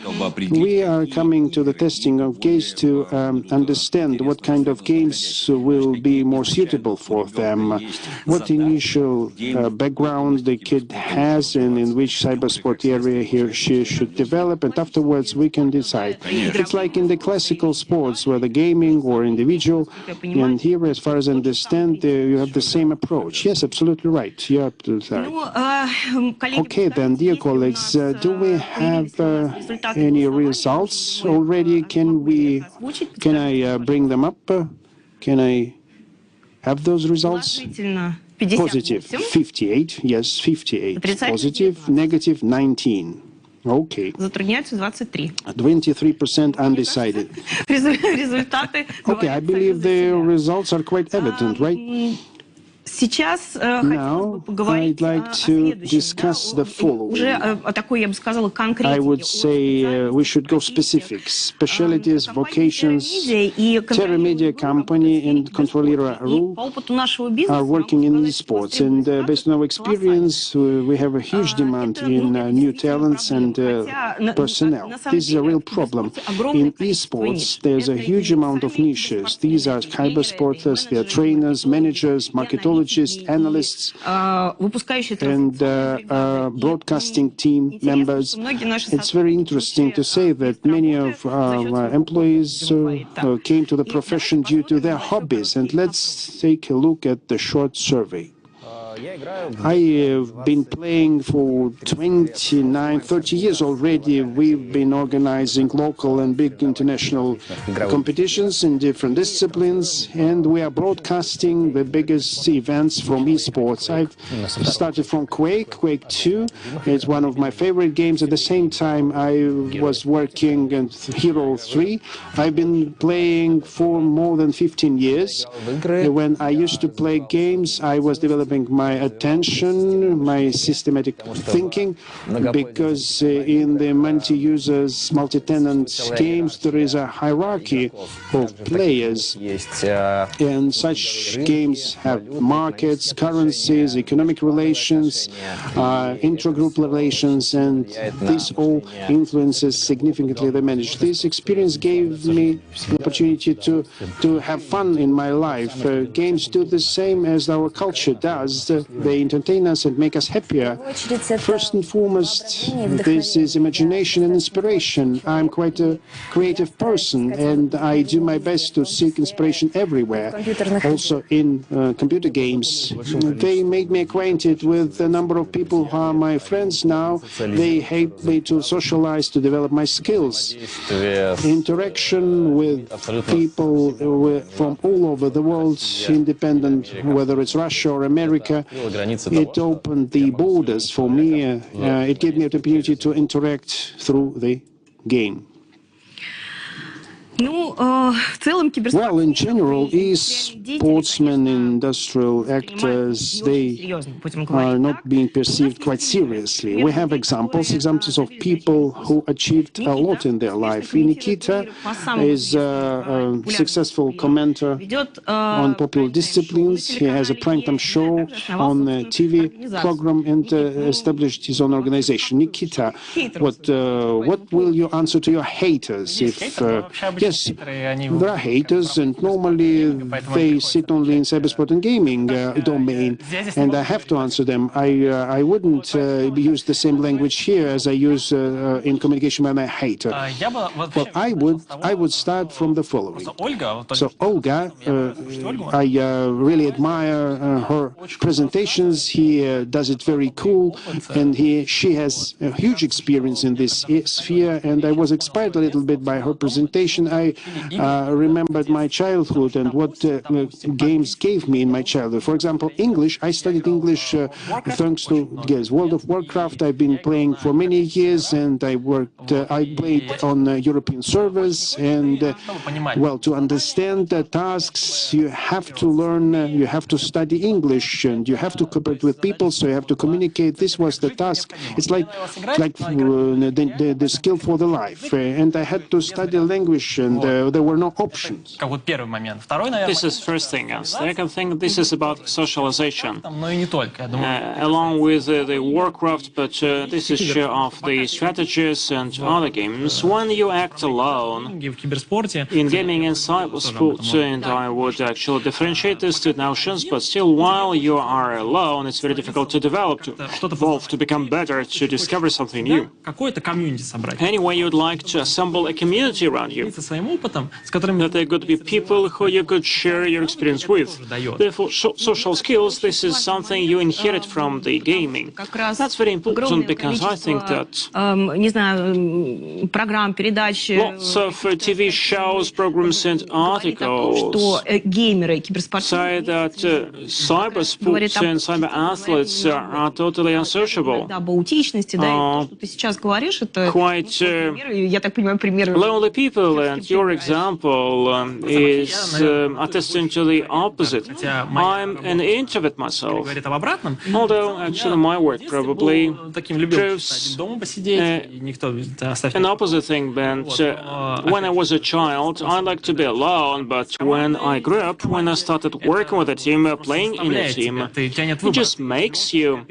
we are coming to the testing of games to understand what kind of games will be more suitable for them, what initial background the kid has and in which cybersport area he or she should develop, and afterwards we can decide. It's like in the classical sports, whether gaming or individual, and here, as far as I understand, you have the same approach. Yes, absolutely right. You're absolutely right. Okay, then, dear colleagues, do we have any results already? Can I bring them up? Can I have those results? Positive 58, yes, 58. Positive, negative 19. Okay. 23% undecided. Okay, I believe the results are quite evident, right? Now, I'd like to discuss the following. I would say we should go specifics, specialties, vocations. Terra Media Company and Controlera RU are working in esports, and based on our experience, we have a huge demand in new talents and personnel. This is a real problem. In esports, there's a huge amount of niches. These are cybersporters, they are trainers, managers, marketologists, analysts, and broadcasting team members. It's very interesting to say that many of our employees came to the profession due to their hobbies. And let's take a look at the short survey. I have been playing for 29, 30 years already. We've been organizing local and big international competitions in different disciplines, and we are broadcasting the biggest events from esports. I've started from Quake 2. It's one of my favorite games. At the same time, I was working on Hero 3. I've been playing for more than 15 years. When I used to play games, I was developing my attention, my systematic thinking, because in the multi-users, multi-tenant games, there is a hierarchy of players, and such games have markets, currencies, economic relations, intra-group relations, and this all influences significantly the management. This experience gave me the opportunity to have fun in my life. Games do the same as our culture does. They entertain us and make us happier. First and foremost, this is imagination and inspiration. I'm quite a creative person, and I do my best to seek inspiration everywhere, also in computer games. They made me acquainted with a number of people who are my friends now. They help me to socialize, to develop my skills. Interaction with people from all over the world, independent, whether it's Russia or America, it opened the borders for me. It gave me an opportunity to interact through the game. Well, in general, sportsmen, industrial actors, they are not being perceived quite seriously. We have examples of people who achieved a lot in their life. Nikita is a successful commentator on popular disciplines. He has a primetime show on a TV program and established his own organization. Nikita, what will you answer to your haters if... Yes, there are haters, and normally they sit only in cybersport and gaming domain, and I have to answer them. I wouldn't use the same language here as I use in communication with my hater. Well, I would start from the following. So Olga, I really admire her presentations. He does it very cool, and she has a huge experience in this sphere, and I was inspired a little bit by her presentation. I remembered my childhood and what games gave me in my childhood. For example, English. I studied English thanks to World of Warcraft. I've been playing for many years, and I played on European servers. And well, to understand the tasks, you have to learn. You have to study English, and you have to cooperate with people. So you have to communicate. This was the task. It's like the skill for the life. And I had to study language, and there were no options. This is first thing. And second thing, this is about socialization, along with the Warcraft, but this is share of the strategies and other games. When you act alone in gaming and cybersports, and I would actually differentiate these two notions, but still, while you are alone, it's very difficult to develop, to evolve, to become better, to discover something new. Anyway, you'd like to assemble a community around you, that there could be people who you could share your experience with. Therefore, social skills, this is something you inherit from the gaming. That's very important, because I think that lots of TV shows, programs and articles say that cybersports and cyber athletes are totally unsociable, quite lonely people, and your example is attesting to the opposite. I'm an introvert myself, although actually my work probably proves an opposite thing. But when I was a child, I liked to be alone, but when I grew up, when I started working with a team, playing in a team, it just makes you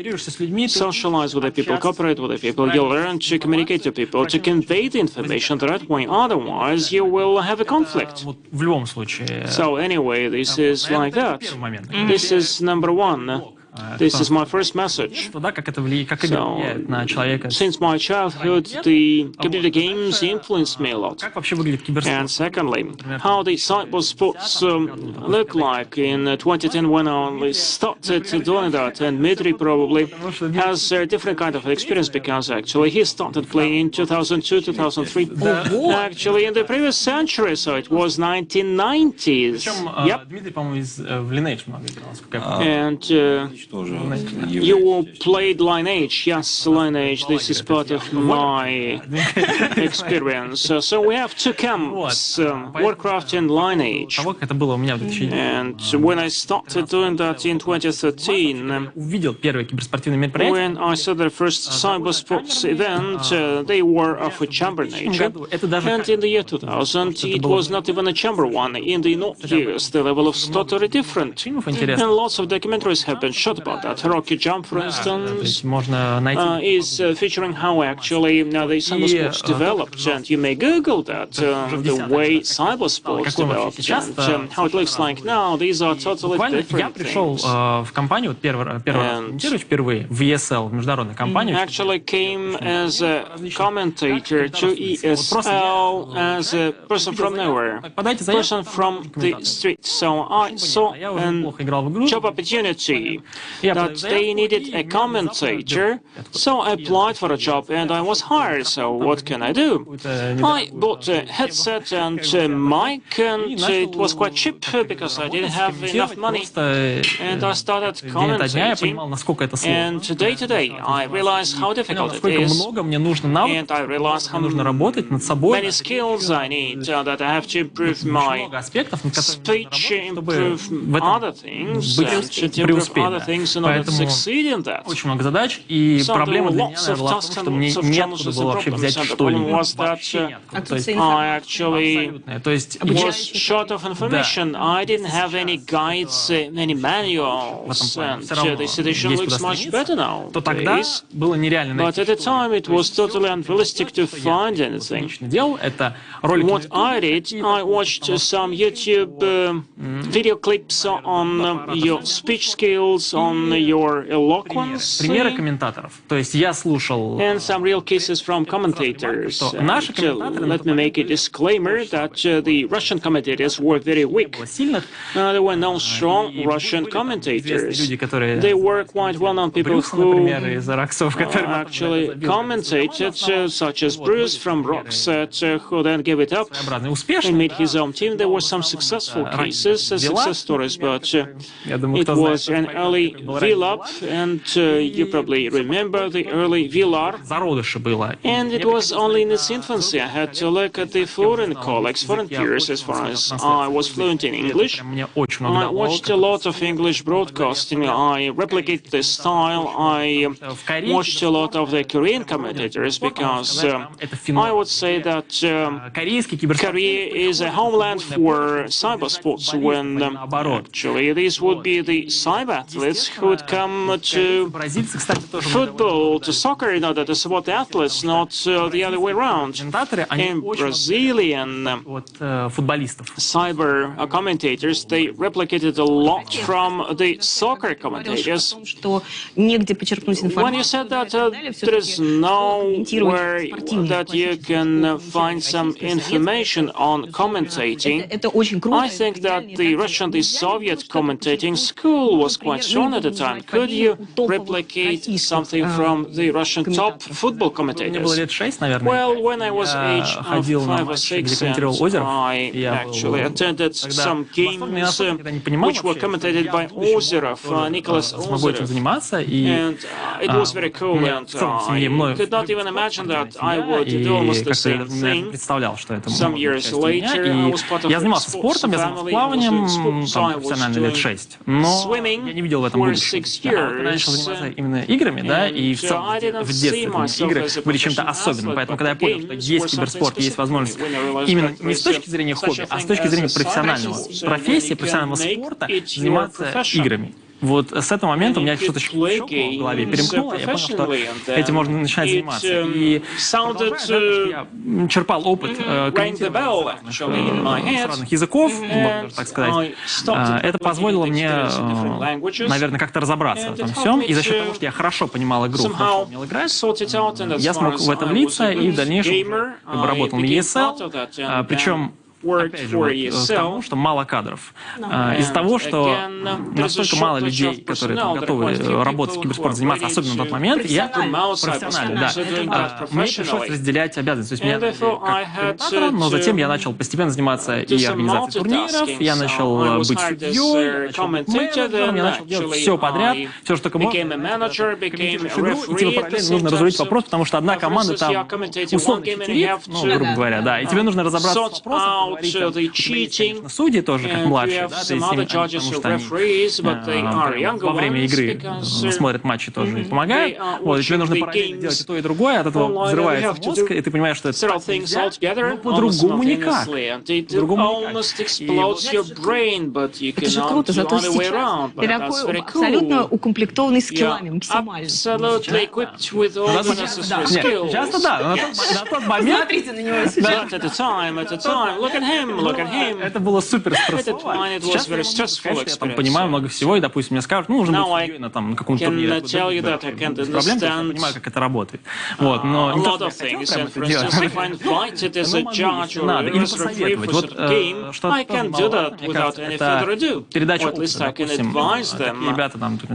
socialize with the people, cooperate with the people. You learn to communicate to people, to convey the information the right way. Otherwise, you will have a conflict. So anyway, this is like that. This is number one. This is my first message. So, since my childhood, the computer games influenced me a lot. And secondly, how the cybersports look like in 2010 when I only started doing that. And Dmitry probably has a different kind of experience, because actually he started playing in 2002, 2003. Actually, in the previous century, so it was 1990s. Yep. And you played Lineage. Yes, Lineage. This is part of my experience. So we have two camps, Warcraft and Lineage. And when I started doing that in 2013, when I saw the first cybersports event, they were of a chamber nature. And in the year 2000, it was not even a chamber one. In the North years, the level was totally different. And lots of documentaries have been shot about that. Rocky Jump, for instance, is featuring how actually the cybersports developed. And you may Google that, the way cybersports developed, and how it looks like now. These are totally different things. And actually came as a commentator to ESL as a person from nowhere, person from the street. So I saw a job opportunity that they needed a commentator, so I applied for a job and I was hired. So what can I do? I bought a headset and a mic, and it was quite cheap because I didn't have enough money. And I started commentating, and day to day I realized how difficult it is, and I realized how many skills I need, that I have to improve my speech, improve other things, and to improve other things in order to succeed in that. So there were lots of tasks and lots of challenges and problems, and the problem was that I actually was short of information. I didn't have any guides, any manuals, and the situation looks much better now. But at the time, it was totally unrealistic to find anything. What I did, I watched some YouTube video clips on your speech skills, on your eloquence примеры комментаторов. То есть я слушал... and some real cases from commentators. Наши комментаторы... Let me make a disclaimer that the Russian commentators were very weak. There were no strong Russian commentators. They were quite well-known people who actually commentated, such as Bruce from Roxette, who then gave it up and made his own team. There were some successful cases, success stories, but it was an early V-Lab, and you probably remember the early V-Lar. And it was only in its infancy. I had to look at the foreign colleagues, foreign peers, as far as I was fluent in English. I watched a lot of English broadcasting. I replicated the style. I watched a lot of the Korean commentators because I would say that Korea is a homeland for cyber sports when actually these would be the cyber athletes who would come to football, to soccer in order to support the athletes, not the other way around. And Brazilian cyber commentators, they replicated a lot from the soccer commentators. When you said that there is nowhere that you can find some information on commentating, I think that the Russian, the Soviet commentating school was quite strong at the time. Could you replicate something from the Russian top football commentators? Well, when I was age of 5 or 6, I actually attended some games which were commentated by Ozerov, Nicholas Ozerov, and it was very cool, and I could not even imagine that I would do almost the same thing. Some years later, I was part of a sports family, I was doing swimming for 6 years, и в целом в детстве игры были чем-то особенным. Поэтому, когда я понял, что есть киберспорт, есть возможность именно не с точки зрения хобби, а с точки зрения профессионального профессии, профессионального спорта заниматься играми. Вот с этого момента у меня что-то щелкнуло в голове, перемкнуло, я понял, что этим можно начинать заниматься. И я черпал опыт комментирования с разных языков, можно так сказать. Это позволило мне, наверное, как-то разобраться в этом всем. И за счет того, что я хорошо понимал игру, хорошо умел играть, я смог в это влиться и в дальнейшем работал на ESL, причем опять же, вот, потому что мало кадров. Из-за того, что настолько мало людей, которые там готовы работать в киберспорте, заниматься, особенно в тот момент, я профессионально, да. Мне пришлось разделять обязанности. То есть меня как комментатора, но затем я начал постепенно заниматься и организацией турниров, я начал быть судьей, я начал быть менеджером, я начал делать все подряд, все, что только можно. Комментируешь игру, и тебе параллельно нужно разрулить вопрос, потому что одна команда там условно читерит, ну, грубо говоря, да, и тебе нужно разобраться с вопросом, судьи тоже, как младшие, да, потому что они во время игры смотрят матчи тоже и помогают. Вот, и тебе нужно параллельно делать и то, и другое, от этого взрывается мозг, и ты понимаешь, что это нельзя, но по-другому никак. По-другому никак. Это же круто, зато сейчас ты такой абсолютно укомплектованный скиллами максимально. Часто да, на тот момент... Смотрите на него. Это было супер стрессово. Сейчас я там понимаю много всего, и, допустим, мне скажут, ну, нужно быть судьей на каком-то турнире. Без проблем, я понимаю, как это работает. Вот, но не то, что я хотел прям это делать. Надо. Или посоветовать. Вот что-то это передача опыта, допустим. Такие ребята там, как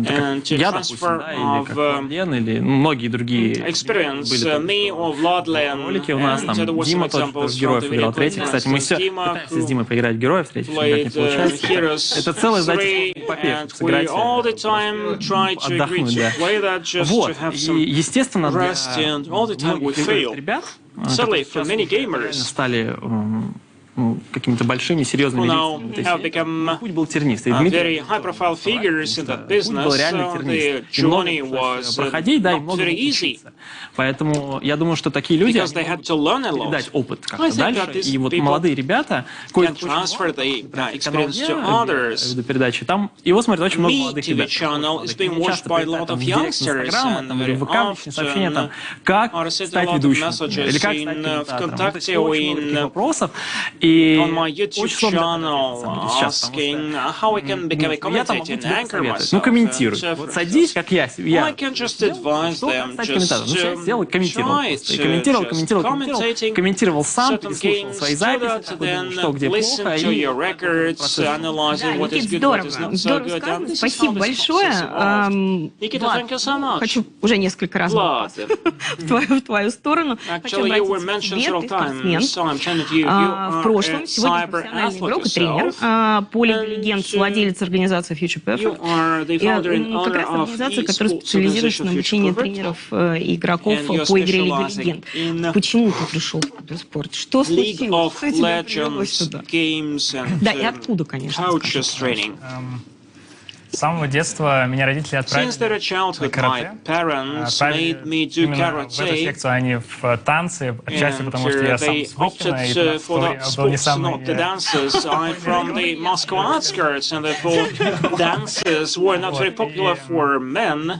я, допустим, да, или как Владлен, или многие другие были ролики у нас, там Дима тоже героев играл, третий. Кстати, мы все пытаемся с Димой поиграть в героев, третий никак не получается. Это целая задача эпопея, сыграть, отдохнуть, да. Вот, и естественно, для многих ребят, которые сейчас стали какими-то большими, серьезными лицами. Путь был тернистый. Дмитрий был реально тернистый. И много проходить, да, и много учиться. Поэтому я думаю, что такие люди передать опыт как-то дальше. И вот молодые ребята, передачи, там его смотрят очень много молодых ребят. Они часто прилетают там в директ Инстаграма, там, или в ВК, личные сообщения, там, как стать ведущим, или как стать комментатором. Вот очень много таких вопросов. И on my YouTube channel asking how I can become a commentating anchor myself. Ну, комментируй. Вот садись, как я. I can just advise them, just try to комментировал сам, certain переслушивал games, свои so записи, that then что где listen плохо, to и your records, analyzing what is good, what is not so Здорово good. сказано. And this is Спасибо how this большое. process evolves. Nikita, Влад, thank you so much. хочу уже несколько раз Влад, в твою сторону. Хочу actually, you were обратиться к mentioned тебе, several ты спортсмен. times, so I'm telling you, you В are прошлом, a сегодня cyber профессиональный athlete игрок и тренер, yourself. полиинтеллигент, владелец организации Future You Perfect. are the founder and Как owner раз of организация, которая eSports специализируется на organization обучении Future Perfect. тренеров и игроков And you're по игре Лига specializing Легенд. in Почему ты пришел в киберспорт? Что League случилось? of Что тебя привело Legends сюда? games and Да, и откуда, конечно. coaches training. С самого детства меня родители Since their отправили на childhood, my карате. parents made me do Именно в эту karate, секцию, а не в танцы, отчасти and потому что я сам they с Мухина, и opted в то for время the был не sports, самый not the dances. I'm from the Moscow outskirts, and therefore dances were not very popular for men.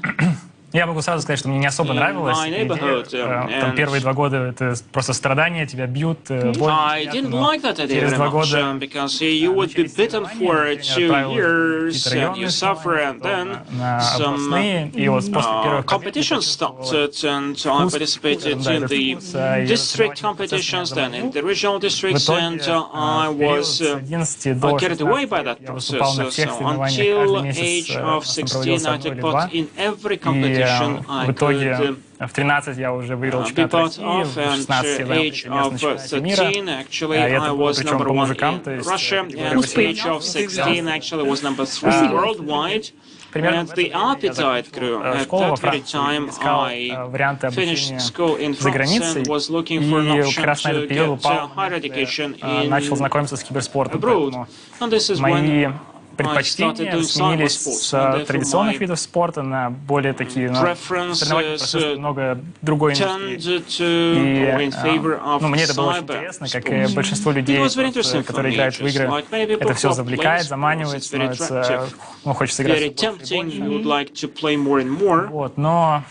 Я могу сразу сказать, что мне не особо нравилось. Там первые 2 года это просто страдания, тебя бьют. I didn't like that idea very much because you would be bitten for 2 years and you suffer, and then some competitions started, and I participated in the district competitions, then in the regional districts, and I was carried away by that process. So until age of 16, I took part in every competition. В итоге в 13 я уже выиграл чемпионат России, в 16 я занял третье место на чемпионате мира. И это было причем по мужикам, то есть примерно школу во Франции, искал варианты обучения за границей, и как раз на этот период упал, начал знакомиться с киберспортом. Поэтому мои предпочтения сменились с традиционных видов спорта на более такие, соревновательный процесс немного другой индустрии. И мне это было очень интересно, как и большинство людей, которые играют в игры, это все завлекает, заманивает, становится, хочется играть все больше. Вот, но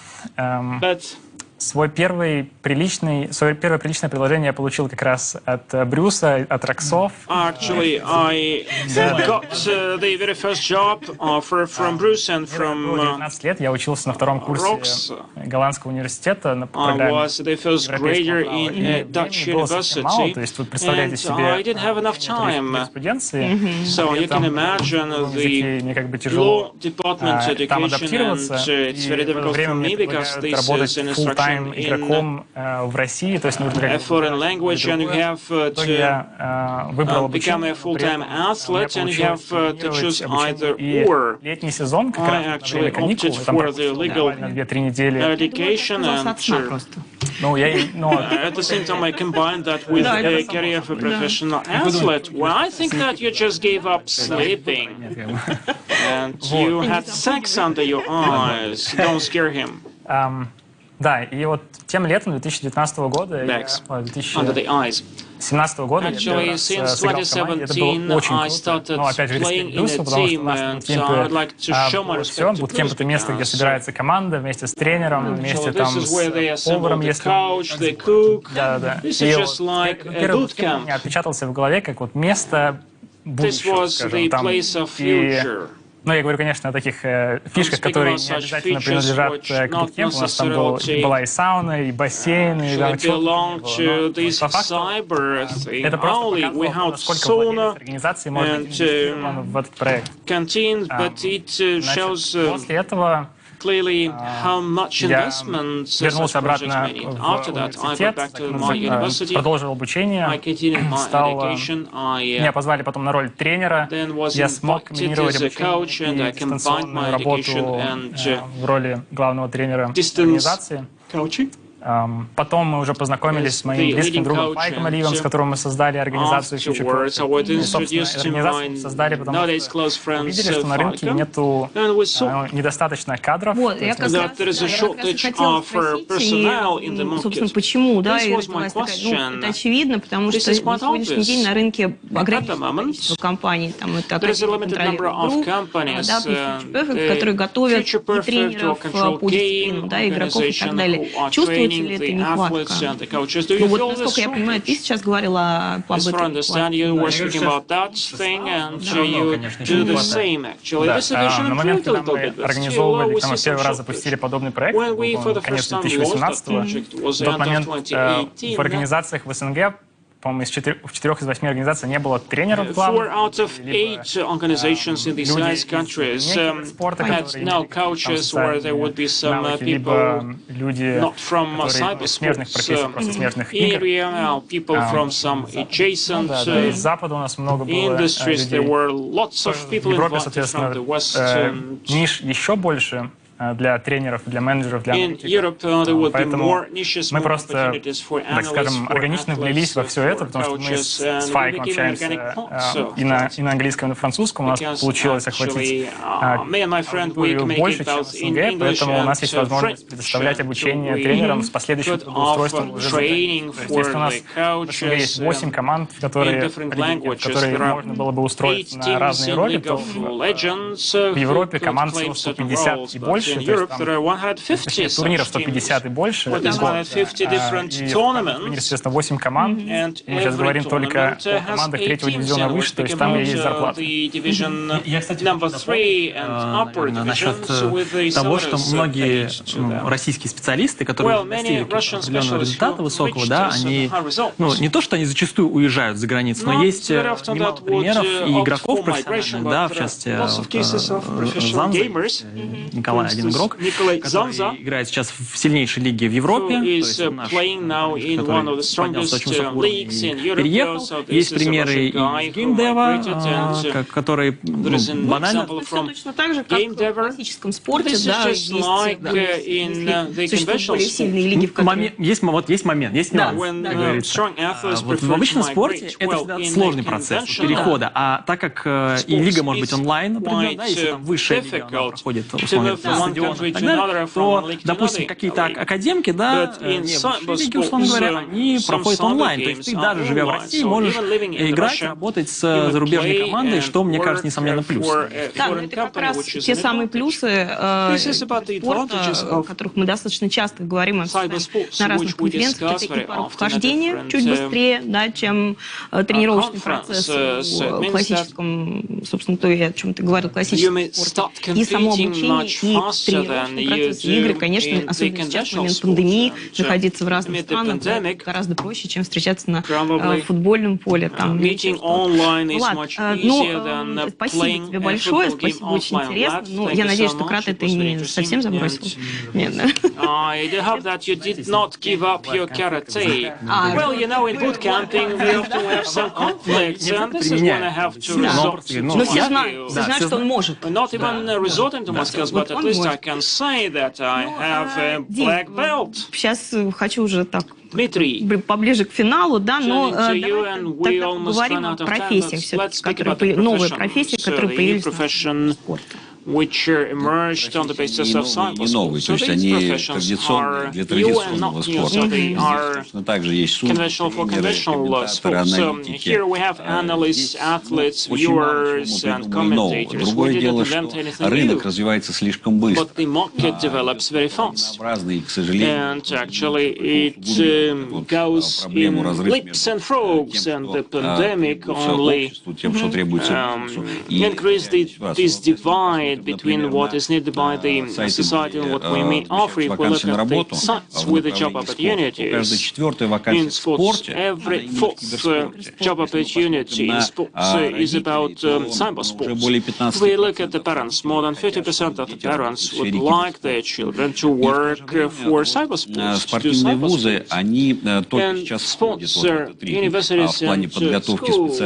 свое первое приличное предложение я получил как раз от Брюса, от Роксов. Actually, I got the very first job offer from Bruce and from 19 лет, я учился на 2-м курсе голландского университета на программе европейского права, то есть вы представляете себе юриспруденции, мне как бы тяжело там адаптироваться, и в это время мне приглашают работать full-time игроком в России, то есть нужно как бы я выбрал обучение, и летний сезон, как раз во время каникул, там буквально 2-3 недели. At the same time, I combined that with a career of a professional athlete. Well, I think that you just gave up sleeping and you had sex under your eyes. Don't scare him. Да, и вот тем летом 2019 года, 2017 года я первый раз сыграл в команде, это было очень круто. Но опять же, респект Брюсу, потому что у нас на буткемпе все, буткемп — это место, где собирается команда вместе с тренером, вместе там с поваром, если... Да. И вот первый буткемп у меня отпечатался в голове как вот место будущего, скажем, там. Ну, я говорю, конечно, о таких фишках, которые не обязательно принадлежат к буткемпу. У нас там была и сауна, и бассейн, и там чего-то. По факту, это просто показывало, насколько владелец организации может инвестировать в этот проект. После этого я вернулся обратно в университет, продолжил обучение, меня позвали потом на роль тренера, я смог комбинировать обучение и дистанционную работу в роли главного тренера организации. Потом мы уже познакомились с моим близким другом Файком Алиевым, с которым мы создали организацию Future Perfect. И, собственно, организацию мы создали, потому что увидели, что на рынке нету недостаточно кадров. Вот, я как раз хотела спросить, и, собственно, почему, да, и это очевидно, потому что на сегодняшний день на рынке ограниченное количество компаний, там это контролирует групп, да, Future Perfect, которые готовят и тренеров по дисциплинам, да, игроков и так далее. Чувствуете чувствуете ли это нехватка? Ну вот, насколько я понимаю, ты сейчас говорила об этом. Да, на момент, когда мы организовывали, когда мы первый раз запустили подобный проект, в конец 2018 года, в тот момент в организациях в СНГ, по-моему, в 4 из 8 организаций не было тренеров главных. 4 out of 8 organizations in these size countries had no coaches, or there would be some people not from cybersports area, people from some adjacent industries. There were lots of people invited from the West. Ниш еще больше для тренеров, для менеджеров, для аналитиков. Поэтому мы просто, так скажем, органично влились во все это, потому что мы с Файком общаемся и на английском, и на французском. У нас получилось охватить большую часть СНГ, поэтому у нас есть возможность предоставлять обучение тренерам с последующим трудоустройством уже за границей. То есть у нас в СНГ есть 8 команд, которые можно было бы устроить на разные роли, то в Европе команд всего 150 и больше. Europe, there are 150 турниров 150 и больше. With 150 different tournaments. Естественно, 8 команд. Мы сейчас говорим только о командах третьего дивизиона выше, то есть там есть зарплата. Я, кстати, насчет того, что многие российские специалисты, которые достигли определенного результата высокого, да, они, ну, не то, что они зачастую уезжают за границу, но есть немало примеров и игроков профессиональных, да, в частности, Занза, Николай, один игрок, который играет сейчас в сильнейшей лиге в Европе, то есть наш, который поднялся очень высокий уровень и переехал. Есть примеры и из геймдева, который банально... Все точно так же, как в классическом спорте, да, есть более сильные лиги, в которых... Есть момент, есть нюанс. Вот в обычном спорте это всегда сложный процесс перехода, а так как и лига может быть онлайн, например, да, если там высшая лига проходит, условно, стадион и так далее, то, допустим, какие-то академки, да, лиги, условно говоря, они проходят онлайн. То есть ты, даже живя в России, можешь играть, работать с зарубежной командой, что, мне кажется, несомненно, плюс. Да, но это как раз те самые плюсы спорта, о которых мы достаточно часто говорим на разных конференциях. Это и порог вхождения чуть быстрее, да, чем тренировочный процесс в классическом, собственно, то, о чем ты говорил, классическом спорте. И само обучение, и тренировочный процесс, и игры, конечно, особенно сейчас, в момент пандемии, находиться в разных странах гораздо проще, чем встречаться на футбольном поле. Там, Влад, спасибо тебе большое, спасибо, очень интересно. Ну, я надеюсь, что Крат это не совсем забросил. Нет, да? I hope that you did not give up your karate. Well, you know, in boot camping we often have some conflicts, and this is when I have to resort to Но все знают, что он может. Not even resorting to my skills, but at least I can say that I have a black belt. Сейчас хочу уже так поближе к финалу, да, но давайте тогда поговорим о профессиях все-таки, новые профессии, которые появились в спорте. Which emerged on the basis of cybersport. So these professions are new and not new, so they are conventional for conventional sports. Here we have analysts, athletes, viewers, and commentators. We didn't invent anything new, but the market develops very fast. And actually it goes in leaps and frogs, and the pandemic only increased this divide between what is needed by the society and what we may offer. If we look at the sites with the job opportunities in sports, every fourth job opportunity in sports is about cyber sports. If we look at the parents, more than 50% of the parents would like their children to work for cyber sports, to do cyber sports. And sports universities and schools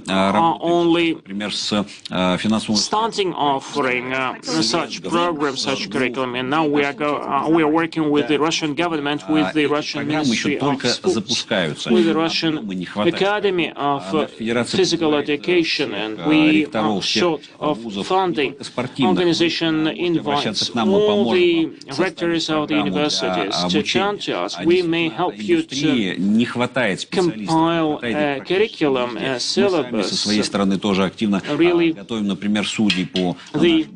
are only starting offering such programs, such curriculum, and now we are working with the Russian government, with the Russian Ministry of Sports, with the Russian Academy of Physical Education, and we are short of funding. Organization invites all the rectors of the universities to turn to us. We may help you to compile a curriculum, a syllabus. Really The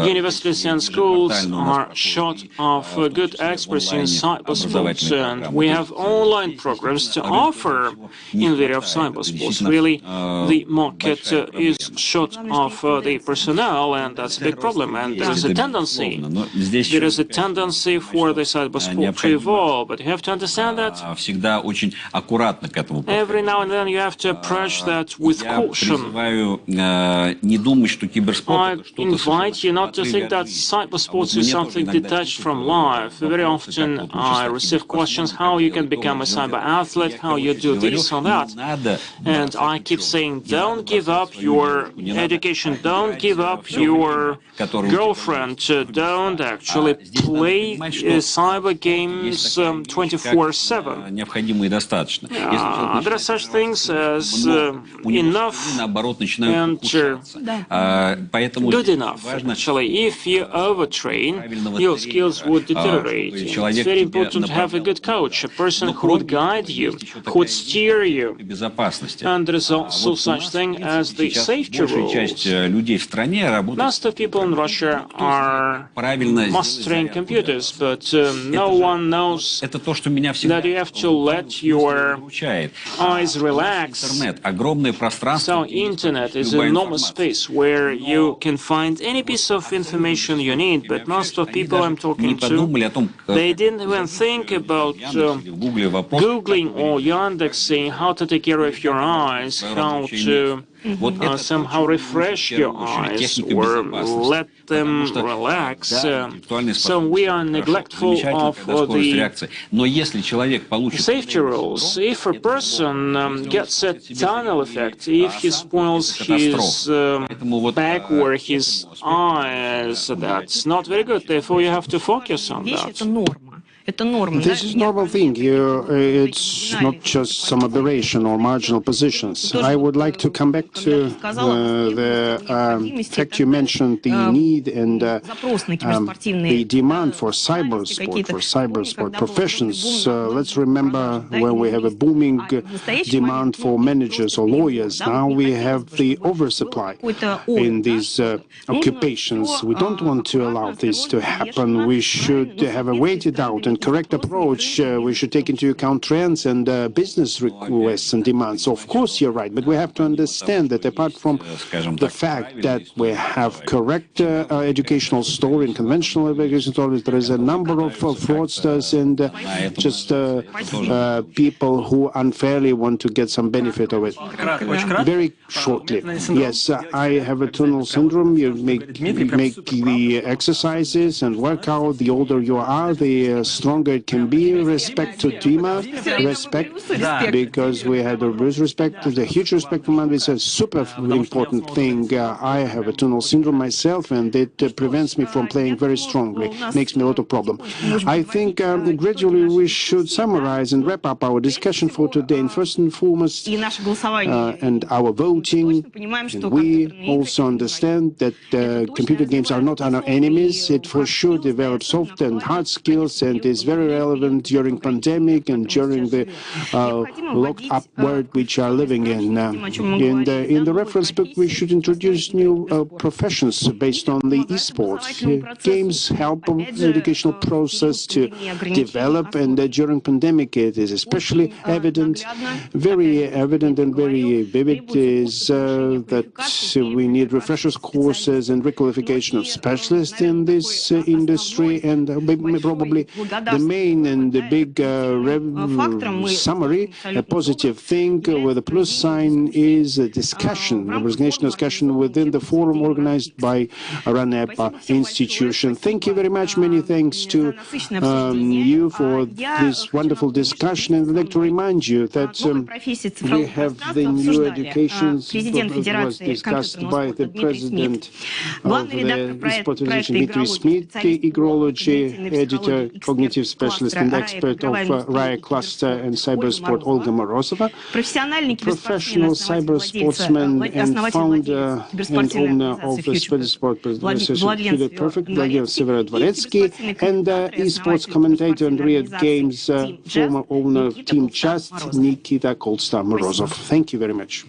universities and schools are short of good experts in cyber sports, and we have online programs to offer in the area of cyber sports. Really, the market is short of the personnel, and that's a big problem. And there is a tendency for the cyber sport to evolve, but you have to understand that every now and then you have to approach that with caution. I invite you not to think that cyber sports is something detached from life. Very often I receive questions how you can become a cyber athlete, how you do this or that. And I keep saying, don't give up your education, don't give up your girlfriend, don't actually play cyber games 24/7. There are such things as enough and good enough. Actually, if you overtrain, your skills would deteriorate. It's very important to have a good coach, a person who would guide you, who would steer you. And there is also such thing as the safety rules. Most of people in Russia are mastering computers, but no one knows that you have to let your eyes relax. So internet is an enormous space where you can find any piece of information you need, but most of people I'm talking to, they didn't even think about Googling or Yandexing how to take care of your eyes, how to somehow refresh your eyes or let them relax. So we are neglectful of the safety rules. If a person gets a tunnel effect, if he spoils his back or his eyes, that's not very good. Therefore, you have to focus on that. This is a normal thing. It's not just some aberration or marginal positions. I would like to come back to the fact you mentioned the need and the demand for cyber sport professions. Let's remember when we have a booming demand for managers or lawyers, now we have the oversupply in these occupations. We don't want to allow this to happen. We should have a weighted out and correct approach. We should take into account trends and business requests and demands. So of course, you're right, but we have to understand that apart from the fact that we have correct educational story and conventional educational stories, there is a number of fraudsters and just people who unfairly want to get some benefit of it. Very shortly, yes, I have a tunnel syndrome. You make the exercises and work out. The older you are, the stronger it can be. Respect to Dima, respect, because we had a respect, a huge respect for man. It's a super important thing. I have a tunnel syndrome myself, and it prevents me from playing very strongly. Makes me a lot of problem. I think gradually we should summarize and wrap up our discussion for today. And first and foremost, and our voting. And we also understand that computer games are not our enemies. It for sure develops soft and hard skills and is very relevant during pandemic and during the locked up world which are living in. In the reference book, we should introduce new professions based on the esports. Games help the educational process to develop, and during pandemic it is especially evident, very evident and very vivid is that we need refreshers courses and requalification of specialists in this industry, and probably the main and the big summary, a positive thing with a plus sign is a discussion, a organizational discussion within the forum organized by RANEPA institution. Thank you very much. Many thanks to you for this wonderful discussion, and I'd like to remind you that we have the new education was discussed by the president of the Sport Organization, Dmitry Smith, the agrology editor, cognitive specialist and expert of RAIA cluster and cyber sport Olga Morozova, professional cyber sportsman and founder and owner of the Cyber Sport Association Perfect, Vladimir Severodvoretsky, and esports commentator and Riot Games former owner of Team Just, Nikita Koltstar Morozov. Thank you very much.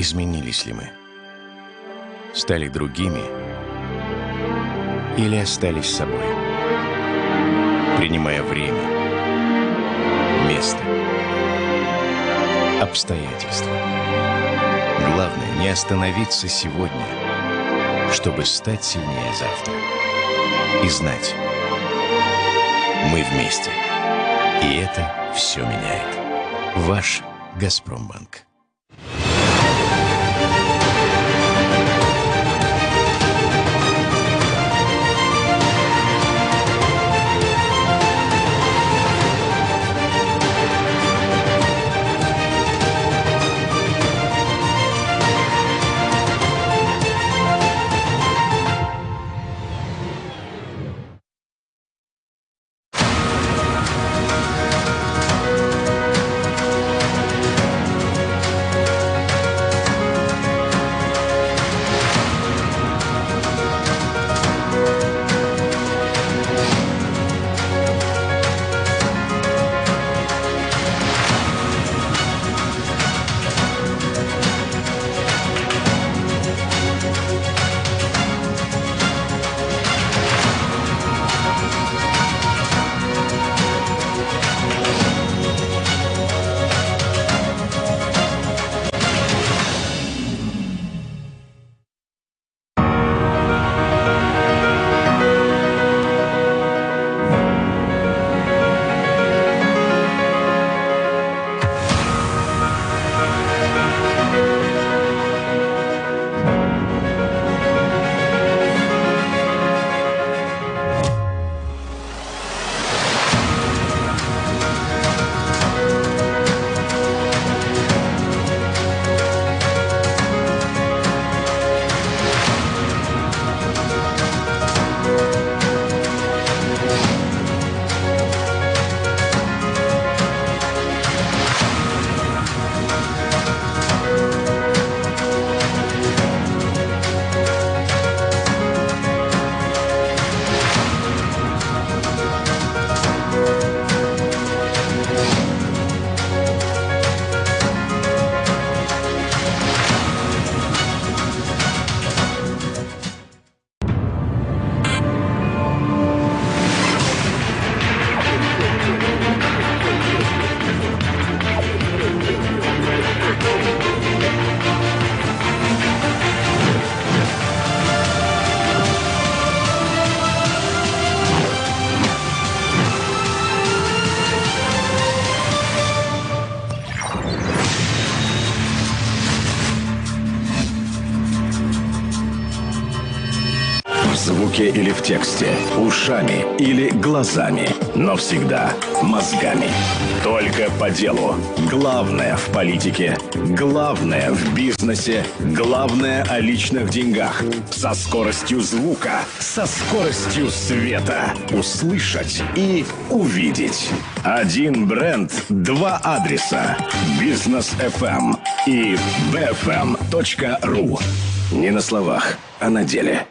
Изменились ли мы? Стали другими или остались собой? Принимая время, место, обстоятельства. Главное не остановиться сегодня, чтобы стать сильнее завтра. И знать, мы вместе. И это все меняет. Ваш Газпромбанк. звуке или в тексте, ушами или глазами, но всегда мозгами. Только по делу. Главное в политике, главное в бизнесе, главное о личных деньгах. Со скоростью звука, со скоростью света. Услышать и увидеть. Один бренд, два адреса. Бизнес FM и bfm.ru. Не на словах, а на деле.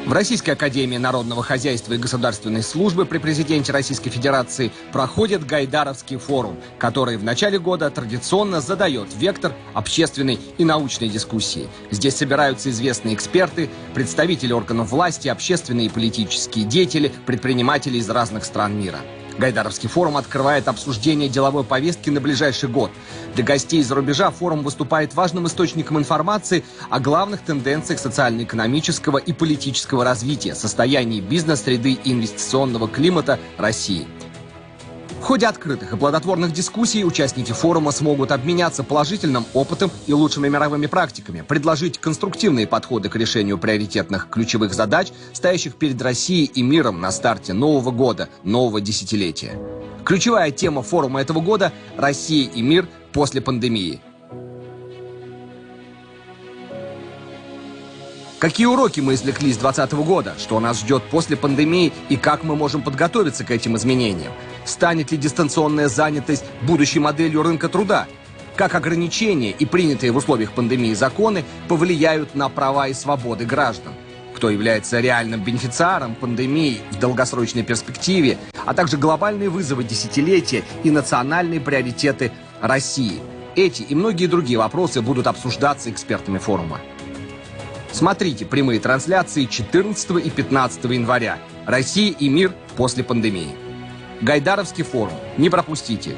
В Российской академии народного хозяйства и государственной службы при президенте Российской Федерации проходит Гайдаровский форум, который в начале года традиционно задает вектор общественной и научной дискуссии. Здесь собираются известные эксперты, представители органов власти, общественные и политические деятели, предприниматели из разных стран мира. Гайдаровский форум открывает обсуждение деловой повестки на ближайший год. Для гостей из-за рубежа форум выступает важным источником информации о главных тенденциях социально-экономического и политического развития, состоянии бизнес-среды и инвестиционного климата России. В ходе открытых и плодотворных дискуссий участники форума смогут обменяться положительным опытом и лучшими мировыми практиками, предложить конструктивные подходы к решению приоритетных ключевых задач, стоящих перед Россией и миром на старте нового года, нового десятилетия. Ключевая тема форума этого года – «Россия и мир после пандемии». Какие уроки мы извлекли с 2020 года? Что нас ждет после пандемии и как мы можем подготовиться к этим изменениям? Станет ли дистанционная занятость будущей моделью рынка труда? Как ограничения и принятые в условиях пандемии законы повлияют на права и свободы граждан? Кто кто является реальным бенефициаром пандемии в долгосрочной перспективе, а также глобальные вызовы десятилетия и национальные приоритеты России. Эти и многие другие вопросы будут обсуждаться экспертами форума. Смотрите прямые трансляции 14 и 15 января. Россия и мир после пандемии. Гайдаровский форум. Не пропустите.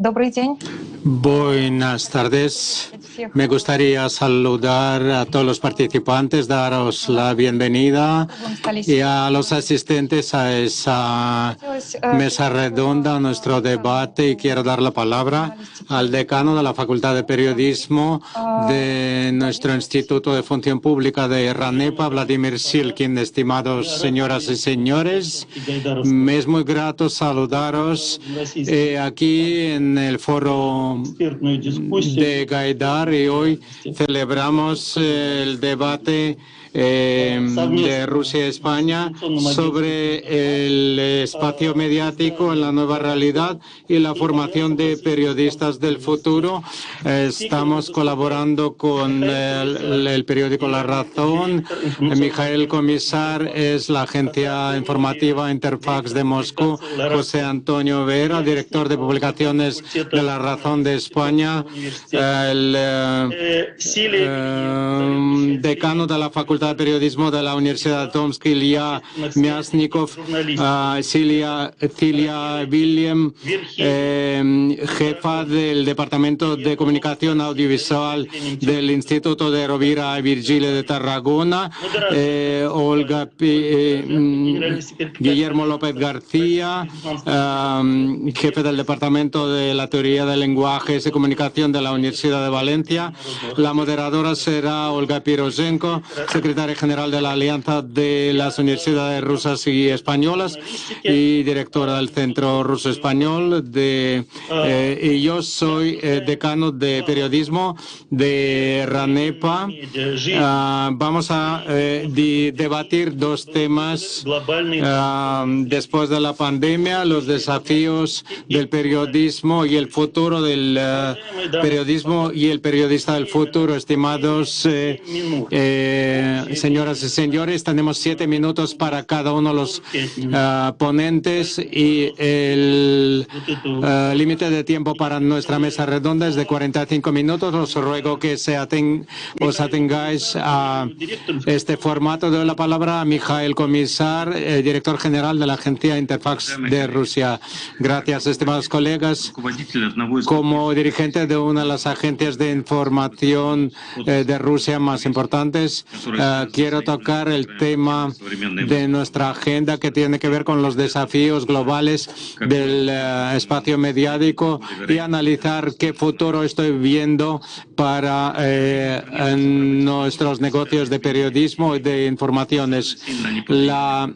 Добрый день. Buenas tardes. Me gustaría saludar a todos los participantes, daros la bienvenida y a los asistentes a esa mesa redonda, a nuestro debate. Y quiero dar la palabra al decano de la Facultad de Periodismo de nuestro Instituto de Función Pública de RANEPA, Vladimir Silkin. Estimados señoras y señores, me es muy grato saludaros aquí en el foro de Gaidar, y hoy celebramos el debate de Rusia y España sobre el espacio mediático en la nueva realidad y la formación de periodistas del futuro. Estamos colaborando con el periódico La Razón. Mijael Comisar es la agencia informativa Interfax de Moscú. José Antonio Vera, director de publicaciones de La Razón de España. El decano de la Facultad Facultad de Periodismo de la Universidad de Tomsk, Ilya Myasnikov, Cilia William, jefa del Departamento de Comunicación Audiovisual del Instituto de Rovira y Virgili de Tarragona, Olga Guillermo López García, jefe del Departamento de la Teoría de Lenguajes y Comunicación de la Universidad de Valencia. La moderadora será Olga Pirozhenko, secretaria general de la Alianza de las Universidades Rusas y Españolas y directora del Centro Ruso Español. Y yo soy decano de periodismo de RANEPA. Vamos a debatir dos temas después de la pandemia: los desafíos del periodismo y el futuro del periodismo y el periodista del futuro. Estimados señoras y señores, tenemos 7 minutos para cada uno de los ponentes y el límite de tiempo para nuestra mesa redonda es de 45 minutos. Os ruego que os atengáis a este formato. Doy la palabra a Mikhail Komissar, director general de la agencia Interfax de Rusia. Gracias, estimados colegas. Como dirigente de una de las agencias de información de Rusia más importantes, quiero tocar el tema de nuestra agenda que tiene que ver con los desafíos globales del espacio mediático y analizar qué futuro estoy viendo para nuestros negocios de periodismo y de informaciones. La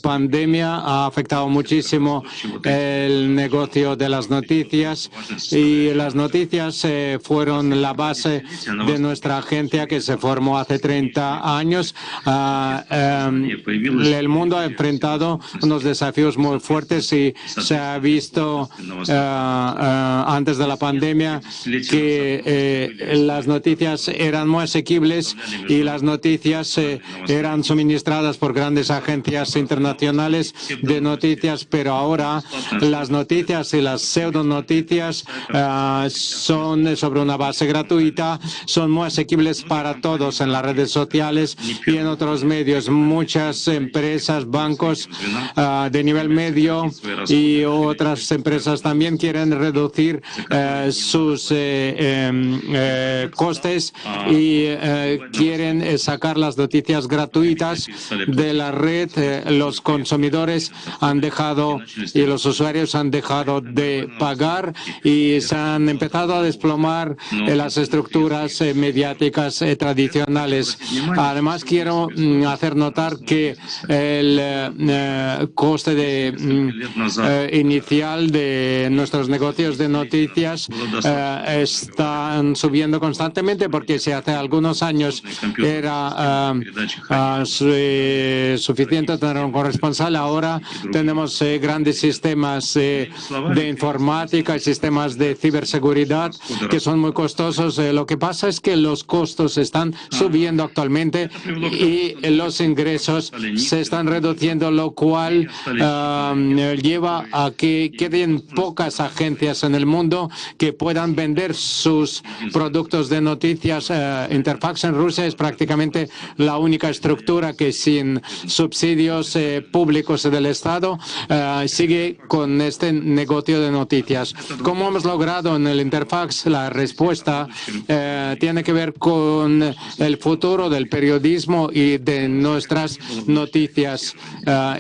pandemia ha afectado muchísimo el negocio de las noticias y las noticias fueron la base de nuestra agencia que se formó hace 30 años. El mundo ha enfrentado unos desafíos muy fuertes y se ha visto antes de la pandemia que las noticias eran muy asequibles y las noticias eran suministradas por grandes agencias internacionales de noticias, pero ahora las noticias y las pseudonoticias son sobre una base gratuita, son muy asequibles para todos en las redes sociales y en otros medios. Muchas empresas, bancos de nivel medio y otras empresas también quieren reducir sus costes y quieren sacar las noticias gratuitas de la red. Los consumidores han dejado y los usuarios han dejado de pagar y se han empezado a desplomar las estructuras mediáticas tradicionales. Además, quiero hacer notar que el coste inicial de nuestros negocios de noticias están subiendo constantemente, porque si hace algunos años era suficiente tener un corresponsal, ahora tenemos grandes sistemas de informática y sistemas de ciberseguridad que son muy costosos. Lo que pasa es que los costos están subiendo actualmente y los ingresos se están reduciendo, lo cual lleva a que queden pocas agencias en el mundo que puedan vender sus productos de noticias. Interfax en Rusia es prácticamente la única estructura que sin subsidios públicos del Estado sigue con este negocio de noticias. ¿Cómo hemos logrado en el Interfax? La respuesta tiene que ver con el futuro del periodismo y de nuestras noticias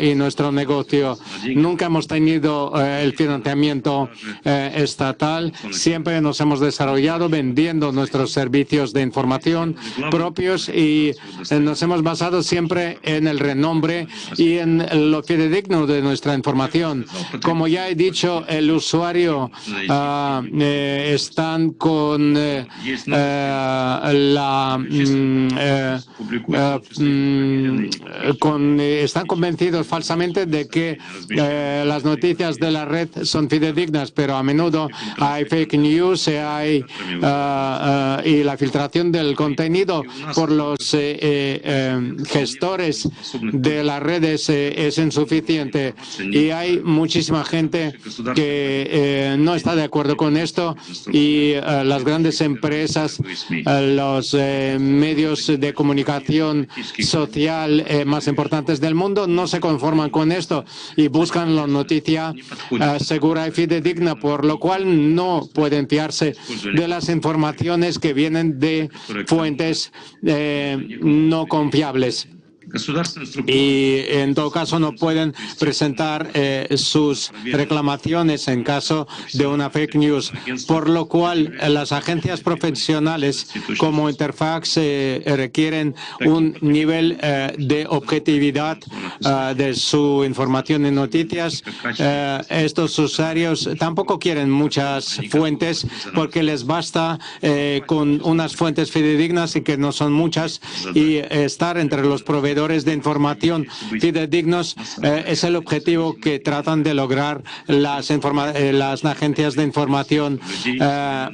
y nuestro negocio. Nunca hemos tenido el financiamiento estatal. Siempre nos hemos desarrollado vendiendo nuestros servicios de información propios y nos hemos basado siempre en el renombre y en lo fidedigno de nuestra información. Como ya he dicho, el usuario están con están convencidos falsamente de que las noticias de la red son fidedignas, pero a menudo hay fake news y la filtración del contenido por los gestores de las redes es insuficiente y hay muchísima gente que no está de acuerdo con esto y las grandes empresas, los medios de comunicación comunicación social más importantes del mundo no se conforman con esto y buscan la noticia segura y fidedigna, por lo cual no pueden fiarse de las informaciones que vienen de fuentes no confiables. Y en todo caso no pueden presentar sus reclamaciones en caso de una fake news, por lo cual las agencias profesionales como Interfax requieren un nivel de objetividad de su información y noticias. Estos usuarios tampoco quieren muchas fuentes porque les basta con unas fuentes fidedignas y que no son muchas, y estar entre los proveedores de información fidedignos es el objetivo que tratan de lograr las agencias de información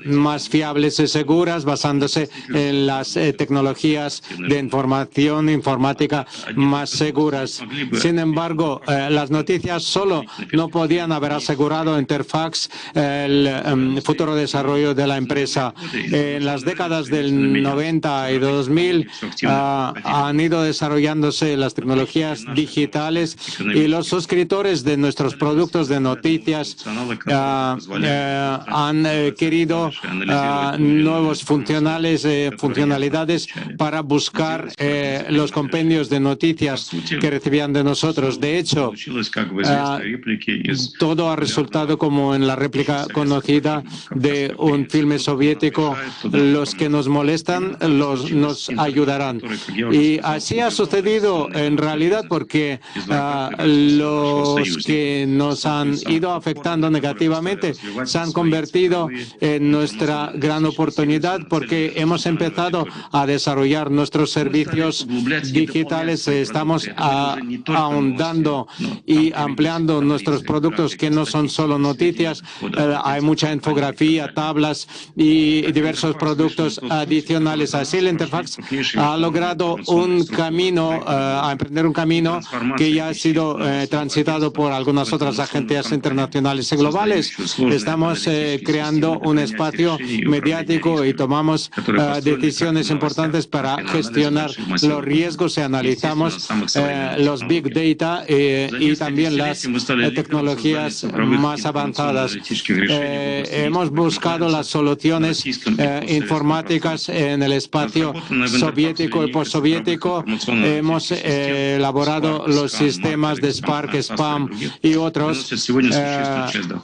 más fiables y seguras, basándose en las tecnologías de información informática más seguras. Sin embargo, las noticias solo no podían haber asegurado a Interfax el futuro desarrollo de la empresa. En las décadas del 90 y 2000 han ido desarrollando las tecnologías digitales y los suscriptores de nuestros productos de noticias han querido nuevas funcionalidades para buscar los compendios de noticias que recibían de nosotros. De hecho, todo ha resultado como en la réplica conocida de un filme soviético: los que nos molestan nos ayudarán. Y así ha sucedido en realidad, porque los que nos han ido afectando negativamente se han convertido en nuestra gran oportunidad, porque hemos empezado a desarrollar nuestros servicios digitales, estamos ahondando y ampliando nuestros productos que no son solo noticias. Hay mucha infografía, tablas y diversos productos adicionales. Así el Interfax ha logrado a emprender un camino que ya ha sido transitado por algunas otras agencias internacionales y globales. Estamos creando un espacio mediático y tomamos decisiones importantes para gestionar los riesgos y analizamos los big data y también las tecnologías más avanzadas. Hemos buscado las soluciones informáticas en el espacio soviético y postsoviético. Hemos elaborado los sistemas de Spark, Spam y otros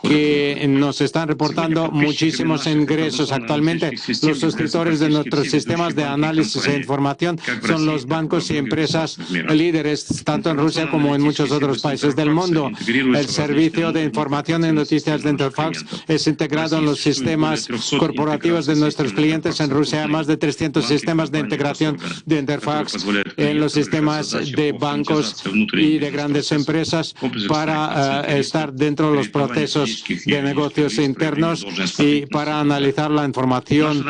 que nos están reportando muchísimos ingresos. Actualmente, los suscriptores de nuestros sistemas de análisis e información son los bancos y empresas líderes, tanto en Rusia como en muchos otros países del mundo. El servicio de información y noticias de Interfax es integrado en los sistemas corporativos de nuestros clientes. En Rusia hay más de 300 sistemas de integración de Interfax en los sistemas de bancos y de grandes empresas para estar dentro de los procesos de negocios internos y para analizar la información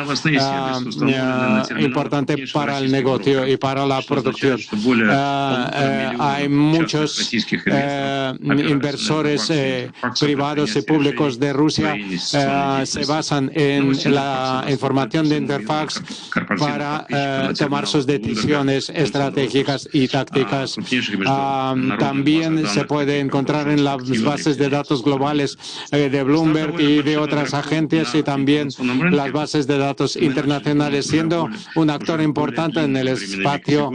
importante para el negocio y para la producción. Hay muchos inversores privados y públicos de Rusia se basan en la información de Interfax para tomar sus decisiones estratégicas y tácticas. También se puede encontrar en las bases de datos globales de Bloomberg y de otras agencias, y también las bases de datos internacionales. Siendo un actor importante en el espacio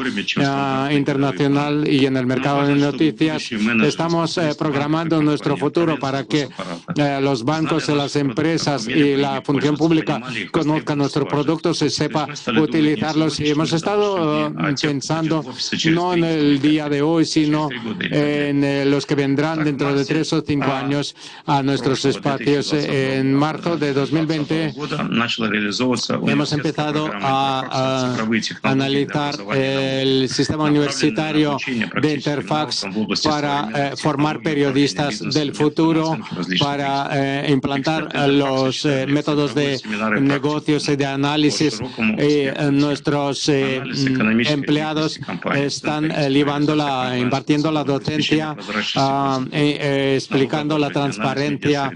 internacional y en el mercado de noticias, estamos programando nuestro futuro para que los bancos, las empresas y la función pública conozcan nuestros productos y sepa utilizarlos. Y hemos estado pensando no en el día de hoy, sino en los que vendrán dentro de 3 o 5 años a nuestros espacios. En marzo de 2020 hemos empezado a analizar el sistema universitario de Interfax para formar periodistas del futuro, para implantar los métodos de negocios y de análisis. Nuestros empleados están impartiendo la docencia, explicando la transparencia,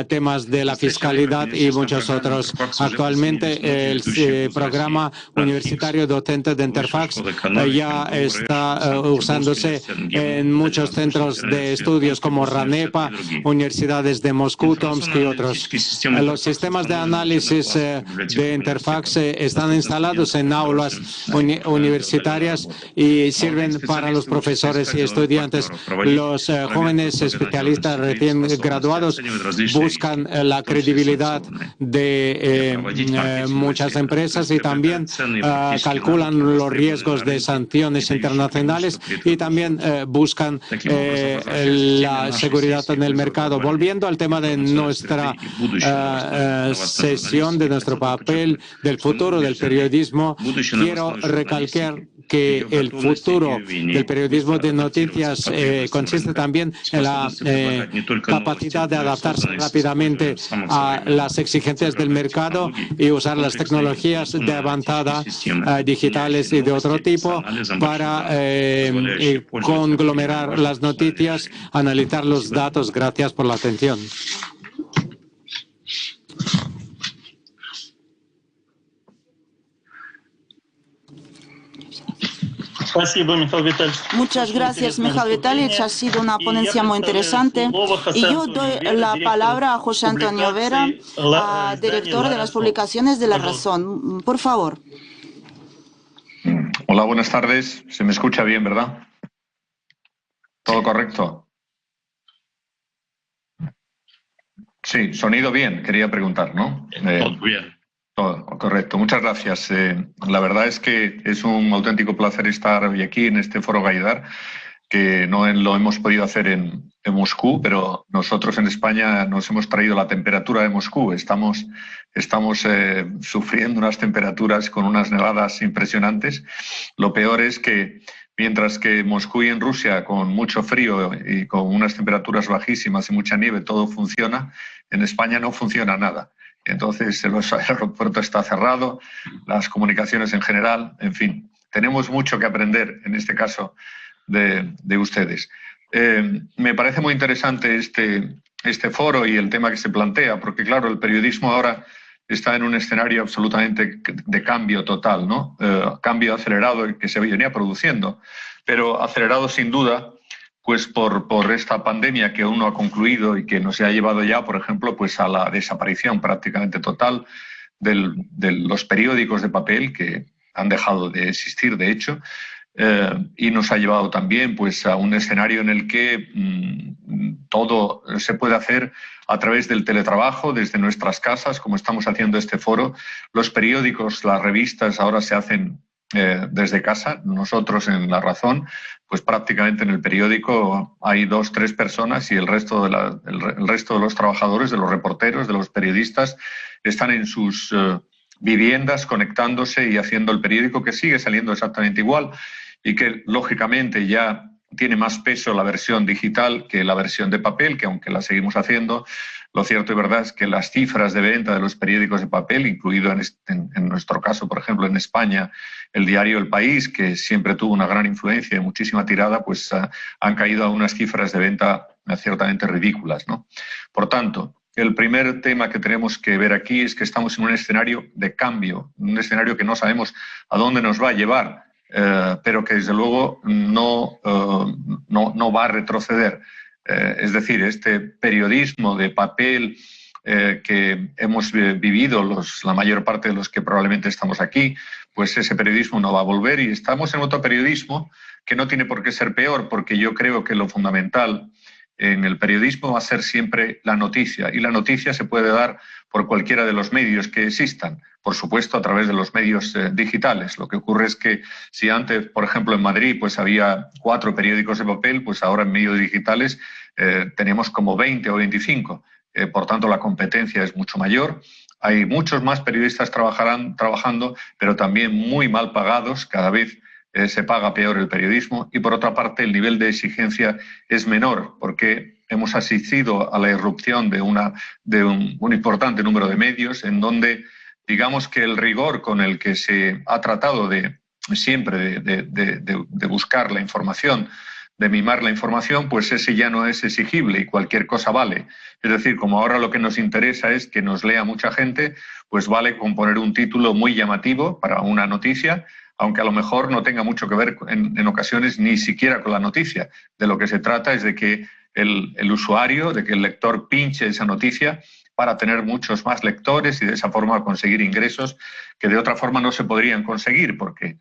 temas de la fiscalidad y muchos otros. Actualmente el programa universitario docente de Interfax ya está usándose en muchos centros de estudios como RANEPA, universidades de Moscú, Tomsk y otros. Los sistemas de análisis de Interfax están instalados en aulas universitarias y sirven para los profesores y estudiantes. Los jóvenes especialistas recién graduados buscan la credibilidad de muchas empresas y también calculan los riesgos de sanciones internacionales y también buscan la seguridad en el mercado. Volviendo al tema de nuestra sesión, de nuestro papel, del futuro del periodismo, quiero recalcar que el futuro del periodismo de noticias consiste también en la capacidad de adaptarse rápidamente a las exigencias del mercado y usar las tecnologías de avanzada digitales y de otro tipo para conglomerar las noticias, analizar los datos. Gracias por la atención. Muchas gracias, Mijail Vitalich. Ha sido una ponencia muy interesante. Y yo doy la palabra a José Antonio Vera, director de las publicaciones de La Razón. Por favor. Hola, buenas tardes. Se me escucha bien, ¿verdad? ¿Todo correcto? Sí, sonido bien, quería preguntar, ¿no? Todo bien. Todo correcto, muchas gracias. La verdad es que es un auténtico placer estar hoy aquí en este foro Gaidar, que no lo hemos podido hacer en Moscú, pero nosotros en España nos hemos traído la temperatura de Moscú. Estamos sufriendo unas temperaturas con unas nevadas impresionantes. Lo peor es que mientras que en Moscú y en Rusia, con mucho frío y con unas temperaturas bajísimas y mucha nieve, todo funciona, en España no funciona nada. Entonces el aeropuerto está cerrado, las comunicaciones en general, en fin. Tenemos mucho que aprender, en este caso, de ustedes. Me parece muy interesante este foro y el tema que se plantea, porque claro, el periodismo ahora está en un escenario absolutamente de cambio total, ¿no? Cambio acelerado que se venía produciendo, pero acelerado sin duda pues por esta pandemia que aún no ha concluido y que nos ha llevado ya, por ejemplo, pues a la desaparición prácticamente total de los periódicos de papel, que han dejado de existir, de hecho, y nos ha llevado también pues a un escenario en el que todo se puede hacer a través del teletrabajo, desde nuestras casas, como estamos haciendo este foro. Los periódicos, las revistas ahora se hacen desde casa. Nosotros en La Razón, pues prácticamente en el periódico hay 2 o 3 personas y el resto de los trabajadores, de los reporteros, de los periodistas, están en sus viviendas conectándose y haciendo el periódico, que sigue saliendo exactamente igual y que lógicamente ya tiene más peso la versión digital que la versión de papel, que aunque la seguimos haciendo, lo cierto y verdad es que las cifras de venta de los periódicos de papel, incluido en nuestro caso, por ejemplo, en España, el diario El País, que siempre tuvo una gran influencia y muchísima tirada, pues han caído a unas cifras de venta ciertamente ridículas, ¿no? Por tanto, el primer tema que tenemos que ver aquí es que estamos en un escenario de cambio, un escenario que no sabemos a dónde nos va a llevar, pero que desde luego no va a retroceder. Es decir, este periodismo de papel que hemos vivido la mayor parte de los que probablemente estamos aquí, pues ese periodismo no va a volver y estamos en otro periodismo que no tiene por qué ser peor, porque yo creo que lo fundamental en el periodismo va a ser siempre la noticia, y la noticia se puede dar por cualquiera de los medios que existan, por supuesto a través de los medios digitales. Lo que ocurre es que si antes, por ejemplo, en Madrid pues había 4 periódicos de papel, pues ahora en medios digitales tenemos como 20 o 25. Por tanto, la competencia es mucho mayor. Hay muchos más periodistas trabajando, pero también muy mal pagados, cada vez se paga peor el periodismo y por otra parte el nivel de exigencia es menor porque hemos asistido a la irrupción de un importante número de medios en donde digamos que el rigor con el que se ha tratado siempre de buscar la información, de mimar la información, pues ese ya no es exigible y cualquier cosa vale. Es decir, como ahora lo que nos interesa es que nos lea mucha gente, pues vale con poner un título muy llamativo para una noticia, aunque a lo mejor no tenga mucho que ver en ocasiones ni siquiera con la noticia. De lo que se trata es de que el usuario, de que el lector pinche esa noticia para tener muchos más lectores y de esa forma conseguir ingresos que de otra forma no se podrían conseguir porque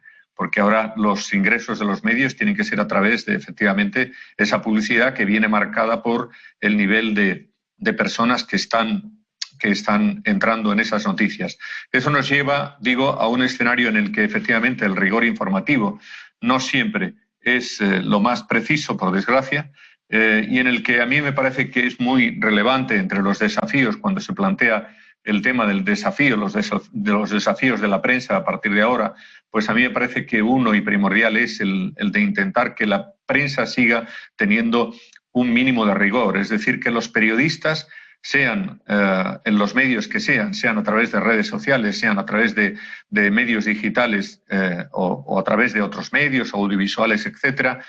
ahora los ingresos de los medios tienen que ser a través de, efectivamente, esa publicidad que viene marcada por el nivel de personas que están entrando en esas noticias. Eso nos lleva, digo, a un escenario en el que, efectivamente, el rigor informativo no siempre es lo más preciso, por desgracia, y en el que a mí me parece que es muy relevante entre los desafíos cuando se plantea el tema del desafío, de los desafíos de la prensa a partir de ahora, pues a mí me parece que uno y primordial es el de intentar que la prensa siga teniendo un mínimo de rigor, es decir, que los periodistas sean en los medios que sean a través de redes sociales, sean a través de medios digitales o a través de otros medios audiovisuales, etcétera,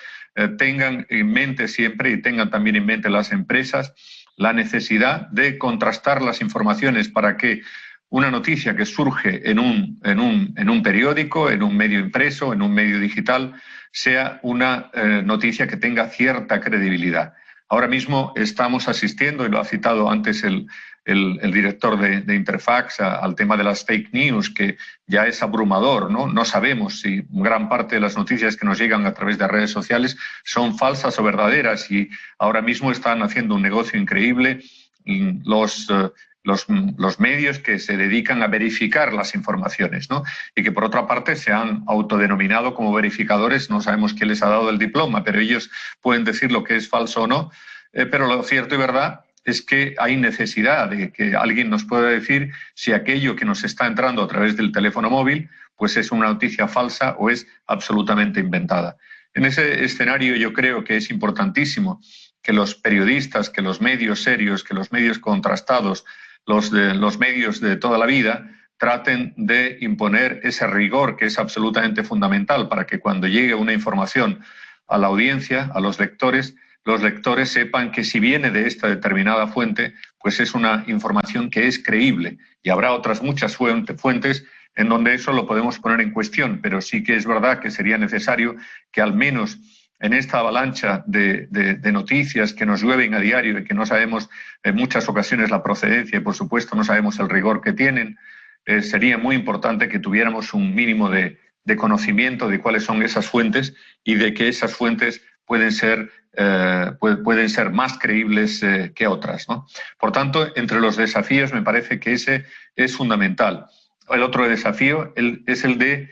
tengan en mente siempre y tengan también en mente las empresas la necesidad de contrastar las informaciones para que una noticia que surge en un periódico, en un medio impreso, en un medio digital, sea una noticia que tenga cierta credibilidad. Ahora mismo estamos asistiendo, y lo ha citado antes el director de Interfax, al tema de las fake news, que ya es abrumador, ¿no? No sabemos si gran parte de las noticias que nos llegan a través de redes sociales son falsas o verdaderas y ahora mismo están haciendo un negocio increíble los medios que se dedican a verificar las informaciones, ¿no? Y que por otra parte se han autodenominado como verificadores, no sabemos quién les ha dado el diploma, pero ellos pueden decir lo que es falso o no, pero lo cierto y verdad es que hay necesidad de que alguien nos pueda decir si aquello que nos está entrando a través del teléfono móvil pues es una noticia falsa o es absolutamente inventada. En ese escenario yo creo que es importantísimo que los periodistas, que los medios serios, que los medios contrastados, los medios de toda la vida traten de imponer ese rigor que es absolutamente fundamental para que cuando llegue una información a la audiencia, a los lectores sepan que si viene de esta determinada fuente, pues es una información que es creíble y habrá otras muchas fuentes en donde eso lo podemos poner en cuestión, pero sí que es verdad que sería necesario que al menos en esta avalancha de noticias que nos llueven a diario y que no sabemos en muchas ocasiones la procedencia y, por supuesto, no sabemos el rigor que tienen, sería muy importante que tuviéramos un mínimo de conocimiento de cuáles son esas fuentes y de que esas fuentes pueden ser más creíbles que otras, ¿no? Por tanto, entre los desafíos me parece que ese es fundamental. El otro desafío es el de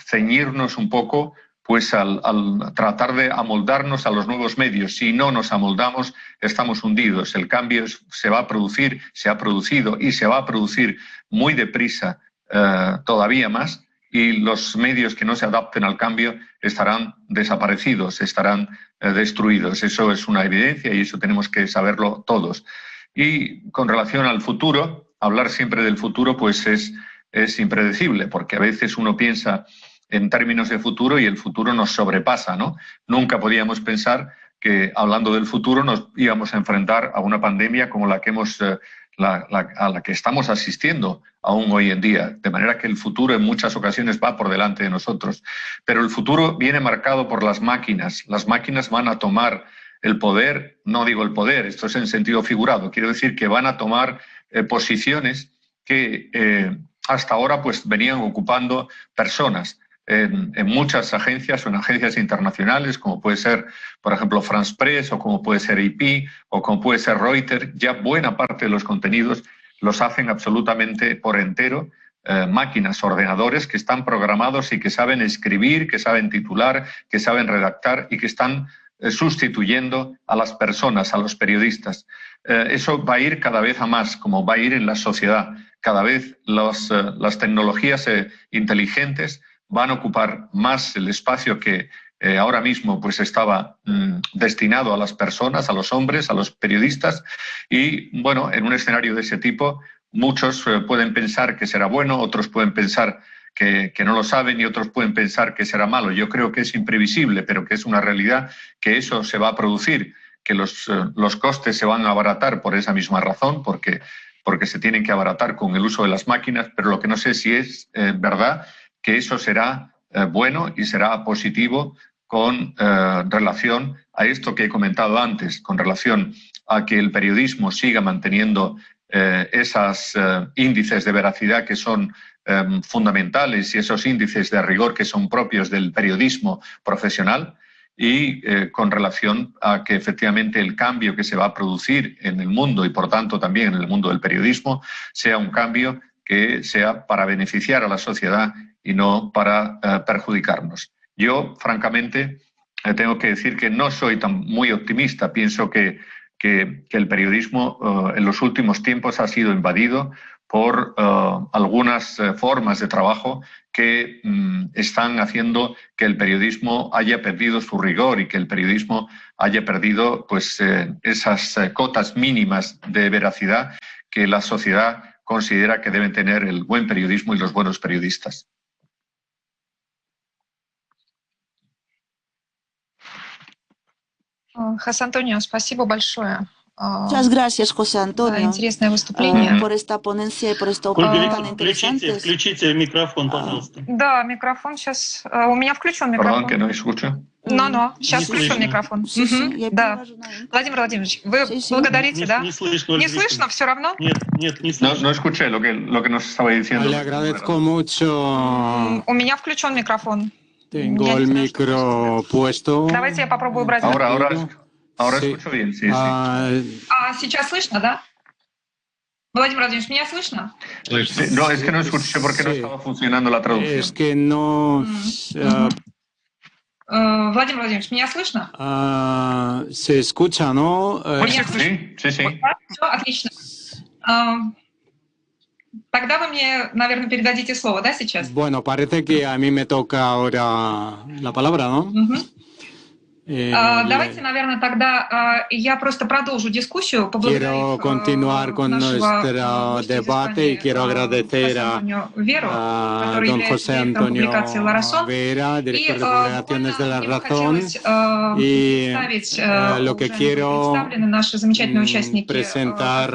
ceñirnos un poco pues al tratar de amoldarnos a los nuevos medios. Si no nos amoldamos, estamos hundidos. El cambio se va a producir, se ha producido y se va a producir muy deprisa todavía más, y los medios que no se adapten al cambio estarán desaparecidos, estarán destruidos. Eso es una evidencia y eso tenemos que saberlo todos. Y con relación al futuro, hablar siempre del futuro pues es impredecible, porque a veces uno piensa en términos de futuro y el futuro nos sobrepasa, ¿no? Nunca podíamos pensar que, hablando del futuro, nos íbamos a enfrentar a una pandemia como la que a la que estamos asistiendo aún hoy en día, de manera que el futuro en muchas ocasiones va por delante de nosotros. Pero el futuro viene marcado por las máquinas. Las máquinas van a tomar el poder, no digo el poder, esto es en sentido figurado, quiero decir que van a tomar posiciones que hasta ahora pues venían ocupando personas en muchas agencias o en agencias internacionales, como puede ser, por ejemplo, France Press, o como puede ser AP, o como puede ser Reuters. Ya buena parte de los contenidos los hacen absolutamente por entero máquinas, ordenadores que están programados y que saben escribir, que saben titular, que saben redactar y que están sustituyendo a las personas, a los periodistas. Eso va a ir cada vez a más, como va a ir en la sociedad. Cada vez las tecnologías inteligentes van a ocupar más el espacio que ahora mismo pues estaba destinado a las personas, a los hombres, a los periodistas. Y bueno, en un escenario de ese tipo, muchos pueden pensar que será bueno, otros pueden pensar que no lo saben y otros pueden pensar que será malo. Yo creo que es imprevisible, pero que es una realidad, que eso se va a producir, que los costes se van a abaratar por esa misma razón, porque se tienen que abaratar con el uso de las máquinas, pero lo que no sé si es verdad que eso será bueno y será positivo con relación a esto que he comentado antes, con relación a que el periodismo siga manteniendo esos índices de veracidad que son fundamentales y esos índices de rigor que son propios del periodismo profesional, y con relación a que efectivamente el cambio que se va a producir en el mundo y por tanto también en el mundo del periodismo sea un cambio que sea para beneficiar a la sociedad y no para perjudicarnos. Yo, francamente, tengo que decir que no soy muy optimista. Pienso que el periodismo en los últimos tiempos ha sido invadido por algunas formas de trabajo que están haciendo que el periodismo haya perdido su rigor y que el periodismo haya perdido pues, esas cotas mínimas de veracidad que la sociedad considera que deben tener el buen periodismo y los buenos periodistas. José Antonio, спасибо большое. Muchas gracias, José Antonio, por esta ponencia y por esta opinión tan interesante. Включите микрофон, пожалуйста. Да, микрофон сейчас. У меня включен микрофон. Perdón, que no escucho. No, сейчас включен микрофон. Да. Владимир Владимирович, вы благодарите, да? Не слышно. Не слышно все равно? Нет, не слышно. No escuché lo que nos estaba diciendo. Le agradezco mucho. У меня включен микрофон. Tengo el micro puesto. Давайте я попробую убрать. Ahora escucho bien, sí. Сейчас слышно, да? Владимир Владимирович, ¿меня слышно? No, es que no escuché porque no estaba funcionando la traducción. Es que no. Владимир Владимирович, ¿меня слышно? Se escucha, ¿no? Sí. Все, отлично. Тогда вы мне, наверное, передадите слово, да, сейчас? Bueno, parece que a mí me toca ahora la palabra, ¿no? Давайте, наверное, тогда я просто продолжу дискуссию. Quiero continuar con nuestro debate y quiero agradecer a don José Antonio Vera, director de publicaciones de La Razón, y lo que quiero presentar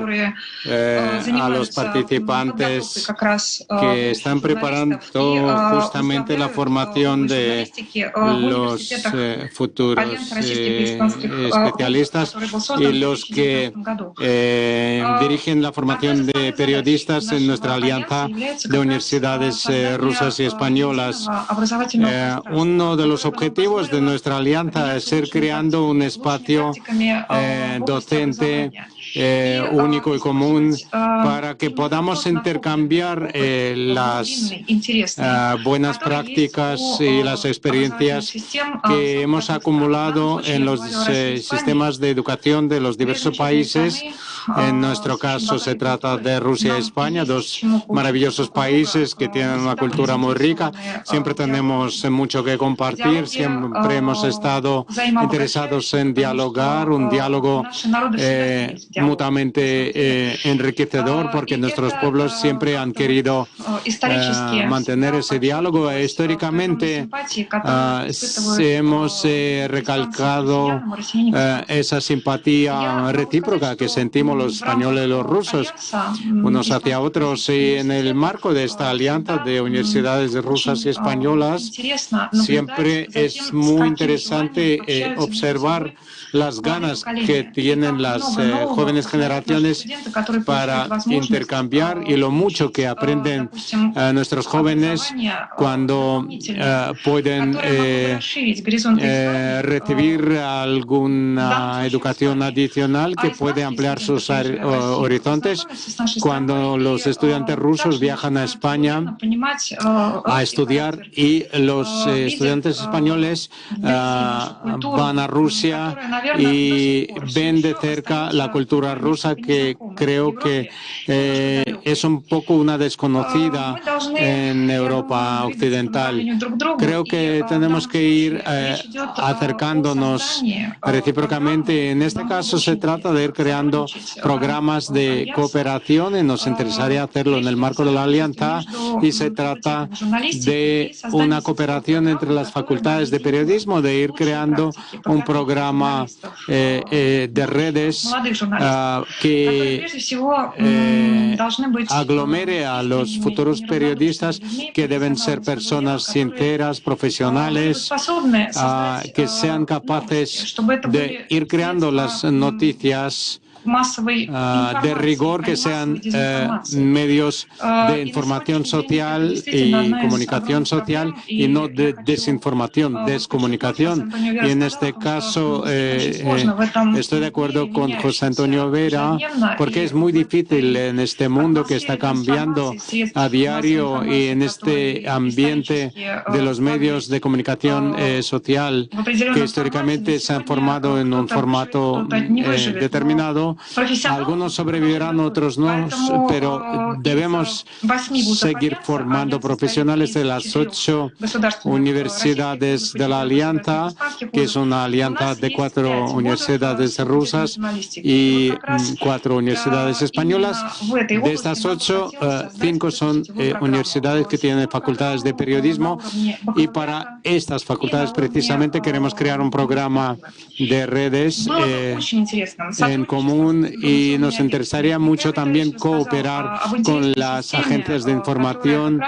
a los participantes que están preparando justamente la formación de los futuros especialistas y los que dirigen la formación de periodistas en nuestra alianza de universidades rusas y españolas. Uno de los objetivos de nuestra alianza es ser creando un espacio docente único y común para que podamos intercambiar las buenas prácticas y las experiencias que hemos acumulado en los sistemas de educación de los diversos países. En nuestro caso se trata de Rusia y España, dos maravillosos países que tienen una cultura muy rica. Siempre tenemos mucho que compartir, siempre hemos estado interesados en dialogar, un diálogo mutuamente enriquecedor, porque nuestros pueblos siempre han querido mantener ese diálogo. Históricamente hemos recalcado esa simpatía recíproca que sentimos los españoles y los rusos unos hacia otros, y en el marco de esta alianza de universidades rusas y españolas siempre es muy interesante observar las ganas que tienen las jóvenes generaciones para intercambiar y lo mucho que aprenden nuestros jóvenes cuando pueden recibir alguna educación adicional que puede ampliar sus nuestros horizontes. Cuando los estudiantes rusos viajan a España a estudiar y los estudiantes españoles van a Rusia y ven de cerca la cultura rusa, que creo que es un poco una desconocida en Europa occidental. Creo que tenemos que ir acercándonos recíprocamente. En este caso se trata de ir creando programas de cooperación y nos interesaría hacerlo en el marco de la alianza, y se trata de una cooperación entre las facultades de periodismo, de ir creando un programa de redes que aglomere a los futuros periodistas, que deben ser personas sinceras, profesionales, que sean capaces de ir creando las noticias de rigor, que sean medios de información social y comunicación social, y no de desinformación, descomunicación. Y en este caso estoy de acuerdo con José Antonio Vera, porque es muy difícil en este mundo que está cambiando a diario y en este ambiente de los medios de comunicación social, que históricamente se han formado en un formato determinado. Algunos sobrevivirán, otros no, pero debemos seguir formando profesionales de las 8 universidades de la alianza, que es una alianza de 4 universidades rusas y 4 universidades españolas. De estas 8, 5 son universidades que tienen facultades de periodismo, y para estas facultades precisamente queremos crear un programa de redes en común, y nos interesaría mucho también cooperar con las agencias de información.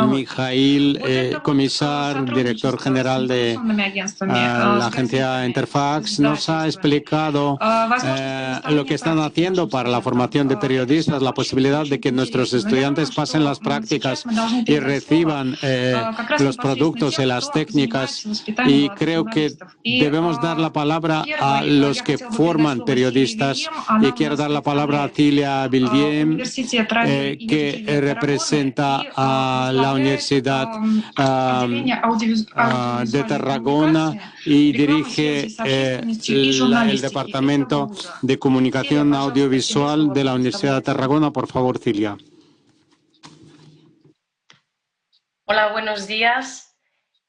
Mijail, comisar, director general de la agencia Interfax, nos ha explicado lo que están haciendo para la formación de periodistas, la posibilidad de que nuestros estudiantes pasen las prácticas y reciban los productos y las técnicas, y creo que debemos dar la palabra a los que forman periodistas, y quiero dar la palabra a Cilia Vildiem, que representa a la Universidad de Tarragona y dirige el Departamento de Comunicación Audiovisual de la Universidad de Tarragona. Por favor, Cilia. Hola, buenos días.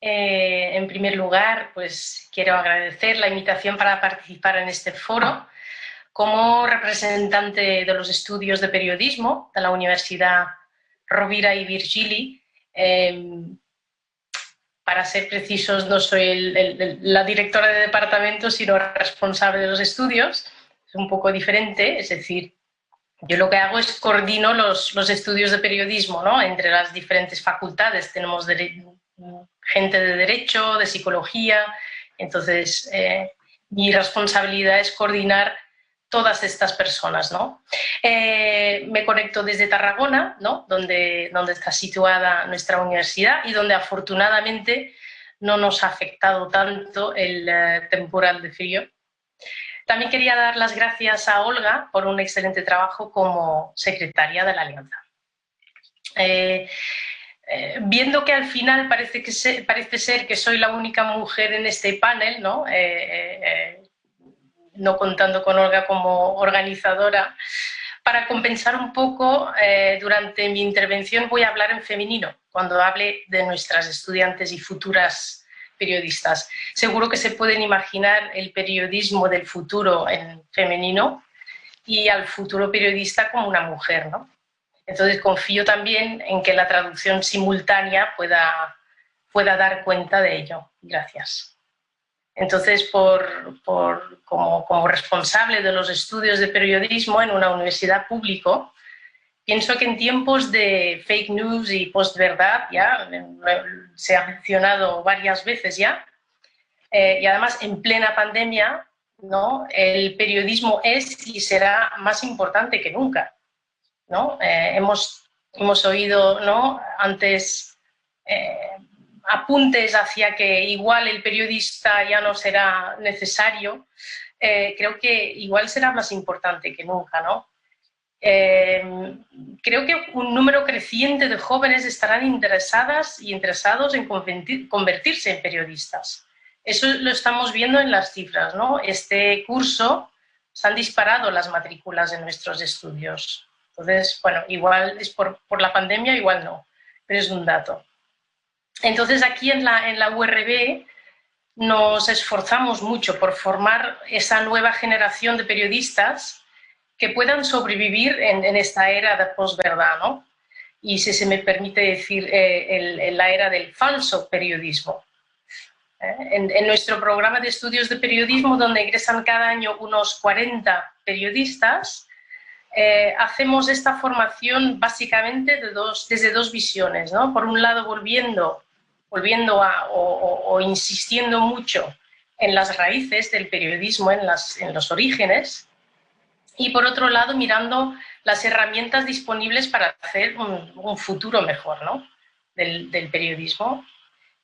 En primer lugar, pues quiero agradecer la invitación para participar en este foro como representante de los estudios de periodismo de la Universidad Rovira i Virgili. Para ser precisos, no soy la directora de departamento, sino responsable de los estudios. Es un poco diferente, es decir, yo lo que hago es coordino los estudios de periodismo, ¿no?, entre las diferentes facultades. Tenemos gente de Derecho, de Psicología, entonces mi responsabilidad es coordinar todas estas personas, ¿no? Me conecto desde Tarragona, ¿no?, donde está situada nuestra universidad y donde afortunadamente no nos ha afectado tanto el temporal de frío. También quería dar las gracias a Olga por un excelente trabajo como secretaria de la Alianza. Viendo que al final parece ser que soy la única mujer en este panel, ¿no? No contando con Olga como organizadora, para compensar un poco, durante mi intervención voy a hablar en femenino, cuando hable de nuestras estudiantes y futuras periodistas. Seguro que se pueden imaginar el periodismo del futuro en femenino y al futuro periodista como una mujer, ¿no? Entonces confío también en que la traducción simultánea pueda dar cuenta de ello. Gracias. Entonces, como responsable de los estudios de periodismo en una universidad pública, pienso que en tiempos de fake news y postverdad, ya se ha mencionado varias veces ya, y además en plena pandemia, ¿no?, el periodismo es y será más importante que nunca, ¿no? Hemos oído, ¿no?, antes apuntes hacia que igual el periodista ya no será necesario. creo que igual será más importante que nunca, ¿no? Creo que un número creciente de jóvenes estarán interesados en convertirse en periodistas. Eso lo estamos viendo en las cifras, ¿no? Este curso se han disparado las matrículas en nuestros estudios. Entonces, bueno, igual es por la pandemia, igual no, pero es un dato. Entonces, aquí en la URB nos esforzamos mucho por formar esa nueva generación de periodistas que puedan sobrevivir en esta era de posverdad, ¿no? Y si se me permite decir, la era del falso periodismo. En nuestro programa de estudios de periodismo, donde ingresan cada año unos 40 periodistas, hacemos esta formación básicamente desde dos visiones, ¿no? Por un lado, volviendo o insistiendo mucho en las raíces del periodismo, en los orígenes, y por otro lado, mirando las herramientas disponibles para hacer un futuro mejor, ¿no? del periodismo.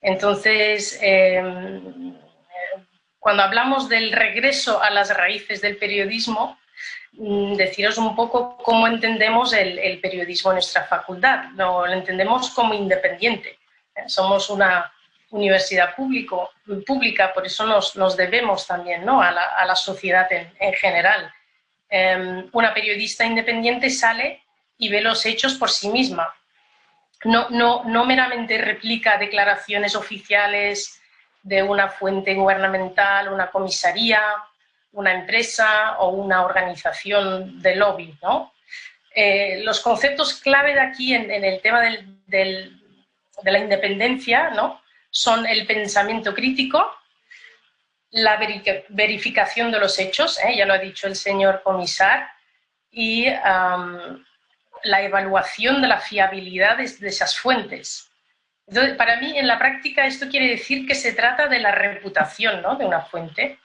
Entonces, cuando hablamos del regreso a las raíces del periodismo, deciros un poco cómo entendemos el periodismo en nuestra facultad. Lo entendemos como independiente. Somos una universidad pública, por eso nos debemos también, ¿no? a la sociedad en general. Una periodista independiente sale y ve los hechos por sí misma. No meramente replica declaraciones oficiales de una fuente gubernamental, una comisaría, una empresa o una organización de lobby, ¿no? Los conceptos clave de aquí en el tema de la independencia, ¿no? Son el pensamiento crítico, la verificación de los hechos, ya lo ha dicho el señor comisar, y la evaluación de la fiabilidad de esas fuentes. Entonces, para mí, en la práctica, esto quiere decir que se trata de la reputación, ¿no? de una fuente.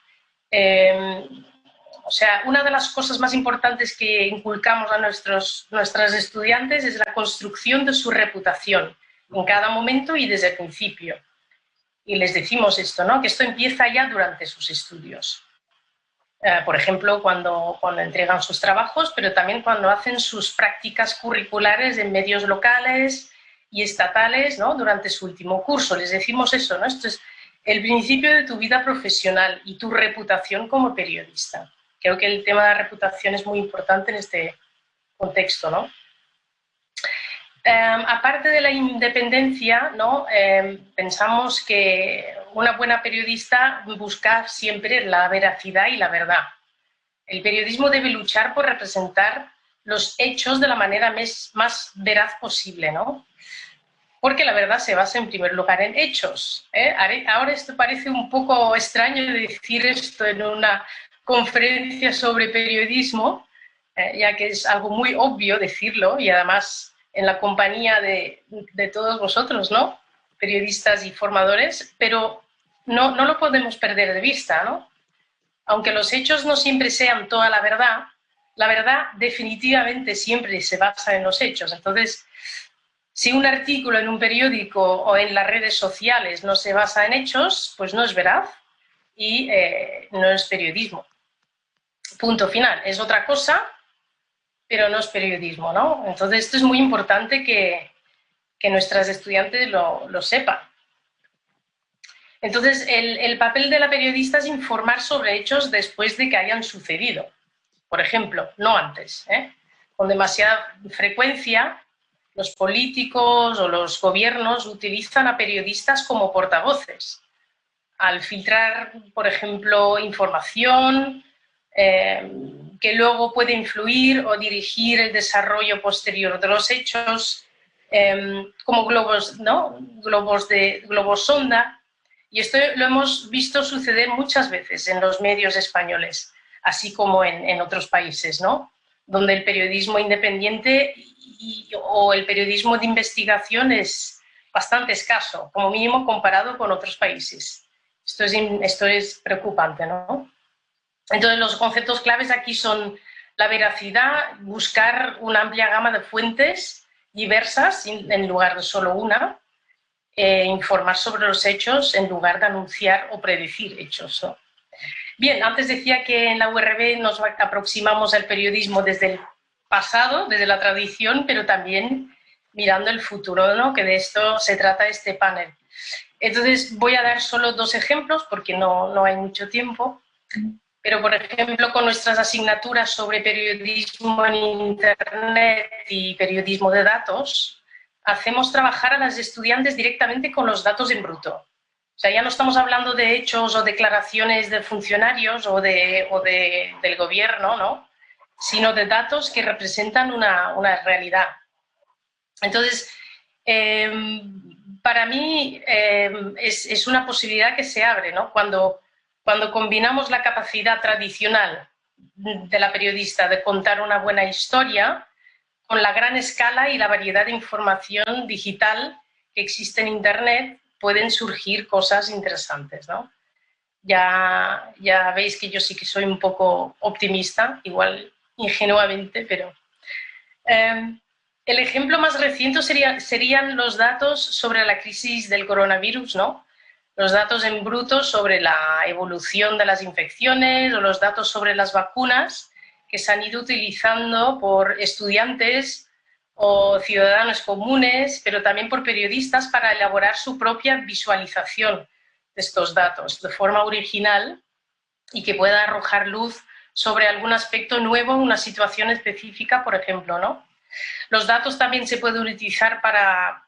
O sea, una de las cosas más importantes que inculcamos a nuestros estudiantes es la construcción de su reputación en cada momento y desde el principio. Y les decimos esto, ¿no? Que esto empieza ya durante sus estudios. Por ejemplo, cuando entregan sus trabajos, pero también cuando hacen sus prácticas curriculares en medios locales y estatales, ¿no? Durante su último curso. Les decimos eso, ¿no? Esto es el principio de tu vida profesional y tu reputación como periodista. Creo que el tema de la reputación es muy importante en este contexto, ¿no? Aparte de la independencia, ¿no? Pensamos que una buena periodista busca siempre la veracidad y la verdad. El periodismo debe luchar por representar los hechos de la manera más veraz posible, ¿no? Porque la verdad se basa en primer lugar en hechos. Ahora esto parece un poco extraño decir esto en una conferencia sobre periodismo, ya que es algo muy obvio decirlo y además en la compañía de todos vosotros, ¿no? Periodistas y formadores, pero no lo podemos perder de vista, ¿no? Aunque los hechos no siempre sean toda la verdad definitivamente siempre se basa en los hechos. Entonces, si un artículo en un periódico o en las redes sociales no se basa en hechos, pues no es veraz y no es periodismo. Punto final. Es otra cosa, pero no es periodismo, ¿no? Entonces, esto es muy importante que nuestras estudiantes lo sepan. Entonces, el papel de la periodista es informar sobre hechos después de que hayan sucedido. Por ejemplo, no antes. Con demasiada frecuencia, los políticos o los gobiernos utilizan a periodistas como portavoces. Al filtrar, por ejemplo, información que luego puede influir o dirigir el desarrollo posterior de los hechos, como globos, ¿no? globos sonda. Y esto lo hemos visto suceder muchas veces en los medios españoles, así como en otros países, ¿no? Donde el periodismo independiente o el periodismo de investigación es bastante escaso, como mínimo comparado con otros países. Esto es preocupante, ¿no? Entonces, los conceptos claves aquí son la veracidad, buscar una amplia gama de fuentes diversas en lugar de solo una, informar sobre los hechos en lugar de anunciar o predecir hechos, ¿no? Bien, antes decía que en la URB nos aproximamos al periodismo desde el pasado, desde la tradición, pero también mirando el futuro, ¿no? Que de esto se trata este panel. Entonces voy a dar solo 2 ejemplos porque no hay mucho tiempo, pero por ejemplo con nuestras asignaturas sobre periodismo en Internet y periodismo de datos, hacemos trabajar a las estudiantes directamente con los datos en bruto. O sea, ya no estamos hablando de hechos o declaraciones de funcionarios o del gobierno, ¿no? Sino de datos que representan una realidad. Entonces, para mí es una posibilidad que se abre, ¿no? Cuando combinamos la capacidad tradicional de la periodista de contar una buena historia con la gran escala y la variedad de información digital que existe en Internet, pueden surgir cosas interesantes, ¿no? Ya veis que yo sí que soy un poco optimista, igual ingenuamente, pero... el ejemplo más reciente serían los datos sobre la crisis del coronavirus, ¿no? Los datos en bruto sobre la evolución de las infecciones o los datos sobre las vacunas que se han ido utilizando por estudiantes o ciudadanos comunes, pero también por periodistas para elaborar su propia visualización de estos datos de forma original y que pueda arrojar luz sobre algún aspecto nuevo en una situación específica, por ejemplo, ¿no? Los datos también se pueden utilizar para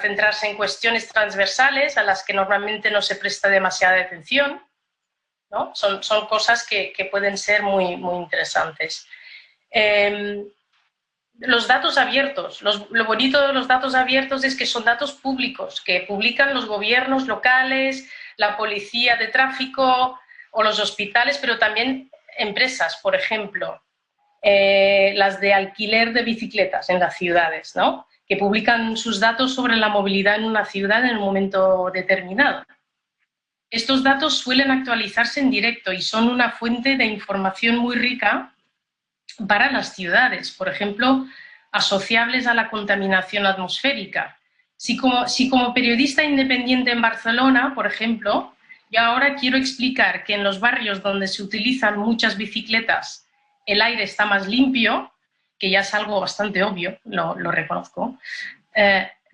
centrarse en cuestiones transversales a las que normalmente no se presta demasiada atención, ¿no? Son cosas que pueden ser muy, muy interesantes. Los datos abiertos, lo bonito de los datos abiertos es que son datos públicos, que publican los gobiernos locales, la policía de tráfico o los hospitales, pero también empresas, por ejemplo, las de alquiler de bicicletas en las ciudades, ¿no? Que publican sus datos sobre la movilidad en una ciudad en un momento determinado. Estos datos suelen actualizarse en directo y son una fuente de información muy rica para las ciudades, por ejemplo, asociables a la contaminación atmosférica. Si como periodista independiente en Barcelona, por ejemplo, yo ahora quiero explicar que en los barrios donde se utilizan muchas bicicletas el aire está más limpio, que ya es algo bastante obvio, lo reconozco,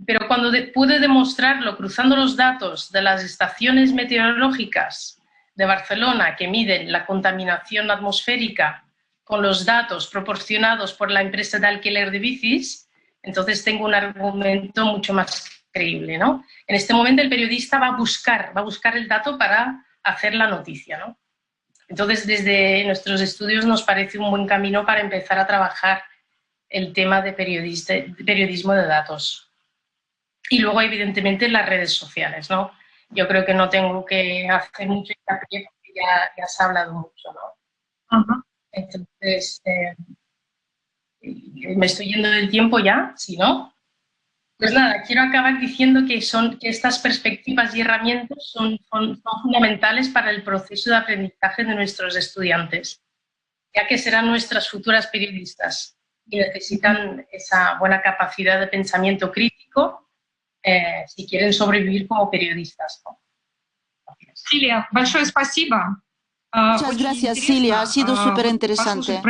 pero cuando pude demostrarlo cruzando los datos de las estaciones meteorológicas de Barcelona que miden la contaminación atmosférica con los datos proporcionados por la empresa de alquiler de bicis, entonces tengo un argumento mucho más creíble, ¿no? En este momento el periodista va a buscar el dato para hacer la noticia, ¿no? Entonces, desde nuestros estudios nos parece un buen camino para empezar a trabajar el tema de periodismo de datos. Y luego, evidentemente, las redes sociales, ¿no? Yo creo que no tengo que hacer mucho hincapié porque ya se ha hablado mucho, ¿no? Uh-huh. Entonces, ¿me estoy yendo del tiempo ya? ¿Sí, no? Pues nada, quiero acabar diciendo que estas perspectivas y herramientas son fundamentales para el proceso de aprendizaje de nuestros estudiantes, ya que serán nuestras futuras periodistas y necesitan esa buena capacidad de pensamiento crítico si quieren sobrevivir como periodistas, ¿no? Silvia, большое спасибо. Muchas gracias, Silvia. Ha sido súper interesante.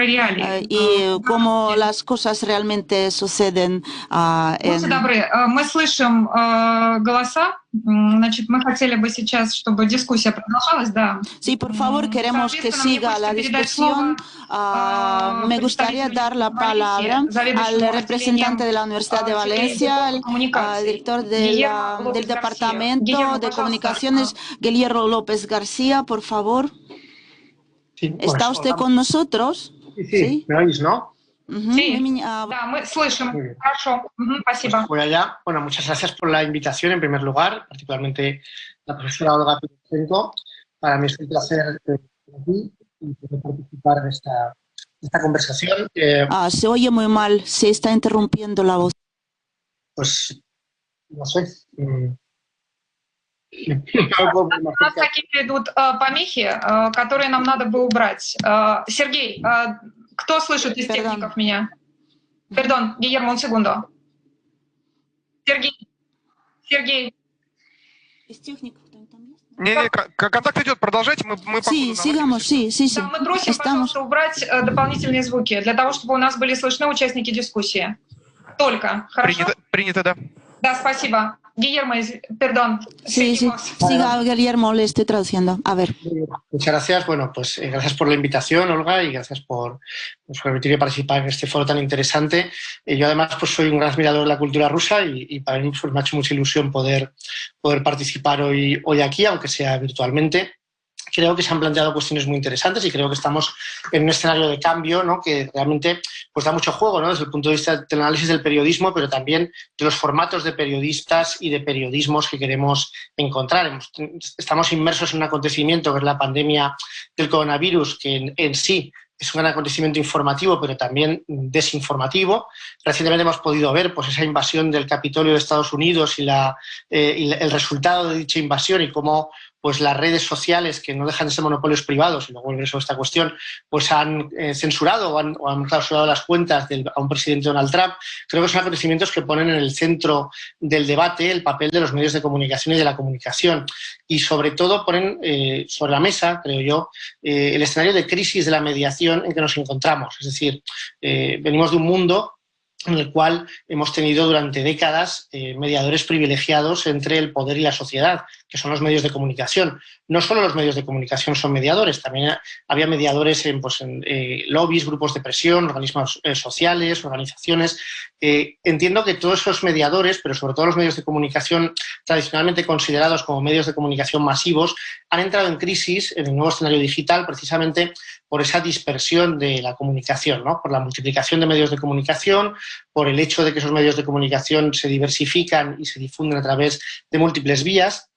Y cómo las cosas realmente suceden. Будьте добры, мы слышим голоса. Значит, мы хотели бы сейчас, чтобы дискуссия продолжалась, да. Sí, por favor, queremos que siga la discusión. Me gustaría dar la palabra al representante de la Universidad de Valencia, al director del Departamento de Comunicaciones, Guillermo López García, por favor. Sí, ¿Está usted con nosotros? Sí. ¿Me oís, no? Sí, да, мы слышим. Хорошо, спасибо. Pues voy allá. Bueno, muchas gracias por la invitación, en primer lugar, particularmente la profesora Olga Pirosenko. Para mí es un placer estar aquí y poder participar de esta conversación. Se oye muy mal, se está interrumpiendo la voz. Pues, no sé. У нас какие-то идут помехи, которые нам надо бы убрать. Сергей, кто слышит из техников меня? Perdón, Guillermo, un segundo. Сергей. Из техников кто-нибудь там есть? Контакт идет, продолжайте, мы Sí, sigamos, sí. Да, мы просим, пожалуйста, убрать дополнительные звуки, для того, чтобы у нас были слышны участники дискуссии. Только, хорошо? Принято, да. Да, спасибо. Guillermo, perdón. Sí, siga, Guillermo, le estoy traduciendo. A ver. Muchas gracias. Bueno, pues gracias por la invitación, Olga, y gracias por permitirme participar en este foro tan interesante. Yo además pues soy un gran admirador de la cultura rusa y para mí pues, me ha hecho mucha ilusión poder participar hoy aquí, aunque sea virtualmente. Creo que se han planteado cuestiones muy interesantes y creo que estamos en un escenario de cambio, ¿no? Que realmente pues, da mucho juego, ¿no? Desde el punto de vista del análisis del periodismo, pero también de los formatos de periodistas y de periodismos que queremos encontrar. Estamos inmersos en un acontecimiento que es la pandemia del coronavirus, que en sí es un gran acontecimiento informativo, pero también desinformativo. Recientemente hemos podido ver pues, esa invasión del Capitolio de Estados Unidos y el resultado de dicha invasión y cómo pues las redes sociales, que no dejan de ser monopolios privados, y luego volveré sobre esta cuestión, pues han censurado o han clausurado las cuentas a un presidente Donald Trump. Creo que son acontecimientos que ponen en el centro del debate el papel de los medios de comunicación y de la comunicación. Y sobre todo ponen sobre la mesa, creo yo, el escenario de crisis de la mediación en que nos encontramos. Es decir, venimos de un mundo en el cual hemos tenido durante décadas mediadores privilegiados entre el poder y la sociedad, que son los medios de comunicación. No solo los medios de comunicación son mediadores, también había mediadores en lobbies, grupos de presión, organismos sociales, organizaciones. Entiendo que todos esos mediadores, pero sobre todo los medios de comunicación tradicionalmente considerados como medios de comunicación masivos, han entrado en crisis en el nuevo escenario digital precisamente por esa dispersión de la comunicación, ¿no? Por la multiplicación de medios de comunicación, por el hecho de que esos medios de comunicación se diversifican y se difunden a través de múltiples vías,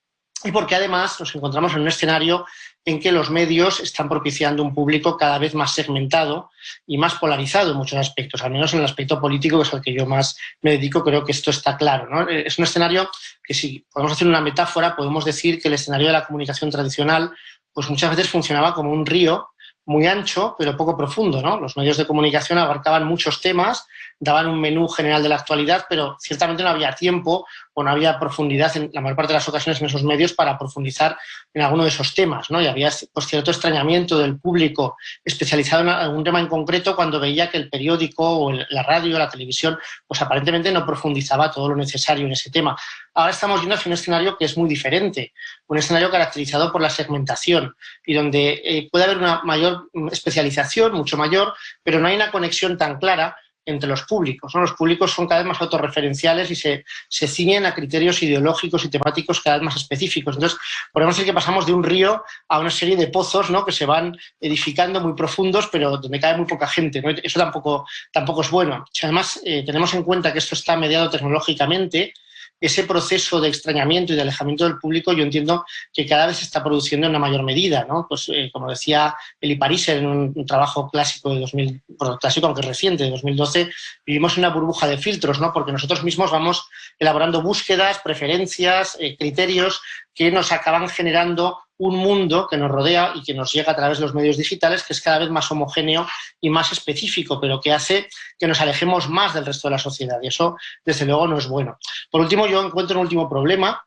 y porque además nos encontramos en un escenario en que los medios están propiciando un público cada vez más segmentado y más polarizado en muchos aspectos, al menos en el aspecto político, que es al que yo más me dedico. Creo que esto está claro, ¿no? Es un escenario que, si podemos hacer una metáfora, podemos decir que el escenario de la comunicación tradicional pues muchas veces funcionaba como un río muy ancho, pero poco profundo, ¿no? Los medios de comunicación abarcaban muchos temas, daban un menú general de la actualidad, pero ciertamente no había tiempo o no había profundidad en la mayor parte de las ocasiones en esos medios para profundizar en alguno de esos temas, ¿no? Y había pues, cierto extrañamiento del público especializado en algún tema en concreto cuando veía que el periódico o la radio o la televisión pues aparentemente no profundizaba todo lo necesario en ese tema. Ahora estamos yendo hacia un escenario que es muy diferente, un escenario caracterizado por la segmentación y donde puede haber una mayor especialización, mucho mayor, pero no hay una conexión tan clara entre los públicos, ¿no? Los públicos son cada vez más autorreferenciales y se ciñen a criterios ideológicos y temáticos cada vez más específicos. Entonces, podemos decir que pasamos de un río a una serie de pozos, ¿no? Que se van edificando muy profundos, pero donde cae muy poca gente, ¿no? Eso tampoco es bueno. Si además tenemos en cuenta que esto está mediado tecnológicamente, ese proceso de extrañamiento y de alejamiento del público yo entiendo que cada vez se está produciendo en una mayor medida, ¿no? Pues como decía Eli Pariser en un trabajo clásico de clásico aunque reciente, de 2012, vivimos en una burbuja de filtros, ¿no? Porque nosotros mismos vamos elaborando búsquedas, preferencias, criterios que nos acaban generando un mundo que nos rodea y que nos llega a través de los medios digitales, que es cada vez más homogéneo y más específico, pero que hace que nos alejemos más del resto de la sociedad, y eso, desde luego, no es bueno. Por último, yo encuentro un último problema,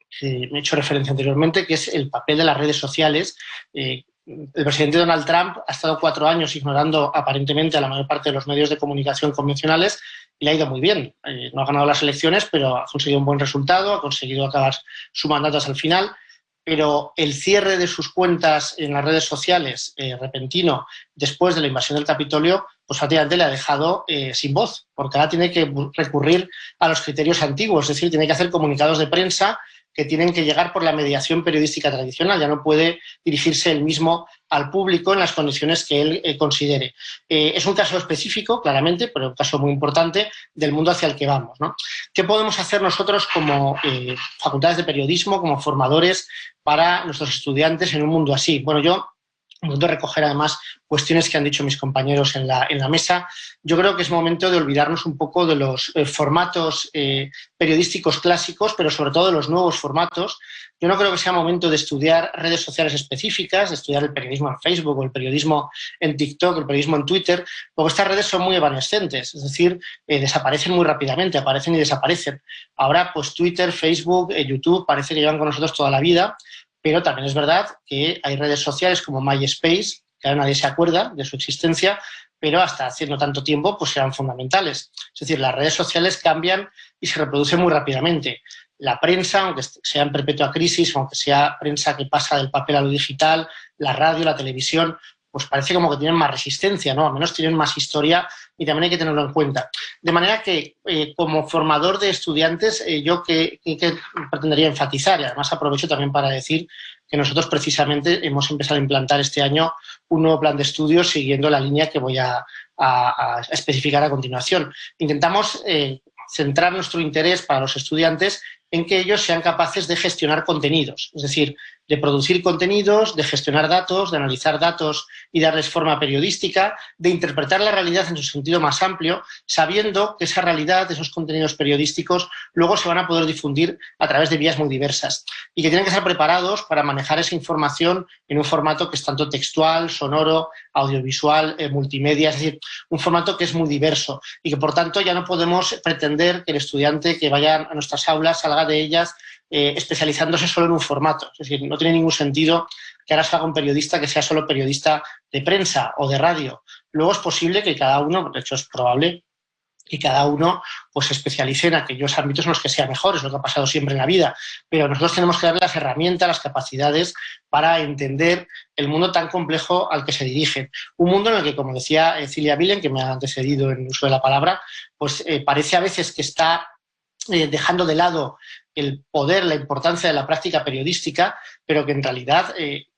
que me he hecho referencia anteriormente, que es el papel de las redes sociales. El presidente Donald Trump ha estado 4 años ignorando aparentemente a la mayor parte de los medios de comunicación convencionales y le ha ido muy bien. No ha ganado las elecciones, pero ha conseguido un buen resultado, ha conseguido acabar su mandato hasta el final. Pero el cierre de sus cuentas en las redes sociales repentino después de la invasión del Capitolio, pues prácticamente le ha dejado sin voz, porque ahora tiene que recurrir a los criterios antiguos, es decir, tiene que hacer comunicados de prensa que tienen que llegar por la mediación periodística tradicional, ya no puede dirigirse él mismo al público en las condiciones que él considere. Es un caso específico, claramente, pero un caso muy importante del mundo hacia el que vamos, ¿no? ¿Qué podemos hacer nosotros como facultades de periodismo, como formadores para nuestros estudiantes en un mundo así? Bueno, yo intento recoger además cuestiones que han dicho mis compañeros en la mesa. Yo creo que es momento de olvidarnos un poco de los formatos periodísticos clásicos, pero sobre todo de los nuevos formatos. Yo no creo que sea momento de estudiar redes sociales específicas, de estudiar el periodismo en Facebook o el periodismo en TikTok, el periodismo en Twitter, porque estas redes son muy evanescentes, es decir, desaparecen muy rápidamente, aparecen y desaparecen. Ahora, pues Twitter, Facebook, YouTube parece que llevan con nosotros toda la vida, pero también es verdad que hay redes sociales como MySpace, que ahora nadie se acuerda de su existencia, pero hasta hace no tanto tiempo pues eran fundamentales. Es decir, las redes sociales cambian y se reproducen muy rápidamente. La prensa, aunque sea en perpetua crisis, aunque sea prensa que pasa del papel a lo digital, la radio, la televisión, pues parece como que tienen más resistencia, ¿no? Al menos tienen más historia y también hay que tenerlo en cuenta. De manera que, como formador de estudiantes, yo que pretendería enfatizar, y además aprovecho también para decir que nosotros precisamente hemos empezado a implantar este año un nuevo plan de estudios siguiendo la línea que voy a especificar a continuación. Intentamos centrar nuestro interés para los estudiantes en que ellos sean capaces de gestionar contenidos, es decir, de producir contenidos, de gestionar datos, de analizar datos y darles forma periodística, de interpretar la realidad en su sentido más amplio, sabiendo que esa realidad, esos contenidos periodísticos, luego se van a poder difundir a través de vías muy diversas y que tienen que estar preparados para manejar esa información en un formato que es tanto textual, sonoro, audiovisual, multimedia, es decir, un formato que es muy diverso y que, por tanto, ya no podemos pretender que el estudiante que vaya a nuestras aulas salga de ellas especializándose solo en un formato. Es decir, no tiene ningún sentido que ahora salga un periodista que sea solo periodista de prensa o de radio. Luego es posible que cada uno, de hecho es probable, que cada uno pues, se especialice en aquellos ámbitos en los que sea mejor, es lo que ha pasado siempre en la vida. Pero nosotros tenemos que darle las herramientas, las capacidades para entender el mundo tan complejo al que se dirigen. Un mundo en el que, como decía Cilia Villen, que me ha antecedido en el uso de la palabra, pues parece a veces que está dejando de lado el poder, la importancia de la práctica periodística, pero que en realidad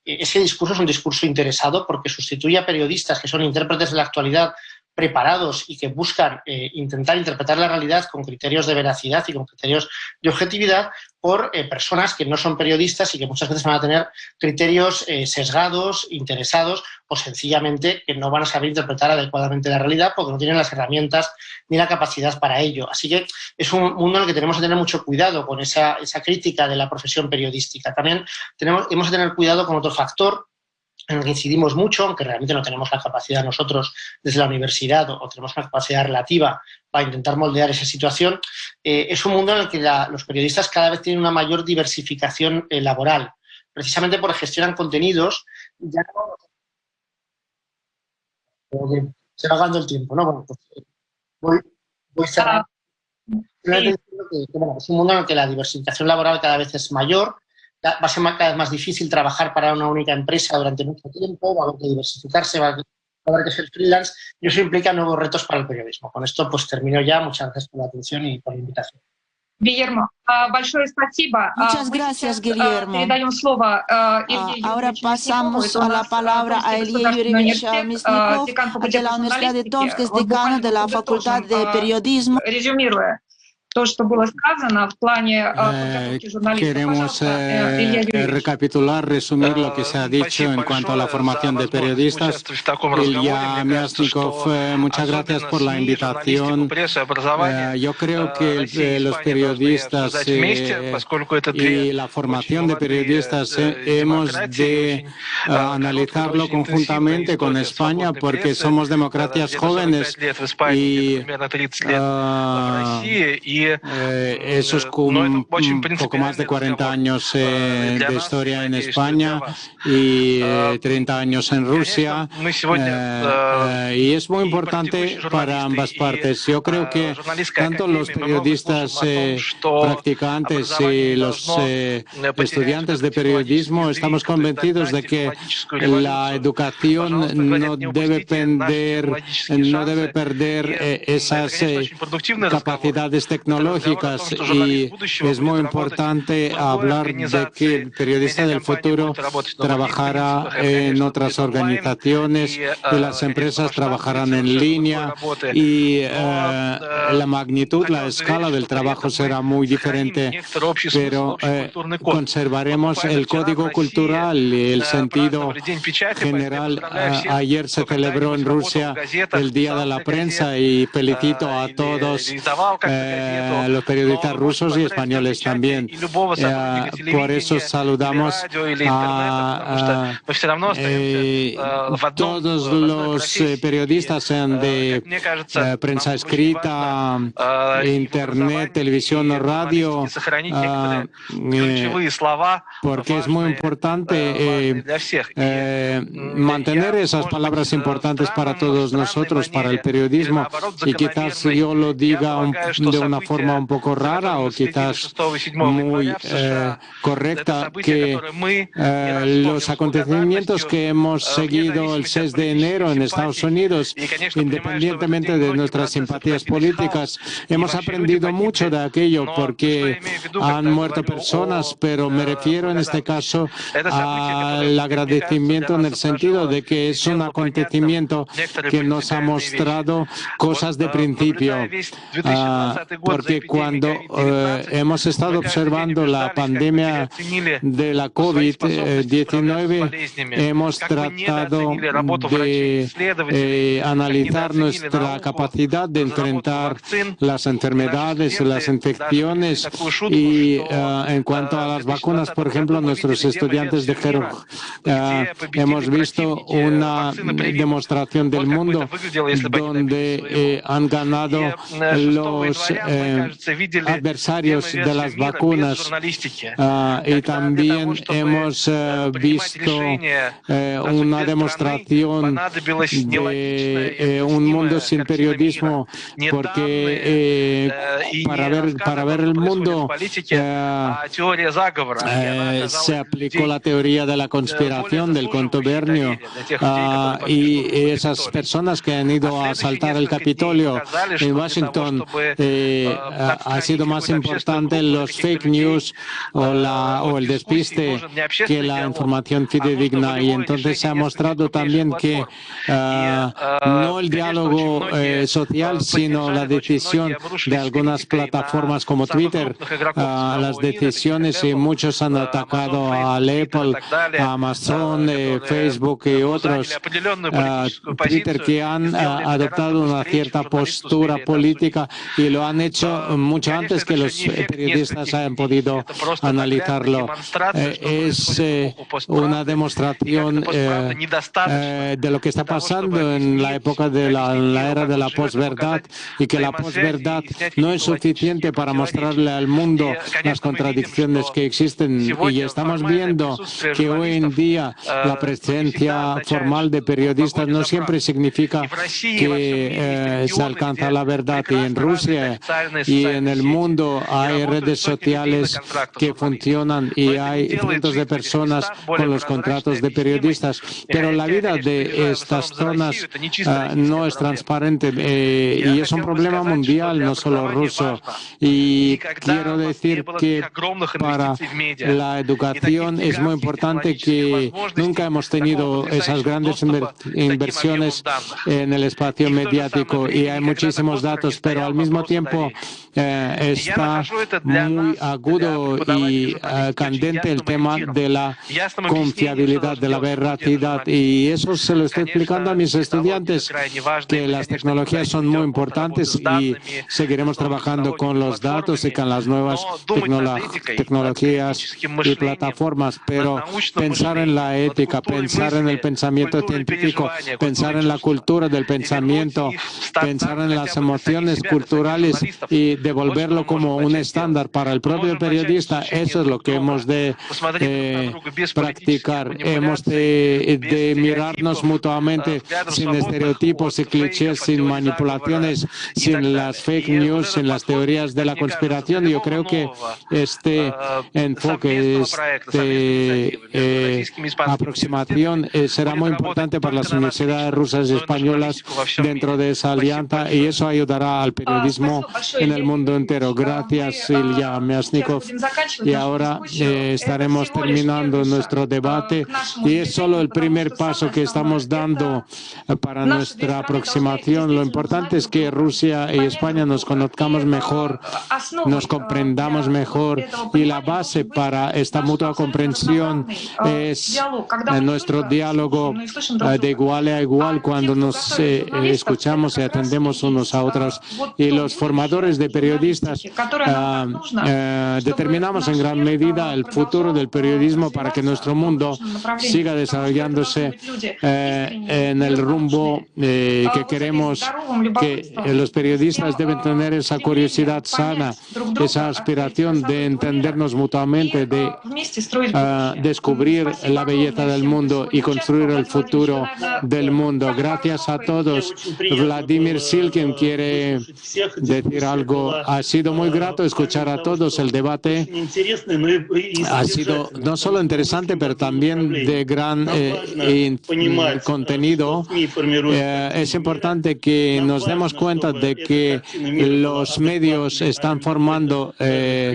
ese discurso es un discurso interesado porque sustituye a periodistas que son intérpretes de la actualidad preparados y que buscan intentar interpretar la realidad con criterios de veracidad y con criterios de objetividad por personas que no son periodistas y que muchas veces van a tener criterios sesgados, interesados o sencillamente que no van a saber interpretar adecuadamente la realidad porque no tienen las herramientas ni la capacidad para ello. Así que es un mundo en el que tenemos que tener mucho cuidado con esa crítica de la profesión periodística. También hemos de tener cuidado con otro factor en el que incidimos mucho, aunque realmente no tenemos la capacidad nosotros desde la universidad o tenemos una capacidad relativa para intentar moldear esa situación, es un mundo en el que los periodistas cada vez tienen una mayor diversificación laboral, precisamente porque gestionan contenidos. Ya no, se va acabando el tiempo, ¿no? Bueno, pues voy cerrando. Es un mundo en el que la diversificación laboral cada vez es mayor. Va a ser cada vez más difícil trabajar para una única empresa durante mucho tiempo, va a haber que diversificarse, va a haber que ser freelance y eso implica nuevos retos para el periodismo. Con esto pues termino ya. Muchas gracias por la atención y por la invitación. Guillermo, Muchas gracias, Guillermo. Ahora pasamos a la palabra a Илья Юрьевич Мясников de la Universidad de Tomsk, es decano de la Facultad de Periodismo. Queremos recapitular, resumir lo que se ha dicho en cuanto a la formación de periodistas. Илья Мясников, muchas gracias por la invitación. Yo creo que los periodistas y la formación de periodistas hemos de analizarlo conjuntamente con España porque somos democracias jóvenes y eso es un poco más de 40 años de historia en España y 30 años en Rusia y es muy importante para ambas partes. Yo creo que tanto los periodistas practicantes y los estudiantes de periodismo estamos convencidos de que la educación no debe perder esas capacidades tecnológicas y es muy importante hablar de que el periodista del futuro trabajará en otras organizaciones y las empresas trabajarán en línea y la magnitud, la escala del trabajo será muy diferente, pero conservaremos el código cultural y el sentido general. Ayer se celebró en Rusia el Día de la Prensa y felicito a todos los periodistas rusos y españoles también. Por eso saludamos a todos los periodistas, sean de prensa escrita, internet, televisión o radio, porque es muy importante mantener esas palabras importantes para todos nosotros, para el periodismo, y quizás yo lo diga de una forma un poco rara o quizás muy correcta, que los acontecimientos que hemos seguido el 6 de enero en Estados Unidos, independientemente de nuestras simpatías políticas, hemos aprendido mucho de aquello porque han muerto personas, pero me refiero en este caso al agradecimiento en el sentido de que es un acontecimiento que nos ha mostrado cosas de principio, porque cuando hemos estado observando la pandemia de la COVID-19, hemos tratado de analizar nuestra capacidad de enfrentar las enfermedades, las infecciones, y en cuanto a las vacunas, por ejemplo, nuestros estudiantes de hemos visto una demostración del mundo donde han ganado los adversarios de las vacunas, y también hemos visto una demostración de un mundo sin periodismo, porque para ver el mundo se aplicó la teoría de la conspiración, del contubernio, y esas personas que han ido a asaltar el Capitolio en Washington, ha sido más importante los fake news o el despiste que la información fidedigna, y entonces se ha mostrado también que no el diálogo social, sino la decisión de algunas plataformas como Twitter, las decisiones, y muchos han atacado a Apple, a Amazon, Facebook y otros, Twitter, que han adoptado una cierta postura política, y lo han hecho mucho antes que los periodistas hayan podido analizarlo. Es una demostración de lo que está pasando en la época de la era de la posverdad, y que la posverdad no es suficiente para mostrarle al mundo las contradicciones que existen, y estamos viendo que hoy en día la presencia formal de periodistas no siempre significa que se alcanza la verdad, y en Rusia y en el mundo hay redes sociales que funcionan y hay cientos de personas con los contratos de periodistas, pero la vida de estas zonas no es transparente, y es un problema mundial, no solo ruso. Y quiero decir que para la educación es muy importante que nunca hemos tenido esas grandes inversiones en el espacio mediático, y hay muchísimos datos, pero al mismo tiempo está muy agudo y candente el tema de la confiabilidad, de la veracidad, y eso se lo estoy explicando a mis estudiantes, que las tecnologías son muy importantes y seguiremos trabajando con los datos y con las nuevas tecnologías y plataformas, pero pensar en la ética, pensar en el pensamiento científico, pensar en la cultura del pensamiento, pensar en las emociones culturales y devolverlo como un estándar para el propio periodista, eso es lo que hemos de practicar. Hemos de mirarnos mutuamente sin estereotipos y clichés, sin manipulaciones, sin las fake news, sin las teorías de la conspiración. Yo creo que este enfoque, aproximación será muy importante para las universidades rusas y españolas dentro de esa alianza, y eso ayudará al periodismo en el mundo entero. Gracias, Ilya Myasnikov. Y ahora estaremos terminando nuestro debate, y es solo el primer paso que estamos dando para nuestra aproximación. Lo importante es que Rusia y España nos conozcamos mejor, nos comprendamos mejor, y la base para esta mutua comprensión es nuestro diálogo de igual a igual, cuando nos escuchamos y atendemos unos a otros. Y los formadores formadores de periodistas determinamos en gran medida el futuro del periodismo para que nuestro mundo siga desarrollándose en el rumbo que queremos, que los periodistas deben tener esa curiosidad sana, esa aspiración de entendernos mutuamente, de descubrir la belleza del mundo y construir el futuro del mundo. Gracias a todos. Vladimir Silkin quiere decir algo. Ha sido muy grato escuchar a todos. El debate ha sido no solo interesante, pero también de gran contenido. Es importante que nos demos cuenta de que los medios están formando la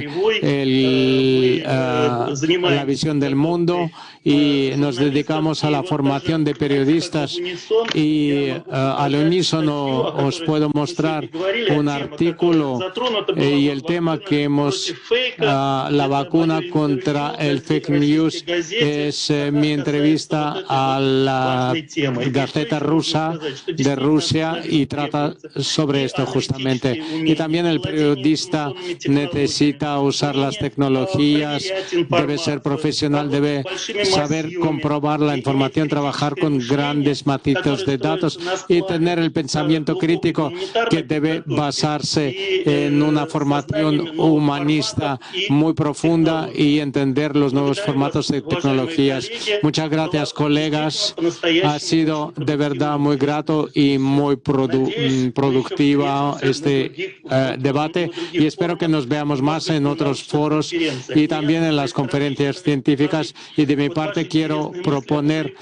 visión del mundo y nos dedicamos a la formación de periodistas y al unísono os puedo mostrar un artículo y el tema que hemos, la vacuna contra el fake news, es mi entrevista a la Gaceta Rusa de Rusia y trata sobre esto justamente. Y también el periodista necesita usar las tecnologías, debe ser profesional, debe saber comprobar la información, trabajar con grandes macitos de datos y tener el pensamiento crítico que debe basarse en una formación humanista muy profunda y entender los nuevos formatos de tecnologías. Muchas gracias, colegas. Ha sido de verdad muy grato y muy productiva este debate y espero que nos veamos más en otros foros y también en las conferencias científicas. Y de mi parte quiero proponer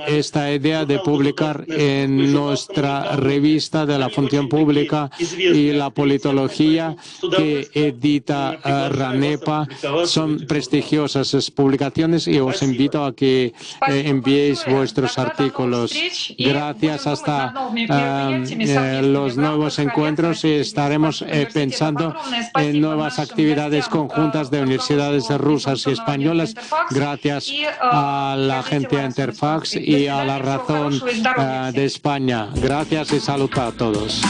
esta idea de publicar en nuestra revista de la función pública y la politología que edita RANEPA. Son prestigiosas publicaciones y os invito a que enviéis vuestros artículos. Gracias, hasta los nuevos encuentros y estaremos pensando en nuevas actividades conjuntas de universidades rusas y españolas. Gracias a la agencia Interfax y a La Razón de España. Gracias y salud a todos.